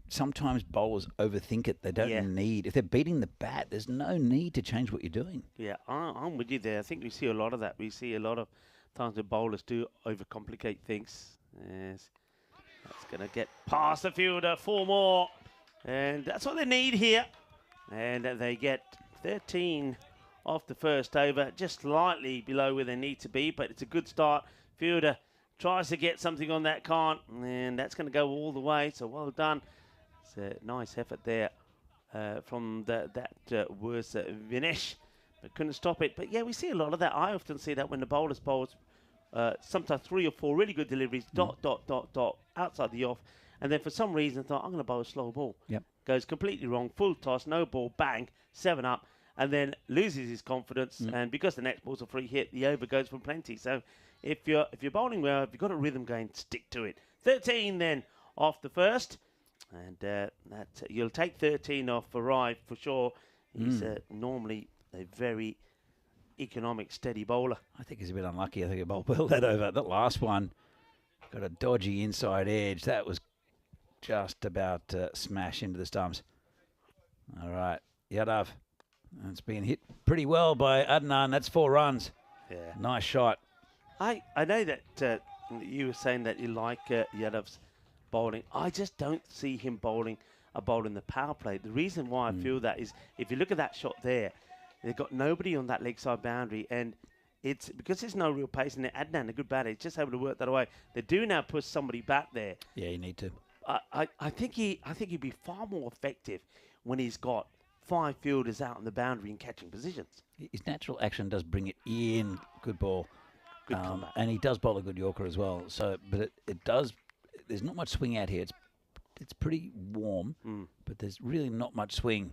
sometimes bowlers overthink it. They don't need, if they're beating the bat, there's no need to change what you're doing. Yeah, I'm with you there. I think we see a lot of that. We see a lot of times the bowlers do overcomplicate things. Yes. That's going to get past the fielder. 4 more. And that's what they need here. And they get 13 off the first over. Just slightly below where they need to be. But it's a good start. Fielder tries to get something on that, can't. And that's going to go all the way. So well done. It's a nice effort there from that worst Vinesh. But couldn't stop it. But yeah, we see a lot of that. I often see that when the bowlers bowls sometimes 3 or 4 really good deliveries, dot, outside the off. And then for some reason thought, I'm going to bowl a slow ball. Yep. Goes completely wrong, full toss, no ball, bang, 7 up. And then loses his confidence. And because the next ball's a free hit, the over goes from plenty. So if you're bowling well, if you've got a rhythm going, stick to it. 13 then off the first. And you'll take 13 off for Rai for sure. He's normally a very economic, steady bowler. I think he's a bit unlucky. I think he bowled well that over. That last one, Got a dodgy inside edge. That was just about to smash into the stumps. All right, Yadav. It's been hit pretty well by Adnan. That's 4 runs. Yeah. Nice shot. I know that you were saying that you like Yadav's bowling. I just don't see him bowling the power play. The reason why I feel that is if you look at that shot there, they've got nobody on that leg side boundary, and it's because there's no real pace in there. Adnan, a good batter, he's just able to work that away. They do now push somebody back there. Yeah, you need to. I think he'd be far more effective when he's got 5 fielders out on the boundary and catching positions. His natural action does bring it in. Good ball. Good comeback. And he does bowl a good Yorker as well. So, but it does. There's not much swing out here. It's pretty warm, but there's really not much swing,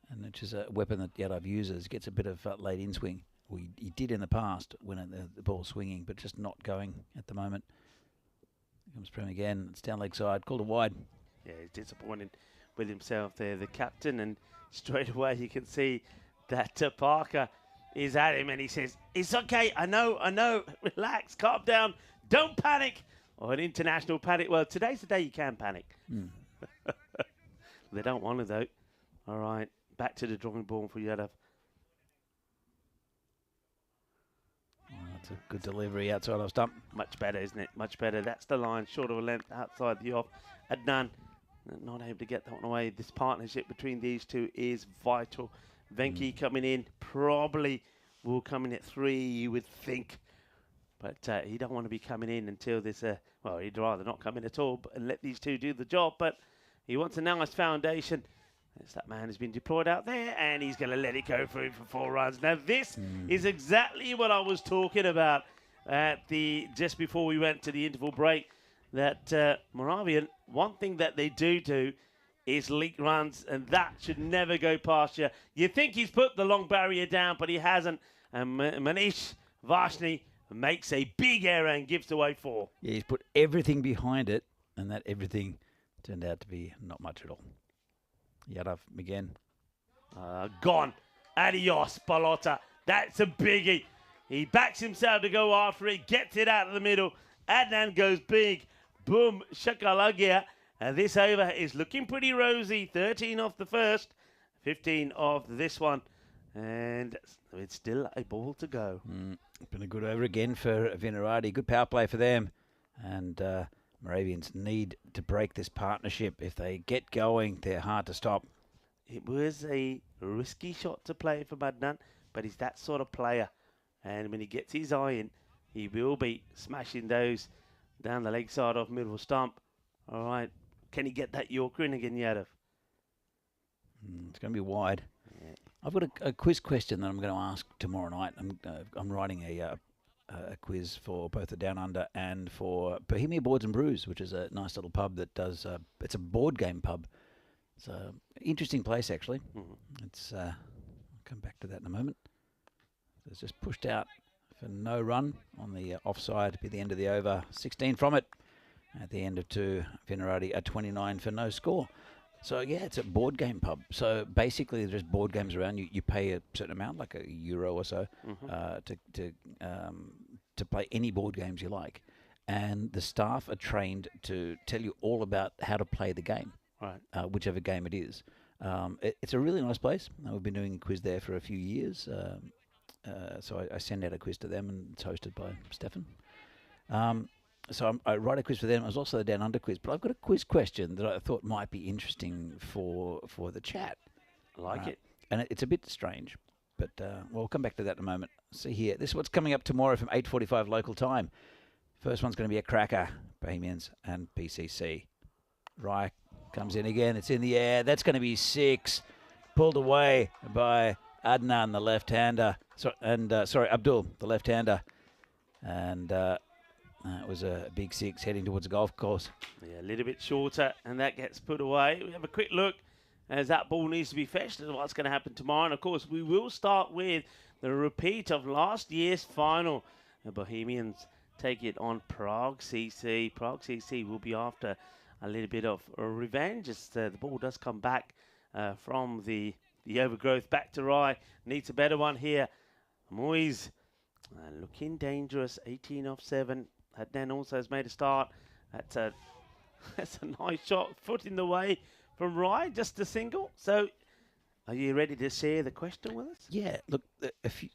and which is a weapon that Yadav uses. Gets a bit of late in swing. He did in the past when the ball's swinging, but just not going at the moment. Here comes Prem again. It's down leg side. Called a wide. Yeah, he's disappointed with himself there, the captain, and straight away you can see that Parker is at him, and he says, "It's okay. I know. Relax, calm down. Don't panic." Or an international panic. Well, today's the day you can panic. They don't want to, though. All right, back to the drawing board for Yadav. That's a good delivery outside of stump. Much better, isn't it? Much better. That's the line, short of a length outside the off. Adnan not able to get that one away. This partnership between these two is vital. Venki coming in, probably will come in at 3, you would think. But he don't want to be coming in until this, well, he'd rather not come in at all and let these two do the job. But he wants a nice foundation. As that man has been deployed out there, and he's going to let it go for him for 4 runs. Now, this is exactly what I was talking about at just before we went to the interval break. That Moravian, one thing that they do is leak runs, and that should never go past you. You think he's put the long barrier down, but he hasn't. And Manish Varshney makes a big error and gives away 4. Yeah, he's put everything behind it, and that everything turned out to be not much at all. Yadav again. Gone. Adios, Balota. That's a biggie. He backs himself to go after it, gets it out of the middle. Adnan goes big. Boom, shakalagia. And this over is looking pretty rosy. 13 off the first, 15 off this one. And it's still a ball to go. Been a good over again for Vinarati. Good power play for them. And Moravians need to break this partnership. If they get going, they're hard to stop. It was a risky shot to play for Adnan, but he's that sort of player. And when he gets his eye in, he will be smashing those down the leg side of middle stump. All right. Can he get that Yorker in again, Yadav? It's going to be wide. Yeah. I've got a quiz question that I'm going to ask tomorrow night. I'm writing a quiz for both the Down Under and for Bohemia Boards and Brews, which is a nice little pub that does. It's a board game pub. It's an interesting place, actually. It's. I'll come back to that in a moment. It's just pushed out for no run on the offside at the end of the over. 16 from it. At the end of 2, Vinarati a 29 for no score. So, yeah, it's a board game pub. So, basically, there's board games around. You pay a certain amount, like €1 or so, to play any board games you like. And the staff are trained to tell you all about how to play the game, right? Whichever game it is. It's a really nice place. We've been doing a quiz there for a few years. So I send out a quiz to them, and it's hosted by Stefan. So I write a quiz for them. I was also the Down Under quiz, but I've got a quiz question that I thought might be interesting for the chat. I like it. And it's a bit strange, but we'll come back to that in a moment. See here, this is what's coming up tomorrow from 8:45 local time. First one's going to be a cracker, Bohemians and PCC. Rye comes in again. It's in the air. That's going to be 6. Pulled away by Adnan, the left-hander. Abdul, the left-hander. And it was a big 6 heading towards the golf course. Yeah, a little bit shorter, and that gets put away. We have a quick look as that ball needs to be fetched and what's going to happen tomorrow. And, of course, we will start with the repeat of last year's final. The Bohemians take it on Prague CC. Prague CC will be after a little bit of revenge as the ball does come back from the overgrowth back to Rye. Needs a better one here. Moyes looking dangerous. 18 off 7. Adnan also has made a start. That's a nice shot. Foot in the way from Rye, just a single. So, are you ready to share the question with us? Yeah, look, I think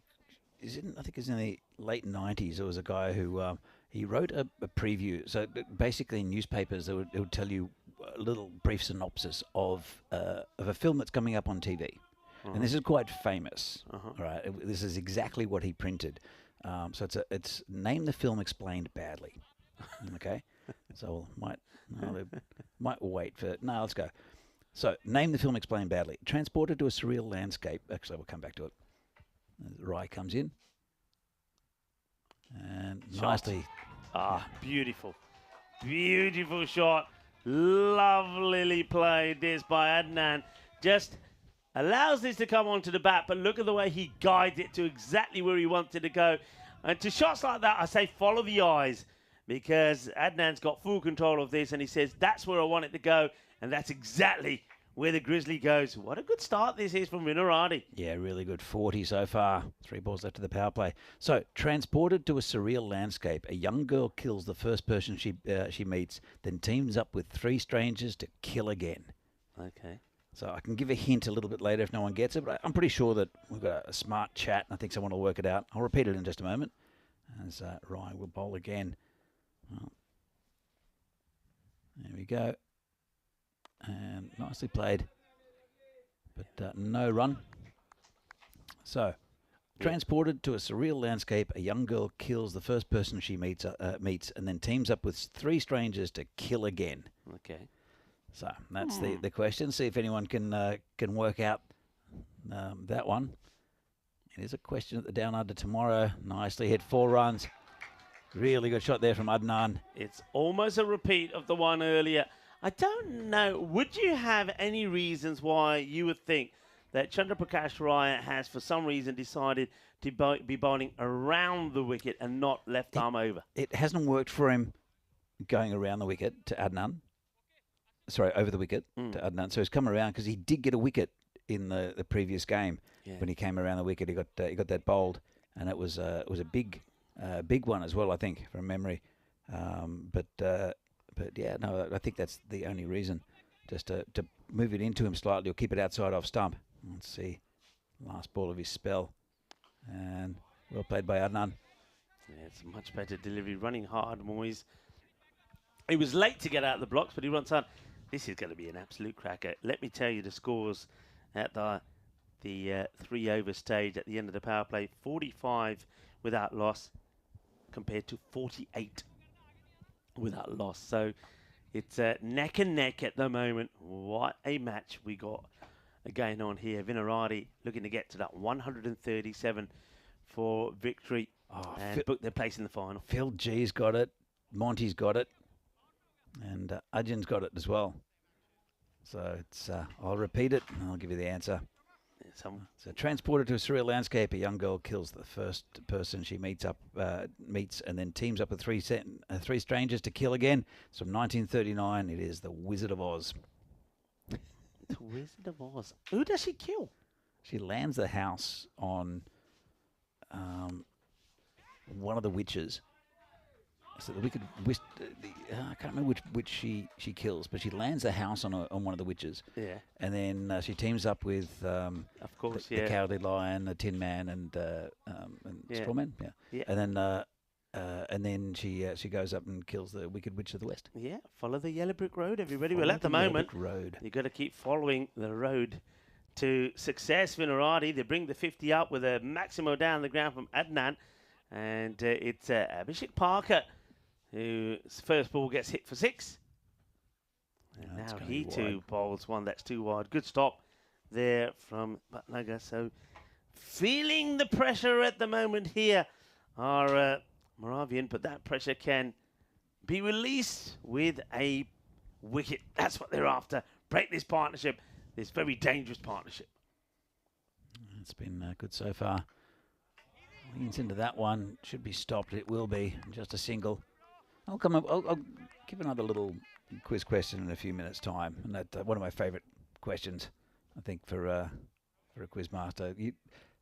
it's in the late 90s, there was a guy who he wrote a preview. So basically in newspapers, it would tell you a little brief synopsis of a film that's coming up on TV. And this is quite famous. All right, this is exactly what he printed. So it's Name the Film Explained Badly. Okay, so might wait for no. Let's go. So Name the Film Explained Badly. Transported to a surreal landscape. Actually, we'll come back to it. Rye comes in and nicely. Beautiful, beautiful shot. Lovely played this by Adnan. Just allows this to come onto the bat, but look at the way he guides it to exactly where he wanted to go. And to shots like that, I say follow the eyes, because Adnan's got full control of this, and he says, that's where I want it to go, and that's exactly where the Grizzly goes. What a good start this is from Vinarati. Yeah, really good. 40 so far. 3 balls left to the power play. So, transported to a surreal landscape, a young girl kills the first person she meets, then teams up with 3 strangers to kill again. Okay. So I can give a hint a little bit later if no one gets it, but I'm pretty sure that we've got a smart chat, and I think someone will work it out. I'll repeat it in just a moment, as Rye will bowl again. Well, there we go. And nicely played, but no run. So, transported to a surreal landscape, a young girl kills the first person she meets, and then teams up with 3 strangers to kill again. Okay. So that's the question. See if anyone can work out that one. It is a question at the Down Under tomorrow. Nicely hit, 4 runs. Really good shot there from Adnan. It's almost a repeat of the one earlier. I don't know. Would you have any reasons why you would think that Chandra Prakash Raya has, for some reason, decided to be bowling around the wicket and not left arm over? It hasn't worked for him going around the wicket to Adnan. Sorry, over the wicket to Adnan. So he's come around because he did get a wicket in the previous game. Yeah. When he came around the wicket, he got that bowled, and it was a big one as well, I think, from memory. But yeah, no, I think that's the only reason, just to move it into him slightly or keep it outside off stump. Let's see, last ball of his spell, and well played by Adnan. Yeah, it's a much better delivery, running hard, Moyes. He was late to get out of the blocks, but he runs hard. This is going to be an absolute cracker. Let me tell you the scores at the 3-over stage at the end of the power play. 45 without loss compared to 48 without loss. So it's neck and neck at the moment. What a match we got going on here. Vinarati looking to get to that 137 for victory and book their place in the final. Phil G's got it. Monty's got it. And Ajin's got it as well. So it's I'll repeat it and I'll give you the answer. So transported to a surreal landscape, a young girl kills the first person she meets, and then teams up with 3 strangers to kill again. So from 1939, it is The Wizard of Oz. The Wizard of Oz. Who does she kill? She lands the house on one of the witches. So the wicked witch, I can't remember which she kills, but she lands the house on one of the witches. Yeah. And then she teams up with of course, the Cowardly Lion, the Tin Man, and Strawman. Yeah. Yeah. And then she goes up and kills the Wicked Witch of the West. Yeah. Follow the yellow brick road, everybody. Well, at the moment, you've got to keep following the road to success. Vinarati, they bring the 50 up with a Maximo down the ground from Adnan, and it's Abhishek Parker, whose first ball gets hit for 6. And now he too bowls one that's too wide. Good stop there from Bhatnagar. So feeling the pressure at the moment here are Moravian, but that pressure can be released with a wicket. That's what they're after. Break this partnership, this very dangerous partnership. It's been good so far. Leans into that one. Should be stopped. It will be. Just a single. I'll come up. I'll give another little quiz question in a few minutes' time, and that one of my favourite questions, I think, for a quiz master.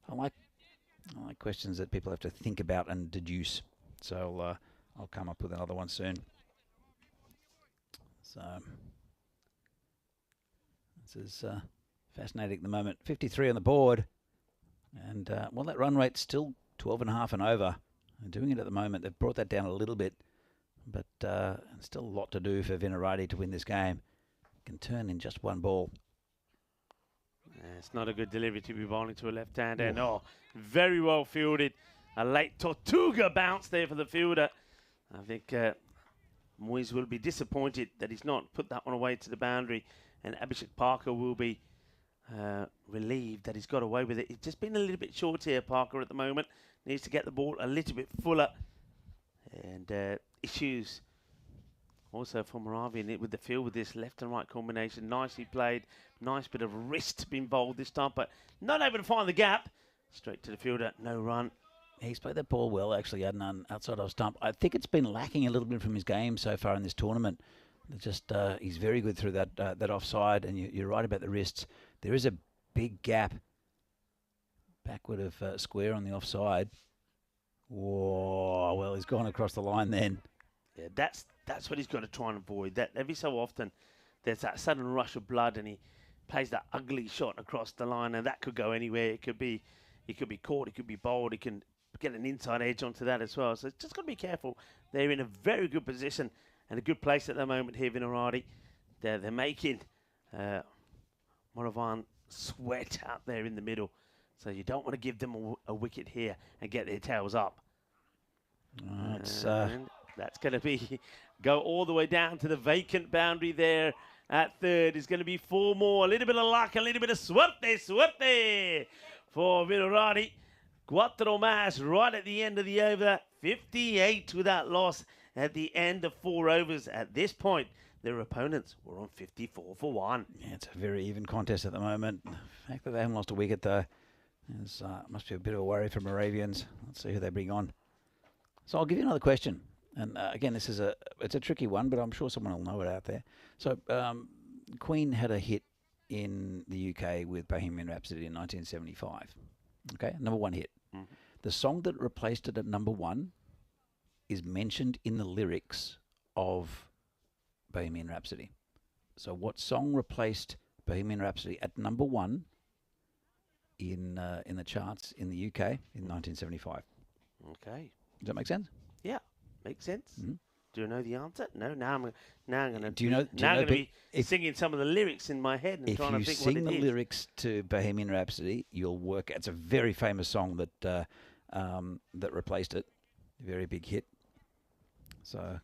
I like questions that people have to think about and deduce. So I'll come up with another one soon. So this is fascinating at the moment. 53 on the board. And, well, that run rate's still 12.5 and over. They're doing it at the moment. They've brought that down a little bit. But still a lot to do for Vinarati to win this game. Can turn in just one ball. It's not a good delivery to be bowling to a left-hander. No, very well fielded. A late Tortuga bounce there for the fielder. I think Moyes will be disappointed that he's not put that one away to the boundary. And Abhishek Parker will be relieved that he's got away with it. He's just been a little bit short here, Parker, at the moment. Needs to get the ball a little bit fuller. And issues also for Moravian with the field with this left and right combination. Nicely played. Nice bit of wrist being bowled this time, but not able to find the gap. Straight to the fielder, no run. He's played that ball well, actually, Adnan, outside of stump. I think it's been lacking a little bit from his game so far in this tournament. Just he's very good through that offside, and you're right about the wrists. There is a big gap backward of square on the offside. Whoa, well, he's gone across the line then. Yeah, that's what he's got to try and avoid. That every so often there's that sudden rush of blood, and he plays that ugly shot across the line, and that could go anywhere. It could be caught, it could be bowled, he can get an inside edge onto that as well. So it's just got to be careful. They're in a very good position and a good place at the moment here, Vinarati. They're making Moravian sweat out there in the middle. So you don't want to give them a wicket here and get their tails up. That's going to be go all the way down to the vacant boundary there at third. Is going to be 4 more. A little bit of luck, a little bit of suerte for Vinarati. Quattro mas right at the end of the over. 58 without loss at the end of 4 overs. At this point, their opponents were on 54 for 1. Yeah, it's a very even contest at the moment. The fact that they haven't lost a wicket, though, must be a bit of a worry for Moravians. Let's see who they bring on. So I'll give you another question. And again, it's a tricky one, but I'm sure someone will know it out there. So Queen had a hit in the UK with Bohemian Rhapsody in 1975. Okay, #1 hit. Mm-hmm. The song that replaced it at #1 is mentioned in the lyrics of Bohemian Rhapsody. So what song replaced Bohemian Rhapsody at #1 in the charts in the UK in 1975? Okay. Does that make sense? Yeah, makes sense. Mm-hmm. Do you know the answer? No. Now I'm going to. Do you know? Be singing some of the lyrics in my head and trying to think what it is. If you sing the lyrics to Bohemian Rhapsody, you'll work. It's a very famous song that that replaced it. Very big hit. So,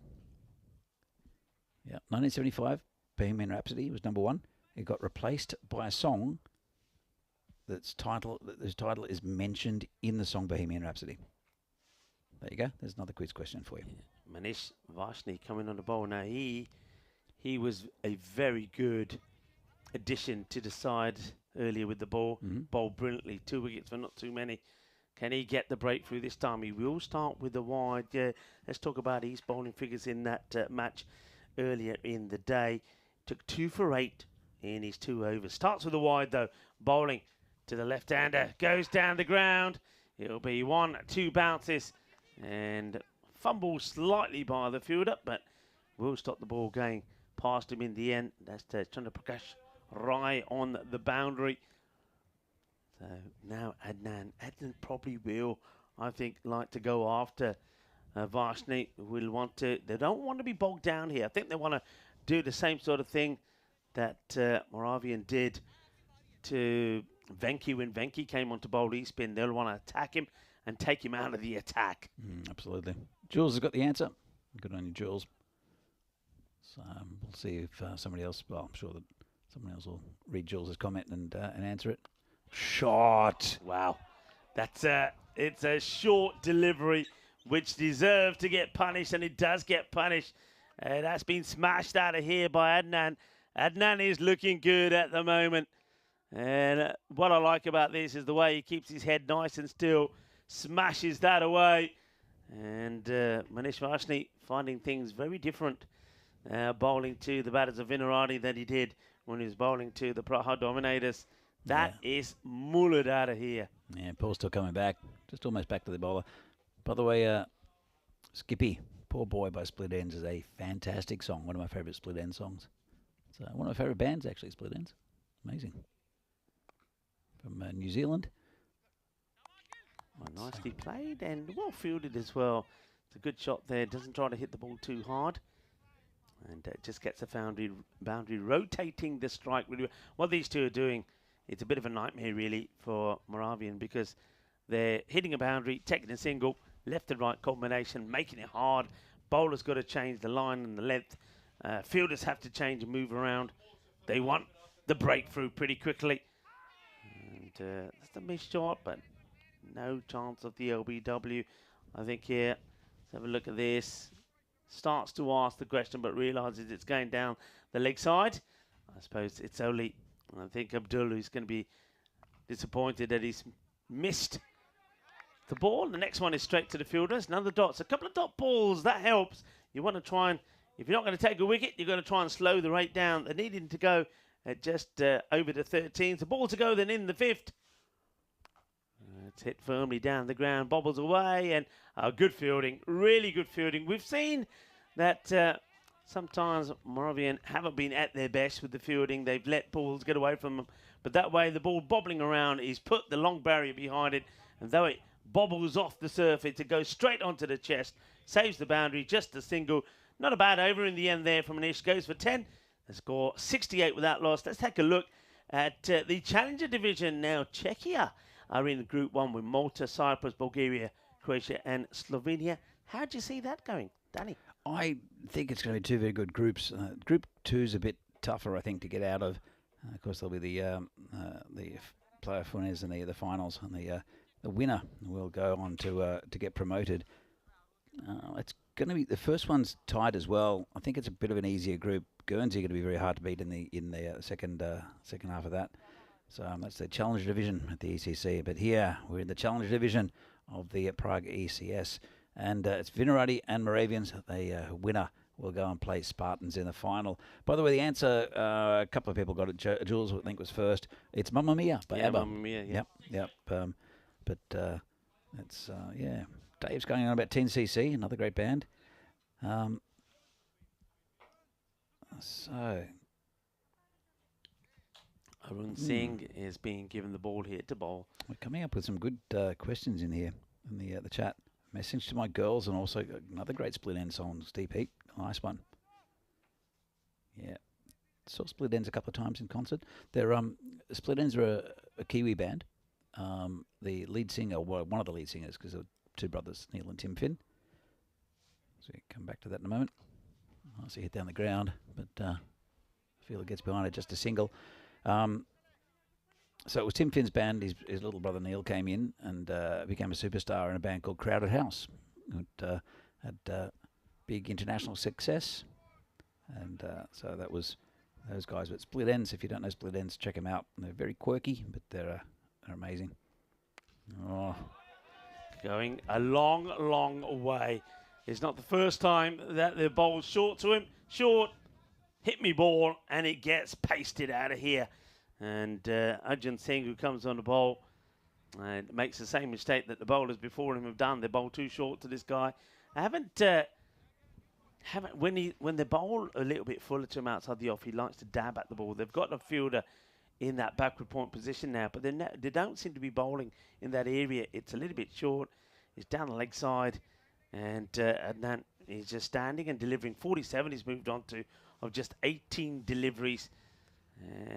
yeah, 1975, Bohemian Rhapsody was #1. It got replaced by a song whose title is mentioned in the song Bohemian Rhapsody. There you go. There's another quiz question for you. Manish Varshney coming on the bowl now. He was a very good addition to the side earlier with the ball. Mm-hmm. Bowled brilliantly. 2 wickets for not too many. Can he get the breakthrough this time? He will start with the wide. Yeah, let's talk about his bowling figures in that match earlier in the day. Took 2 for 8 in his 2 overs. Starts with the wide though. Bowling to the left-hander. Goes down the ground. It'll be 1, 2 bounces. And fumbled slightly by the fielder, but will stop the ball going past him in the end. That's Chandra Prakash Rai on the boundary. So now Adnan probably will, I think, like to go after Varshney. Will want to. They don't want to be bogged down here. I think they want to do the same sort of thing that Moravian did to Venki when Venki came on to bowl E-spin. They'll want to attack him and take him out of the attack. Absolutely. Jules has got the answer. Good on you, Jules. So we'll see if somebody else, well, I'm sure that someone else will read Jules' comment and answer it. Shot. Wow. It's a short delivery which deserves to get punished, and it does get punished. That's been smashed out of here by Adnan. Adnan is looking good at the moment. And what I like about this is the way he keeps his head nice and still. Smashes that away. And Manish Varshney finding things very different bowling to the batters of Vinarati than he did when he was bowling to the Praha Dominators. That is mullered out of here. Yeah, Paul's still coming back. Just almost back to the bowler. By the way, Skippy Poor Boy by Split Ends is a fantastic song. One of my favourite Split Ends songs. It's one of my favourite bands, actually, Split Ends. Amazing. From New Zealand. Well, nicely played and well fielded as well. It's a good shot there. Doesn't try to hit the ball too hard. And just gets the boundary rotating the strike really well. What these two are doing, it's a bit of a nightmare really for Moravian because they're hitting a boundary, taking a single, left and right combination, making it hard. Bowler's got to change the line and the length. Fielders have to change and move around. They want the breakthrough pretty quickly. And that's a missed shot, but no chance of the LBW. I think here, let's have a look at this. Starts to ask the question, but realises it's going down the leg side. I suppose it's only, I think, Abdul who's going to be disappointed that he's missed the ball. The next one is straight to the fielders. Another dots, a couple of dot balls, that helps. You want to try and, if you're not going to take a wicket, you're going to try and slow the rate down. They're needing to go at just over the 13th. The ball to go then in the 5th. It's hit firmly down the ground, bobbles away, and good fielding, really good fielding. We've seen that sometimes Moravian haven't been at their best with the fielding. They've let balls get away from them, but that way the ball bobbling around is put the long barrier behind it, and though it bobbles off the surface, it goes straight onto the chest, saves the boundary, just a single. Not a bad over in the end there from Anish, goes for 10. The score 68 without loss. Let's take a look at the Challenger Division now. Czechia are in Group 1 with Malta, Cyprus, Bulgaria, Croatia and Slovenia. How do you see that going, Danny? I think it's going to be two very good groups. Group 2 is a bit tougher, I think, to get out of. Of course, there'll be the playoff winners and the finals, and the winner will go on to get promoted. It's going to be the first one's tied as well. I think it's a bit of an easier group. Guernsey going to be very hard to beat in the second half of that. So that's the Challenger Division at the ECC. But here we're in the Challenger Division of the Prague ECS, and it's Vinarati and Moravians. The winner will go and play Spartans in the final. By the way, the answer, a couple of people got it. Jules, I think, was first. It's Mamma Mia by ABBA. Mamma Mia, yeah. Yep. But it's Dave's going on about 10cc, another great band. So Arun Singh is being given the ball here to bowl. we're coming up with some good questions in here in the chat. Message to my girls, and also another great Split End song, Steep Heat. Nice one. Yeah. Saw Split Ends a couple of times in concert. They're Split Ends are a Kiwi band. The lead singer, well, one of the lead singers, because they're two brothers, Neil and Tim Finn. So we come back to that in a moment. I see hit down the ground, but I feel it gets behind it, just a single. So it was Tim Finn's band. His little brother Neil came in and became a superstar in a band called Crowded House. It had big international success, and so that was those guys. But Split Ends, if you don't know Split Ends, check them out. They're very quirky, but they're amazing. Oh. Going a long, long way. It's not the first time that the bowl's short to him. Short, hit me ball, and it gets pasted out of here. And Arjun Singh, who comes on the bowl, and makes the same mistake that the bowlers before him have done. They bowl too short to this guy. I haven't when they bowl a little bit fuller to him outside the off, he likes to dab at the ball. They've got a fielder in that backward point position now, but they don't seem to be bowling in that area. It's a little bit short. It's down the leg side, and then he's just standing and delivering. 47 he's moved on to, of just 18 deliveries.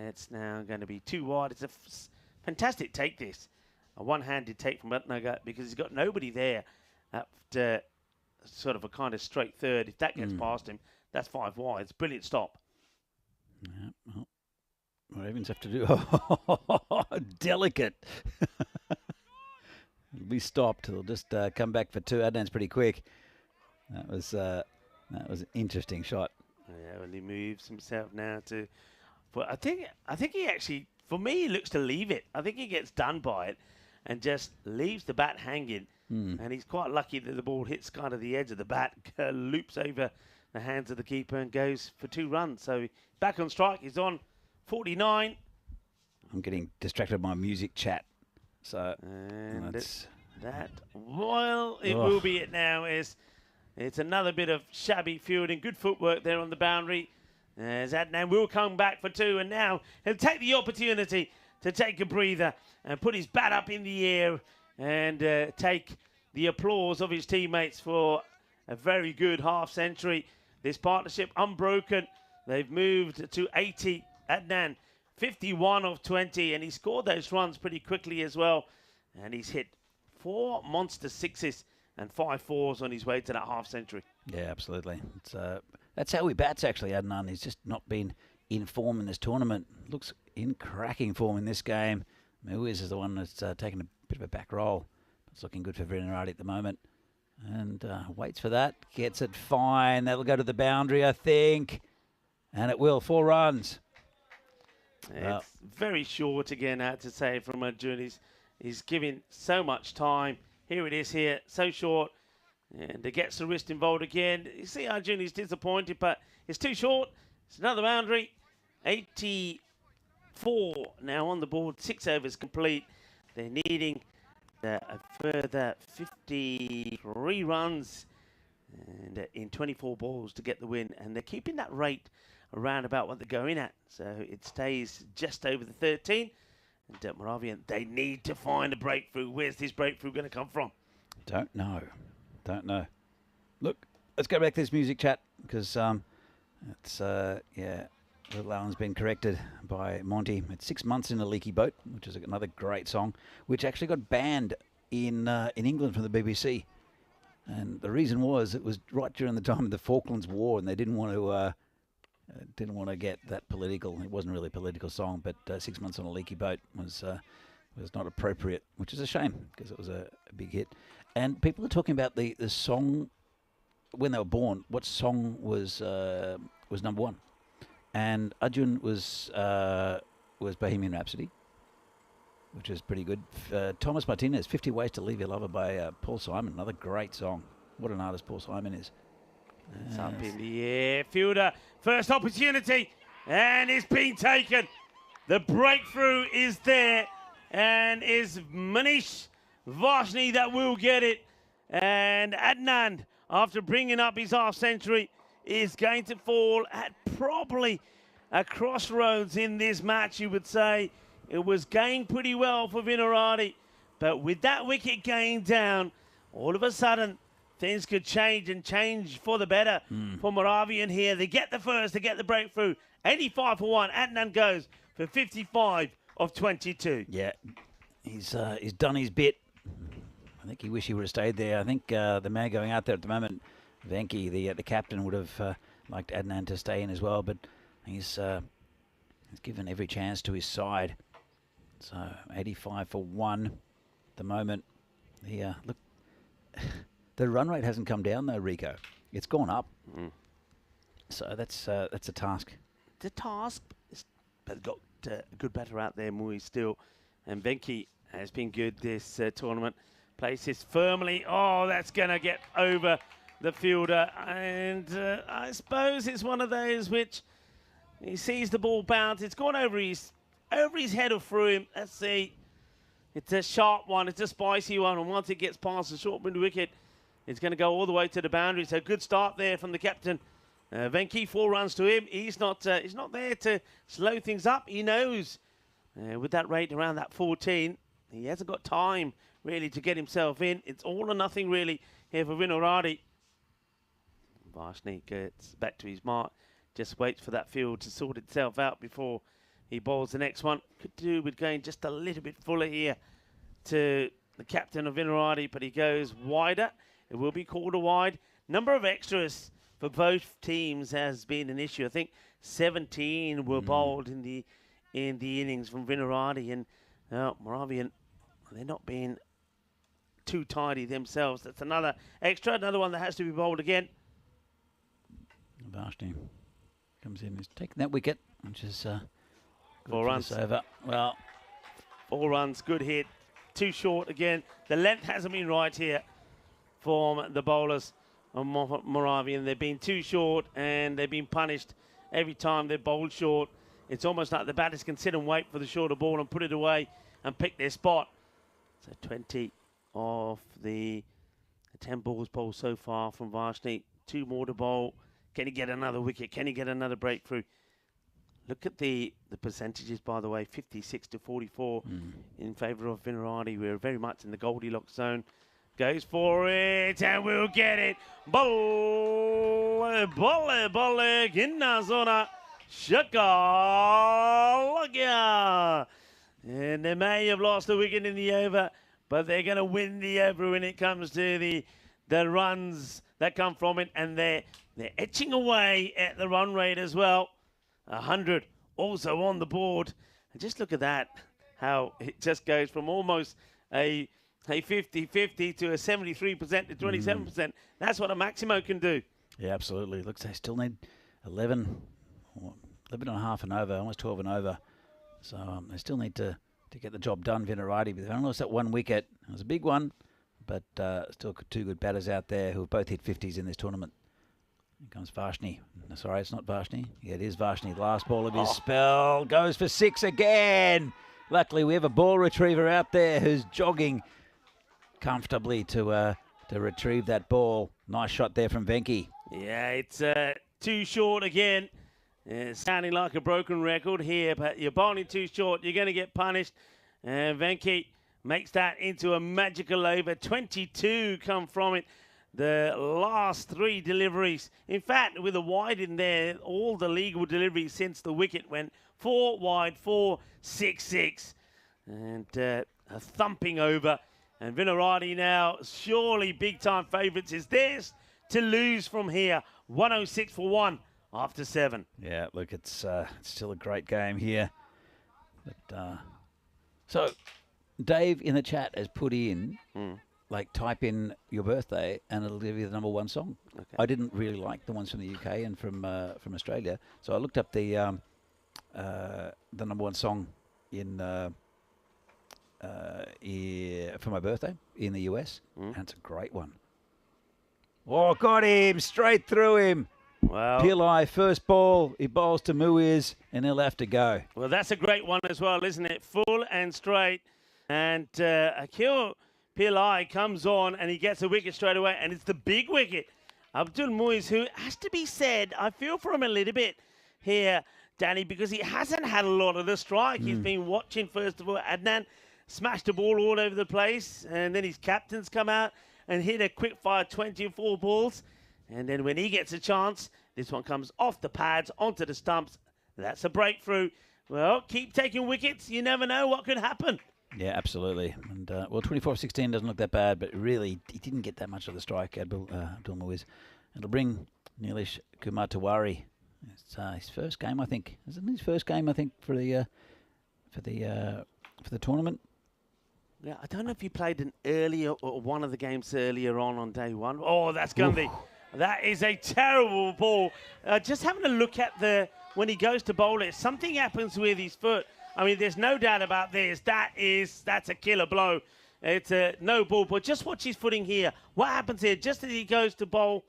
It's now going to be too wide. It's a fantastic take, this. A one-handed take from Bhatnagar, because he's got nobody there at sort of a kind of straight third. If that gets past him, that's 5 wide. It's a brilliant stop. Yeah, well, Ravens have to do delicate. It'll be stopped. They'll just come back for 2. Adnan's pretty quick. That was an interesting shot. Yeah, well, he moves himself now to. But I think he actually, for me, he looks to leave it. I think he gets done by it and just leaves the bat hanging. And he's quite lucky that the ball hits kind of the edge of the bat, loops over the hands of the keeper and goes for 2 runs. So back on strike. He's on 49. I'm getting distracted by music chat. So And that's that, well, it will be it now. Is It's another bit of shabby fielding. Good footwork there on the boundary. As Adnan will come back for 2, and now he'll take the opportunity to take a breather and put his bat up in the air and take the applause of his teammates for a very good half century. This partnership unbroken. They've moved to 80. Adnan, 51 of 20, and he scored those runs pretty quickly as well. And he's hit 4 monster 6s and 5 4s on his way to that half century. Yeah, absolutely. It's, that's how he bats, actually, Adnan. He's just not been in form in this tournament. Looks in cracking form in this game. Muiz is the one that's taken a bit of a back roll. It's looking good for Vinarati at the moment. And waits for that. Gets it fine. That'll go to the boundary, I think. And it will. 4 runs. It's very short again, I have to say, from Arjun. He's giving so much time. Here it is here. So short. And it gets the wrist involved again. You see Arjun is disappointed, but it's too short. It's another boundary. 84 now on the board. 6 overs complete. They're needing a further 53 runs and in 24 balls to get the win. And they're keeping that rate around about what they're going at. So it stays just over the 13. And Moravian, they need to find a breakthrough. Where's this breakthrough going to come from? Don't know. Look, let's go back to this music chat because it's Little Alan's been corrected by Monty. It's 6 months in a leaky boat, which is another great song, which actually got banned in England from the BBC. And the reason was it was right during the time of the Falklands War, and they didn't want to get that political. It wasn't really a political song, but 6 months on a leaky boat was not appropriate, which is a shame because it was a big hit. And people are talking about the song when they were born. What song was number 1? And Arjun was Bohemian Rhapsody, which is pretty good. Thomas Martinez, 50 Ways to Leave Your Lover by Paul Simon, another great song. What an artist Paul Simon is. It's up in the air. Fielder, first opportunity, and it's been taken. The breakthrough is there, and is Manish Varshney that will get it. And Adnan, after bringing up his half century, is going to fall at probably a crossroads in this match, you would say. It was going pretty well for Vinarati, but with that wicket going down, all of a sudden, things could change and change for the better for Moravian here. They get the first, they get the breakthrough. 85 for 1. Adnan goes for 55 of 22. Yeah, he's done his bit. I think he wished he would have stayed there. I think the man going out there at the moment, Venki, the captain, would have liked Adnan to stay in as well, but he's given every chance to his side. So 85 for 1 at the moment. Look, the run rate hasn't come down though, Rico. It's gone up. So that's a task. The task, but got a good batter out there, Mui still, and Venki has been good this tournament. Places firmly. Oh, that's gonna get over the fielder, and I suppose it's one of those which he sees the ball bounce. It's gone over his head or through him. Let's see. It's a sharp one. It's a spicy one, and once it gets past the short mid wicket, it's going to go all the way to the boundary. So good start there from the captain. Venki, 4 runs to him. He's not there to slow things up. He knows with that rate around that 14, he hasn't got time really to get himself in. It's all or nothing really here for Vinarati. Varshney gets back to his mark. Just waits for that field to sort itself out before he bowls the next one. Could do with going just a little bit fuller here to the captain of Vinarati, but he goes wider. It will be called a wide. Number of extras for both teams has been an issue. I think 17 were bowled in the innings from Vinarati, and Moravian, they're not being too tidy themselves. That's another extra, another one that has to be bowled again. Varshney comes in, he's taking that wicket, which is 4 runs over. Well, 4 runs, good hit. Too short again. The length hasn't been right here from the bowlers of Moravian. They've been too short, and they've been punished every time they're bowled short. It's almost like the batters can sit and wait for the shorter ball and put it away and pick their spot. So 20 off the 10 balls bowled so far from Varshney. 2 more to bowl. Can he get another wicket? Can he get another breakthrough? Look at the percentages, by the way, 56 to 44 in favour of Vinarati. We're very much in the Goldilocks zone. Goes for it and we'll get it. Bolle, bolle, bolle, ginna zona, shaka, and they may have lost a wicket in the over, but they're going to win the over when it comes to the runs that come from it, and they're etching away at the run rate as well. 100 also on the board, and just look at that, how it just goes from almost a 50-50 to a 73% to 27%. That's what a Maximo can do. Yeah, absolutely. Looks they still need 11 and a half and over, almost 12 and over. So they still need to get the job done, Vinarati. But they've only lost that 1 wicket. It was a big one, but still 2 good batters out there who have both hit 50s in this tournament. Here comes Varshney. No, sorry, it's not Varshney. Yeah, it is Varshney. Last ball of his spell. Goes for 6 again. Luckily, we have a ball retriever out there who's jogging comfortably to retrieve that ball. Nice shot there from Venki. Yeah, it's too short again. Sounding like a broken record here, but you're bowling too short. You're going to get punished. And Venki makes that into a magical over. 22 come from it. The last 3 deliveries. In fact, with a wide in there, all the legal deliveries since the wicket went 4 wide, 4, 6, 6. And a thumping over. And Vinarati now, surely big-time favourites, is theirs to lose from here. 106 for 1 after 7. Yeah, look, it's still a great game here. But so, Dave in the chat has put in, like, type in your birthday and it'll give you the #1 song. Okay. I didn't really like the ones from the UK and from Australia, so I looked up the #1 song in for my birthday in the US, and it's a great one. Oh, got him straight through him. Well, Pillai, first ball, he bowls to Muiz, and he'll have to go. Well, that's a great one as well, isn't it? Full and straight. And Akil Pillai comes on and he gets a wicket straight away, and it's the big wicket. Abdul Muiz, who has to be said, I feel for him a little bit here, Danny, because he hasn't had a lot of the strike. He's been watching, first of all, Adnan smashed the ball all over the place, and then his captains come out and hit a quick fire 24 balls. And then when he gets a chance, this one comes off the pads, onto the stumps. That's a breakthrough. Well, keep taking wickets. You never know what could happen. Yeah, absolutely. And, well, 24-16 doesn't look that bad, but really, he didn't get that much of the strike, Abdul Muiz. It'll bring Nilesh Kumar Tiwari. It's his first game, I think. Isn't it his first game, I think, for the tournament? Yeah, I don't know if he played an earlier or one of the games earlier on day 1. Oh, that's going to be... That is a terrible ball. Just having a look at when he goes to bowl it, something happens with his foot. I mean, there's no doubt about this. That's a killer blow. It's a no ball, but just watch his footing here. What happens here? Just as he goes to bowl,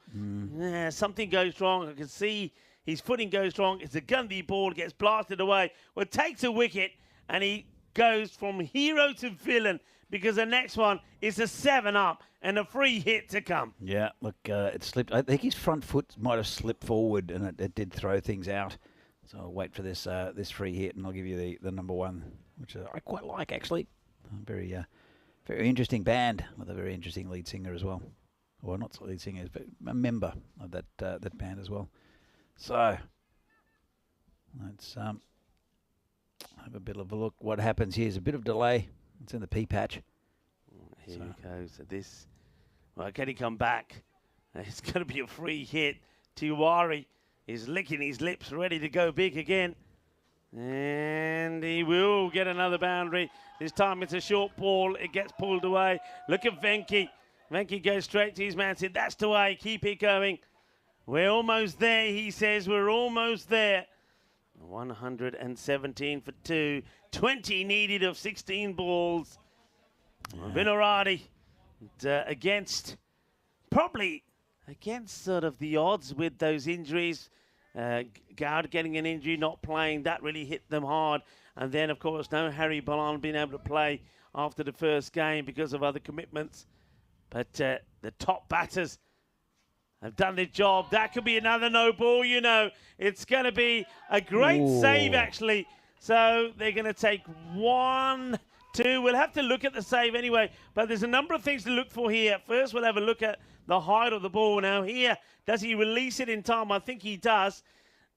something goes wrong. I can see his footing goes wrong. It's a Gandhi ball, gets blasted away. Well, takes a wicket, and he goes from hero to villain, because the next one is a 7-up and a free hit to come. Yeah, look, it slipped. I think his front foot might have slipped forward, and it did throw things out. So I'll wait for this free hit, and I'll give you the #1, which I quite like, actually. Very interesting band with a very interesting lead singer as well. Well, not lead singer, but a member of that band as well. So let's have a bit of a look. What happens here is a bit of delay. It's in the P patch. Here he goes. Well, can he come back? It's going to be a free hit. Tiwari is licking his lips, ready to go big again. And he will get another boundary. This time it's a short ball. It gets pulled away. Look at Venki. Venki goes straight to his man. Said, that's the way. Keep it going. We're almost there, he says. We're almost there. 117 for 2. 20 needed of 16 balls. Vinarati probably against sort of the odds with those injuries. Gowd getting an injury, not playing, that really hit them hard. And then, of course, no Harry Balan being able to play after the first game because of other commitments. But the top batters have done their job. That could be another no ball, you know. It's going to be a great save, actually. So they're going to take 1, 2. We'll have to look at the save anyway. But there's a number of things to look for here. First, we'll have a look at the height of the ball. Now here, does he release it in time? I think he does.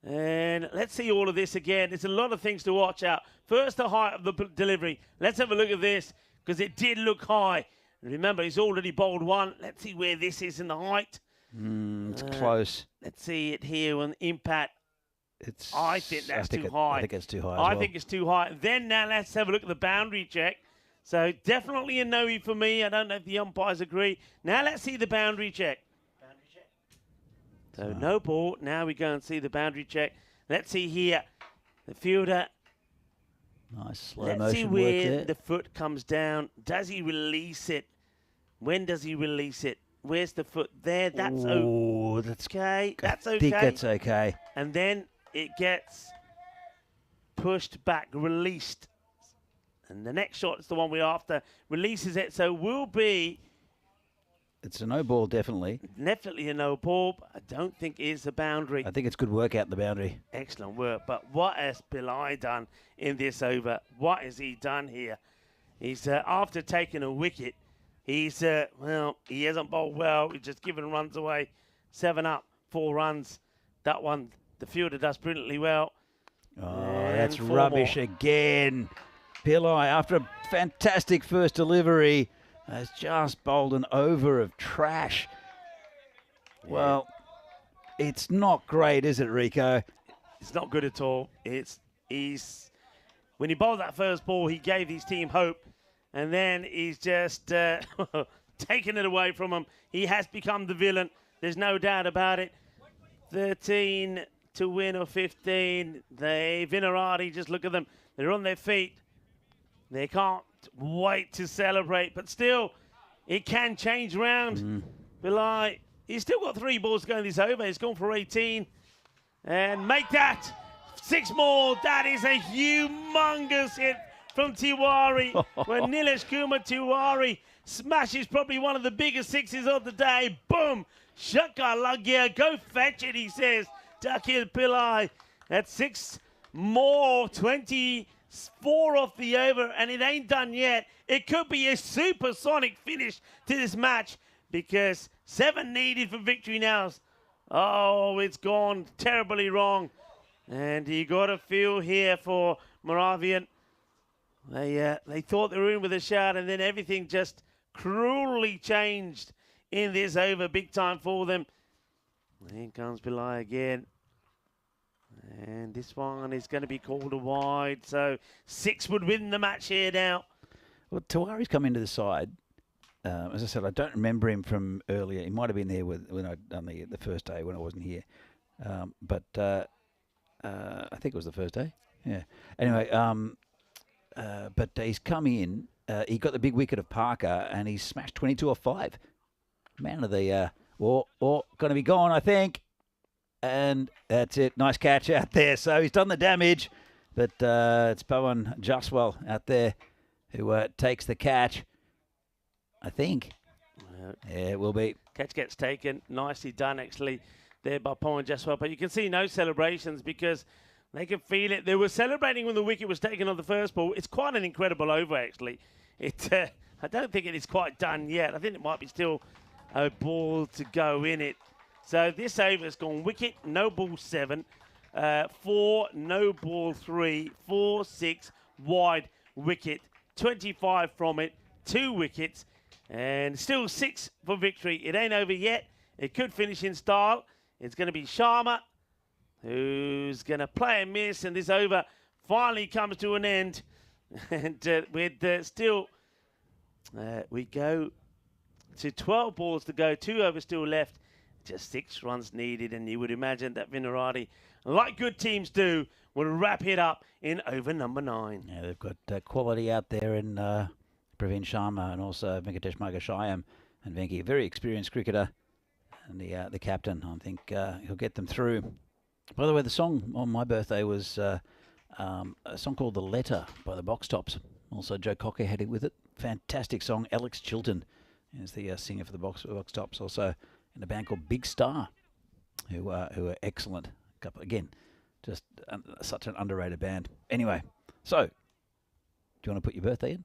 And let's see all of this again. There's a lot of things to watch out. First, the height of the delivery. Let's have a look at this because it did look high. Remember, he's already bowled 1. Let's see where this is in the height. It's close. Let's see it here on impact. I think that's too high. I think it's too high. I think it's too high. Then now let's have a look at the boundary check. So definitely a no for me. I don't know if the umpires agree. Now let's see the boundary check. So no ball. Now we go and see the boundary check. Let's see here. The fielder. Nice slow Let's motion see work where there. the foot comes down. Does he release it? When does he release it? Where's the foot? There. That's okay. That's okay. I think that's okay. And then it gets pushed back, released. And the next shot is the one we're after. Releases it. So will be It's a no ball, definitely. definitely a no ball. But I don't think it is a boundary. I think it's good work out the boundary. Excellent work. But what has Pillai done in this over? What has he done here? He's after taking a wicket, he's well, he hasn't bowled well. He's just given runs away. 7 up, 4 runs. That one, the fielder does brilliantly well. Oh, And that's 4 rubbish more. again. Pillai, after a fantastic first delivery, has just bowled an over of trash. Well, it's not great, is it, Rico? It's not good at all. When he bowled that first ball, he gave his team hope, and then he's just taken it away from him. He has become the villain. There's no doubt about it. 13 to win or 15. They Vinarati, just look at them. They're on their feet. They can't wait to celebrate, but still, it can change round. Pillai, he's still got 3 balls to go in this over. He's gone for 18. And make that 6 more. That is a humongous hit from Tiwari. When Nilesh Kumar Tiwari smashes probably one of the biggest 6s of the day. Boom! Shaka Lagya, go fetch it, he says. Takir Pillai. That's 6 more, 24 off the over, and it ain't done yet. It could be a supersonic finish to this match because 7 needed for victory now. Oh, it's gone terribly wrong. And you got a feel here for Moravian. They thought they were in with a shout, and then everything just cruelly changed in this over, big time for them. Here comes Pillai again. And this one is going to be called a wide. So 6 would win the match here now. Well, Tiwari's come into the side. As I said, I don't remember him from earlier. He might have been there when I'd done the first day when I wasn't here. But I think it was the first day. Yeah. Anyway, but he's come in. He got the big wicket of Parker, and he's smashed 22 off 5. Man of the going to be gone, I think. And that's it. Nice catch out there. So he's done the damage, but it's Pawan Jaswal out there who takes the catch. I think. Yeah, it will be. Catch gets taken. Nicely done, actually, there by Pawan Jaswal. But you can see no celebrations because they can feel it. They were celebrating when the wicket was taken on the first ball. It's quite an incredible over, actually. I don't think it is quite done yet. I think it might be still a ball to go in it. So this over's gone wicket, no ball 7, 4, no ball 3, 4, 6, wide wicket, 25 from it, 2 wickets, and still 6 for victory. It ain't over yet. It could finish in style. It's going to be Sharma, who's going to play a miss, and this over finally comes to an end. And we go to 12 balls to go, 2 overs still left, just 6 runs needed, and you would imagine that Vinarati, like good teams do, will wrap it up in over number 9. Yeah, they've got quality out there in Praveen Sharma and also Venkatesh Magashayam and Venki, a very experienced cricketer, and the captain. I think he'll get them through. By the way, the song on my birthday was a song called The Letter by the Box Tops. Also, Joe Cocker had it with it. Fantastic song. Alex Chilton is the singer for the box tops. Also in a band called Big Star, who are excellent. Again, just such an underrated band. Anyway, so do you want to put your birthday in?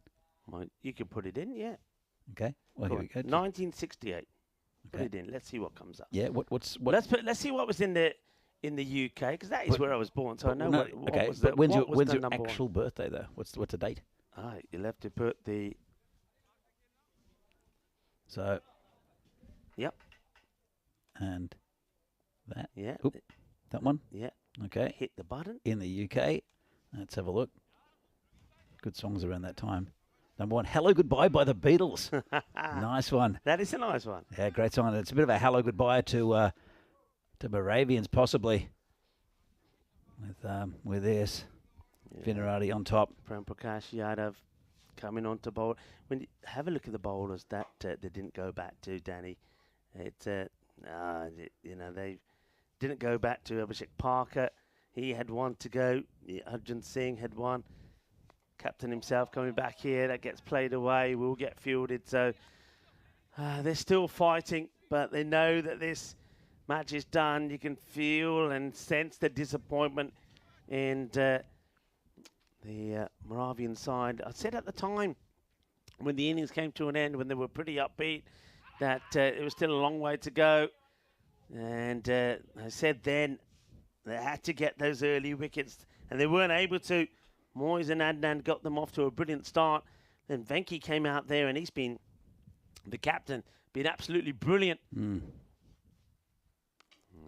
Well, you can put it in, yeah. Okay. Well, here we go. 1968. Put Okay. it in. Let's see what comes up. Yeah. What? Let's see what was in the UK, because that is where I was born, so I know what okay. was But when's your number actual birthday though? What's the date? one. You'll have to put the. So. Yep. And that. Yeah. Oop, that one. Yeah. Okay. Hit the button. In the UK. Let's have a look. Good songs around that time. Number one, Hello Goodbye by the Beatles. Nice one. That is a nice one. Yeah, great song. It's a bit of a hello goodbye to Moravians, possibly, with this. Yeah. Vinarati on top. Prem Prakash Yadav coming on to bowl. When you have a look at the bowlers that they didn't go back to, Danny. They didn't go back to Abhishek Parker. He had one to go. Arjun Singh had one. Captain himself coming back here. That gets played away. Will get fielded. So they're still fighting, but they know that this match is done. You can feel and sense the disappointment in the Moravian side. I said at the time when the innings came to an end, when they were pretty upbeat, that it was still a long way to go. And I said then they had to get those early wickets, and they weren't able to. Moyes and Adnan got them off to a brilliant start. Then Venki came out there, and he's been the captain, been absolutely brilliant.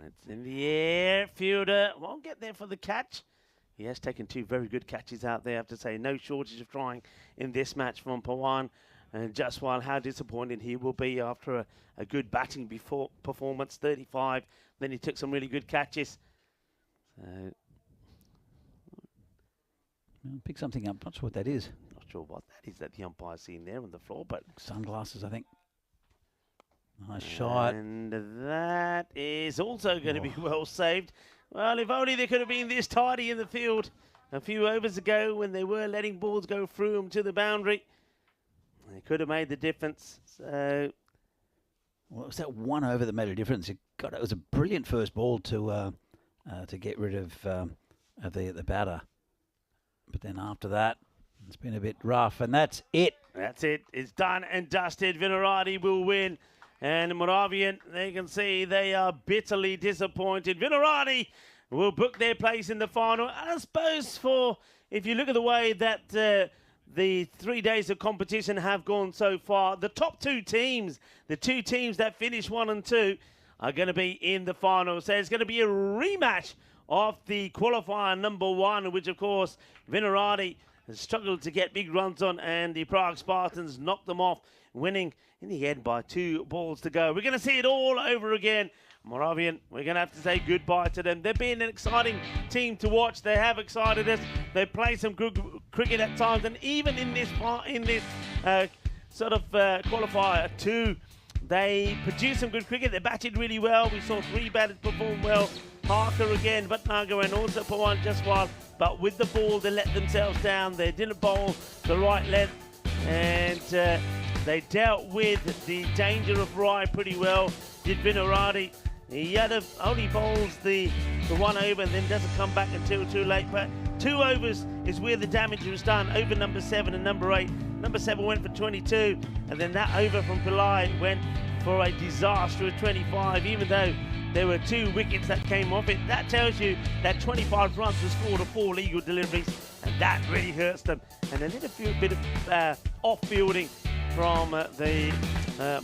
It's in the air. Fielder won't get there for the catch. He has taken two very good catches out there, I have to say. No shortage of trying in this match from Pawan. And just while how disappointed he will be after a good batting performance, 35. Then he took some really good catches. So Pick something up. Not sure what that is. not sure what that is that the umpire's seen there on the floor, but Sunglasses, I think. Nice shot. And that is also going to be well saved. Well, if only they could have been this tidy in the field a few overs ago when they were letting balls go through them to the boundary. They could have made the difference. So, Well, it was that one over that made a difference. It was a brilliant first ball to get rid of the batter. But then after that, it's been a bit rough, and that's it. that's it. It's done and dusted. Vinarati will win. And Moravian, they can see they are bitterly disappointed. Vinarati will book their place in the final. And I suppose if you look at the way that the 3 days of competition have gone so far, the top two teams, the two teams that finish 1 and 2, are going to be in the final. So it's going to be a rematch of the qualifier number 1, which, of course, Vinarati has struggled to get big runs on, and the Prague Spartans knocked them off, winning in the end by 2 balls to go. We're going to see it all over again. Moravian, we're going to have to say goodbye to them. They've been an exciting team to watch. They have excited us. They play some good cricket at times, and even in this qualifier 2, they produced some good cricket. They batted really well. We saw 3 batters perform well. Parker again, Bhatnagar and also Pawan Jaswal. But with the ball, they let themselves down. They didn't bowl the right length, and they dealt with the danger of Rai pretty well. Did Vinarati. Yadav only bowls the 1 over and then doesn't come back until too late. But 2 overs is where the damage was done. Over number 7 and number 8. Number 7 went for 22, and then that over from Pillai went for a disastrous 25, even though there were 2 wickets that came off it. That tells you that 25 runs was scored of 4 legal deliveries, and that really hurts them. And a little bit of off-fielding from the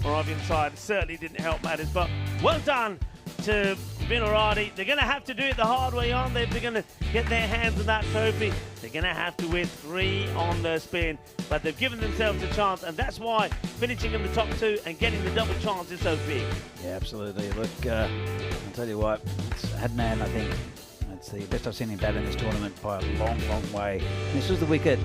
Moravian side certainly didn't help matters. But well done to Vinarati. They're going to have to do it the hard way, aren't they? If they're going to get their hands on that trophy, they're going to have to win 3 on the spin. But they've given themselves a chance, and that's why finishing in the top 2 and getting the double chance is so big. Yeah, absolutely. Look, I'll tell you what, it's Adnan, I think, it's the best I've seen him bat in this tournament by a long, long way. And this was the wicket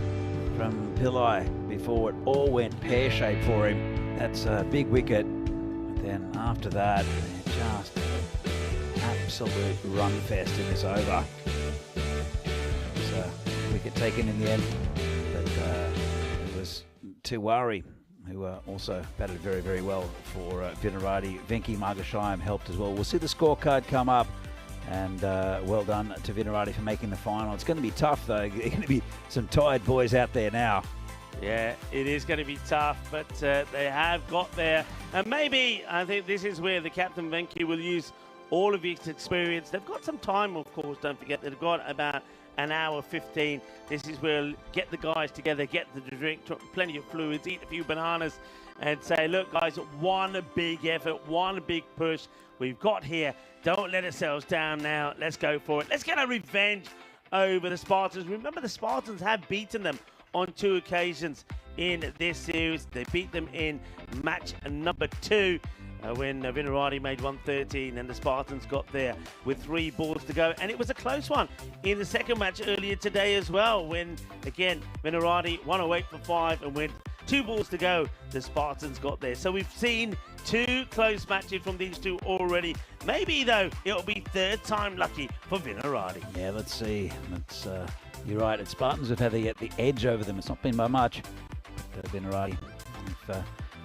from Pillai before it all went pear-shaped for him. That's a big wicket. But then after that, just absolute run fest in this over. It was a wicket taken in the end, but it was Tiwari who also batted very, very well for Vinarati. Venki Margashaim helped as well. We'll see the scorecard come up, and well done to Vinarati for making the final. It's going to be tough, though. There are going to be some tired boys out there now. Yeah, it is going to be tough, but they have got there. And maybe, I think this is where the captain, Venki, will use all of his experience. They've got some time, of course, don't forget. They've got about an hour 15. This is where get the guys together, get them to drink plenty of fluids, eat a few bananas, and say, look, guys, one big effort, one big push we've got here. Don't let ourselves down now. Let's go for it. Let's get a revenge over the Spartans. Remember, the Spartans have beaten them on 2 occasions in this series. They beat them in match number 2 when Vinarati made 113 and the Spartans got there with 3 balls to go. And it was a close one in the second match earlier today as well, when, again, Vinarati 108 for 5 and with 2 balls to go, the Spartans got there. So we've seen 2 close matches from these 2 already. Maybe, though, it'll be third time lucky for Vinarati. Yeah, let's see. You're right. It's Spartans have had the edge over them. It's not been by much. But Vinarati,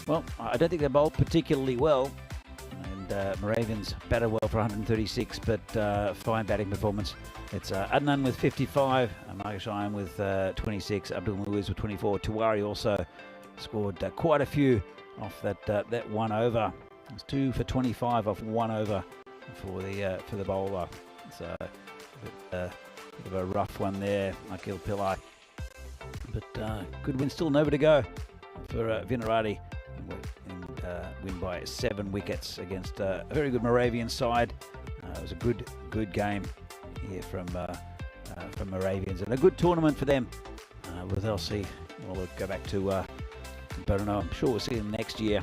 well, I don't think they bowled particularly well. And Moravians batted well for 136, but fine batting performance. It's Adnan with 55, Margashaim with 26, Abdul Muiz with 24. Tiwari also scored quite a few off that 1 over. It's 2 for 25 off 1 over for the bowler. So a bit of a rough one there, Akil Pillai. But good win, still nowhere to go for Vinarati. And win by 7 wickets against a very good Moravian side. It was a good game here from Moravians, and a good tournament for them with LC. We'll go back to Bono. I'm sure we'll see them next year,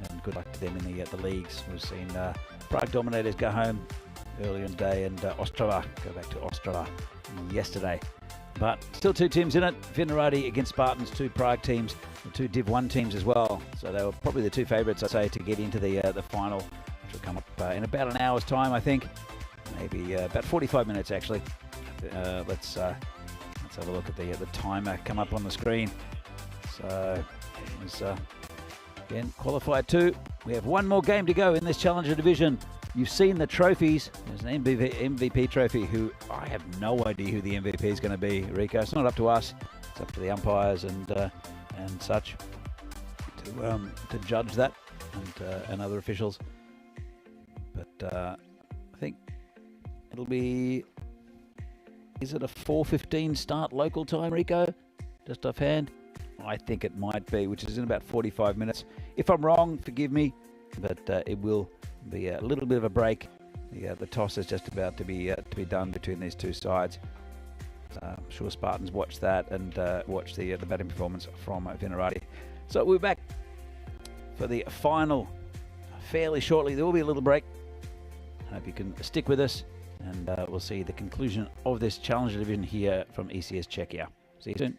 and good luck to them in the leagues. We've seen Prague Dominators go home earlier in the day, and Ostrava go back to Ostrava yesterday. But still 2 teams in it. Vinarati against Spartans, 2 Prague teams, and 2 Div 1 teams as well. So they were probably the 2 favourites, I'd say, to get into the final, which will come up in about an hour's time, I think. Maybe about 45 minutes, actually. Let's have a look at the timer come up on the screen. So it was, again, qualified 2. We have 1 more game to go in this Challenger division. You've seen the trophies. There's an MVP trophy who I have no idea who the MVP is going to be, Rico. It's not up to us. It's up to the umpires and such to judge that, and other officials. But I think it'll be, is it a 4:15 start local time, Rico? Just offhand? I think it might be, which is in about 45 minutes. If I'm wrong, forgive me, but it will be a little bit of a break. The toss is just about to be done between these 2 sides. I'm sure Spartans watch that and watch the batting performance from Vinarati. So we're back for the final fairly shortly. There will be a little break. I hope you can stick with us, and we'll see the conclusion of this Challenger division here from ECS Czechia. See you soon.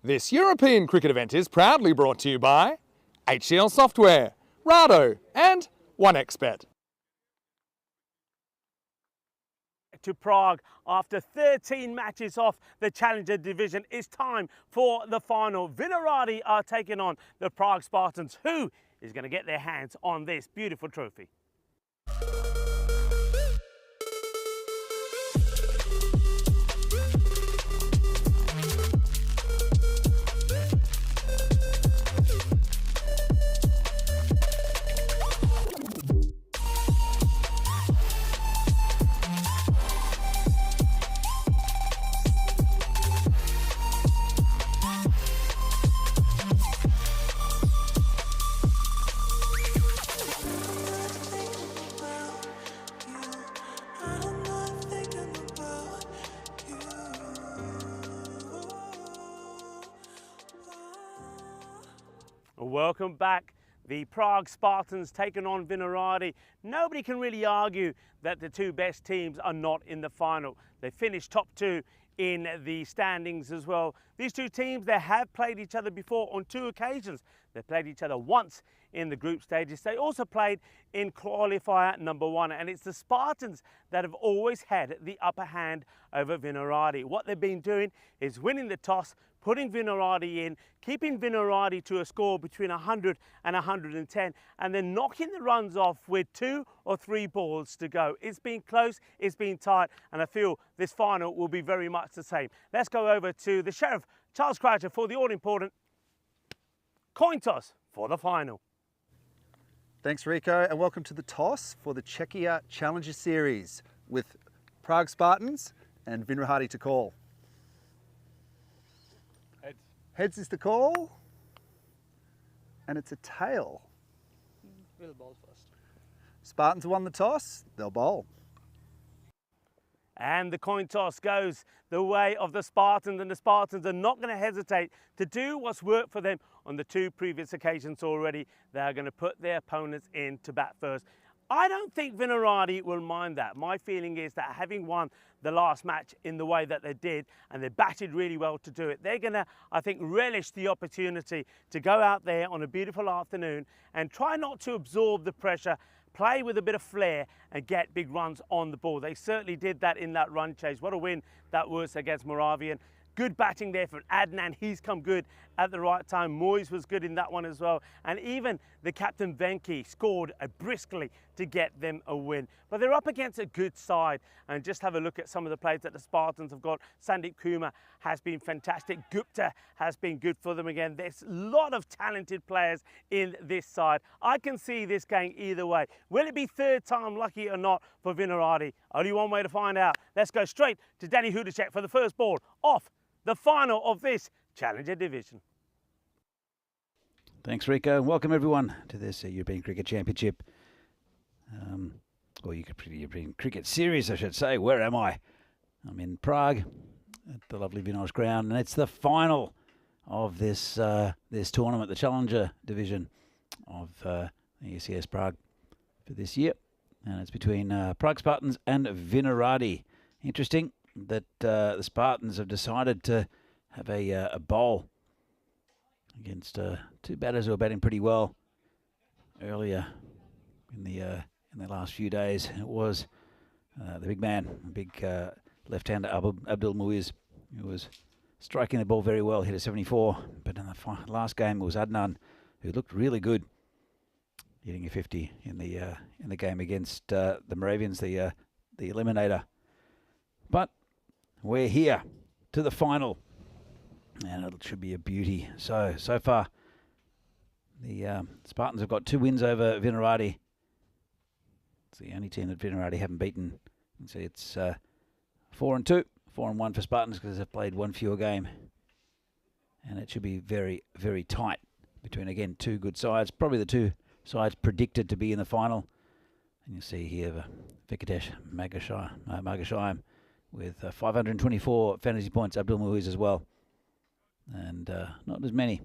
This European cricket event is proudly brought to you by HCL Software, Rado and 1xBet. To Prague after 13 matches off the Challenger division. It's time for the final. Vinaradi are taking on the Prague Spartans. Who is going to get their hands on this beautiful trophy? Welcome back. The Prague Spartans taking on Vinaradi. Nobody can really argue that the two best teams are not in the final. They finished top two in the standings as well. These two teams, they have played each other before on two occasions. They played each other once in the group stages. They also played in qualifier number one, and it's the Spartans that have always had the upper hand over Vinaradi. What they've been doing is winning the toss, putting Vinaradi in, keeping Vinaradi to a score between 100 and 110, and then knocking the runs off with 2 or 3 balls to go. It's been close, it's been tight, and I feel this final will be very much the same. Let's go over to the Sheriff, Charles Croucher, for the all-important coin toss for the final. Thanks, Rico, and welcome to the toss for the Czechia Challenger Series with Prague Spartans and Vinaradi to call. Heads. Heads is the call, and it's a tail. We'll bowl first. Spartans won the toss, they'll bowl. And the coin toss goes the way of the Spartans, and the Spartans are not going to hesitate to do what's worked for them on the 2 previous occasions already. They're going to put their opponents in to bat first. I don't think Vinaradi will mind that. My feeling is that having won the last match in the way that they did, and they batted really well to do it, they're going to, I think, relish the opportunity to go out there on a beautiful afternoon and try not to absorb the pressure, play with a bit of flair and get big runs on the ball. They certainly did that in that run chase. What a win that was against Moravian. Good batting there from Adnan. He's come good at the right time. Moyes was good in that one as well. And even the captain Venki scored briskly to get them a win. But they're up against a good side. And just have a look at some of the players that the Spartans have got. Sandeep Kumar has been fantastic. Gupta has been good for them again. There's a lot of talented players in this side. I can see this going either way. Will it be third time lucky or not for Vinaradi? Only one way to find out. Let's go straight to Danny Hudacek for the first ball off the final of this Challenger division. Thanks, Rico. Welcome, everyone, to this European Cricket Championship. Or European Cricket Series, I should say. Where am I? I'm in Prague at the lovely Vinosh ground, and it's the final of this this tournament, the Challenger division of the ECS Prague for this year. And it's between Prague Spartans and Vinaradi. Interesting that the Spartans have decided to have a bowl against 2 batters who are batting pretty well earlier in the last few days. It was the big man, big left-hander Abdul Muiz, who was striking the ball very well, hit a 74. But in the last game, it was Adnan, who looked really good, hitting a 50 in the game against the Moravians, the eliminator. But we're here to the final, and it should be a beauty. So far, the Spartans have got 2 wins over Vinaradi. It's the only team that Vinaradi haven't beaten. You can see it's 4-2, 4-1 for Spartans because they've played 1 fewer game. And it should be very, very tight between, again, 2 good sides. Probably the 2 sides predicted to be in the final. And you see here Venkatesh Magashayam with 524 fantasy points, Abdul Muiz as well. And not as many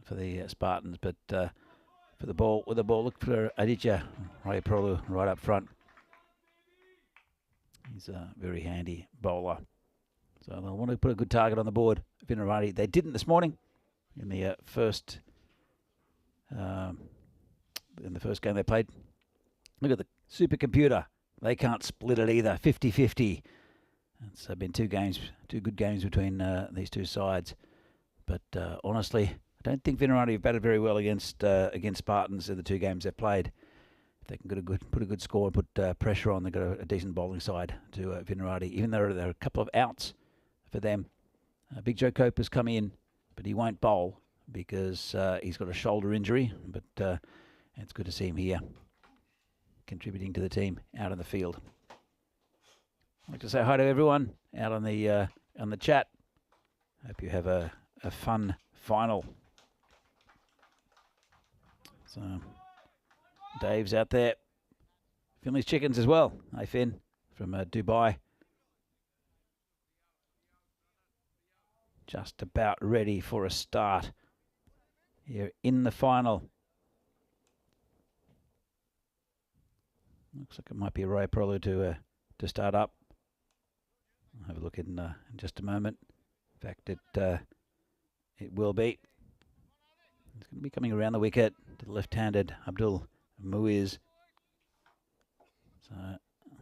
for the Spartans, but for the ball, look for Aditya Rayaprolu right up front. He's a very handy bowler. So they'll want to put a good target on the board. Vinarati, they didn't this morning in the first game they played. Look at the supercomputer. They can't split it either. 50-50. It's been two good games between these two sides. But honestly, I don't think Vinarati have batted very well against Spartans in the two games they've played. If they can put a good score and put pressure on, they've got a decent bowling side to Vinarati. Even though there are a couple of outs for them. Big Joe Cope has come in, but he won't bowl because he's got a shoulder injury. But it's good to see him here, contributing to the team out in the field. I'd like to say hi to everyone out on the chat. Hope you have a fun final. So Dave's out there. Finley's Chickens as well. Hey Finn from Dubai. Just about ready for a start here in the final. Looks like it might be a Ray Prolo to start up. I'll have a look in just a moment. In fact, it will be. It's going to be coming around the wicket to the left-handed Abdul Muiz. So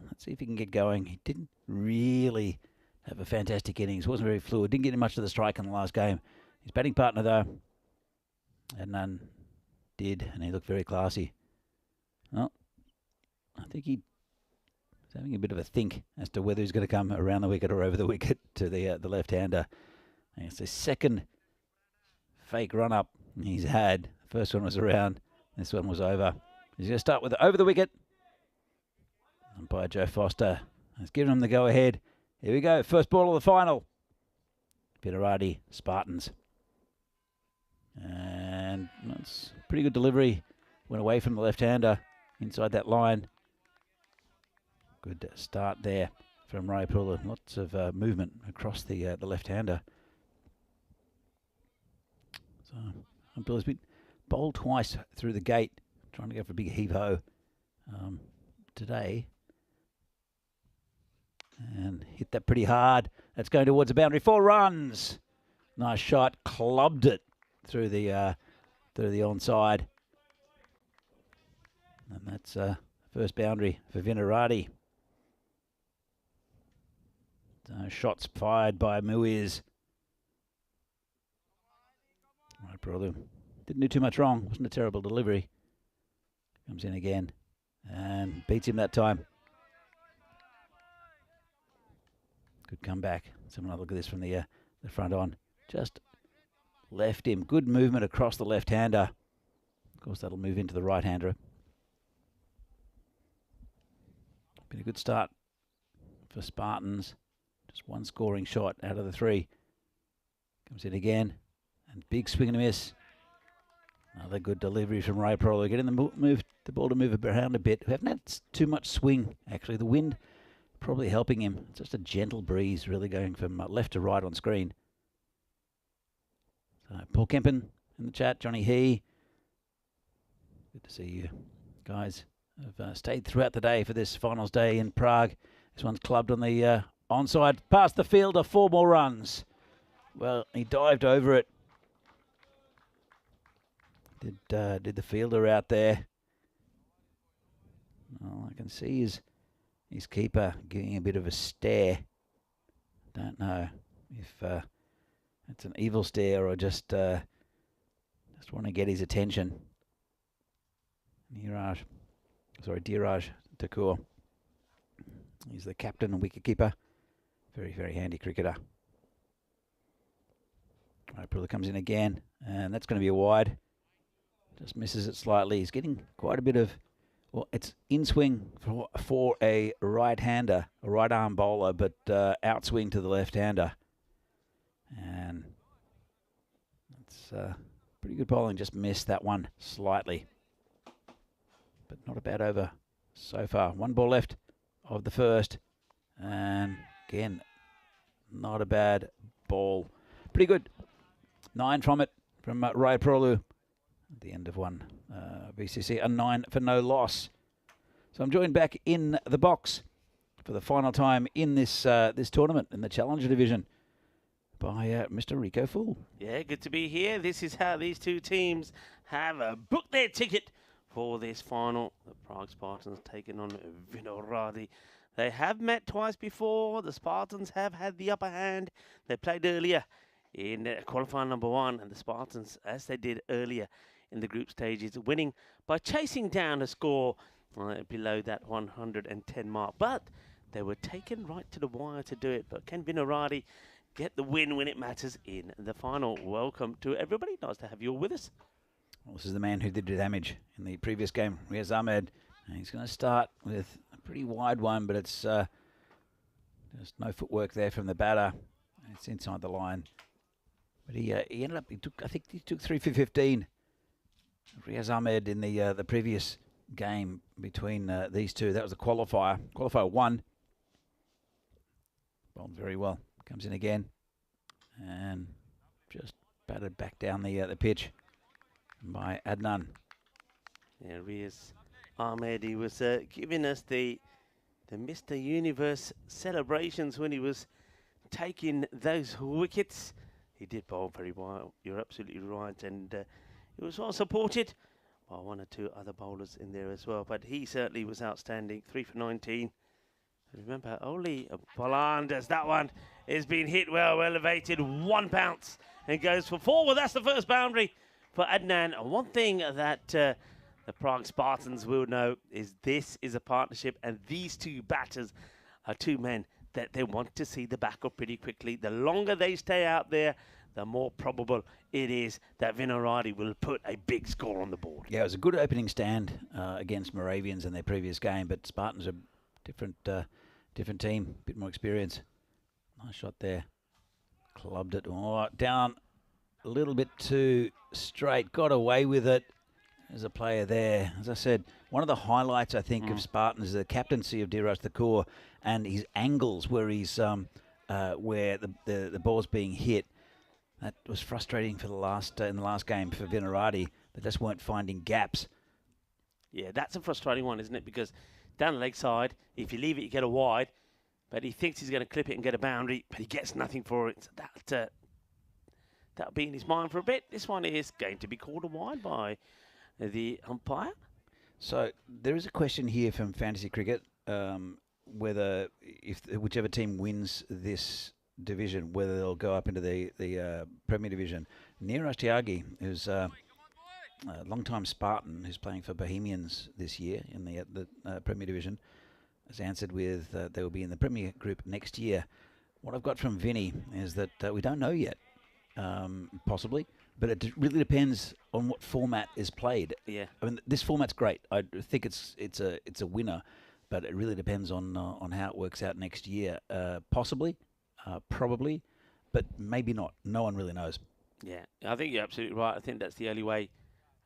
let's see if he can get going. He didn't really have a fantastic innings. Wasn't very fluid. Didn't get much of the strike in the last game. His batting partner, though, Adnan, did, and he looked very classy. Well, I think he's having a bit of a think as to whether he's going to come around the wicket or over the wicket to the left-hander. And it's the second fake run-up he's had. The first one was around. This one was over. He's going to start with over the wicket. Umpire Joe Foster has given him the go-ahead. Here we go. First ball of the final. Vinarati Spartans. And that's pretty good delivery. Went away from the left-hander inside that line. Good start there from Ray Pula. Lots of movement across the left-hander. So Abdullah's been bowled twice through the gate, trying to go for a big heave-ho today. And hit that pretty hard. That's going towards the boundary. 4 runs. Nice shot. Clubbed it through the onside. And that's first boundary for Vinarati. Shots fired by Muiz. Right, brother. Didn't do too much wrong. Wasn't a terrible delivery. Comes in again and beats him that time. Good comeback. Let's have another look at this from the front on. Just left him. Good movement across the left-hander. Of course, that'll move into the right-hander. Been a good start for Spartans. Just one scoring shot out of the 3. Comes in again. And big swing and a miss. Another good delivery from Ray Prolo. Getting the ball to move around a bit. We haven't had too much swing, actually. The wind probably helping him. It's just a gentle breeze, really going from left to right on screen. So Paul Kempen in the chat. Johnny He. Good to see you guys have stayed throughout the day for this finals day in Prague. This one's clubbed on the onside. Past the fielder, 4 more runs. Well, he dived over it. Did the fielder out there. Well, I can see his keeper giving a bit of a stare. Don't know if it's an evil stare or just want to get his attention. Dheeraj Thakur. He's the captain and wicketkeeper. Very, very handy cricketer. Right, Prula comes in again, and that's going to be a wide. Just misses it slightly. He's getting quite a bit of, well, it's in swing for a right-hander, a right-arm bowler, but outswing to the left-hander. And it's pretty good bowling. Just missed that one slightly. But not a bad over so far. 1 ball left of the first. And again, not a bad ball. Pretty good. 9 from it from Ray Prolu at the end of one BCC. A 9 for no loss. So I'm joined back in the box for the final time in this this tournament in the Challenger Division by Mr. Rico Fool. Yeah, good to be here. This is how these two teams have booked their ticket for this final. The Prague Spartans taking on Vinohrady. They have met twice before. The Spartans have had the upper hand. They played earlier in qualifying number 1, and the Spartans, as they did earlier in the group stages, winning by chasing down a score below that 110 mark. But they were taken right to the wire to do it. But can Vinohrady get the win when it matters in the final? Welcome to everybody. Nice to have you all with us. Well, this is the man who did the damage in the previous game, Riaz Ahmed. And he's going to start with a pretty wide one, but it's there's no footwork there from the batter. It's inside the line. But he ended up, I think he took 3 for 15. Riaz Ahmed in the previous game between these two. That was the qualifier. Qualifier 1. Bowled very well. Comes in again and just batted back down the pitch by Adnan. Yeah, Riaz Ahmed, he was giving us the Mr. Universe celebrations when he was taking those wickets. He did bowl very well, you're absolutely right, and he was well supported by 1 or 2 other bowlers in there as well, but he certainly was outstanding. 3 for 19. Remember, only Polanders, that one is being hit well, elevated, 1 bounce, and goes for 4. Well, that's the first boundary for Adnan. And one thing that the Prague Spartans will know is this is a partnership, and these two batters are two men that they want to see the backup pretty quickly. The longer they stay out there, the more probable it is that Vinohrady will put a big score on the board. Yeah, it was a good opening stand against Moravians in their previous game, but Spartans are different team, bit more experience. Nice shot there. Clubbed it down a little bit too straight. Got away with it. There's a player there. As I said, one of the highlights, I think, of Spartans is the captaincy of Dheeraj Thakur and his angles where he's where the ball's being hit. That was frustrating for the last in the last game for Vinohrady. They just weren't finding gaps. Yeah, that's a frustrating one, isn't it? Because down the leg side, if you leave it, you get a wide. But he thinks he's going to clip it and get a boundary, but he gets nothing for it. So that'll be in his mind for a bit. This one is going to be called a wide by the umpire. So there is a question here from Fantasy Cricket, whether if whichever team wins this division, whether they'll go up into the Premier Division. Neeraj Tyagi, who's a long-time Spartan who's playing for Bohemians this year in the Premier Division, has answered with they will be in the Premier Group next year. What I've got from Vinny is that we don't know yet, possibly, but it really depends on what format is played. Yeah, I mean, this format's great. I think it's a winner, but it really depends on how it works out next year. Possibly, probably, but maybe not. No one really knows. Yeah, I think you're absolutely right. I think that's the only way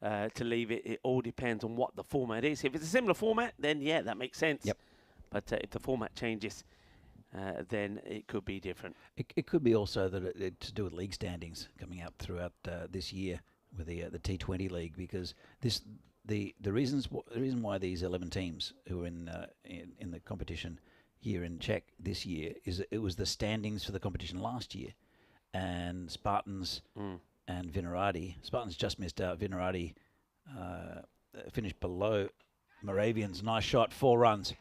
to leave it. It all depends on what the format is. If it's a similar format, then yeah, that makes sense. Yep. But if the format changes, then it could be different. It could be also that it's to do with league standings coming up throughout this year with the T20 league, because the reason why these 11 teams who are in the competition here in Czech this year is it was the standings for the competition last year, and Spartans and Vinohrady. Spartans just missed out. Vinohrady finished below Moravians. Nice shot, 4 runs.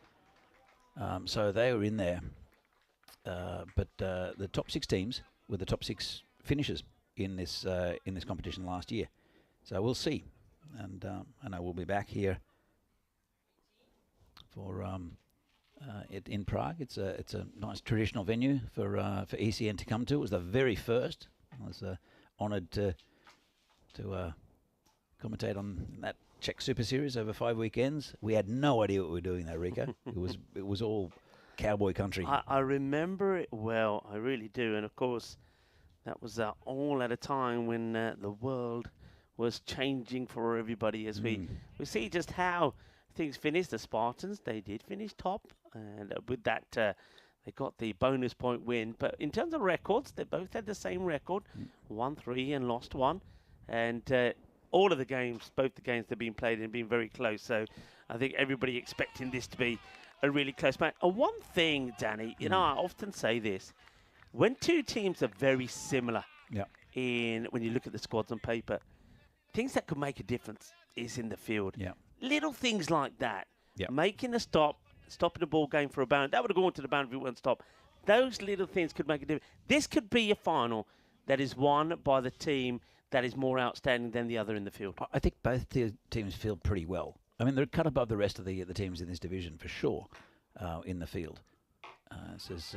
So they were in there. But the top 6 teams were the top 6 finishers in this competition last year. So we'll see. And I will be back here for it in Prague. It's a nice traditional venue for ECN to come to. It was the very first. I was honoured to commentate on that Czech Super Series over 5 weekends. We had no idea what we were doing there, Rico. It was all cowboy country. I remember it well. I really do. And of course, that was all at a time when the world was changing for everybody. As we see just how things finished. The Spartans, they did finish top, and with that they got the bonus point win. But in terms of records, they both had the same record, won 3 and lost 1. And all of the games, both the games that have been played, have been very close. So I think everybody expecting this to be a really close match. And one thing, Danny, you know, I often say this. When two teams are very similar when you look at the squads on paper, things that could make a difference is in the field. Yeah. Little things like that. Yeah. Making a stop, stopping the ball going for a bound. That would have gone to the boundary if it weren't stopped. Those little things could make a difference. This could be a final that is won by the team that is more outstanding than the other in the field. I think both teams feel pretty well. I mean, they're cut above the rest of the teams in this division for sure in the field. This is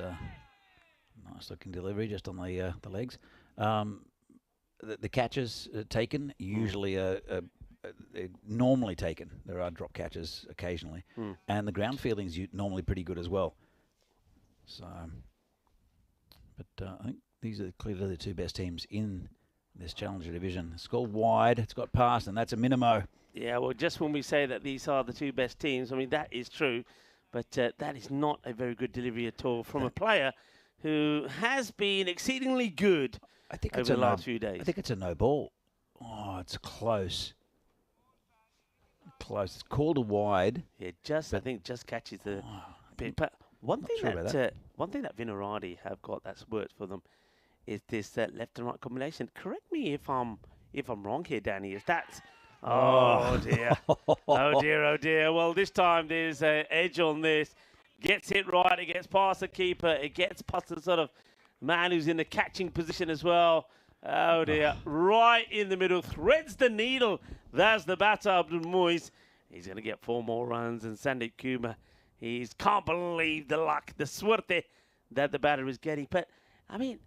nice looking delivery just on the legs. The catches taken usually normally taken. There are drop catches occasionally, and the ground fielding's normally pretty good as well. So, but I think these are clearly the two best teams in this Challenger division. It's called wide. It's got past, and that's a minimo. Yeah, well, just when we say that these are the two best teams, I mean, that is true, but that is not a very good delivery at all from a player who has been exceedingly good over the last few days. I think it's a no ball. Oh, it's close. Close. It's called a wide. Yeah, I think just catches the bit. But one thing that Vinarati have got that's worked for them is this left and right combination. Correct me if I'm wrong here, Danny. Is that? Oh dear. Oh dear. Oh dear. Well, this time there's an edge on this. Gets it right. It gets past the keeper. It gets past the sort of man who's in the catching position as well. Oh dear. Right in the middle. Threads the needle. There's the batter, Abdul Muiz. He's going to get 4 more runs. And Sandeep Kumar, he can't believe the luck, the suerte that the batter is getting. But, I mean,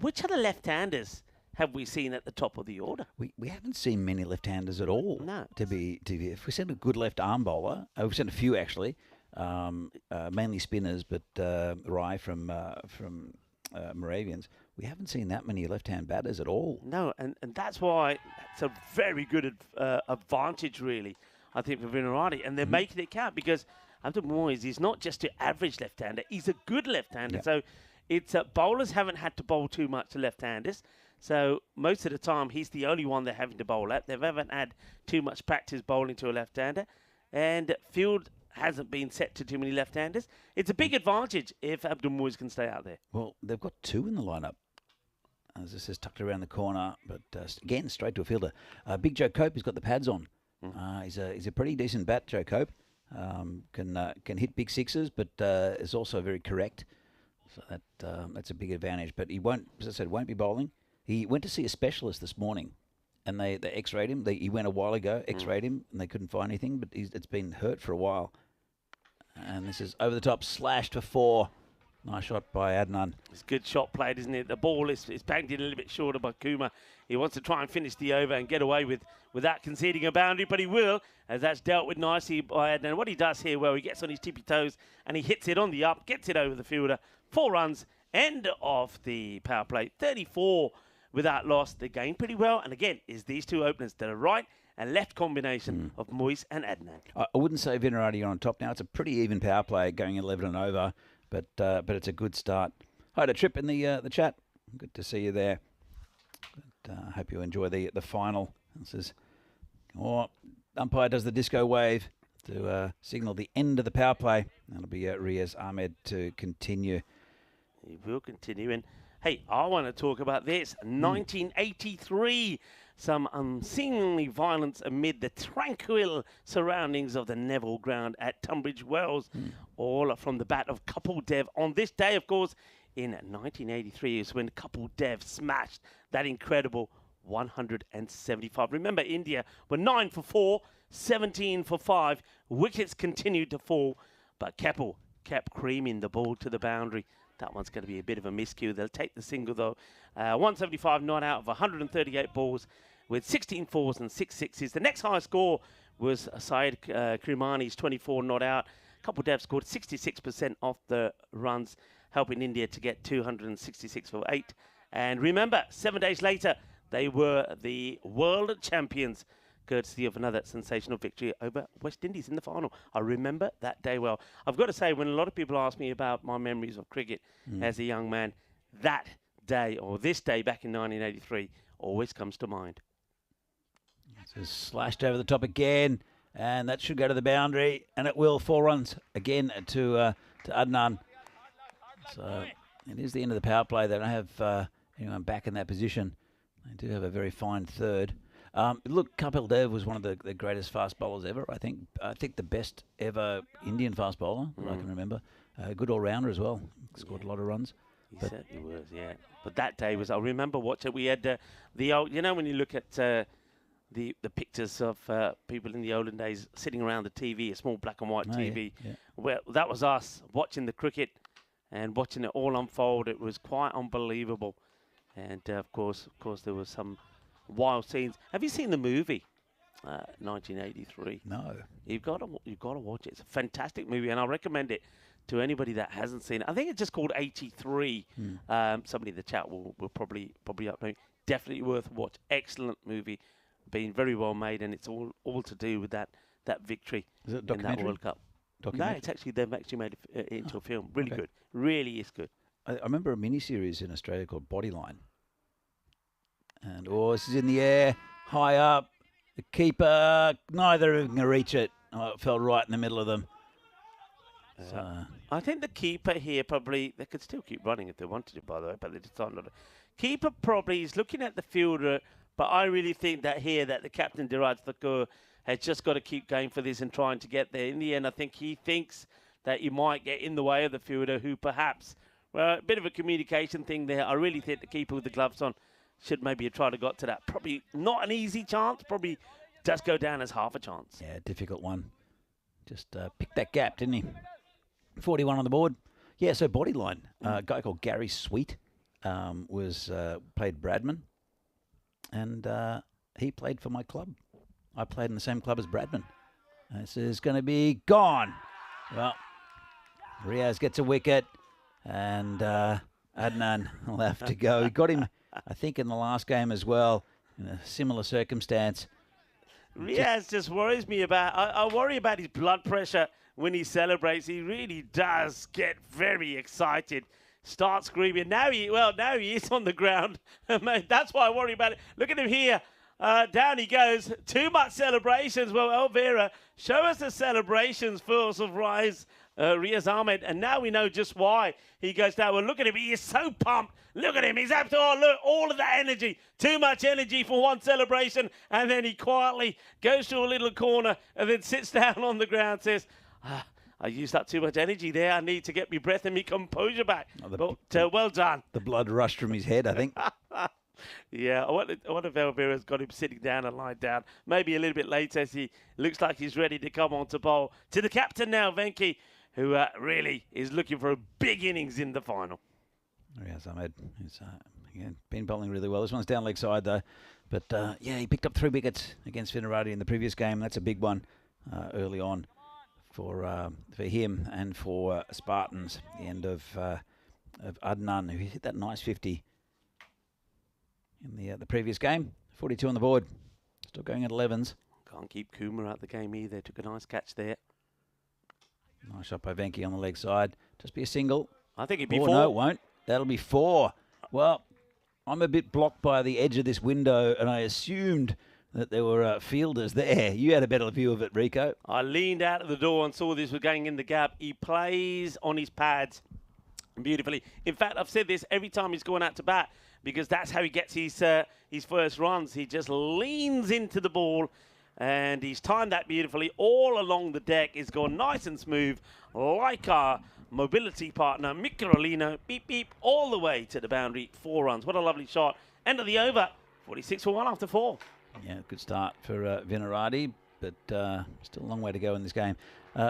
which other left-handers have we seen at the top of the order? We haven't seen many left-handers at all. No. If we sent a good left arm bowler, we've sent a few actually, mainly spinners, but Rai from Moravians. We haven't seen that many left-hand batters at all. No, and that's why it's a very good advantage, really, I think, for Vinarati. And they're making it count because Abdul Muiz is not just an average left-hander. He's a good left-hander. Yeah. So it's bowlers haven't had to bowl too much to left-handers. So most of the time, he's the only one they're having to bowl at. They haven't had too much practice bowling to a left-hander. And field hasn't been set to too many left-handers. It's a big advantage if Abdul Muiz can stay out there. Well, they've got 2 in the lineup. As this is tucked around the corner, but again, straight to a fielder. Big Joe Cope has got the pads on. He's a pretty decent bat, Joe Cope. Can hit big sixes, but is also very correct. So that's a big advantage. But he won't, as I said, won't be bowling. He went to see a specialist this morning, and they X-rayed him. He went a while ago, X-rayed him, and they couldn't find anything. But it's been hurt for a while. And this is over the top, slashed for 4. Nice shot by Adnan. It's good shot played, isn't it? The ball is banged in a little bit shorter by Kumar. He wants to try and finish the over and get away without conceding a boundary, but he will, as that's dealt with nicely by Adnan. What he does here, well, he gets on his tippy toes and he hits it on the up, gets it over the fielder. 4 runs, end of the power play. 34 without loss. They're going pretty well. And again, is these two openers that are right and left combination of Muiz and Adnan. I wouldn't say Vinarati are on top now. It's a pretty even power play, going 11 and over. But it's a good start. Hi to Trip in the chat. Good to see you there. I hope you enjoy the final. This is umpire does the disco wave to signal the end of the power play. That'll be Riaz Ahmed to continue. He will continue. And hey, I want to talk about this. 1983. Some unseemly violence amid the tranquil surroundings of the Neville ground at Tunbridge Wells. All from the bat of Kapil Dev. On this day, of course, in 1983 is when Kapil Dev smashed that incredible 175. Remember, India were 9 for 4, 17 for 5. Wickets continued to fall, but Kapil kept creaming the ball to the boundary. That one's going to be a bit of a miscue. They'll take the single, though. 175 not out of 138 balls with 16 fours and 6 sixes. The next highest score was Syed Krimani's 24 not out. Kapil Dev scored 66% of the runs, helping India to get 266 for 8. And remember, 7 days later, they were the world champions, courtesy of another sensational victory over West Indies in the final. I remember that day well. I've got to say, when a lot of people ask me about my memories of cricket as a young man, that day, or this day back in 1983, always comes to mind. So slashed over the top again. and that should go to the boundary, and it will. 4 runs again to Adnan. So it is the end of the power play. They don't have anyone back in that position. They do have a very fine third. Look, Kapil Dev was one of the greatest fast bowlers ever. I think the best ever Indian fast bowler that I can remember. Good all-rounder as well. Scored a lot of runs. He certainly was, yeah. But that day was, I remember watching, we had the old, when you look at the pictures of people in the olden days sitting around the TV, a small black and white TV. Yeah. Well, that was us watching the cricket and watching it all unfold. It was quite unbelievable. And of course, there was some wild scenes. Have you seen the movie, 1983? No. You've got to watch it. It's a fantastic movie, and I recommend it to anybody that hasn't seen it. I think it's just called 83. Somebody in the chat will probably upload. Definitely worth a watch. Excellent movie, been very well made, and it's all to do with that victory Is it a in that documentary? World Cup. No, it's actually they've actually made it into a film. Really okay. good. Really is good. I remember a mini-series in Australia called Bodyline. And, this is in the air, high up. The keeper, neither of them can reach it. Oh, it fell right in the middle of them. I think the keeper here probably, they could still keep running if they wanted to, by the way, but they decided not to. Keeper probably is looking at the fielder, but I really think that the captain, Diraj Thakur, has just got to keep going for this and trying to get there. In the end, I think he thinks that he might get in the way of the fielder, who perhaps, well, a bit of a communication thing there. I really think the keeper with the gloves on should maybe have tried to got to that. Probably not an easy chance, probably does go down as half a chance. Yeah, difficult one. Just picked that gap, didn't he? 41 on the board. Yeah, so Bodyline. A guy called Gary Sweet played Bradman, and he played for my club. I played in the same club as Bradman. This is going to be gone. Well, Riaz gets a wicket, and Adnan will have to go. He got him, I think, in the last game as well, in a similar circumstance. Riaz just worries me about, I worry about his blood pressure when he celebrates. He really does get very excited, start screaming. Now he is on the ground. That's why I worry about it. Look at him here. Down he goes. Too much celebrations. Well, Elvira, show us the celebrations first of Riaz Ahmed, and now we know just why he goes down. Well, look at him. He is so pumped. Look at him. He's absolutely, look, all of that energy. Too much energy for one celebration, and then he quietly goes to a little corner and then sits down on the ground and says, I used up too much energy there. I need to get my breath and my composure back. Well done. The blood rushed from his head, I think. Yeah, I wonder if Elvira's got him sitting down and lying down. Maybe a little bit later as he looks like he's ready to come on to bowl. To the captain now, Venki, who really is looking for a big innings in the final. Yes, Ahmed. He's been bowling really well. This one's down leg side, though. But, he picked up 3 wickets against Vinarati in the previous game. That's a big one early on for him and for Spartans. The end of Adnan, who hit that nice 50 in the previous game. 42 on the board. Still going at 11s. Can't keep Kumar out the game either. Took a nice catch there. Nice shot by Venki on the leg side. Just be a single. I think it'd be 4. 4. No, it won't. That'll be 4. Well, I'm a bit blocked by the edge of this window, and I assumed that there were fielders there. You had a better view of it, Rico. I leaned out of the door and saw this was going in the gap. He plays on his pads beautifully. In fact, I've said this every time he's gone out to bat, because that's how he gets his first runs. He just leans into the ball, and he's timed that beautifully. All along the deck, it's gone nice and smooth, like our mobility partner, Mick Carolino, beep, beep, all the way to the boundary. 4 runs. What a lovely shot. End of the over. 46 for 1 after 4. Yeah, good start for Vinarati, but still a long way to go in this game.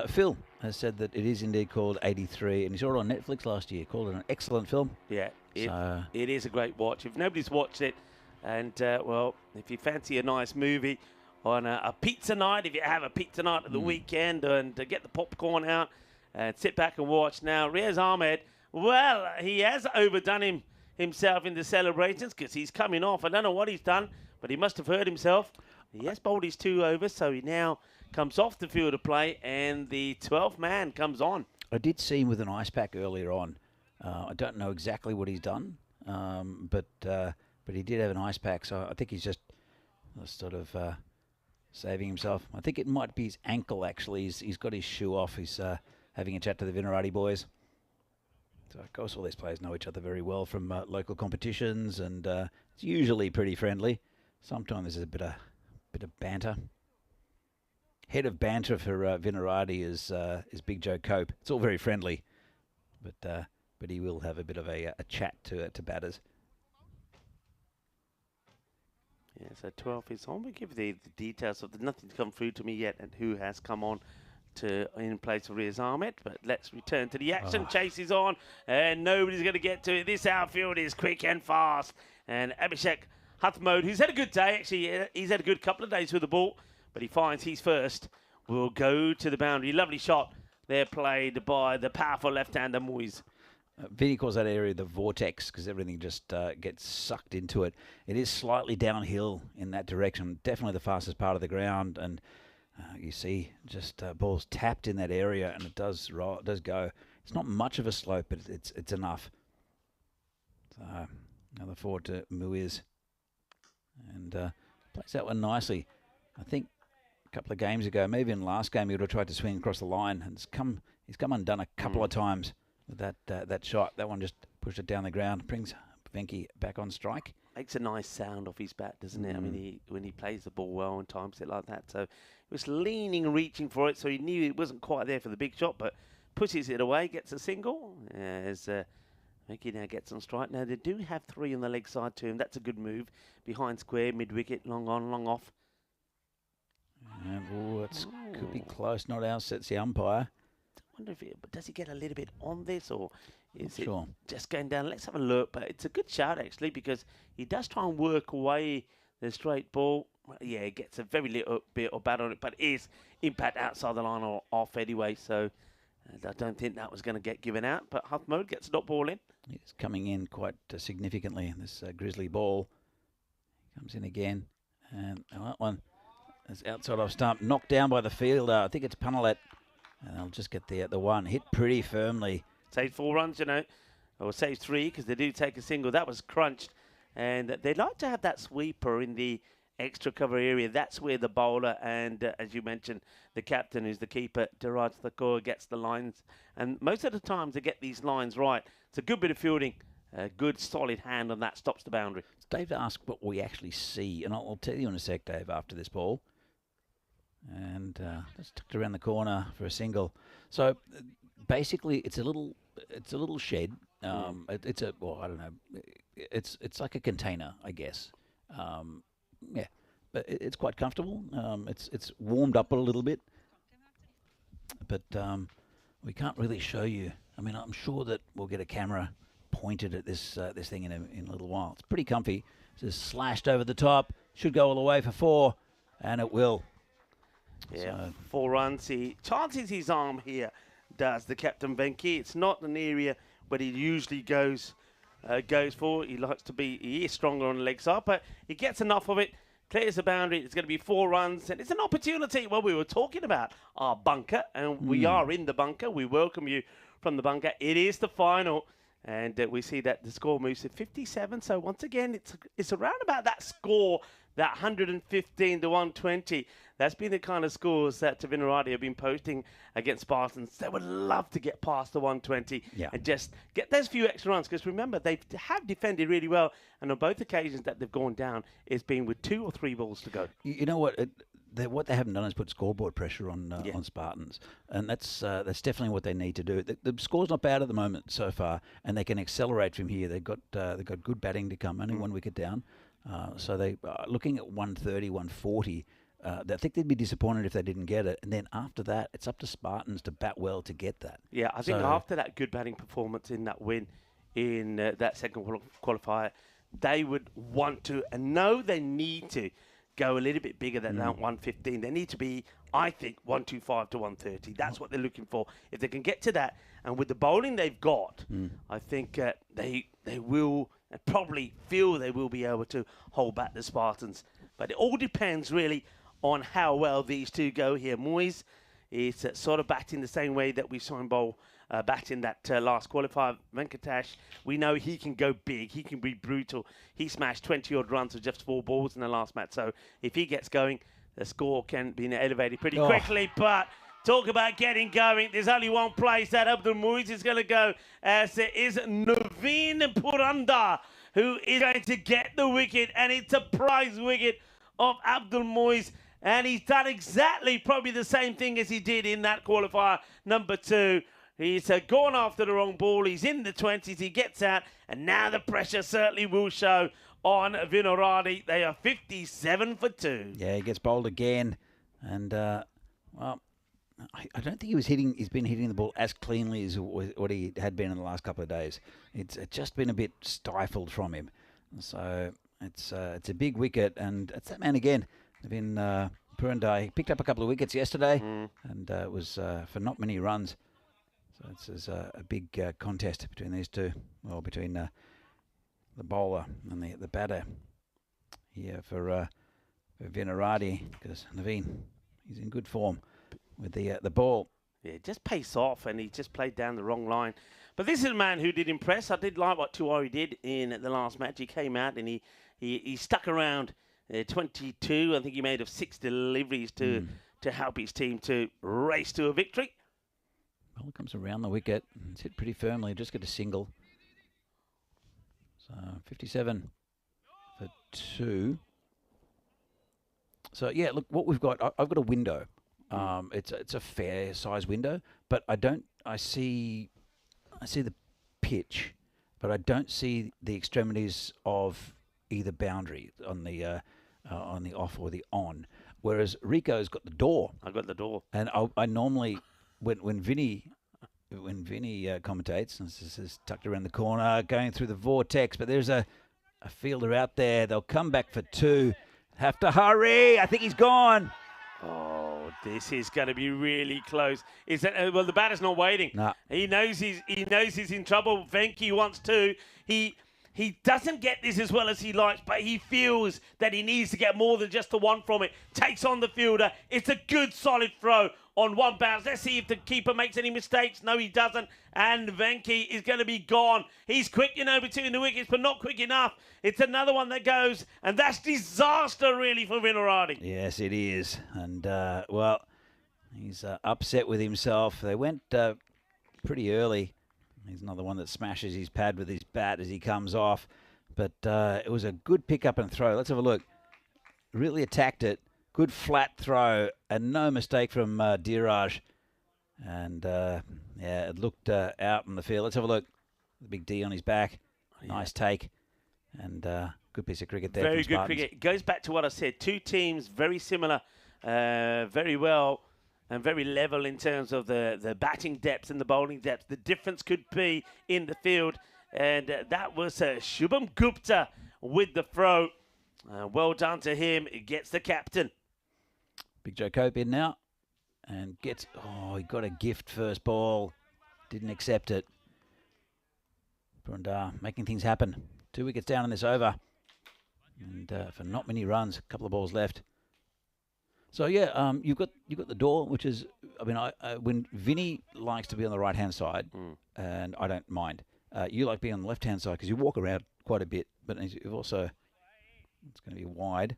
Phil has said that it is indeed called 83, and he saw it on Netflix last year. Called it an excellent film. Yeah, it is a great watch. If nobody's watched it, and if you fancy a nice movie on a pizza night, if you have a pizza night at the weekend, and get the popcorn out and sit back and watch. Now, Riaz Ahmed, well, he has overdone himself in the celebrations because he's coming off. I don't know what he's done, but he must have hurt himself. He has bowled his 2 overs, so he now comes off the field of play, and the 12th man comes on. I did see him with an ice pack earlier on. I don't know exactly what he's done, but he did have an ice pack, so I think he's just sort of saving himself. I think it might be his ankle, actually. He's got his shoe off. He's having a chat to the Vinarati boys. So, of course, all these players know each other very well from local competitions, and it's usually pretty friendly. Sometimes there's a bit of banter. Head of banter for Vinarati is Big Joe Cope. It's all very friendly, but he will have a bit of a chat to batters. Yeah, so 12 is on. We give the details of nothing's come through to me yet and who has come on to in place of Riaz Ahmed. But let's return to the action. Chase is on, and nobody's going to get to it. This outfield is quick and fast. And Abhishek Hathmode, who's had a good day, actually, he's had a good couple of days with the ball, but he finds he's first, will go to the boundary. Lovely shot there played by the powerful left-hander Moyes. Vinny calls that area the vortex because everything just gets sucked into it. It is slightly downhill in that direction, definitely the fastest part of the ground, and you see just balls tapped in that area, and it does roll, it does go. It's not much of a slope, but it's enough. So another forward to Muiz, and plays that one nicely. I think a couple of games ago, maybe in the last game, he would have tried to swing across the line, and he's come undone a couple of times with that shot. That one just pushed it down the ground, brings Venki back on strike. Makes a nice sound off his bat, doesn't it? I mean, when he plays the ball well and times it like that. So he was leaning, reaching for it, so he knew it wasn't quite there for the big shot, but pushes it away, gets a single. As Venki now gets on strike. Now, they do have 3 on the leg side to him. That's a good move. Behind square, mid-wicket, long on, long off. And could be close, not out, sets the umpire. I wonder but does he get a little bit on this, or is it just going down? Let's have a look. But it's a good shout, actually, because he does try and work away the straight ball. Yeah, he gets a very little bit of bat on it, but it is impact outside the line or off anyway. So I don't think that was going to get given out. But Hathmode gets a dot ball in. He's coming in quite significantly in this grizzly ball. Comes in again. And that one is outside off stump. Knocked down by the fielder. I think it's Punalet. And they'll just get the one hit pretty firmly. Saved 4 runs, you know, or saved 3 because they do take a single. That was crunched. And they like to have that sweeper in the extra cover area. That's where the bowler and, as you mentioned, the captain, who's the keeper, Diraj Thakur, gets the lines. And most of the times they get these lines right. It's a good bit of fielding. A good solid hand on that stops the boundary. Dave asked what we actually see, and I'll tell you in a sec, Dave, after this ball. And just tucked around the corner for a single. So basically, it's a little shed. It's a I don't know. It's like a container, I guess. Yeah, but it's quite comfortable. It's warmed up a little bit, but we can't really show you. I mean, I'm sure that we'll get a camera pointed at this thing in a little while. It's pretty comfy. It's just slashed over the top. Should go all the way for 4, and it will. Yeah, So 4 runs. He chances his arm here, does the captain Venki. It's not an area where he usually goes for. He likes to be, he is stronger on the leg side, but he gets enough of it, clears the boundary. It's going to be 4 runs, and it's an opportunity. Well, we were talking about our bunker, and we are in the bunker. We welcome you from the bunker. It is the final, and we see that the score moves to 57. So once again, it's around about that score, that 115 to 120. That's been the kind of scores that Vinarati have been posting against Spartans. They would love to get past the 120 and just get those few extra runs. Because remember, they have defended really well. And on both occasions that they've gone down, it's been with 2 or 3 balls to go. You know what? What they haven't done is put scoreboard pressure on Spartans, and that's definitely what they need to do. The score's not bad at the moment so far, and they can accelerate from here. They've got good batting to come, only 1 wicket down. So they are looking at 130, 140. I think they'd be disappointed if they didn't get it. And then after that, it's up to Spartans to bat well to get that. Yeah, I think after that good batting performance in that win in that second qualifier, they would want to, and know they need to, go a little bit bigger than that 115. They need to be, I think, 125 to 130. That's what they're looking for. If they can get to that, and with the bowling they've got, I think they will probably feel they will be able to hold back the Spartans. But it all depends really on how well these two go here. Moyes is sort of batting the same way that we saw him bowl batting that last qualifier. Venkatesh, we know he can go big. He can be brutal. He smashed 20-odd runs with just 4 balls in the last match. So if he gets going, the score can be elevated pretty quickly. But talk about getting going. There's only one place that Abdul Muiz is going to go, as it is Naveen Puranda who is going to get the wicket, and it's a prize wicket of Abdul Muiz. And he's done exactly probably the same thing as he did in that qualifier number 2. He's gone after the wrong ball. He's in the 20s. He gets out. And now the pressure certainly will show on Vinaradi. They are 57 for 2. Yeah, he gets bowled again. And, well, I don't think he's been hitting the ball as cleanly as what he had been in the last couple of days. It's just been a bit stifled from him. So it's a big wicket. And it's that man again. Purandai. He picked up a couple of wickets yesterday. And it was for not many runs. So it's a big contest between these two. Well, between the bowler and the batter here for Vinaradi, because Naveen, he's in good form with the ball. Yeah, just pace off, and he just played down the wrong line. But this is a man who did impress. I did like what Tiwari did in the last match. He came out and he stuck around 22. I think he made of 6 deliveries to help his team to race to a victory. Well, it comes around the wicket. It's hit pretty firmly. Just get a single. So 57 for 2. So yeah, look what we've got. I've got a window. It's a fair size window, but I see the pitch, but I don't see the extremities of either boundary on the off or the on. Whereas Rico's got the door. I've got the door. And I normally, when Vinny commentates, and this is tucked around the corner, going through the vortex, but there's a fielder out there. They'll come back for 2. Have to hurry. I think he's gone. Oh, this is going to be really close. Is that well? The batter's not waiting. Nah. He knows he's in trouble. Venki wants to. He doesn't get this as well as he likes, but he feels that he needs to get more than just the one from it. Takes on the fielder. It's a good, solid throw on one bounce. Let's see if the keeper makes any mistakes. No, he doesn't. And Venki is going to be gone. He's quick, between the wickets, but not quick enough. It's another one that goes, and that's disaster, really, for Vinaradi. Yes, it is. And, well, he's upset with himself. They went pretty early. He's another one that smashes his pad with his bat as he comes off. But it was a good pick-up and throw. Let's have a look. Really attacked it. Good flat throw and no mistake from Dhiraj. And, yeah, it looked out in the field. Let's have a look. The big D on his back. Nice take. And good piece of cricket there. Very good cricket. It goes back to what I said. 2 teams, very similar, very well and very level in terms of the batting depth and the bowling depth. The difference could be in the field. And that was Shubham Gupta with the throw. Well done to him. He gets the captain. Big Joe Cope in now. And gets... Oh, he got a gift first ball. Didn't accept it. Purandar making things happen. 2 wickets down in this over. And for not many runs. A couple of balls left. So yeah, you've got the door, which is, I mean, when Vinny likes to be on the right hand side, and I don't mind. You like being on the left hand side because you walk around quite a bit, but you've also, it's going to be wide.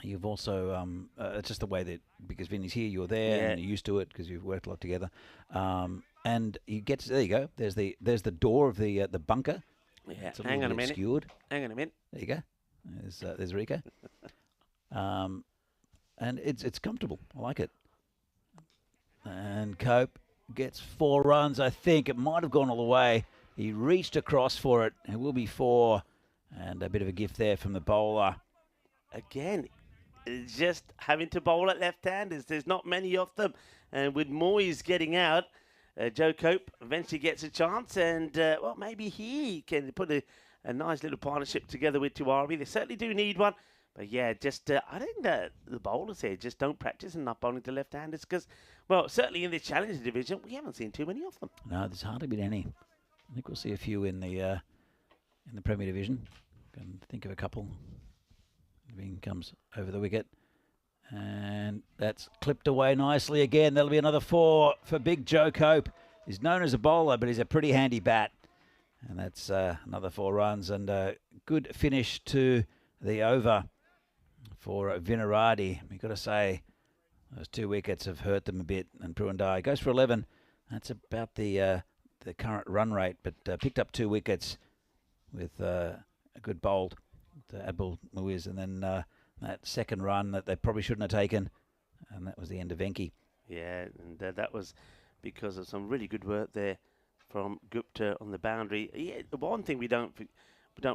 You've also, it's just the way that, because Vinny's here, you're there, and you're used to it because you've worked a lot together. And you get to, there you go. There's the door of the bunker. Yeah. Hang on a minute. Obscured. Hang on a minute. There you go. There's Rico. And it's comfortable. I like it. And Cope gets 4 runs, I think. It might have gone all the way. He reached across for it. It will be 4. And a bit of a gift there from the bowler. Again, just having to bowl at left-handers. There's not many of them. And with Moyes getting out, Joe Cope eventually gets a chance. And, well, maybe he can put a nice little partnership together with Tiwari. They certainly do need one. But yeah, just I think that the bowlers here just don't practice enough bowling to left-handers because, well, certainly in the Challenger division, we haven't seen too many of them. No, there's hardly been any. I think we'll see a few in the Premier Division. Can think of a couple. Naveen comes over the wicket, and that's clipped away nicely again. That'll be another 4 for Big Joe Cope. He's known as a bowler, but he's a pretty handy bat, and that's another 4 runs and a good finish to the over for Vinaradi. We've got to say those 2 wickets have hurt them a bit. And Pruandai goes for 11. That's about the current run rate, but picked up 2 wickets with a good bowled to Abdul Muiz, and then that second run that they probably shouldn't have taken, and that was the end of Venki. Yeah, and that was because of some really good work there from Gupta on the boundary. Yeah, the one thing we don't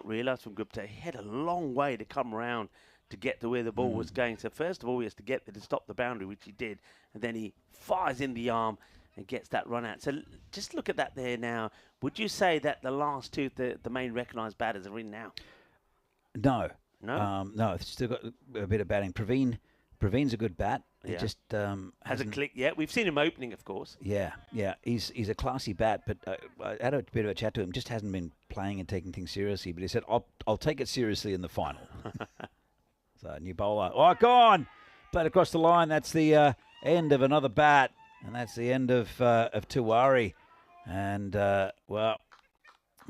realise from Gupta, he had a long way to come around to get to where the ball was going. So first of all, he has to get there to stop the boundary, which he did, and then he fires in the arm and gets that run out. So just look at that there now. Would you say that the last two, the main recognised batters are in now? No. No? No, it's still got a bit of batting. Praveen's a good bat. He Yeah. just Hasn't clicked yet. We've seen him opening, of course. Yeah. He's a classy bat, but I had a bit of a chat to him. Just hasn't been playing and taking things seriously. But he said, "I'll take it seriously in the final." So new bowler. Oh, gone! Played across the line. That's the end of another bat, and that's the end of Tiwari. And well,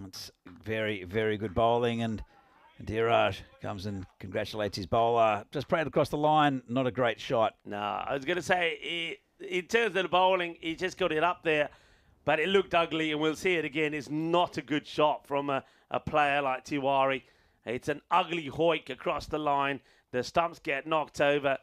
it's very, very good bowling. And Dhiraj comes and congratulates his bowler. Just played across the line. Not a great shot. No, I was going to say, in terms of the bowling, he just got it up there, but it looked ugly, and we'll see it again. It's not a good shot from a player like Tiwari. It's an ugly hoik across the line. The stumps get knocked over.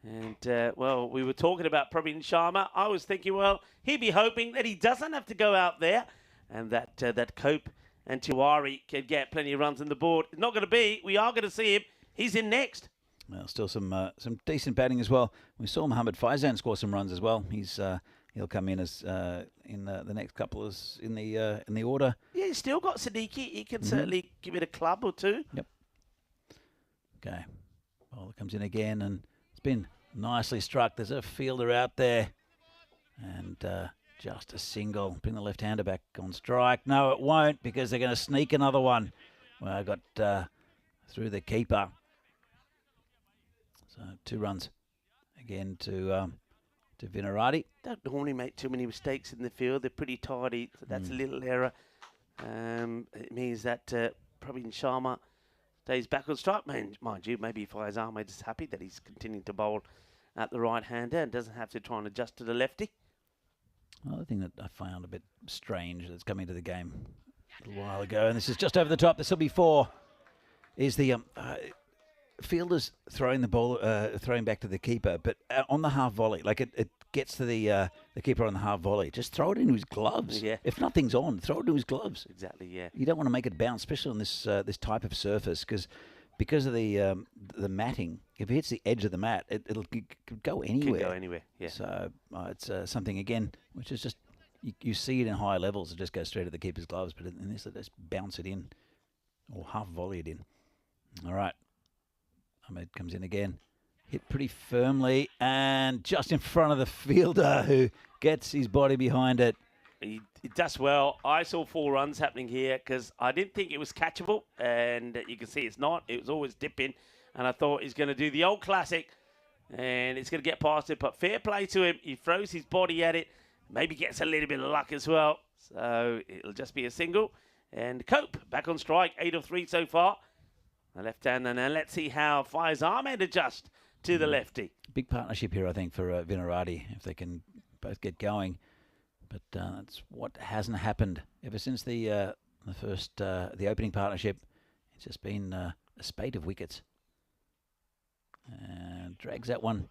And, well, we were talking about Praveen Sharma. I was thinking, well, he'd be hoping that he doesn't have to go out there and that Cope and Tiwari can get plenty of runs on the board. It's not going to be. We are going to see him. He's in next. Well, still some decent batting as well. We saw Mohammad Faizan score some runs as well. He'll come in as in the next couple in the order. Yeah, he's still got Siddiqui. He can certainly give it a club or two. Yep. Okay. Bowler comes in again, and it's been nicely struck. There's a fielder out there, and just a single. Bring the left-hander back on strike. No, it won't, because they're going to sneak another one. Well, I got through the keeper. So 2 runs again to Vinaradi. Don't normally make too many mistakes in the field. They're pretty tidy. So that's a little error. It means that Praveen Sharma stays back on strike. Mind you, maybe Faiz Ahmed is happy that he's continuing to bowl at the right-hander and doesn't have to try and adjust to the lefty. Another thing that I found a bit strange that's coming to the game a little while ago, and this is just over the top, this will be 4, is the fielders throwing the ball, throwing back to the keeper, but on the half volley, like it gets to the keeper on the half volley. Just throw it into his gloves. Yeah. If nothing's on, throw it into his gloves. Exactly, yeah. You don't want to make it bounce, especially on this type of surface, because of the matting. If it hits the edge of the mat, it'll go anywhere. Could go anywhere, yeah. So it's something, again, which is just, you see it in higher levels. It just goes straight to the keeper's gloves, but in this, they just bounce it in, or half volley it in. All right. Ahmed comes in again. Hit pretty firmly, and just in front of the fielder, who gets his body behind it. He does well. I saw 4 runs happening here because I didn't think it was catchable, and you can see it's not. It was always dipping, and I thought he's going to do the old classic, and it's going to get past it. But fair play to him. He throws his body at it, maybe gets a little bit of luck as well. So it'll just be a single. And Cope back on strike, 8 of 3 so far. The left-hander. Now let's see how Faiz Ahmed adjusts to the lefty. Big partnership here, I think, for Vinaradi, if they can both get going. But that's what hasn't happened ever since the opening partnership. It's just been a spate of wickets. And drags that one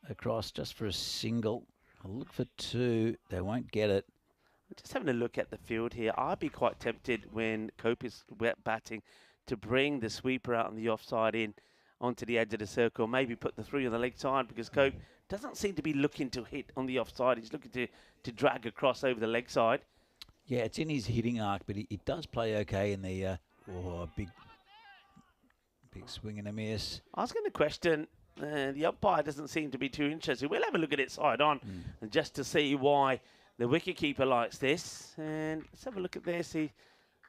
across just for a single. I'll look for 2. They won't get it. Just having a look at the field here, I'd be quite tempted when Cope is wet batting to bring the sweeper out on the offside in onto the edge of the circle, maybe put the 3 on the leg side, because Cope doesn't seem to be looking to hit on the offside. He's looking to drag across over the leg side. Yeah, it's in his hitting arc, but he does play okay in the big swing and a miss. I was going to question, the umpire doesn't seem to be too interested. We'll have a look at it side on, and just to see why the wicketkeeper likes this. And let's have a look at this.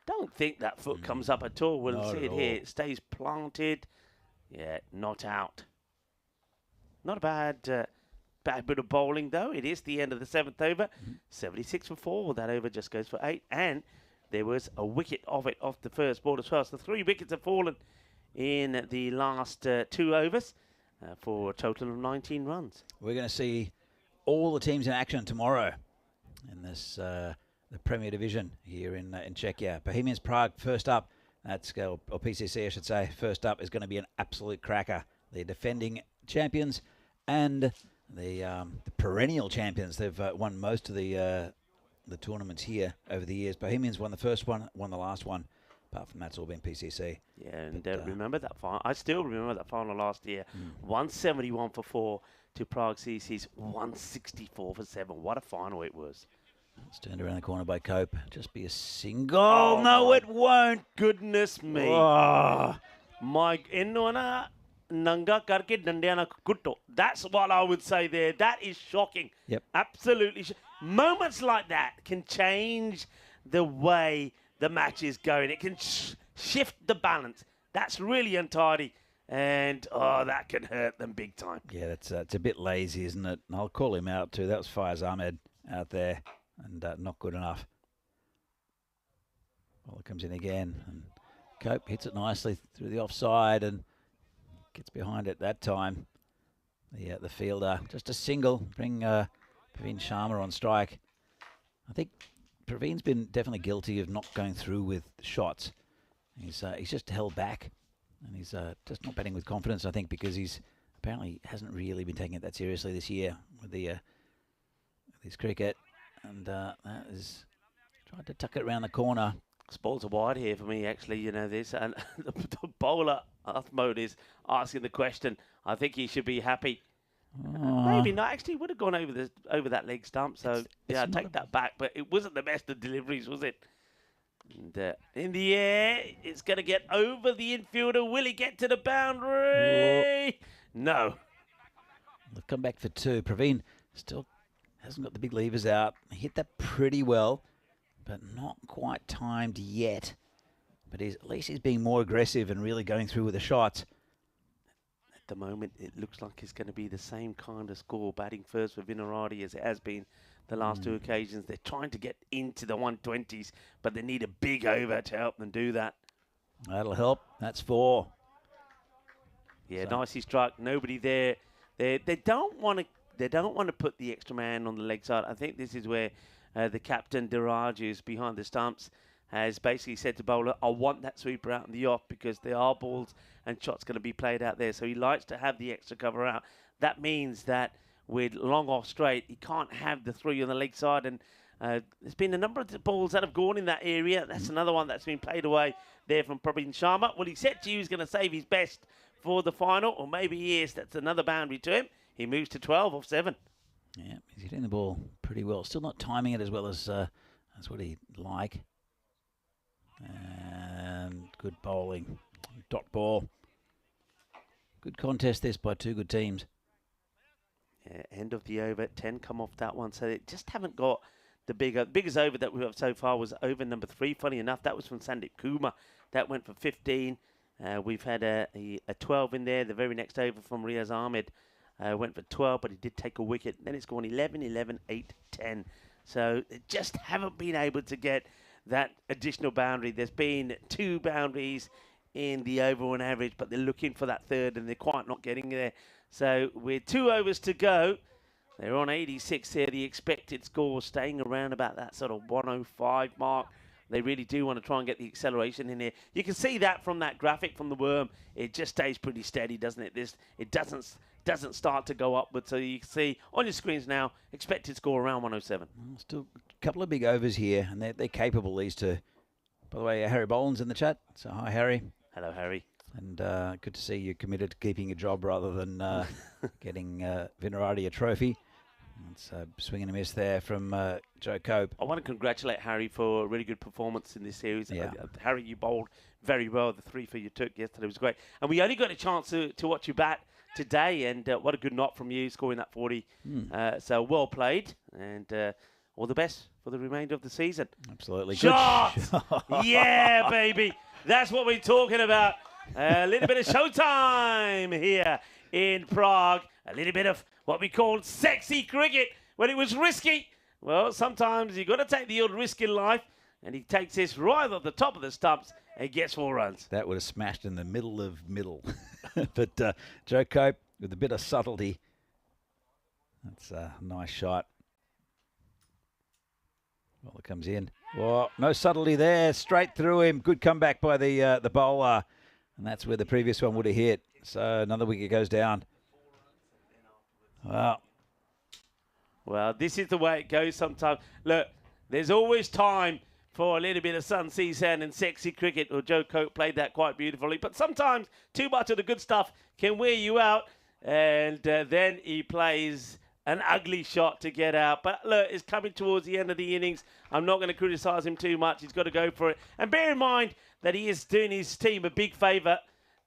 Don't think that foot comes up at all. We'll see it here. It stays planted. Yeah, not out. Not a bad bit of bowling, though. It is the end of the 7th over. 76 for 4. That over just goes for 8. And there was a wicket of it off the first ball as well. So 3 wickets have fallen in the last 2 overs. for a total of 19 runs. We're going to see all the teams in action tomorrow in this the Premier Division here in Czechia. Bohemians Prague first up. That's or PCC, I should say. First up is going to be an absolute cracker. They're defending champions and the perennial champions. They've won most of the tournaments here over the years. Bohemians won the first one, won the last one. Apart from that, it's all been PCC. Yeah, and remember that final? I still remember that final last year. 171 for 4 to Prague CC's 164 for 7. What a final it was. It's turned around the corner by Cope. Just be a single. Oh, no, it won't. Goodness me. Oh. My nanga karke dandiana kutto. That's what I would say there. That is shocking. Yep. Absolutely. Moments like that can change the way the match is going. It can shift the balance. That's really untidy. And, that can hurt them big time. Yeah, it's a bit lazy, isn't it? And I'll call him out too. That was Faiz Ahmed out there. And not good enough. Well, it comes in again. And Cope hits it nicely through the offside and gets behind it that time. The fielder. Just a single. Bring Praveen Sharma on strike. I think Praveen's been definitely guilty of not going through with shots. He's just held back. And he's just not batting with confidence, I think, because he's apparently hasn't really been taking it that seriously this year with his cricket. And that is tried to tuck it around the corner. Balls are wide here for me, actually, this. And the bowler, Mode, is asking the question. I think he should be happy. Maybe not. Actually, would have gone over that leg stump. So, I take that back. But it wasn't the best of deliveries, was it? And in the air, it's going to get over the infielder. Will he get to the boundary? No. They've come back for 2. Praveen still hasn't got the big levers out. He hit that pretty well, but not quite timed yet. But at least he's being more aggressive and really going through with the shots. At the moment, it looks like it's going to be the same kind of score, batting first for Vinarati as it has been the last 2 occasions. They're trying to get into the 120s, but they need a big over to help them do that. That'll help. That's 4. Yeah, nicely struck. Nobody there. They don't want to put the extra man on the leg side. I think this is where the captain, Diraj, who's behind the stumps, has basically said to bowler, I want that sweeper out in the off because there are balls and shots going to be played out there. So he likes to have the extra cover out. That means that with long off straight, he can't have the 3 on the leg side. And there's been a number of balls that have gone in that area. That's another one that's been played away there from Praveen Sharma. Well, he said to you he's going to save his best for the final, or maybe he is. That's another boundary to him. He moves to 12 off 7. Yeah, he's hitting the ball pretty well. Still not timing it as well as what he'd like. And good bowling. Dot ball. Good contest this by 2 good teams. Yeah, end of the over. 10 come off that one. So they just haven't got the biggest over that we've got so far was over number 3. Funny enough, that was from Sandeep Kumar. That went for 15. We've had a 12 in there. The very next over from Riaz Ahmed went for 12, but he did take a wicket. Then it's gone 11, 11, 8, 10. So they just haven't been able to get that additional boundary. There's been 2 boundaries in the over on average, but they're looking for that 3rd, and they're quite not getting there. So with 2 overs to go, they're on 86 here. The expected score staying around about that sort of 105 mark. They really do want to try and get the acceleration in here. You can see that from that graphic from the worm. It just stays pretty steady, doesn't it? It doesn't start to go upwards. So you can see on your screens now, expected score around 107. Still a couple of big overs here, and they're capable, these 2. By the way, Harry Boland's in the chat. So hi, Harry. Hello, Harry. And good to see you committed to keeping a job rather than getting Vinarati a trophy. It's a swing and a miss there from Joe Cope. I want to congratulate Harry for a really good performance in this series. Yeah. Harry, you bowled very well. The 3 for you took yesterday was great. And we only got a chance to watch you bat today, and what a good knock from you, scoring that 40. So well played, and all the best for the remainder of the season. Absolutely. Shot! Yeah, baby. That's what we're talking about. A little bit of showtime here in Prague. A little bit of what we call sexy cricket when it was risky. Well, sometimes you've got to take the old risk in life. And he takes this right off the top of the stumps and gets 4 runs. That would have smashed in the middle of middle. But Joe Cope, with a bit of subtlety. That's a nice shot. Well, it comes in. Well, no subtlety there. Straight through him. Good comeback by the bowler. And that's where the previous one would have hit. So another wicket goes down. Well, this is the way it goes sometimes. Look, there's always time for a little bit of sun, sea, sand and sexy cricket. Well, Joe Coke played that quite beautifully. But sometimes too much of the good stuff can wear you out. And then he plays an ugly shot to get out. But look, it's coming towards the end of the innings. I'm not going to criticise him too much. He's got to go for it. And bear in mind that he is doing his team a big favour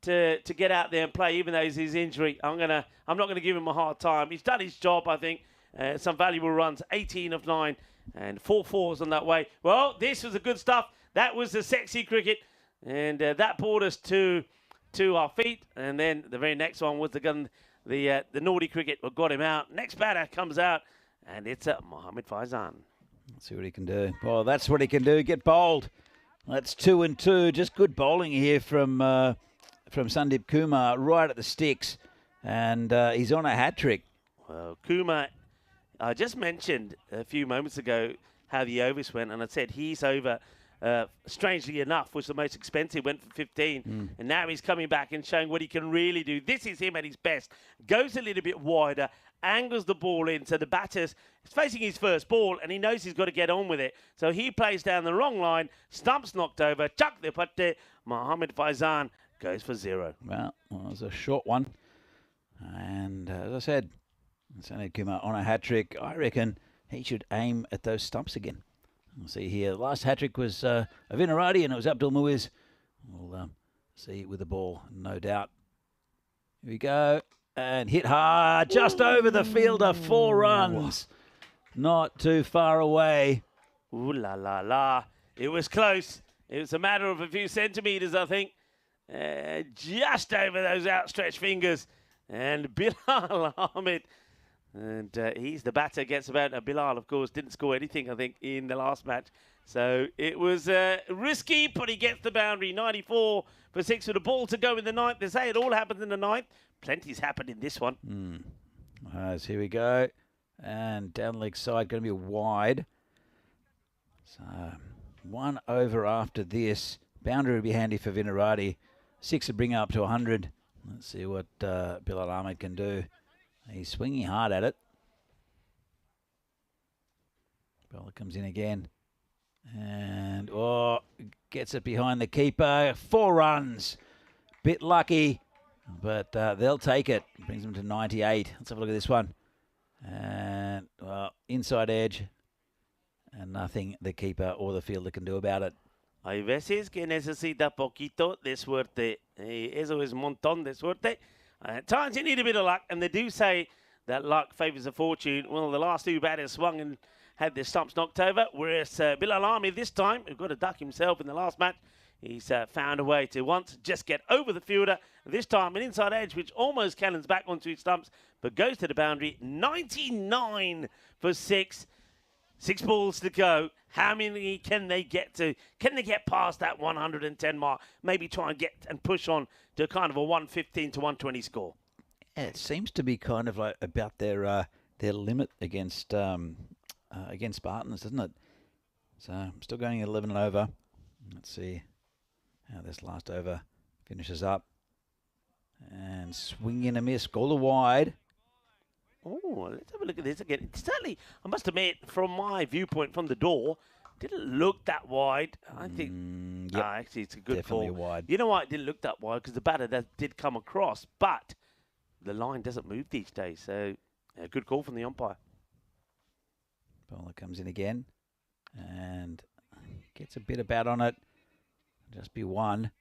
to get out there and play, even though it's his injury. I'm not going to give him a hard time. He's done his job, I think. Some valuable runs, 18 of 9 and 4 fours on that way. Well, this was the good stuff. That was the sexy cricket. And that brought us to our feet. And then the very next one was the naughty cricket that got him out. Next batter comes out, and it's Mohammad Faizan. Let's see what he can do. Well, that's what he can do. Get bowled. That's 2 and 2. Just good bowling here from Sandeep Kumar right at the sticks, and he's on a hat trick. Well, Kumar, I just mentioned a few moments ago how the overs went, and I said his over, strangely enough, was the most expensive, went for 15, and now he's coming back and showing what he can really do. This is him at his best. Goes a little bit wider, angles the ball in, so the batter's facing his first ball, and he knows he's got to get on with it. So he plays down the wrong line, stumps knocked over, chuck the patte, Mohammad Faizan goes for 0. Well, it was a short one, and as I said, Sandeep Kumar on a hat trick. I reckon he should aim at those stumps again. We'll see here. The last hat trick was of Inarati, and it was Abdul Muiz. We'll see with the ball, no doubt. Here we go. And hit hard, just over the fielder, 4 runs. Not too far away. Ooh la la la. It was close. It was a matter of a few centimetres, I think. Just over those outstretched fingers. And Bilal Ahmed. And he's the batter, gets about. Bilal, of course, didn't score anything, I think, in the last match. So it was risky, but he gets the boundary. 94 for 6 with a ball to go in the 9th. They say it all happens in the 9th. Plenty's happened in this one. As here we go. And down leg side, going to be wide. So 1 over after this. Boundary would be handy for Vinarati. 6 would bring up to 100. Let's see what Bilal Ahmed can do. He's swinging hard at it. Bowler comes in again. And, gets it behind the keeper. 4 runs. Bit lucky, but they'll take it. Brings them to 98. Let's have a look at this one. And, inside edge. And nothing the keeper or the fielder can do about it. Hay veces que necesita poquito de suerte. Eso es un montón de suerte. At times you need a bit of luck, and they do say that luck favours a fortune. Well, the last 2 batters swung and had their stumps knocked over, whereas Bilal Ahmed this time, who got a duck himself in the last match, he's found a way to once just get over the fielder. This time an inside edge, which almost cannons back onto his stumps, but goes to the boundary. 99 for 6. 6 balls to go. How many can they get to? Can they get past that 110 mark? Maybe try and get and push on to kind of a 115 to 120 score. Yeah, it seems to be kind of like about their limit against Spartans, doesn't it? So I'm still going 11 and over. Let's see how this last over finishes up. And swing and a miss, goal to wide. Oh, let's have a look at this again. Certainly, I must admit, from my viewpoint from the door, didn't look that wide. I think, actually, it's a good definitely call. Wide. You know why it didn't look that wide? Because the batter did come across, but the line doesn't move these days. So, a good call from the umpire. Bowler comes in again and gets a bit of bat on it. Just be 1.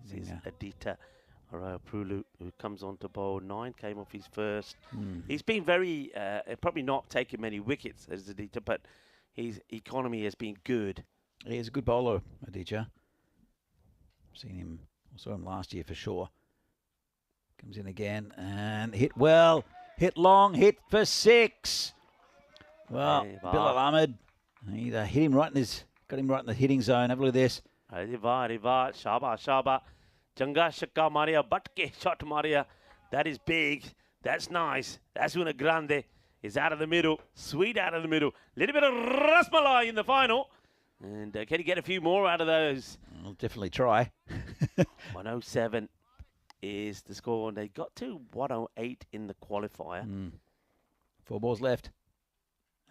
This is Aditya Prulu, who comes on to bowl 9, came off his first. He's been very, probably not taking many wickets as Aditya, but his economy has been good. He's a good bowler, Aditya. Seen him, saw him last year for sure. Comes in again and hit well, hit long, hit for 6. Well, Bilal Ahmed, he hit him right in got him right in the hitting zone. Have a look at this. Shaba. Changa shakka Maria, Batke shot Maria. That is big. That's nice. That's una grande. Is out of the middle. Sweet out of the middle. Little bit of rasmalai in the final. And can he get a few more out of those? I'll definitely try. 107 is the score. And they got to 108 in the qualifier. 4 balls left.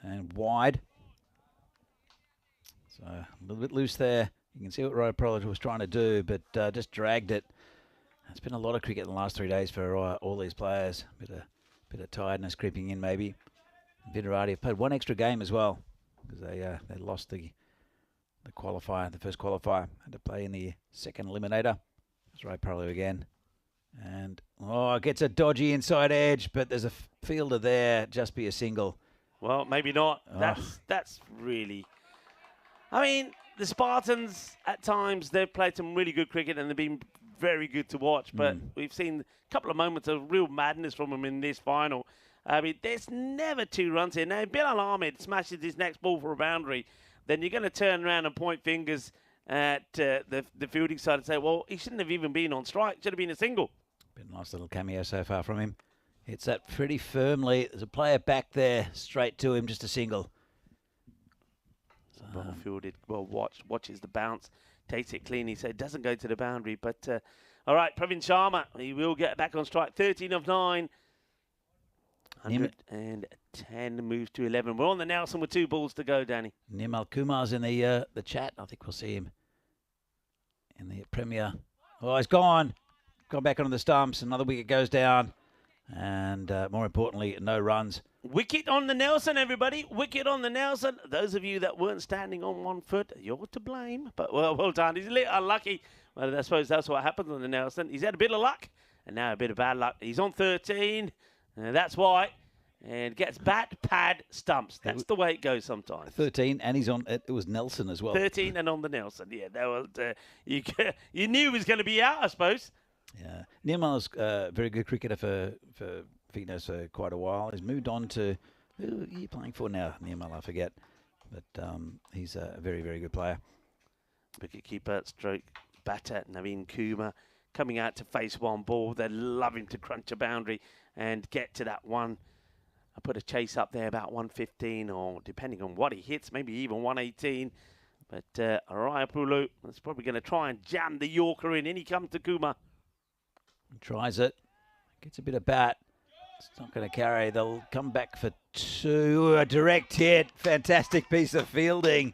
And wide. So a little bit loose there. You can see what Ryan Prolage was trying to do, but just dragged it. It's been a lot of cricket in the last 3 days for all these players. Bit of tiredness creeping in, maybe. Vinarati have played 1 extra game as well because they lost the qualifier, the first qualifier. Had to play in the second eliminator. It's Ryan Prolage again, and gets a dodgy inside edge, but there's a fielder there. Just be a single. Well, maybe not. That's really. I mean, the Spartans, at times, they've played some really good cricket and they've been very good to watch. But we've seen a couple of moments of real madness from them in this final. I mean, there's never 2 runs here. Now, if Bilal Ahmed smashes his next ball for a boundary, then you're going to turn around and point fingers at the fielding side and say, well, he shouldn't have even been on strike. Should have been a single. Been a nice little cameo so far from him. Hits that pretty firmly. There's a player back there, straight to him, just a single. Well fielded, well watches the bounce, takes it cleanly, so it doesn't go to the boundary. But, all right, Pravin Sharma, he will get back on strike. 13 of 9. 110 moves to 11. We're on the Nelson with 2 balls to go, Danny. Nimal Kumar's in the chat. I think we'll see him in the Premier. Oh, he's gone. Gone back onto the stumps. Another wicket goes down. And more importantly, no runs. Wicket on the Nelson, everybody. Wicket on the Nelson. Those of you that weren't standing on 1 foot, you're to blame. But, well done. He's a little unlucky. Well, I suppose that's what happens on the Nelson. He's had a bit of luck and now a bit of bad luck. He's on 13. That's why. And gets bat, pad, stumps. That's the way it goes sometimes. 13, and he's on. It was Nelson as well. 13 and on the Nelson. Yeah, that was, you knew he was going to be out, I suppose. Yeah. Nirmal's a very good cricketer for fitness for quite a while. He's moved on to, who are you playing for now, Nirmal? I forget. But he's a very, very good player. Wicketkeeper stroke batter Naveen Kumar coming out to face 1 ball. They're loving to crunch a boundary and get to that one. I put a chase up there about 115, or depending on what he hits, maybe even 118. But Araya Pulu is probably going to try and jam the Yorker in. In he comes to Kumar. He tries it. Gets a bit of bat. It's not going to carry. They'll come back for 2. A direct hit. Fantastic piece of fielding.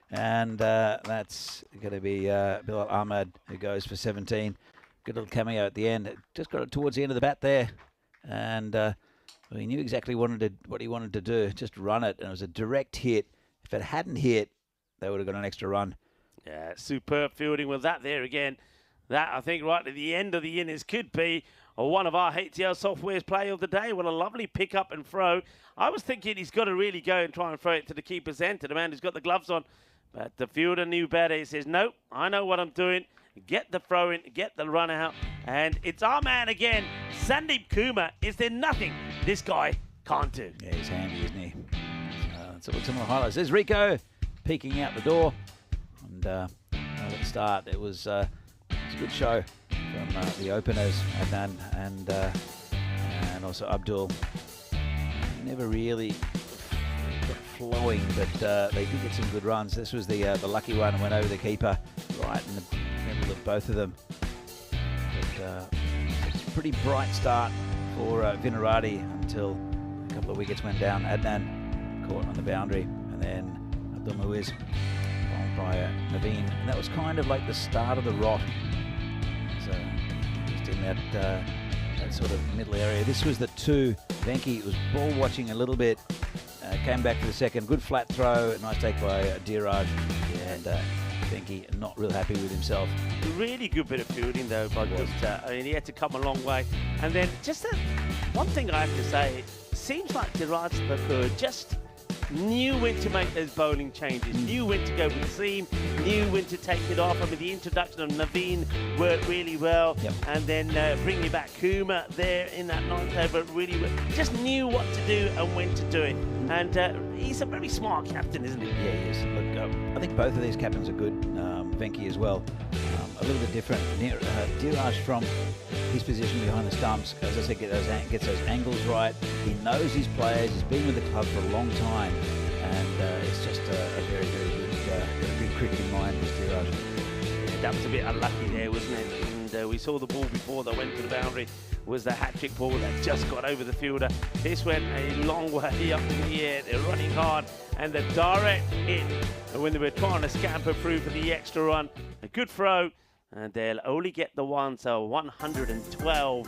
And that's going to be Bilal Ahmed, who goes for 17. Good little cameo at the end. Just got it towards the end of the bat there. And he knew exactly what he wanted to do. Just run it. And it was a direct hit. If it hadn't hit, they would have got an extra run. Yeah, superb fielding with that there again. That, I think, right at the end of the innings could be one of our HTL Software's play of the day. What a lovely pick up and throw. I was thinking he's got to really go and try and throw it to the keeper's end, to the man who's got the gloves on. But the fielder knew better. He says, nope, I know what I'm doing. Get the throw in, get the run out. And it's our man again, Sandeep Kumar. Is there nothing this guy can't do? Yeah, he's handy, isn't he? Let's look at some of the highlights. There's Rico peeking out the door. And at the start, it was a good show from the openers, Adnan and also Abdul. Never really got flowing, but they did get some good runs. This was the lucky one, went over the keeper right in the middle of both of them. But it's a pretty bright start for Vinarati until a couple of wickets went down. Adnan caught on the boundary, and then Abdul Muiz followed by Naveen. And that was kind of like the start of the rot. So just in that sort of middle area. This was the 2. Venki was ball watching a little bit. Came back for the second. Good flat throw. Nice take by Dheeraj. And Venki not real happy with himself. Really good bit of fielding though by Gusta. I mean, he had to come a long way. And then just one thing I have to say, it seems like Dheeraj Thakur just knew when to make those bowling changes, knew when to go with the seam, knew when to take it off. I mean, the introduction of Naveen worked really well. Yep. And then bringing back Kumar there in that 9th over really well. Just knew what to do and when to do it. And he's a very smart captain, isn't he? Yeah, he is. Look, I think both of these captains are good. Venki as well. A little bit different. Diraj from his position behind the stumps, as I said, gets those angles right. He knows his players. He's been with the club for a long time, and it's just a very, very good cricketing mind, this Diraj. That was a bit unlucky there, wasn't it? And we saw the ball before that went to the boundary was the hat-trick ball that just got over the fielder. This went a long way up in the air. They're running hard, and the direct hit when they were trying to scamper through for the extra run. A good throw, and they'll only get the one, so 112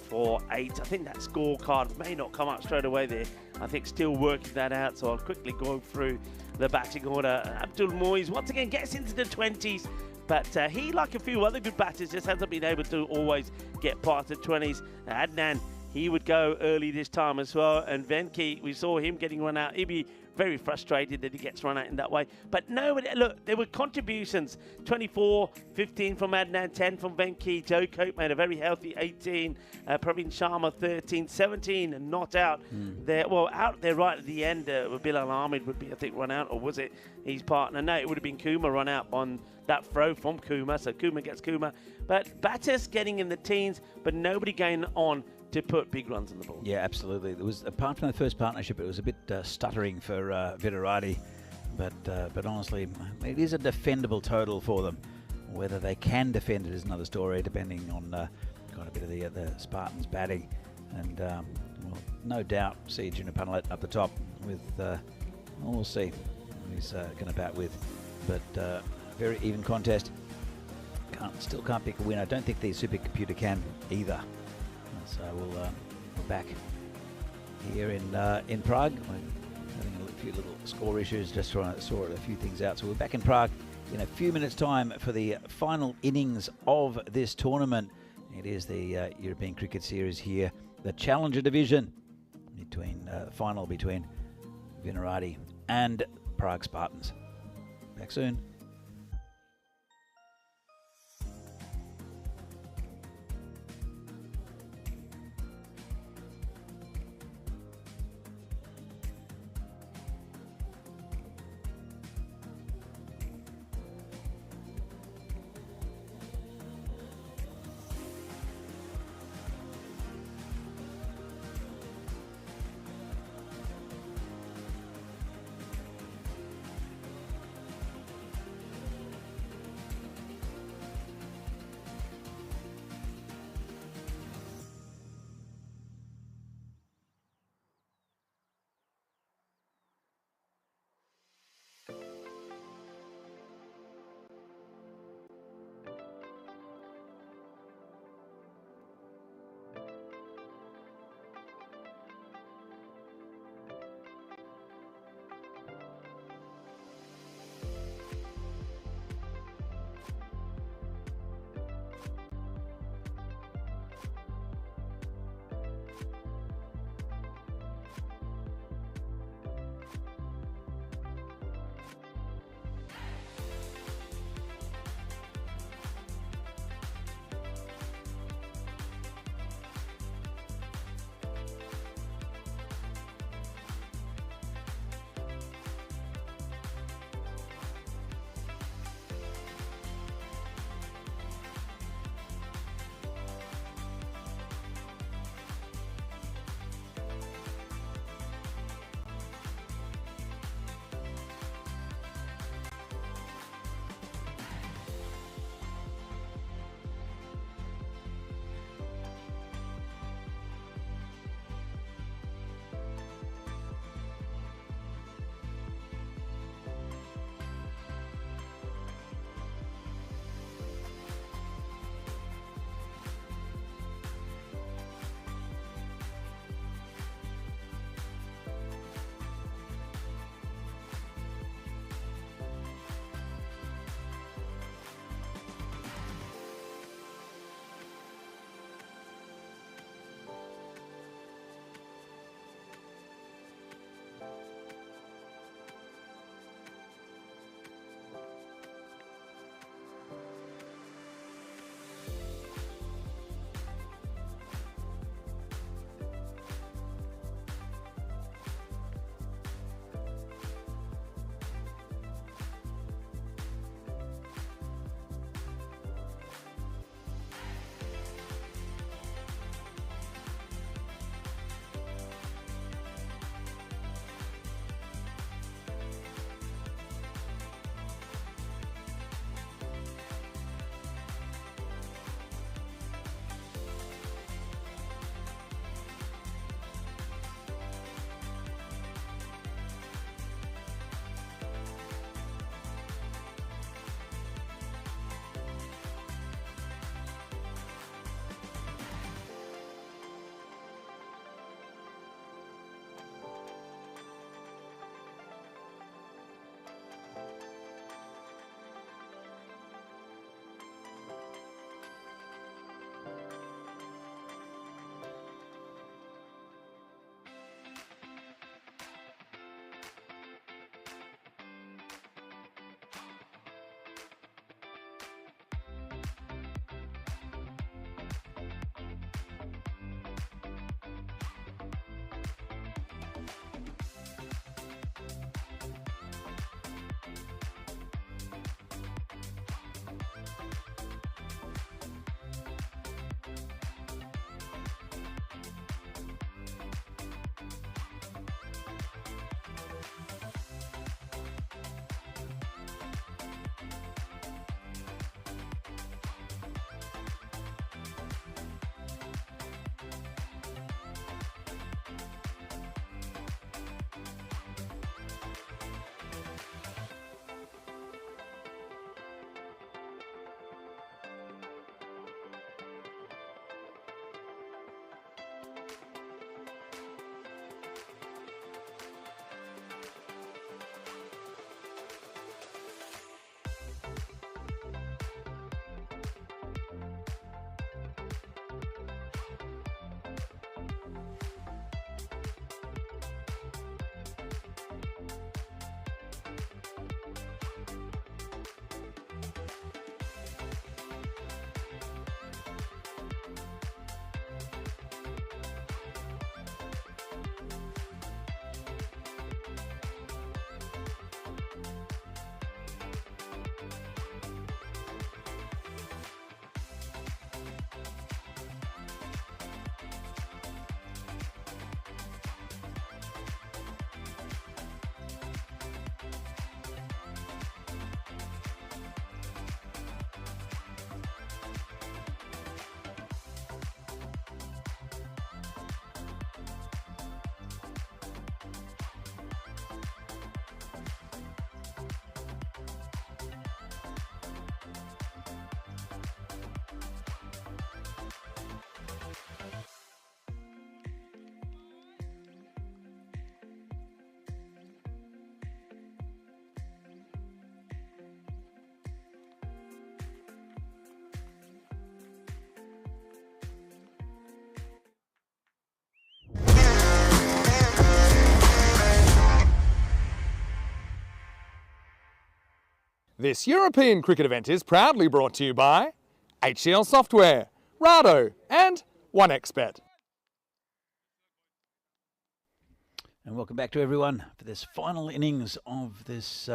for 8. I think that scorecard may not come up straight away there. I think still working that out, so I'll quickly go through the batting order. Abdul Moiz once again gets into the 20s, but he, like a few other good batters, just hasn't been able to always get past the 20s. Adnan, he would go early this time as well, and Venki, we saw him getting run out. He'd be very frustrated that he gets run out in that way. But no, look, there were contributions. 24, 15 from Adnan, 10 from Venki. Joe Cope made a very healthy 18. Praveen Sharma, 13, 17, and not out there. Well, out there right at the end, Bilal Ahmed would be, I think, run out, or was it his partner? No, it would have been Kumar run out on that throw from Kumar, so Kumar gets Kumar. But batters getting in the teens, but nobody going on to put big runs on the ball. Yeah, absolutely. There was, apart from the first partnership, it was a bit stuttering for Vidarati, but honestly, it is a defendable total for them. Whether they can defend it is another story, depending on quite a bit of the Spartans batting, and well, no doubt see Junapunlet up the top with. We'll see who he's going to bat with, but very even contest. Still can't pick a win. I don't think the supercomputer can either. So we're back here in Prague. We're having a few little score issues, just trying to sort a few things out. So we're back in Prague in a few minutes' time for the final innings of this tournament. It is the European Cricket Series here, the Challenger Division, final between Vidarati and Prague Spartans. Back soon. This European cricket event is proudly brought to you by HCL Software, Rado and 1xBet. And welcome back to everyone for this final innings of this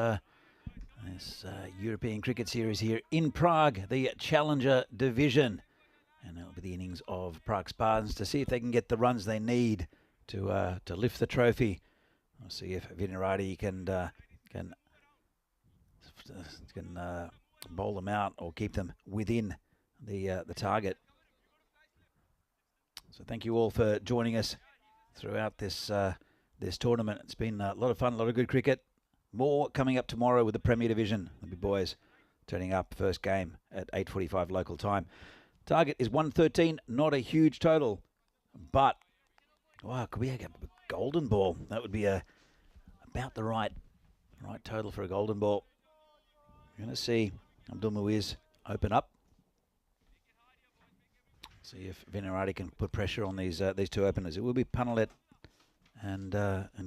European Cricket Series here in Prague, the Challenger Division. And that'll be the innings of Prague Spartans to see if they can get the runs they need to lift the trophy. We'll see if Vinarati can bowl them out or keep them within the target. So thank you all for joining us throughout this tournament. It's been a lot of fun, a lot of good cricket. More coming up tomorrow with the Premier Division. The big boys turning up first game at 8:45 local time. Target is 113, not a huge total, but wow, could we have a golden ball? That would be about the right total for a golden ball. You're going to see Abdul Muiz open up. See if Vinarati can put pressure on these two openers. It will be Panalit and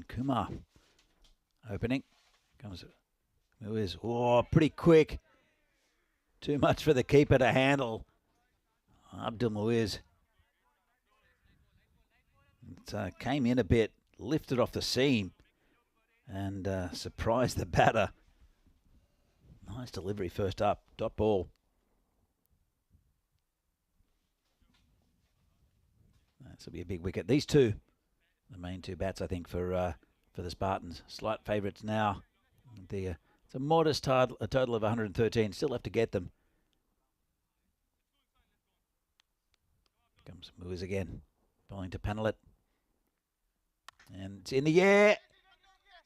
Kumar opening. Comes Muiz. Oh, pretty quick. Too much for the keeper to handle. Abdul Muiz. It came in a bit, lifted off the seam, and surprised the batter. Nice delivery first up. Dot ball. This will be a big wicket. These two, the main two bats, I think, for the Spartans. Slight favourites now. It's a modest a total of 113. Still have to get them. Comes Muiz again. Bowling to Panalit. And it's in the air.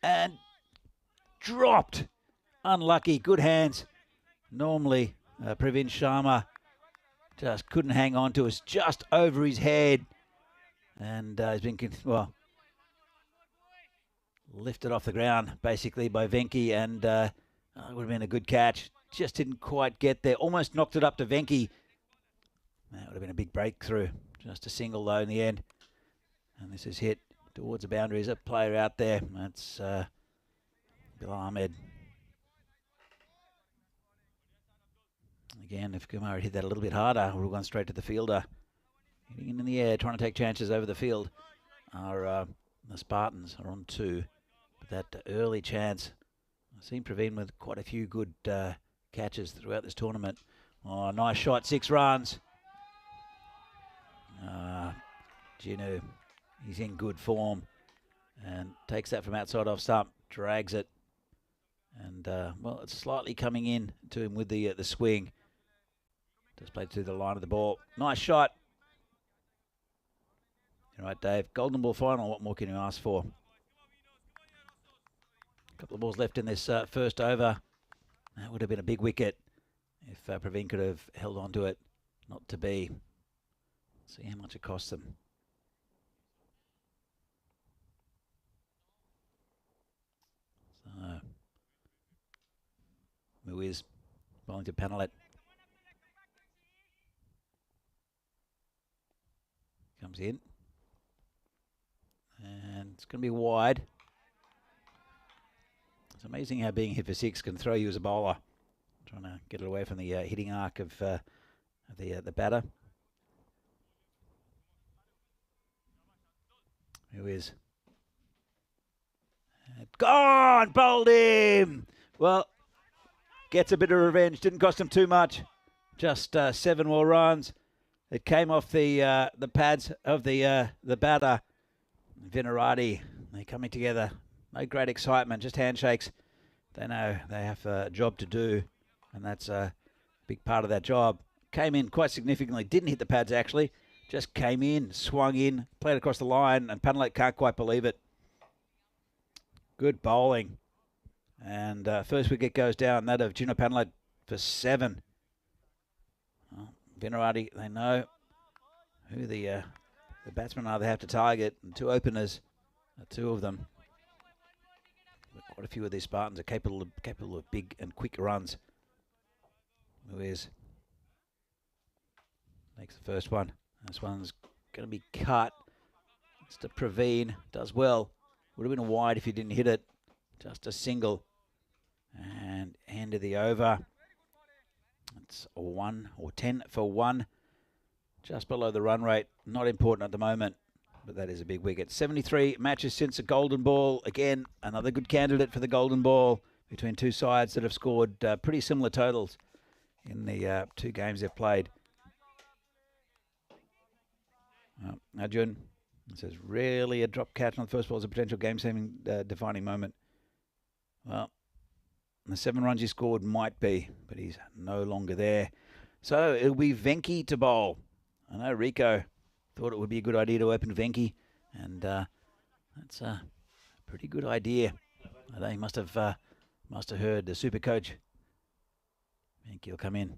And dropped. Unlucky. Good hands. Normally, Pravin Sharma just couldn't hang on to us. Just over his head. And he's been, lifted off the ground, basically, by Venki. And it would have been a good catch. Just didn't quite get there. Almost knocked it up to Venki. That would have been a big breakthrough. Just a single, though, in the end. And this is hit towards the boundary. There's a player out there. That's Bill Ahmed. Again, if Kumar had hit that a little bit harder, would have gone straight to the fielder. Hitting in the air, trying to take chances over the field. The Spartans are on 2. But that early chance, I've seen Praveen with quite a few good catches throughout this tournament. Oh, nice shot, 6 runs. Ginu, he's in good form and takes that from outside off stump, drags it, and it's slightly coming in to him with the swing. Just played through the line of the ball. Nice shot. All right, Dave. Golden ball final. What more can you ask for? A couple of balls left in this first over. That would have been a big wicket if Praveen could have held on to it. Not to be. See how much it costs them. So, Muiz bowling to Panalit. Comes in. And it's going to be wide. It's amazing how being hit for 6 can throw you as a bowler. Trying to get it away from the hitting arc of the batter. Who is? Gone! Bowled him! Well, gets a bit of revenge. Didn't cost him too much. Just 7 more runs. It came off the pads of the batter. Vinarati. They're coming together. No great excitement, just handshakes. They know they have a job to do, and that's a big part of that job. Came in quite significantly. Didn't hit the pads, actually. Just came in, swung in, played across the line, and Panalit can't quite believe it. Good bowling. And first wicket goes down, that of Gino Panalit for 7. Well, Vinarati, they know who the batsmen are they have to target. And 2 openers, 2 of them. But quite a few of these Spartans are capable of big and quick runs. Muiz makes the first one. This one's going to be cut. It's to Praveen. Does well. Would have been a wide if he didn't hit it. Just a single. And And end of the over. It's a 1 or 10 for 1. Just below the run rate. Not important at the moment, but that is a big wicket. 73 matches since a golden ball. Again, another good candidate for the golden ball between two sides that have scored pretty similar totals in the 2 games they've played. Arjun says, really a drop catch on the first ball is a potential game-saving defining moment. Well, the 7 runs he scored might be, but he's no longer there. So it'll be Venki to bowl. I know Rico thought it would be a good idea to open Venki, and that's a pretty good idea. I think he must have heard the super coach. Venki will come in.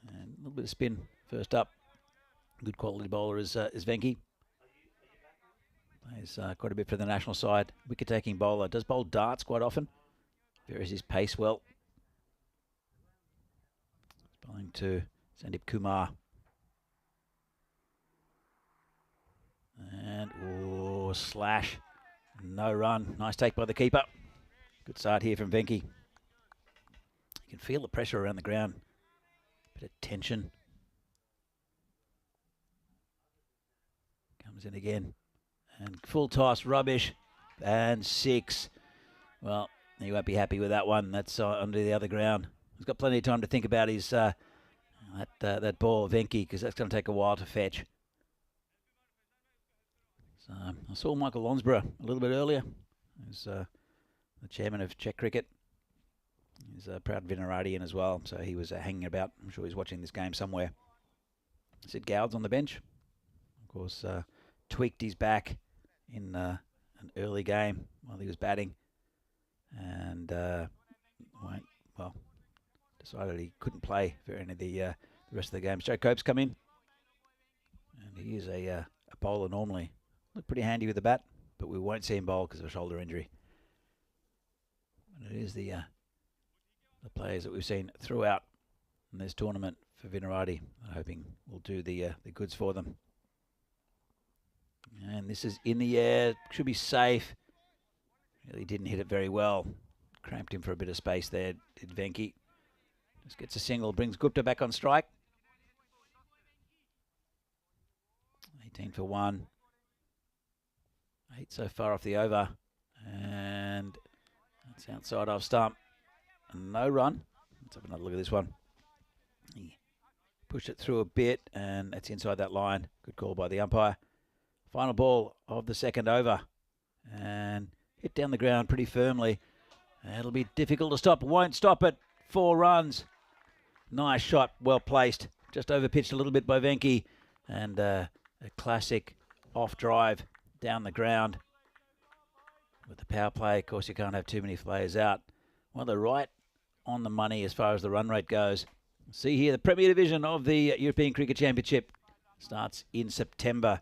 And a little bit of spin first up. Good quality bowler is Venki. Plays quite a bit for the national side. Wicket-taking bowler. Does bowl darts quite often. Varies his pace well. Bowling to Sandeep Kumar. And, oh, slash. No run. Nice take by the keeper. Good start here from Venki. You can feel the pressure around the ground. Bit of tension. Comes in again. And full toss, rubbish. And 6. Well, he won't be happy with that one. That's under the other ground. He's got plenty of time to think about his that ball, Venki, because that's going to take a while to fetch. So I saw Michael Lonsborough a little bit earlier. He's the chairman of Czech cricket. He's a proud Vinaradian as well, so he was hanging about. I'm sure he's watching this game somewhere. Sid Gowd's on the bench. Of course, tweaked his back in an early game while he was batting. And decided he couldn't play for any of the rest of the games. Joe Cope's come in, and he is a bowler normally. Looked pretty handy with the bat, but we won't see him bowl because of a shoulder injury. And it is the players that we've seen throughout in this tournament for Vinaradi. I'm hoping we'll do the goods for them. And this is in the air, should be safe. Really didn't hit it very well. Cramped him for a bit of space there, did Venki. Just gets a single, brings Gupta back on strike. 18 for 1. 8 so far off the over. And that's outside off stump. No run. Let's have another look at this one. He pushed it through a bit, and it's inside that line. Good call by the umpire. Final ball of the second over. And hit down the ground pretty firmly. It'll be difficult to stop. Won't stop it. 4 runs. Nice shot. Well placed. Just overpitched a little bit by Venki. And a classic off drive down the ground. With the power play, of course, you can't have too many players out. Well, they're right on the money as far as the run rate goes. See here, the Premier Division of the European Cricket Championship starts in September.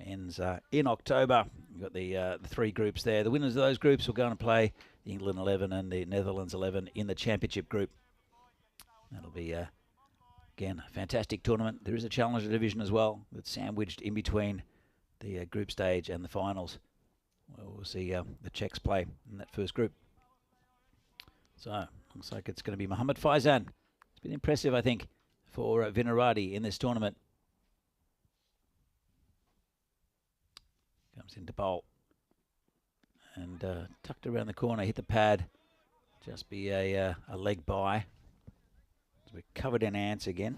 Ends in October. You've got the 3 groups there. The winners of those groups will go and play the England 11 and the Netherlands 11 in the championship group. That'll be, again, a fantastic tournament. There is a Challenger division as well that's sandwiched in between the group stage and the finals. We'll see the Czechs play in that first group. So, looks like it's going to be Mohammad Faizan. It's been impressive, I think, for Vinaradi in this tournament. Comes into bowl. And tucked around the corner, hit the pad. Just be a leg by. So we're covered in ants again.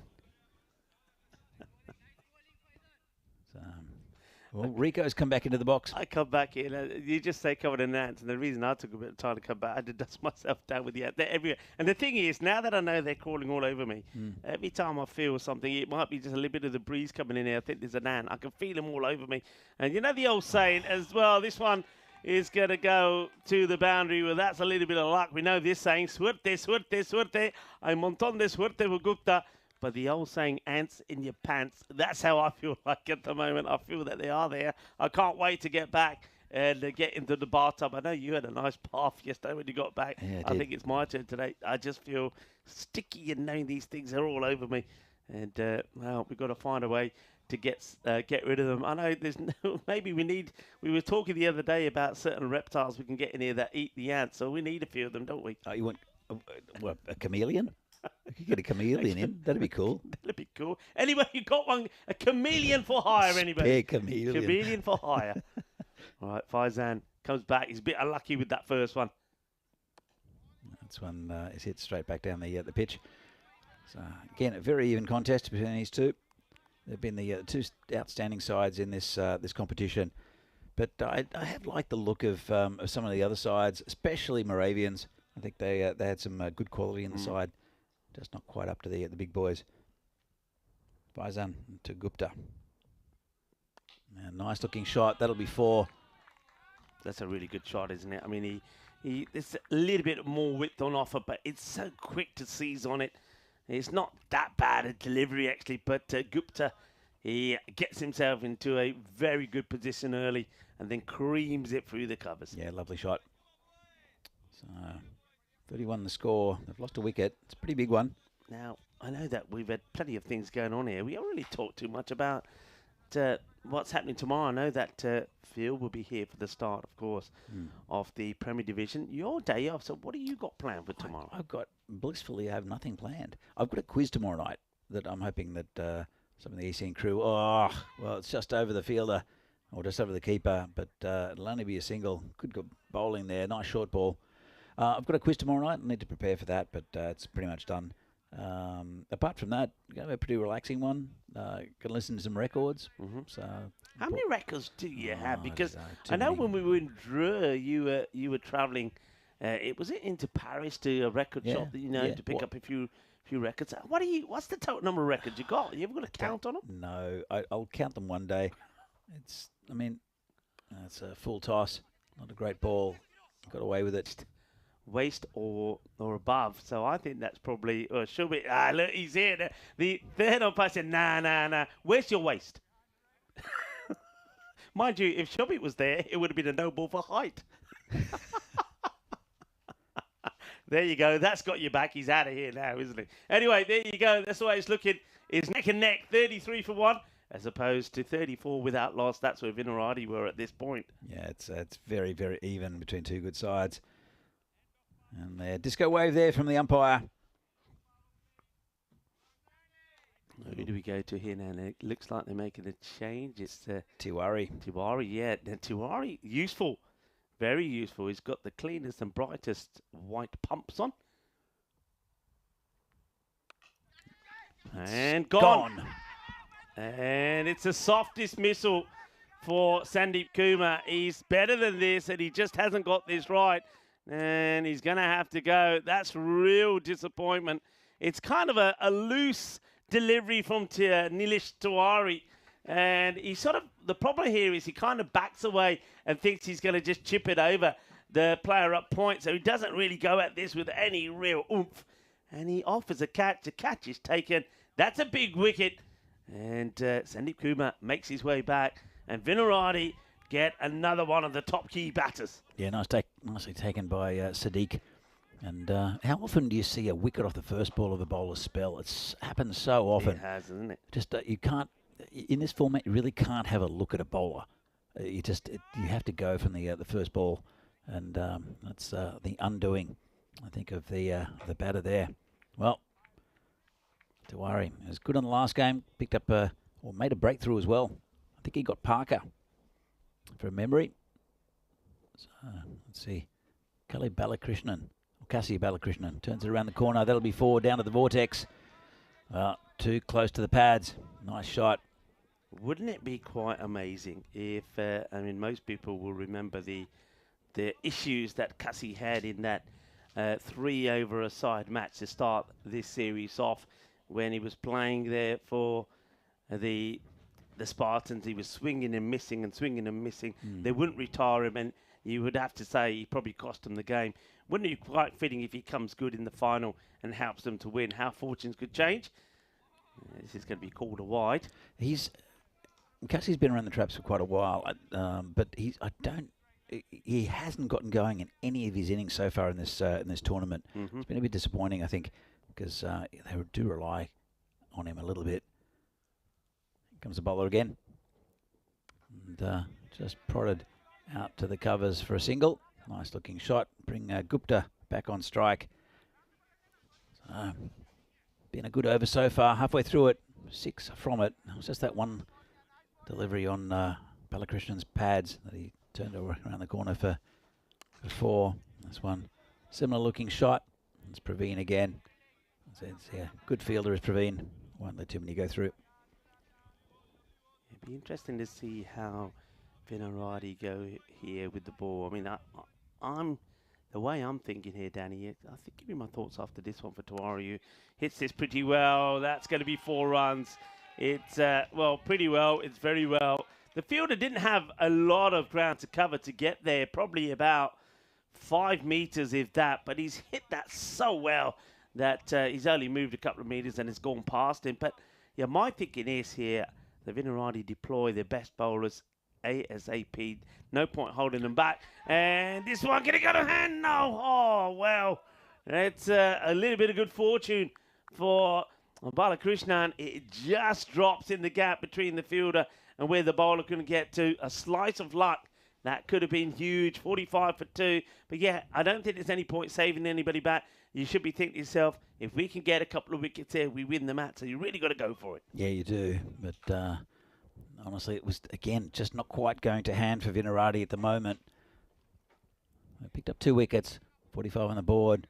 Well, Rico's come back into the box. I come back in. You just say covered in ants, and the reason I took a bit of time to come back, I had to dust myself down with the ants. They're everywhere. And the thing is, now that I know they're crawling all over me, every time I feel something, it might be just a little bit of the breeze coming in here. I think there's an ant. I can feel them all over me. And you know the old saying as well, this one is going to go to the boundary. Well, that's a little bit of luck. We know this saying, suerte, suerte, suerte. Hay montón de suerte for Gupta. But the old saying, ants in your pants, that's how I feel like at the moment. I feel that they are there. I can't wait to get back and get into the bathtub. I know you had a nice bath yesterday when you got back. Yeah, I think it's my turn today. I just feel sticky and knowing these things are all over me. And, well, we've got to find a way to get rid of them. I know there's no, maybe we were talking the other day about certain reptiles we can get in here that eat the ants, so we need a few of them, don't we? Oh, you want what, a chameleon? I could get a chameleon in. That'd be cool. That'd be cool. Anyway, you got one, a chameleon for hire, anybody? Spare chameleon. Chameleon for hire. All right, Faizan comes back. He's a bit unlucky with that first one. That's one is hit straight back down the pitch. So again, a very even contest between these two. They've been the two outstanding sides in this this competition. But I have liked the look of some of the other sides, especially Moravians. I think they had some good quality in the side, just not quite up to the big boys. Faizan to Gupta. Nice looking shot. That'll be 4. That's a really good shot, isn't it? I mean, there's a little bit more width on offer, but it's so quick to seize on it. It's not that bad a delivery, actually, but Gupta, he gets himself into a very good position early and then creams it through the covers. Yeah, lovely shot. So, 31 the score. They've lost a wicket. It's a pretty big one. Now, I know that we've had plenty of things going on here. We haven't really talked too much about what's happening tomorrow. I know that Phil will be here for the start, of course, of the Premier Division. Your day off, so what do you got planned for tomorrow? I've got, blissfully, I have nothing planned. I've got a quiz tomorrow night that I'm hoping that some of the ECN crew, well, it's just over the fielder or just over the keeper, but it'll only be a single. Could go bowling there, nice short ball. I've got a quiz tomorrow night. I need to prepare for that, but it's pretty much done. Apart from that, going to have a pretty relaxing one. Going to listen to some records. So, how many records do you have? Because I know when we were in Dreux, you were travelling. Was it into Paris to a record shop that to pick up a few records? What's the total number of records you got? You ever got to count on them? No, I'll count them one day. It's a full toss, not a great ball. Got away with it. Waist or above. So I think that's probably, or should be, look, he's here. The third umpire said, nah. Where's your waist? Mind you, if Shubby was there, it would have been a no ball for height. There you go. That's got you back. He's out of here now, isn't he? Anyway, there you go. That's the way it's looking. It's neck and neck, 33 for 1, as opposed to 34 without loss. That's where Vinarati were at this point. Yeah, it's very, very even between two good sides. And the disco wave there from the umpire. Who do we go to here now? It looks like they're making a change. It's Tiwari. Tiwari, yeah. Now, Tiwari, useful. Very useful. He's got the cleanest and brightest white pumps on. And gone. And it's a soft dismissal for Sandeep Kumar. He's better than this, and he just hasn't got this right. And he's going to have to go. That's real disappointment. It's kind of a loose delivery from Nilesh Tiwari. And he the problem here is he kind of backs away and thinks he's going to just chip it over the player up point. So he doesn't really go at this with any real oomph. And he offers a catch. The catch is taken. That's a big wicket. And Sandeep Kumar makes his way back. And Vinarati get another one of the top key batters. Yeah, nicely taken by Sadiq. And how often do you see a wicket off the first ball of the bowler's spell? It's happened so often. It has, isn't it? Just you can't, in this format, you really can't have a look at a bowler. You have to go from the first ball. And that's the undoing, I think, of the batter there. Well, Tiwari was good on the last game. Picked up or made a breakthrough as well. I think he got Parker from memory. So, let's see. Kasi Balakrishnan turns it around the corner. That'll be 4 down to the vortex. Too close to the pads. Nice shot. Wouldn't it be quite amazing if, most people will remember the issues that Kasi had in that 3 over a side match to start this series off when he was playing there for the Spartans. He was swinging and missing and swinging and missing. They wouldn't retire him, and you would have to say he probably cost him the game. Wouldn't it be quite fitting if he comes good in the final and helps them to win? How fortunes could change. This is going to be called a wide. Kasi's been around the traps for quite a while, but he hasn't gotten going in any of his innings so far in this tournament. It's been a bit disappointing, I think, because they do rely on him a little bit. comes the bowler again. And just prodded out to the covers for a single. Nice looking shot. Bring Gupta back on strike. So, been a good over so far. Halfway through it, 6 from it. It was just that one delivery on Balakrishnan's pads that he turned around the corner for 4. This one, similar looking shot. It's Praveen again. Yeah, good fielder is Praveen. Won't let too many go through. It'd be interesting to see how Vinarati go here with the ball. I mean, I'm the way I'm thinking here, Danny. I think give me my thoughts after this one for Tawaru. Hits this pretty well. That's going to be 4 runs. It's well, pretty well. It's very well. The fielder didn't have a lot of ground to cover to get there. Probably about 5 meters, if that. But he's hit that so well that he's only moved a couple of meters and it's gone past him. But yeah, my thinking is here, the Vinarati deploy their best bowlers ASAP. No point holding them back. And this one, can it go to hand? No. Oh, well. It's a little bit of good fortune for Balakrishnan. It just drops in the gap between the fielder and where the bowler couldn't get to. A slice of luck. That could have been huge. 45 for 2. But yeah, I don't think there's any point saving anybody back. You should be thinking to yourself, if we can get a couple of wickets here, we win the match. So you really got to go for it. Yeah, you do. But honestly, it was, again, just not quite going to hand for Vinarati at the moment. They picked up 2 wickets, 45 on the board.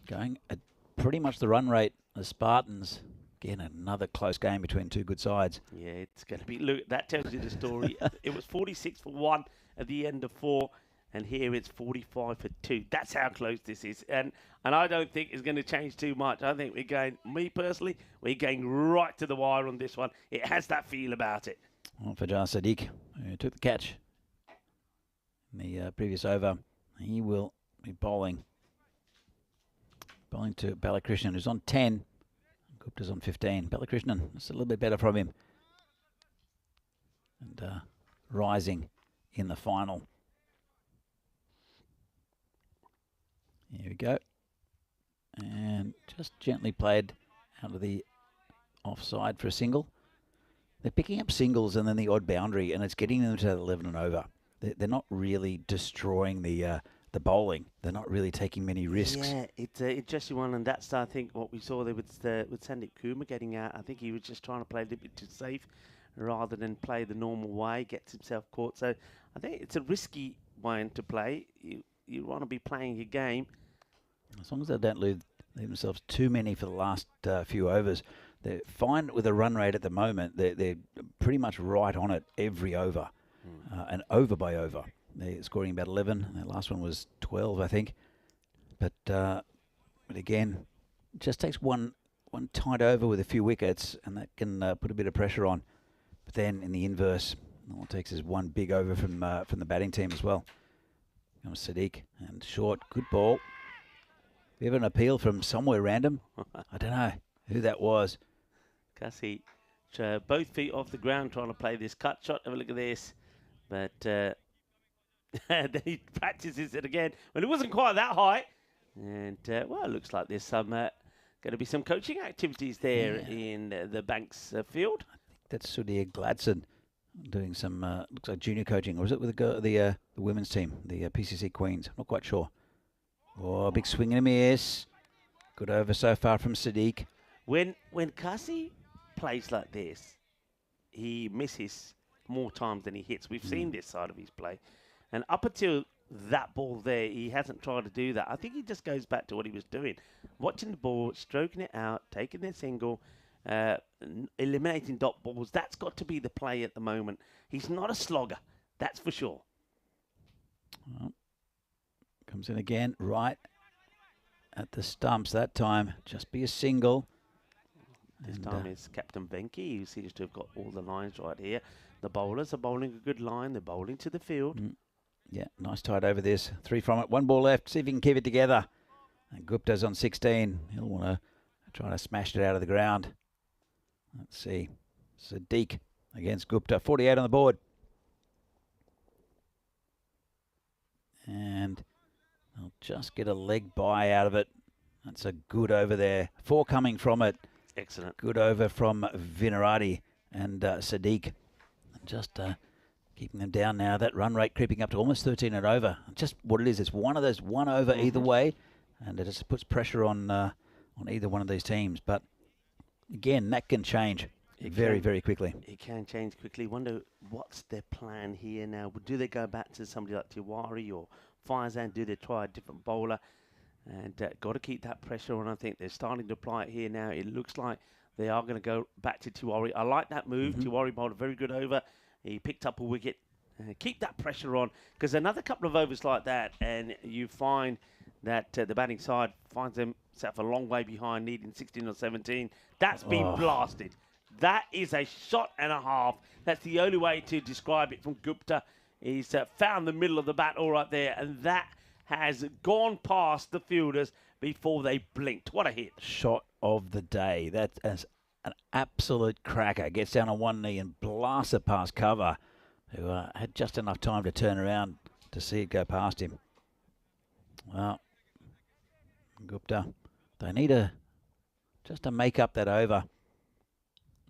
Going at pretty much the run rate of Spartans. Again, another close game between 2 good sides. Yeah, it's going to be... Look, that tells you the story. It was 46 for 1 at the end of 4. And here it's 45 for 2. That's how close this is. And I don't think it's going to change too much. I think we're going, me personally, we're going right to the wire on this one. It has that feel about it. Well, Fajar Sadiq, who took the catch in the previous over, he will be bowling to Balakrishnan, who's on 10. Gupta's on 15. Balakrishnan, it's a little bit better from him. And rising in the final. Here we go. And just gently played out of the offside for a single. They're picking up singles and then the odd boundary, and it's getting them to 11 and over. They're not really destroying the bowling. They're not really taking many risks. Yeah, it's an interesting one, and that's, I think, what we saw there with Sandeep Kumar getting out. I think he was just trying to play a little bit too safe rather than play the normal way, gets himself caught. So I think it's a risky one to play. You want to be playing your game. As long as they don't leave themselves too many for the last few overs. They're fine with a run rate at the moment. They're pretty much right on it every over, and over by over. They're scoring about 11. Their last one was 12, I think. But again, it just takes one tight over with a few wickets, and that can put a bit of pressure on. But then in the inverse, all it takes is one big over from the batting team as well. Comes Sadiq and short, good ball. We have an appeal from somewhere random. I don't know who that was. Cassie, both feet off the ground trying to play this cut shot. Have a look at this. But then he practices it again. Well, it wasn't quite that high. And, well, it looks like there's some going to be some coaching activities there in the Banks field. I think that's Sudhir Gladson doing some, looks like junior coaching. Or was it with the women's team, the PCC Queens? I'm not quite sure. Oh, big swing and a miss. Good over so far from Sadiq. When Cassie plays like this, he misses more times than he hits. We've seen this side of his play. And up until that ball there, he hasn't tried to do that. I think he just goes back to what he was doing. Watching the ball, stroking it out, taking the single, eliminating dot balls. That's got to be the play at the moment. He's not a slogger, that's for sure. Well, comes in again, right at the stumps that time. Just be a single. This time it's Captain Venki, who seems to have got all the lines right here. The bowlers are bowling a good line. They're bowling to the field. Yeah, nice tight over this. 3 from it. 1 ball left. See if he can keep it together. And Gupta's on 16. He'll want to try to smash it out of the ground. Let's see. Sadiq against Gupta. 48 on the board. And they'll just get a leg by out of it. That's a good over there. 4 coming from it. Excellent. Good over from Vinarati. and Sadiq. Just keeping them down now. That run rate creeping up to almost 13 and over. Just what it is, it's one of those one over either way, and it just puts pressure on either one of these teams. But again, that can change very quickly. It can change quickly. Wonder what's their plan here now. Do they go back to somebody like Tiwari or Faizan? Do they try a different bowler? And got to keep that pressure on. I think they're starting to apply it here now. It looks like they are going to go back to Tiwari. I like that move. Tiwari bowled a very good over. He picked up a wicket. Keep that pressure on, because another couple of overs like that, and you find that the batting side finds themselves a long way behind, needing 16 or 17. That's been blasted. That is a shot and a half. That's the only way to describe it from Gupta. He's found the middle of the bat all right there, and that has gone past the fielders before they blinked. What a hit. Shot of the day. That's an absolute cracker. Gets down on one knee and blasts it past cover, who had just enough time to turn around to see it go past him. Well, Gupta, they need just to make up that over.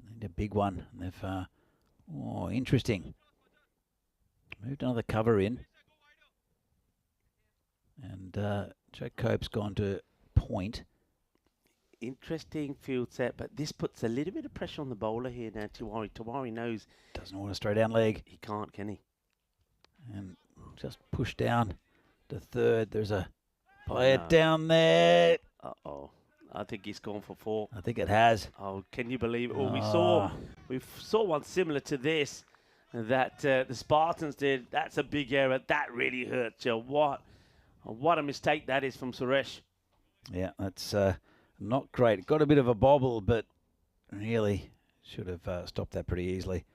They need a big one. And they've, interesting. Moved another cover in. And Joe Cope's gone to point. Interesting field set, but this puts a little bit of pressure on the bowler here now, Tiwari. Tiwari knows. Doesn't want a straight down leg. He can't, can he? And just push down to third. There's a player down there. Uh-oh. I think he's gone for 4. I think it has. Oh, can you believe it? Oh, we saw one similar to this that the Spartans did. That's a big error. That really hurts you. What a mistake that is from Suresh. Yeah, that's not great. Got a bit of a bobble, but really should have stopped that pretty easily.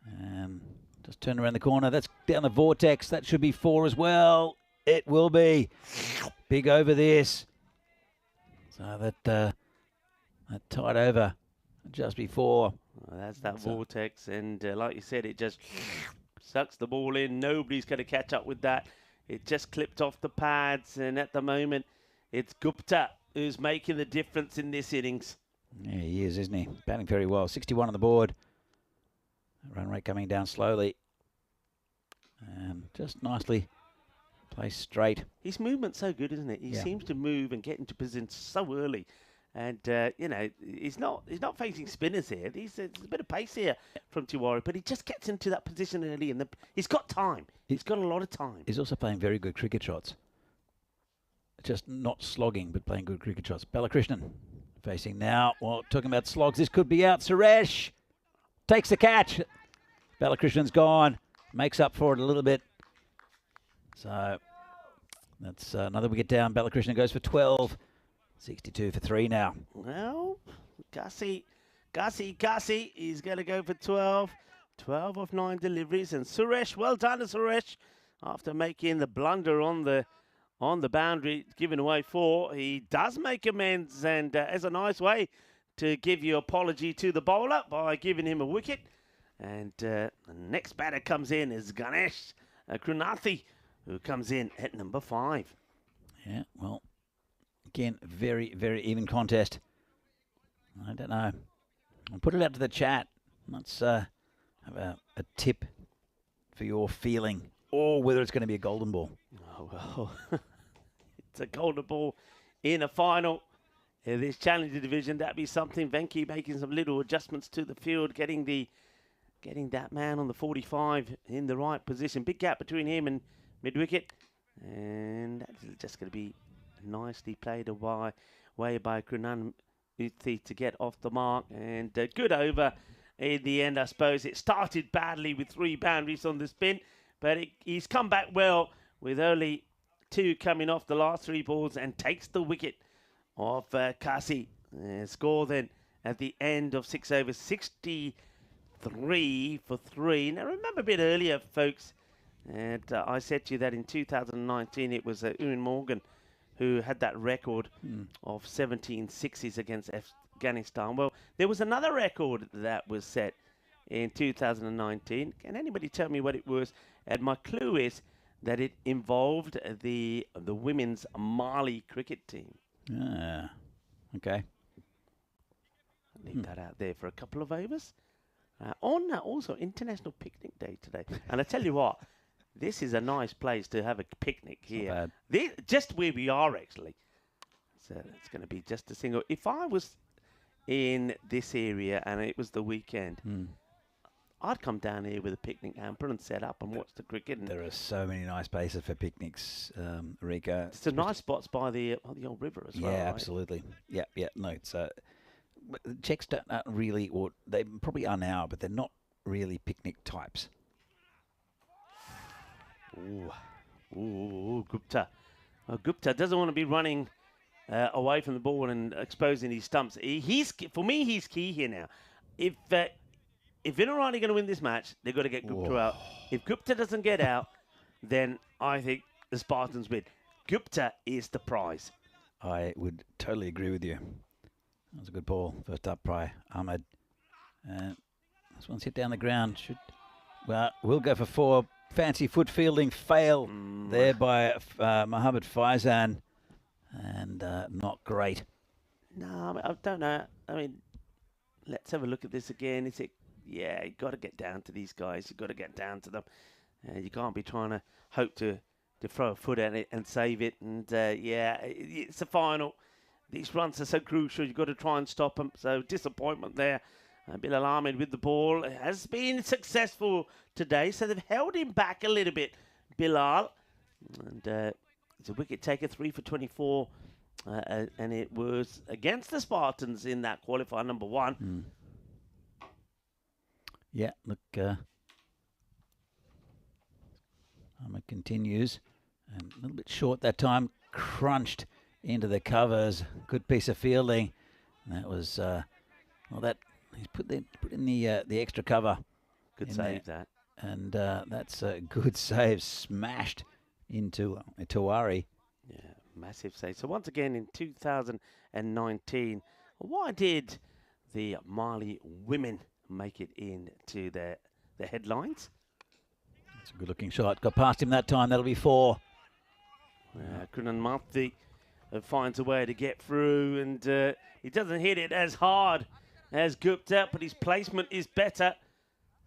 And just turn around the corner. That's down the vortex. That should be 4 as well. It will be. Big over this. So that tied over just before. Well, that's that vortex. And like you said, it just sucks the ball in. Nobody's going to catch up with that. It just clipped off the pads. And at the moment, it's Gupta who's making the difference in this innings. Yeah, he is, isn't he? Batting very well. 61 on the board. Run rate coming down slowly. And just nicely placed straight. His movement's so good, isn't it? He seems to move and get into position so early. And, he's not facing spinners here. There's a bit of pace here from Tiwari, but he just gets into that position early. And he's got time. He's got a lot of time. He's also playing very good cricket shots. Just not slogging, but playing good cricket shots. Balakrishnan facing now. Well, talking about slogs, this could be out. Suresh takes the catch. Balakrishnan's gone. Makes up for it a little bit. So that's another wicket down. Balakrishnan goes for 12. 62 for 3 now. Well, Gussie, he's going to go for 12. 12 of 9 deliveries. And Suresh, well done to Suresh. After making the blunder on the boundary, giving away 4, he does make amends, and has a nice way to give your apology to the bowler by giving him a wicket. And the next batter comes in is Ganesh Krunathi, who comes in at number 5. Yeah, well, again, very even contest. I don't know. I'll put it out to the chat. Let's have a tip for your feeling, or whether it's going to be a golden ball. Oh, well, it's a golden ball in a final. In this Challenger division, that'd be something. Venki making some little adjustments to the field, getting that man on the 45 in the right position. Big gap between him and mid-wicket. And that's just going to be nicely played away by Krunan to get off the mark. And good over in the end, I suppose. It started badly with 3 boundaries on the spin, but he's come back well with only 2 coming off the last 3 balls and takes the wicket of Kasi. Score then at the end of 6 overs, 63 for 3. Now remember a bit earlier, folks, and I said to you that in 2019 it was Ewan Morgan who had that record of 17 sixes against Afghanistan. Well, there was another record that was set in 2019. Can anybody tell me what it was? And my clue is that it involved the women's Mali cricket team. Okay. Leave that out there for a couple of overs. On also International Picnic Day today. And I tell you what, this is a nice place to have a picnic here. Just where we are, actually. So it's going to be just a single. If I was in this area and it was the weekend, I'd come down here with a picnic hamper and set up and watch the cricket. And there are so many nice places for picnics, Rico. It's a nice spots by the old river as well. Yeah, right? absolutely. Yeah. No, it's the Czechs aren't really, or they probably are now, but they're not really picnic types. Ooh, Gupta. Gupta doesn't want to be running away from the ball and exposing his stumps. For me, he's key here now. If Vinarani are going to win this match, they've got to get Gupta out. If Gupta doesn't get out, then I think the Spartans win. Gupta is the prize. I would totally agree with you. That was a good ball. First up by Ahmed. This one's hit down the ground. We'll go for 4. Fancy foot fielding fail there by Mohammed Faizan. And not great. No, I don't know. I mean, let's have a look at this again. Yeah, you got to get down to these guys. You got to get down to them. You can't be trying to hope to throw a foot at it and save it. And it's a final. These runs are so crucial. You've got to try and stop them. So disappointment there. Bilal Ahmed with the ball has been successful today. So they've held him back a little bit, Bilal. And it's a wicket taker, 3 for 24. And it was against the Spartans in that qualifier number 1. Yeah, look, Ahmed continues. And a little bit short that time. Crunched into the covers. Good piece of fielding. And that was, he's put in the extra cover. Good save that. And that's a good save. Smashed into Tawari. Yeah, massive save. So once again in 2019, why did the Mali women make it into the headlines? It's a good looking shot. Got past him that time. That'll be 4. Kunan Mafti finds a way to get through, and he doesn't hit it as hard as Gupta, but his placement is better.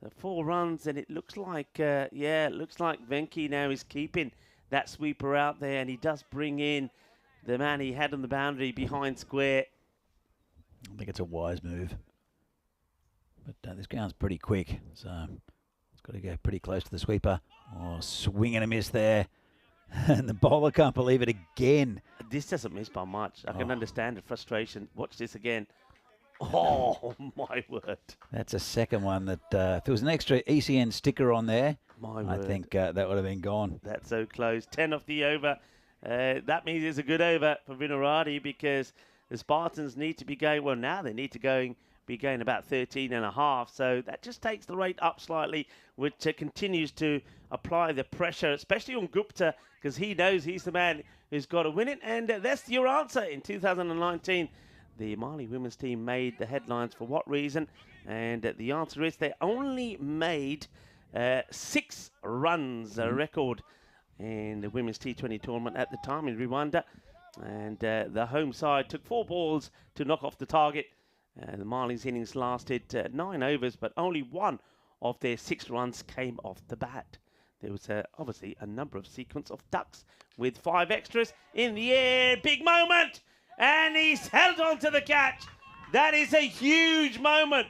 The 4 runs, and it looks like, Venki now is keeping that sweeper out there, and he does bring in the man he had on the boundary behind square. I think it's a wise move. But this ground's pretty quick, so it's got to go pretty close to the sweeper. Oh, swing and a miss there. And the bowler can't believe it again. This doesn't miss by much. I can understand the frustration. Watch this again. Oh, my word. That's a second one that, if there was an extra ECN sticker on there, I think that would have been gone. That's so close. 10 off the over. That means it's a good over for Vinarati because the Spartans need to be going, well, now they need to be going about 13 and a half. So that just takes the rate up slightly, which continues to apply the pressure, especially on Gupta, because he knows he's the man who's got to win it. And that's your answer. In 2019, the Mali women's team made the headlines for what reason? And the answer is they only made 6 runs, a record in the women's T20 tournament at the time in Rwanda. And the home side took 4 balls to knock off the target. The Mali's innings lasted 9 overs, but only 1 of their 6 runs came off the bat. There was obviously a number of sequence of ducks with 5 extras in the air. Big moment! And he's held on to the catch. That is a huge moment.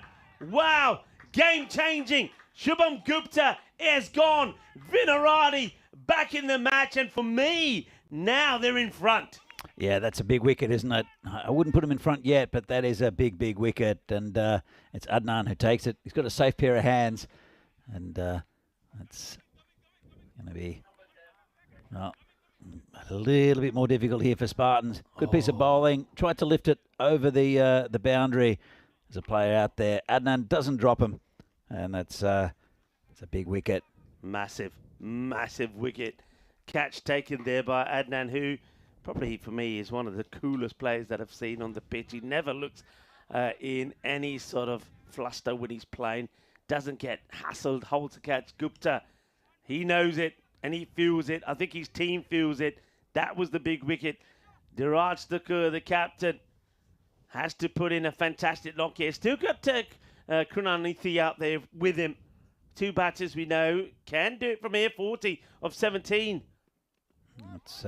Wow! Game-changing. Shubham Gupta is gone. Vinarati back in the match. And for me, now they're in front. Yeah, that's a big wicket, isn't it? I wouldn't put him in front yet, but that is a big, big wicket. And it's Adnan who takes it. He's got a safe pair of hands. And that's going to be a little bit more difficult here for Spartans. Good piece of bowling. Tried to lift it over the boundary. There's a player out there. Adnan doesn't drop him. And it's a big wicket. Massive, massive wicket. Catch taken there by Adnan, who probably for me is one of the coolest players that I've seen on the pitch. He never looks in any sort of fluster when he's playing. Doesn't get hassled, holds the catch. Gupta, he knows it and he feels it. I think his team feels it. That was the big wicket. Diraj Thakur, the captain, has to put in a fantastic knock here. Still got Krunanithi out there with him. 2 batters we know can do it from here. 40 of 17. It's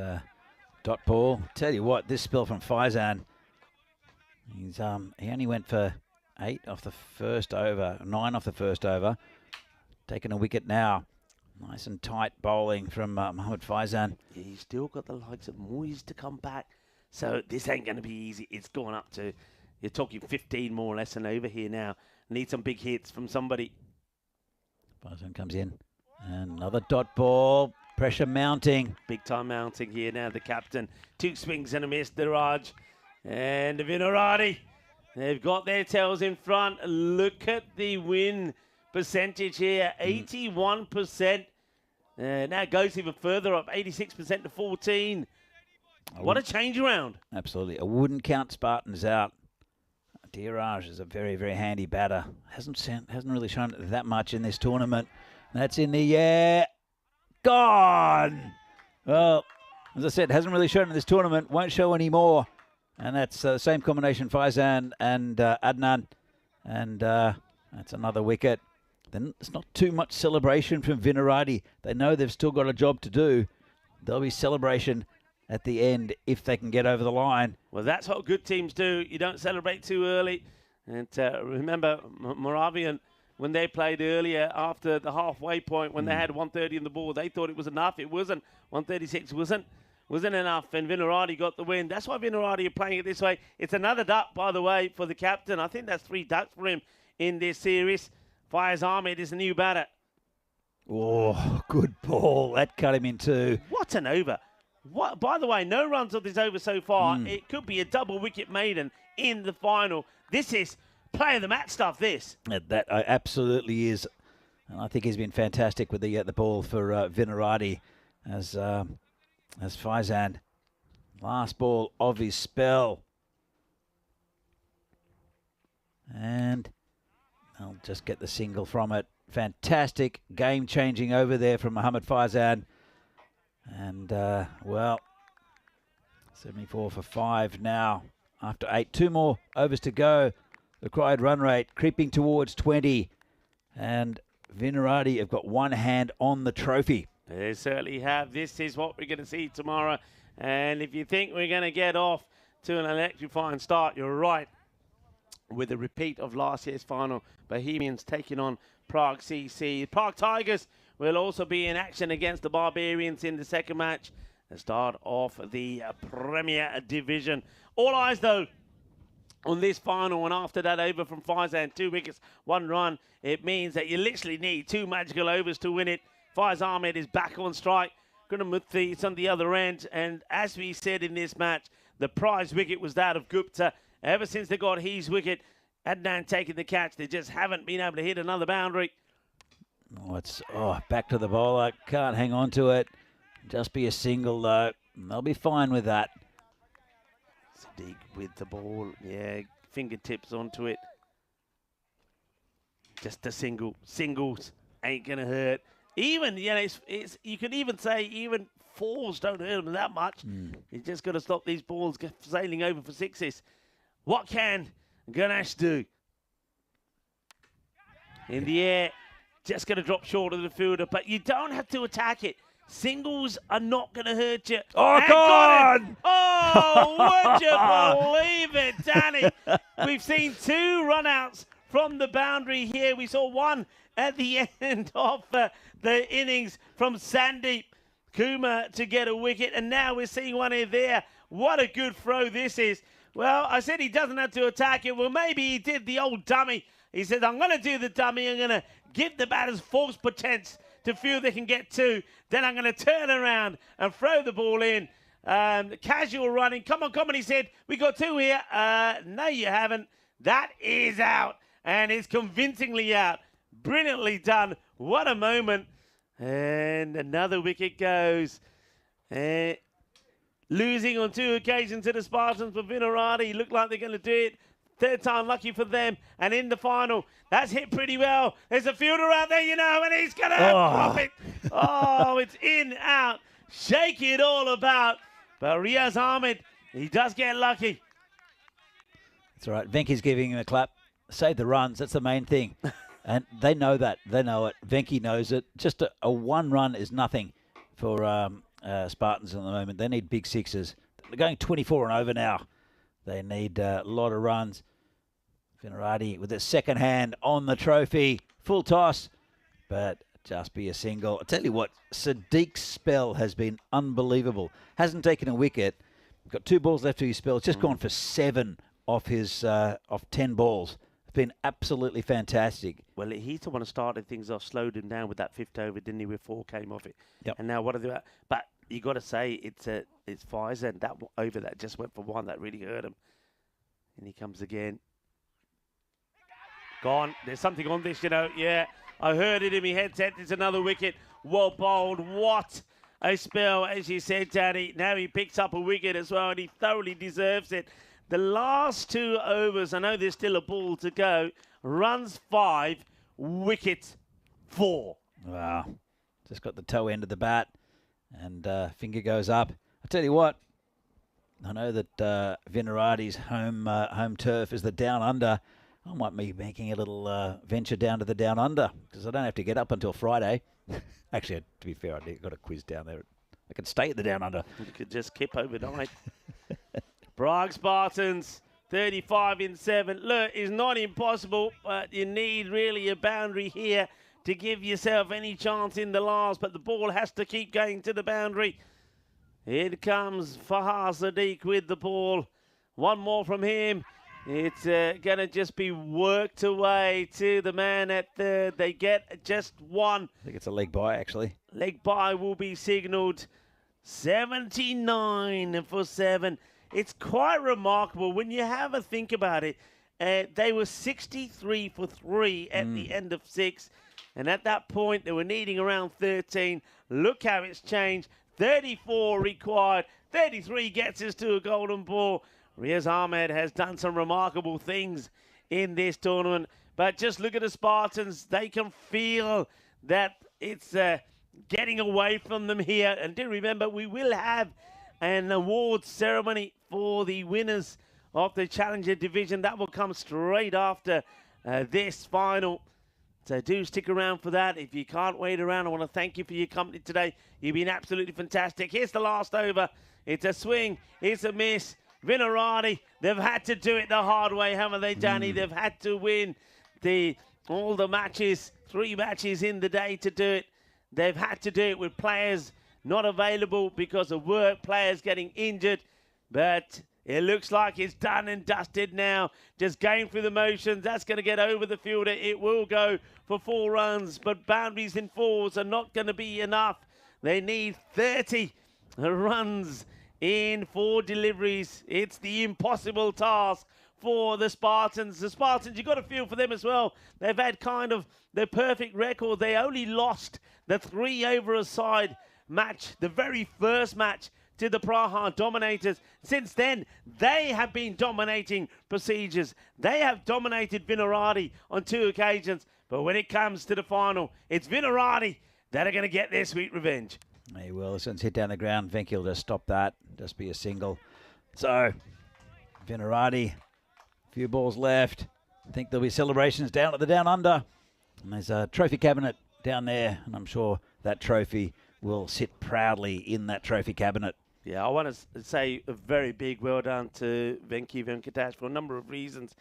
dot ball. Tell you what, this spell from Faizan, he only went for 8 off the first over, 9 off the first over. Taking a wicket now. Nice and tight bowling from Mohammad Faizan. Yeah, he's still got the likes of Moyes to come back. So this ain't going to be easy. It's gone up to, you're talking 15 more or less and over here now. Need some big hits from somebody. Faizan comes in. And another dot ball. Pressure mounting. Big time mounting here now, the captain. 2 swings and a miss, Diraj. And Vinarati. They've got their tails in front. Look at the win percentage here. 81%. Now it goes even further up. 86% to 14. What a change around. Absolutely. I wouldn't count Spartans out. Diraj is a very, very handy batter. Hasn't really shown that much in this tournament. That's in the air. Gone. Well, as I said, hasn't really shown in this tournament. Won't show anymore. And that's the same combination, Faizan and Adnan. And that's another wicket. Then it's not too much celebration from Vinarati. They know they've still got a job to do. There'll be celebration at the end if they can get over the line. Well, that's what good teams do. You don't celebrate too early. And remember, Moravian, when they played earlier after the halfway point, when they had 130 in the ball, they thought it was enough. It wasn't. 136 wasn't enough, and Vinarati got the win. That's why Vinarati are playing it this way. It's another duck, by the way, for the captain. I think that's 3 ducks for him in this series. Faiz Ahmed is the new batter. Oh, good ball. That cut him in 2. What an over. What? By the way, no runs of this over so far. It could be a double wicket maiden in the final. This is play of the match stuff, this. That absolutely is. And I think he's been fantastic with the ball for Vinarati as Faizan. Last ball of his spell. And I'll just get the single from it. Fantastic game-changing over there from Mohammad Faizan. And, well, 74 for 5 now after 8. 2 more overs to go. The required run rate creeping towards 20. And Vinarati have got one hand on the trophy. They certainly have. This is what we're going to see tomorrow. And if you think we're going to get off to an electrifying start, you're right. With a repeat of last year's final, Bohemians taking on Prague CC. Prague Tigers will also be in action against the Barbarians in the second match. The start of the Premier Division. All eyes, though, on this final, and after that over from Faizan, 2 wickets, 1 run. It means that you literally need 2 magical overs to win it. Faiz Ahmed is back on strike. Gunamuthi is on the other end. And as we said in this match, the prize wicket was that of Gupta. Ever since they got his wicket, Adnan taking the catch, they just haven't been able to hit another boundary. Back to the bowler. Can't hang on to it. Just be a single, though. They'll be fine with that. Sadiq with the ball. Yeah, fingertips onto it. Just a single. Singles ain't going to hurt. Even, it's you can even say even 4s don't hurt them that much. You just got to stop these balls sailing over for 6s. What can Ganesh do? In the air, just going to drop short of the fielder, but you don't have to attack it. Singles are not going to hurt you. Oh, God! Oh, would you believe it, Danny? We've seen 2 run-outs from the boundary here. We saw one at the end of the innings from Sandeep Kumar to get a wicket, and now we're seeing one in there. What a good throw this is. Well, I said he doesn't have to attack it. Well, maybe he did the old dummy. He said, I'm going to do the dummy. I'm going to give the batters false pretense to feel they can get 2. Then I'm going to turn around and throw the ball in. Casual running. Come on. He said, we got 2 here. No, you haven't. That is out. And it's convincingly out. Brilliantly done. What a moment. And another wicket goes. Losing on 2 occasions to the Spartans for Vinarati. Look like they're going to do it. 3rd time lucky for them. And in the final, that's hit pretty well. There's a fielder out there, and he's going to drop it. Oh, it's in, out. Shake it all about. But Riaz Ahmed, he does get lucky. That's all right. Venky's giving him a clap. save the runs. That's the main thing. And they know that. They know it. Venki knows it. Just a one run is nothing for Spartans at the moment. They need big sixes. They're going 24 and over now. They need a lot of runs. Venerati with his second hand on the trophy. Full toss, but just be a single. I tell you what, Sadiq's spell has been unbelievable. Hasn't taken a wicket. Got 2 balls left to his spell. It's just gone for 7 off his off 10 balls. It's been absolutely fantastic. Well, he's the one who started things off, slowed him down with that 5th over, didn't he, where 4 came off it. Yep. And now what are they? But you got to say it's Pfizer, and that over that just went for 1. That really hurt him. And he comes again. Gone. There's something on this, Yeah, I heard it in my headset. It's another wicket. Well bowled. What a spell, as you said, Danny. Now he picks up a wicket as well, and he thoroughly deserves it. The last 2 overs, I know there's still a ball to go. Runs 5, wicket 4. Wow. Just got the toe end of the bat, and finger goes up. I tell you what, I know that Venerati's home turf is the Down Under. I might be making a little venture down to the Down Under, because I don't have to get up until Friday. Actually, to be fair, I've got a quiz down there. I can stay at the Down Under. You could just kip overnight. Prague Spartans, 35 in 7. Look, it's not impossible, but you need really a boundary here to give yourself any chance in the last, but the ball has to keep going to the boundary. Here comes Fahar Sadiq with the ball. One more from him. It's going to just be worked away to the man at third. They get just 1. I think it's a leg bye, actually. Leg bye will be signalled. 79 for 7. It's quite remarkable when you have a think about it. They were 63 for 3 at the end of 6. And at that point, they were needing around 13. Look how it's changed. 34 required. 33 gets us to a golden ball. Riaz Ahmed has done some remarkable things in this tournament. But just look at the Spartans. They can feel that it's getting away from them here. And do remember, we will have an awards ceremony for the winners of the Challenger Division. That will come straight after this final. So do stick around for that. If you can't wait around, I want to thank you for your company today. You've been absolutely fantastic. Here's the last over. It's a swing. It's a miss. Venerati, they've had to do it the hard way, haven't they, Danny? They've had to win all the matches, 3 matches in the day to do it. They've had to do it with players not available because of work, players getting injured. But it looks like it's done and dusted now. Just going through the motions. That's going to get over the fielder. It will go for 4 runs, but boundaries in 4s are not going to be enough. They need 30 runs in 4 deliveries. It's the impossible task for the Spartans. The Spartans, you've got to feel for them as well. They've had kind of the perfect record. They only lost the 3 over a side match, the very first match, to the Praha Dominators. Since then, they have been dominating procedures. They have dominated Venerati on 2 occasions. But when it comes to the final, it's Venerati that are going to get their sweet revenge. He will. As soon as hit down the ground, Venki will just stop that. Just be a single. So, Venerati, a few balls left. I think there'll be celebrations down at the Down Under. And there's a trophy cabinet down there. And I'm sure that trophy will sit proudly in that trophy cabinet. Yeah, I want to say a very big well done to Venki Venkatash for a number of reasons.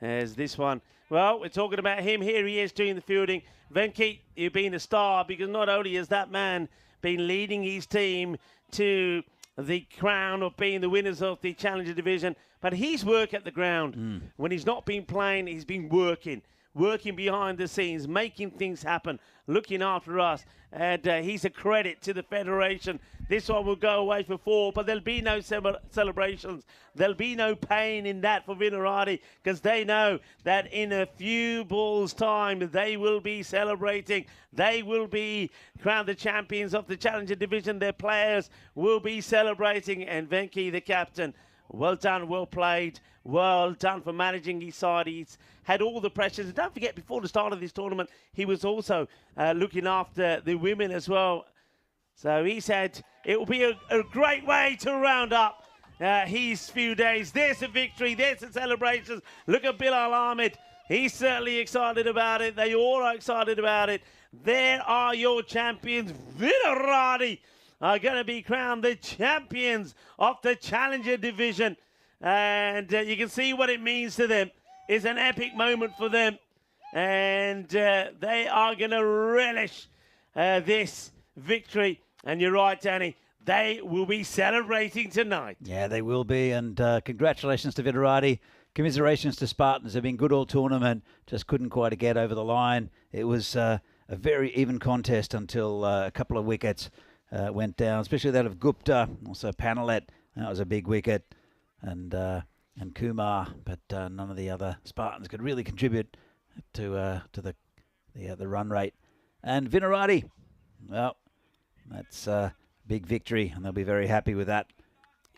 As this one, well, we're talking about him. Here he is doing the fielding. Venki, you've been a star because not only has that man been leading his team to the crown of being the winners of the Challenger Division, but his work at the ground, when he's not been playing, he's been working behind the scenes, making things happen, looking after us. And he's a credit to the Federation. This one will go away for 4, but there'll be no celebrations. There'll be no pain in that for Venerati because they know that in a few balls' time, they will be celebrating. They will be crowned the champions of the Challenger Division. Their players will be celebrating. And Venki, the captain, well done, well played. Well done for managing his side. He's had all the pressures. And don't forget, before the start of this tournament, he was also looking after the women as well. So he said it will be a great way to round up his few days. There's a victory. There's the celebrations. Look at Bilal Ahmed He's certainly excited about it. They all are excited about it. There are your champions. Vinarati are going to be crowned the champions of the Challenger division. And you can see what it means to them. It's an epic moment for them. And they are going to relish this victory. And you're right, Danny. They will be celebrating tonight. Yeah, they will be. And congratulations to Vinarati. Commiserations to Spartans. They've been good all tournament. Just couldn't quite get over the line. It was a very even contest until a couple of wickets went down, especially that of Gupta, also Panalet. That was a big wicket. And Kumar, but none of the other Spartans could really contribute to the run rate. And Vinarati, well, that's a big victory, and they'll be very happy with that.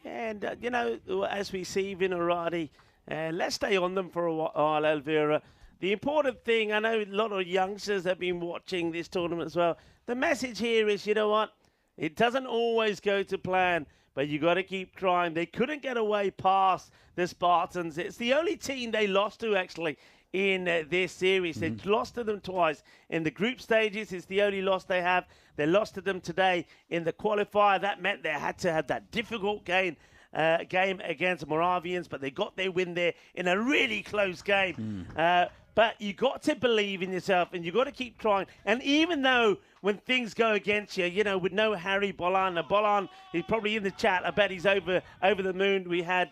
And, you know, as we see Vinarati, let's stay on them for a while, Elvira. The important thing, I know a lot of youngsters have been watching this tournament as well. The message here is, you know what? It doesn't always go to plan, but you got to keep trying. They couldn't get away past the Spartans. It's the only team they lost to, actually, in this series. They lost to them twice in the group stages. It's the only loss they have. They lost to them today in the qualifier. That meant they had to have that difficult game against Moravians, but they got their win there in a really close game. But you got to believe in yourself, and you got to keep trying. And even though when things go against you, you know, with no Harry Bolan, Bolan, he's probably in the chat. I bet he's over the moon. We had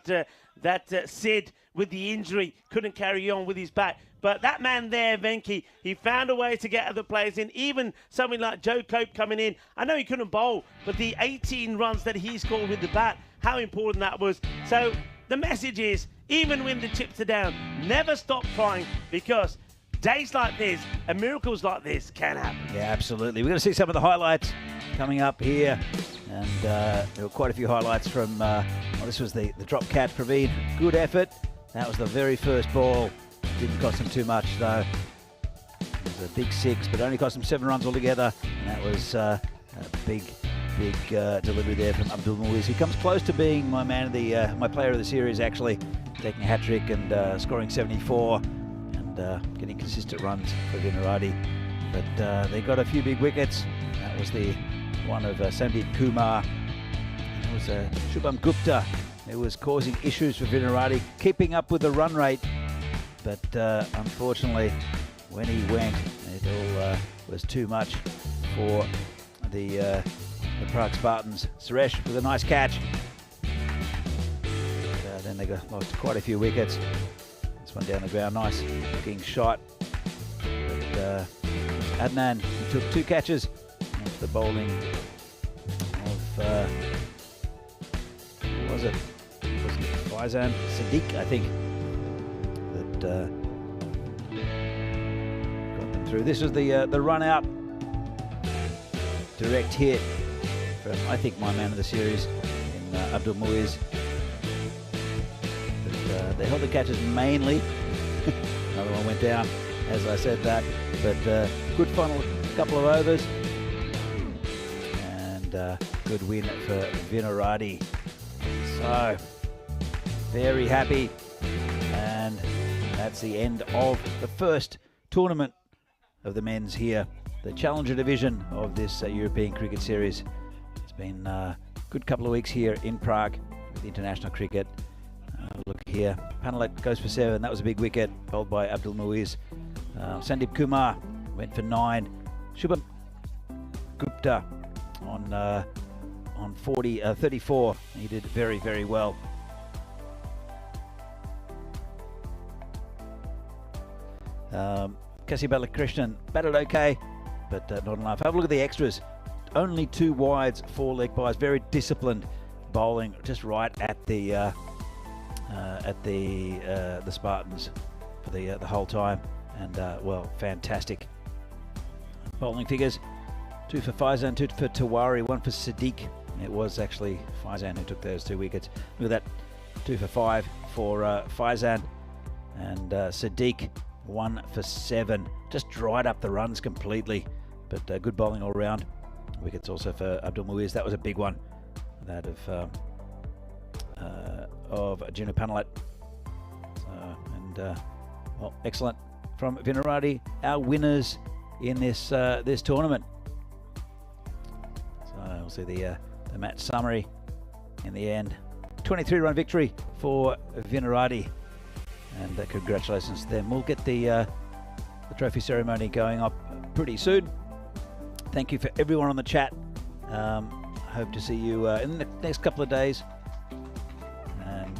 that Sid with the injury, couldn't carry on with his back. But that man there, Venki, he found a way to get other players in. Even something like Joe Cope coming in. I know he couldn't bowl, but the 18 runs that he scored with the bat, how important that was. So the message is, even when the chips are down, never stop trying, because days like this and miracles like this can happen. Yeah, absolutely. We're going to see some of the highlights coming up here. And there were quite a few highlights from, this was the drop catch, Praveen. Good effort. That was the very first ball. Didn't cost him too much, though. It was a big 6, but only cost him 7 runs altogether. And that was a big delivery there from Abdul Muiz. He comes close to being my my player of the series, actually, taking a hat-trick and scoring 74 and getting consistent runs for Vinarati. But they got a few big wickets. That was the one of Sandeep Kumar. It was Shubham Gupta. It was causing issues for Vinarati, keeping up with the run rate. But unfortunately, when he went, it all was too much for the Prague Spartans. Suresh with a nice catch. But, then they lost quite a few wickets. This one down the ground, nice looking shot. But Adnan, he took 2 catches off the bowling of, who was it? Was it Faizan Sadiq, I think, that got them through. This was the run out. Direct hit from, I think, my man of the series in Abdul Muiz. But they held the catches mainly. Another one went down, as I said that. But good final couple of overs. And good win for Vinarati. So, very happy. And that's the end of the first tournament of the men's here. The Challenger division of this European Cricket Series. It's been a good couple of weeks here in Prague with international cricket. Look here, Panalet goes for 7. That was a big wicket, bowled by Abdul Muiz. Sandeep Kumar went for 9. Shubham Gupta on 34. He did very, very well. Kasi Balakrishnan batted okay, but not enough. Have a look at the extras. Only 2 wides, 4 leg byes. Very disciplined bowling, just right at the Spartans for the whole time. And well, fantastic bowling figures. 2 for Faizan, 2 for Tawari, 1 for Sadiq. It was actually Faizan who took those 2 wickets. Look at that, 2 for 5 for Faizan, and Sadiq 1 for 7. Just dried up the runs completely, but good bowling all round. Wickets also for Abdul Muiz. That was a big one. That of Gino Panalet. And Well, excellent from Vinarati, our winners in this this tournament. So we'll see the match summary in the end. 23-run victory for Vinarati, and congratulations to them. We'll get the trophy ceremony going up pretty soon. Thank you for everyone on the chat. Hope to see you in the next couple of days. And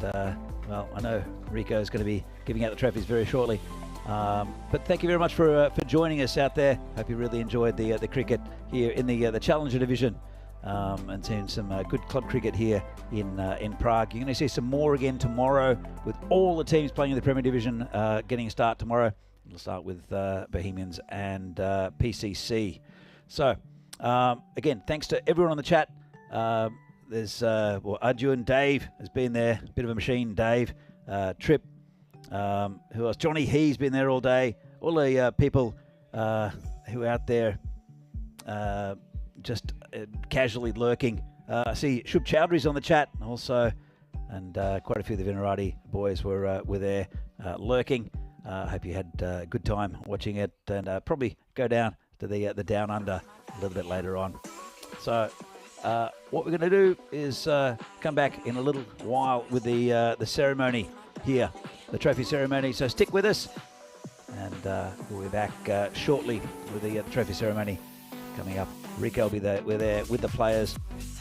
well, I know Rico is going to be giving out the trophies very shortly. But thank you very much for joining us out there. Hope you really enjoyed the cricket here in the Challenger division, and seeing some good club cricket here in Prague. You're going to see some more again tomorrow with all the teams playing in the Premier Division getting a start tomorrow. We'll start with Bohemians and PCC. So again, thanks to everyone on the chat. There's Arjun, Dave has been there, bit of a machine. Dave, Trip. Who else? Johnny He's been there all day. All the people who are out there just casually lurking. I see Shub Chowdhury's on the chat also, and quite a few of the Vinarati boys were there lurking. I hope you had a good time watching it, and probably go down to the Down Under a little bit later on. So what we're going to do is come back in a little while with the ceremony here, the trophy ceremony. So stick with us, and we'll be back shortly with the trophy ceremony coming up. Rico will be there. We're there with the players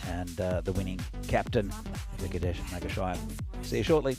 and the winning captain, Venkatesh Nagashayan. See you shortly.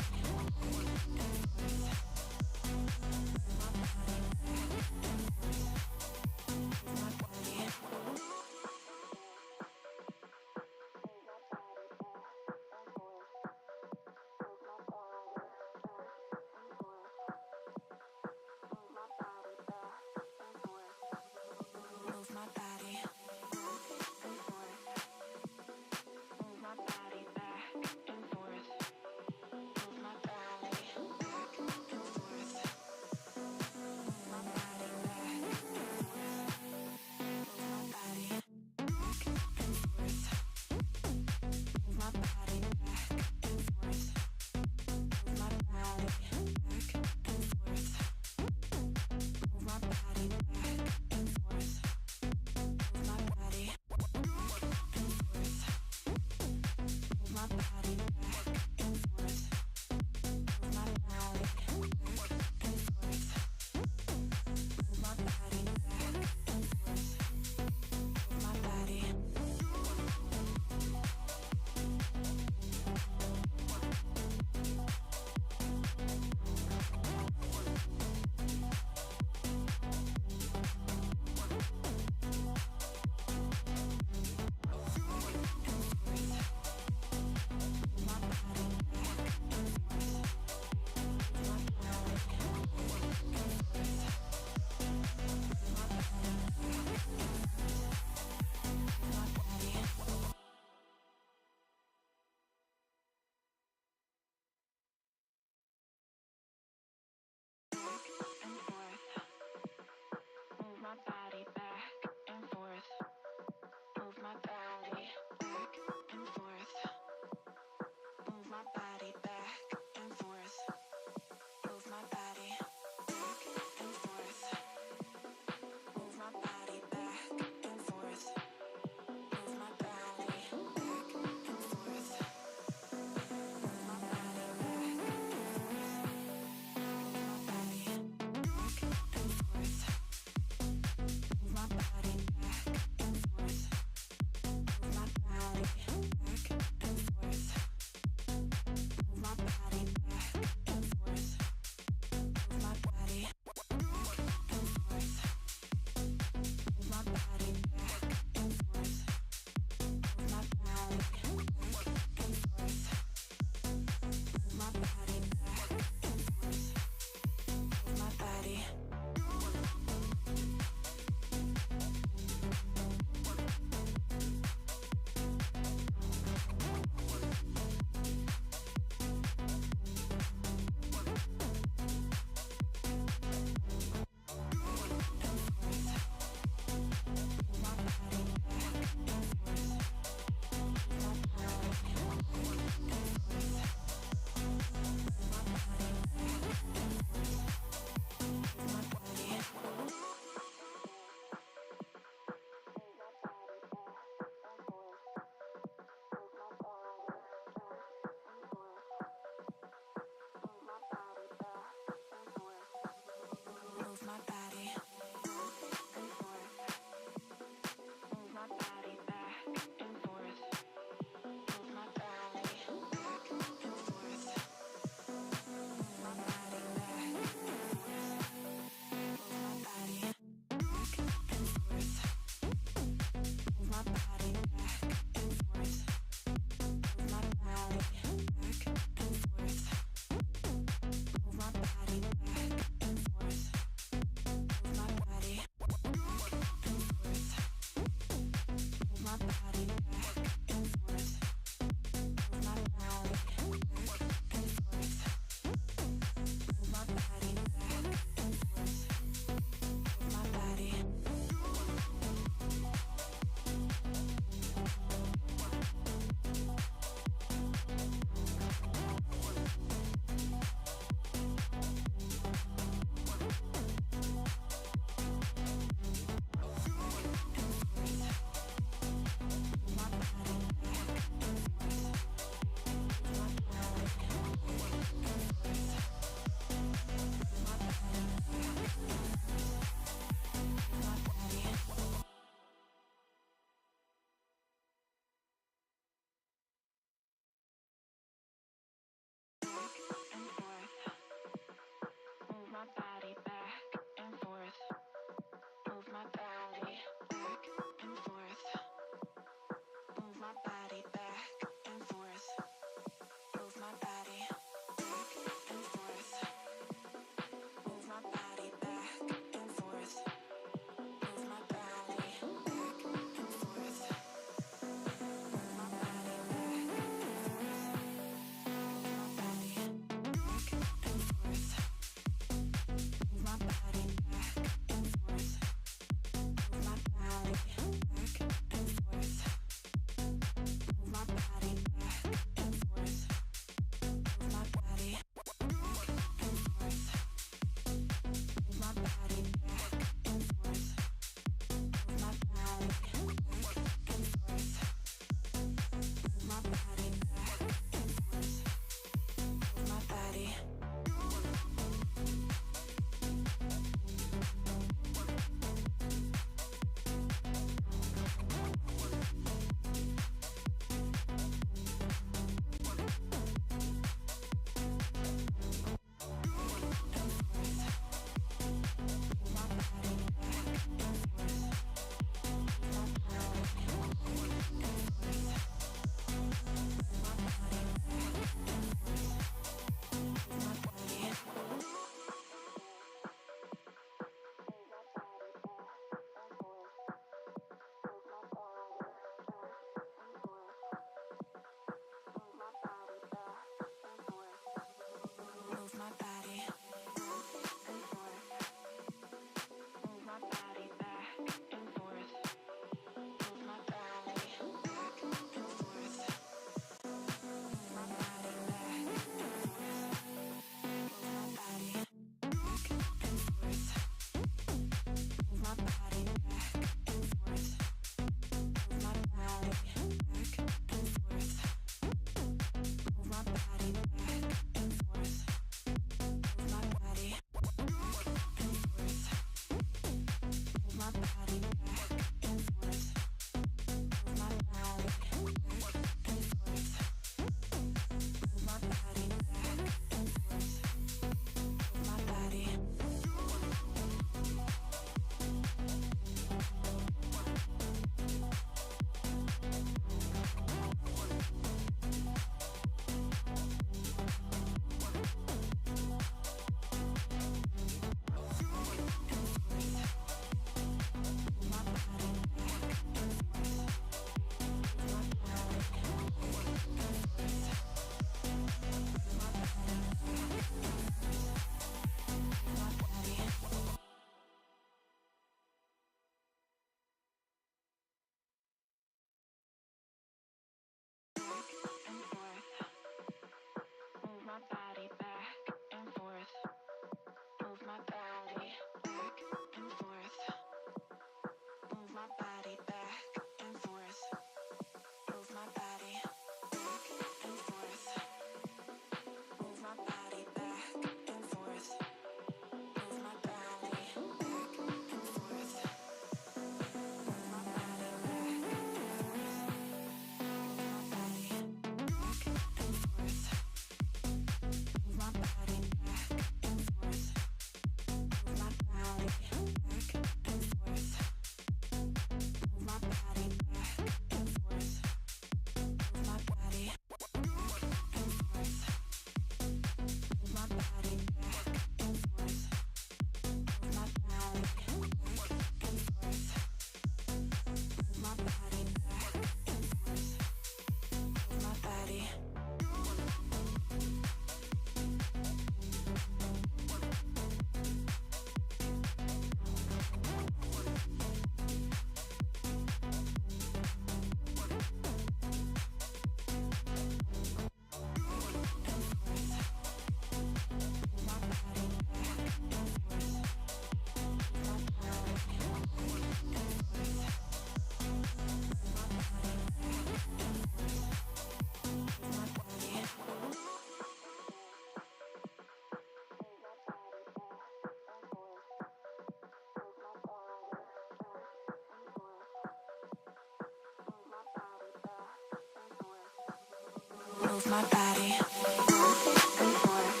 Move my body back and forth.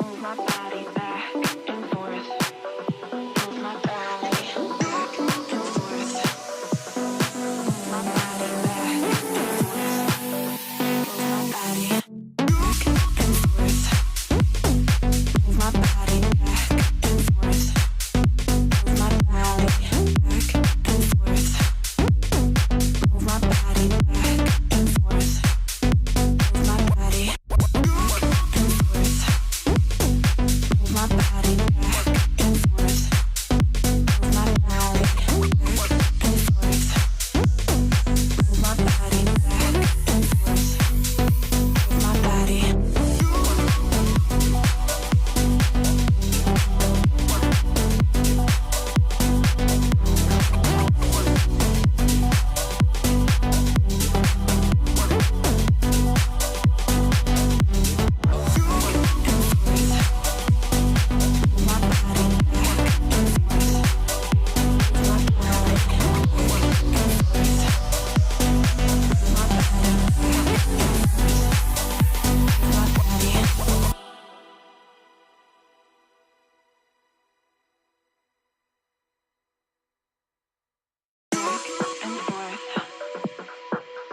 Move my body back and forth. Move my body back and forth. Move my body back and forth. Move my body back and forth. Move my body back and forth. Move my body back and forth. Move my body back and forth. Move my body back and forth. Move my body back and forth. Move my body back and forth. Move my body back and forth. Move my body.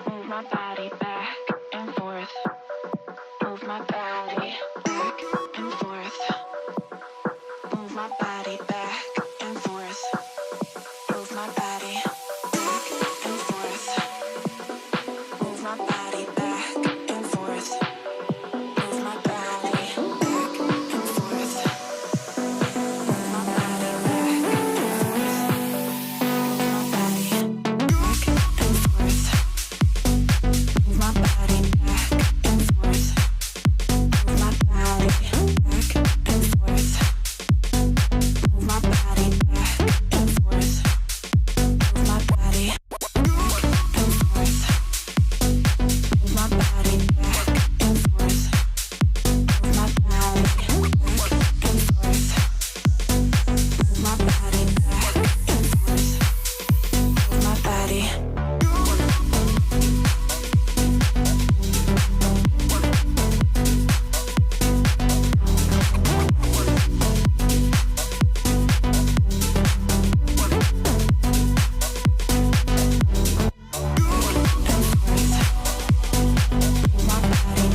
Move my body back and forth. Move my body back and forth. Move my body back and forth. Move my body back and forth. Move my body back and forth. Move my body back and forth. Move my body back and forth. Move my body back and forth. Move my body back and forth. Move my body back and forth. Move my body back and forth. Move my body back and forth. Move my body back and forth. Move my body back and forth. Move my body. Move my body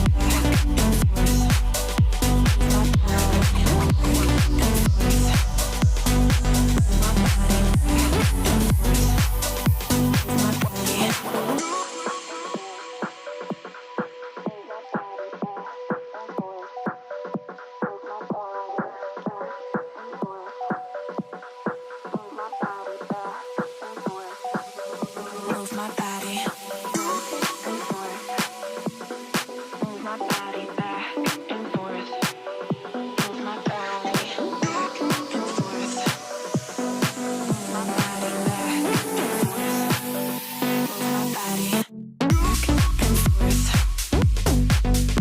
back and forth. Move my body back and forth. Move my body back and forth. Move my body back and forth. Move my body back and forth.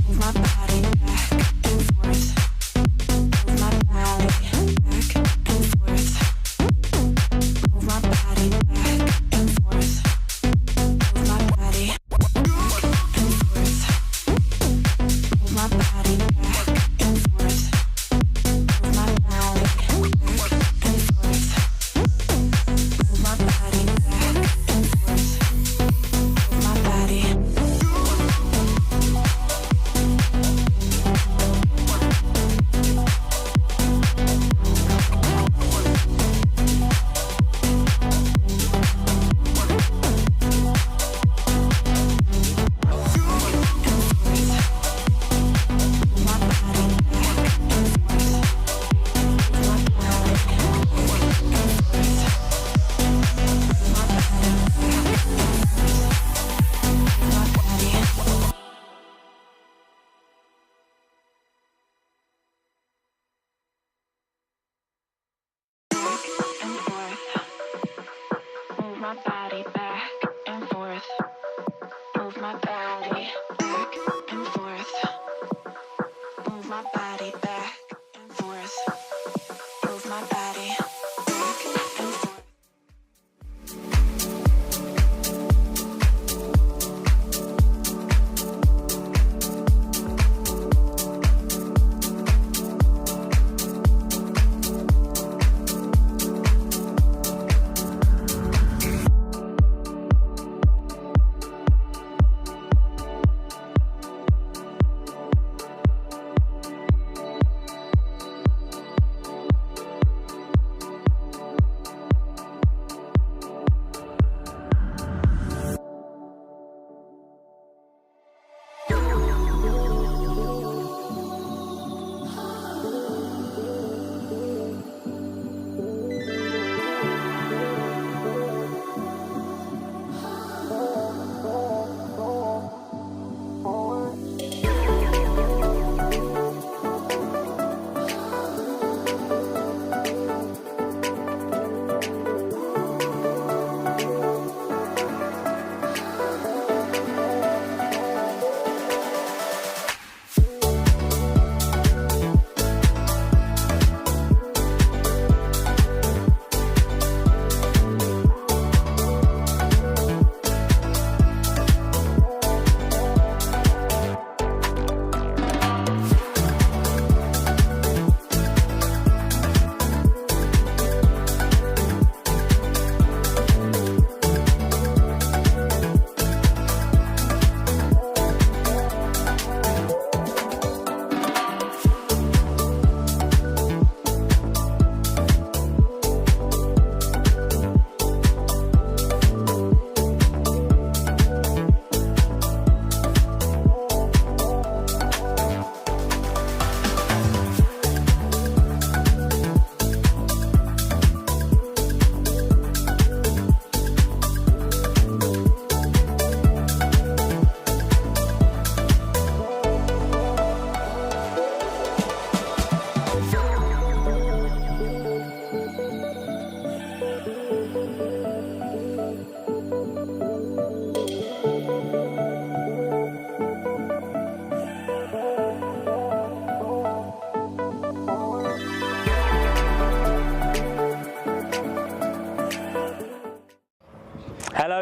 Move my body back and forth. Move my body back and forth. Move my body back and forth. Move my body back and forth. Move my body back and forth. Move my body back and forth. Move my body back and forth. Move my body. Move my body back and forth. Move my body back and forth. Move my body back and forth. Move my body back and forth.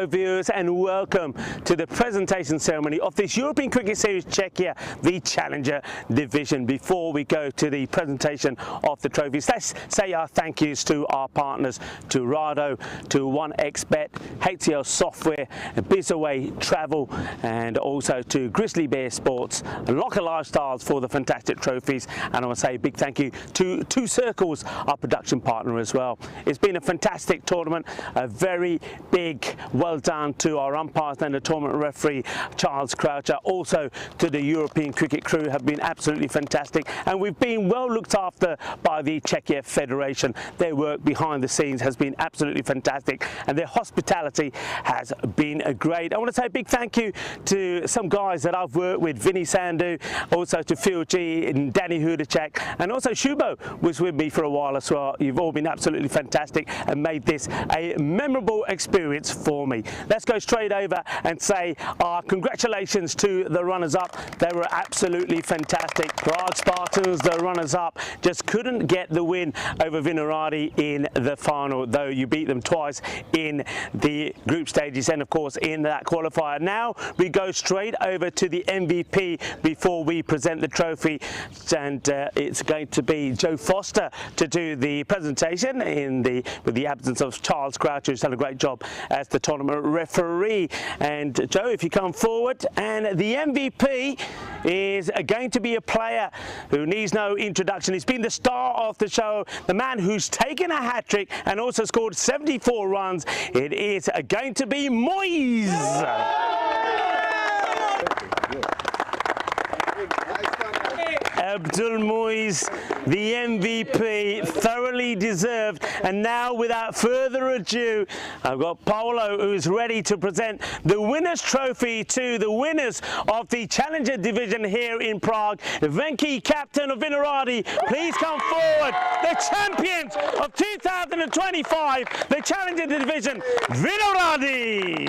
Hello viewers and welcome to the presentation ceremony of this European Cricket Series Czechia, the Challenger Division. Before we go to the presentation of the trophies, let's say our thank yous to our partners, to Rado, to 1xBet, HCL Software, Bizaway Travel, and also to Grizzly Bear Sports and Locker Lifestyles for the fantastic trophies. And I want to say a big thank you to Two Circles, our production partner as well. It's been a fantastic tournament, a very big well done to our umpires and the tournament referee Charles Croucher, also to the European cricket crew, have been absolutely fantastic, and we've been well looked after by the Czechia Federation. Their work behind the scenes has been absolutely fantastic and their hospitality has been great. I want to say a big thank you to some guys that I've worked with, Vinny Sandhu, also to Phil G and Danny Hudacek, and also Shubo was with me for a while as well. You've all been absolutely fantastic and made this a memorable experience for me. Let's go straight over and say our congratulations to the runners-up. They were absolutely fantastic. Prague Spartans, the runners-up, just couldn't get the win over Vinaradi in the final, though you beat them twice in the group stages and of course in that qualifier. Now we go straight over to the MVP before we present the trophy, and it's going to be Joe Foster to do the presentation with the absence of Charles Croucher, who's done a great job as the tournament referee. And Joe, if you come forward, and the MVP is going to be a player who needs no introduction. He's been the star of the show, the man who's taken a hat-trick and also scored 74 runs. It is going to be Moyes. Abdul Moyes, the MVP, thoroughly deserved. And now, without further ado, I've got Paolo, who's ready to present the winner's trophy to the winners of the Challenger Division here in Prague. Venki, captain of Vinaradi, please come forward. The champions of 2025, the Challenger Division, Vinaradi.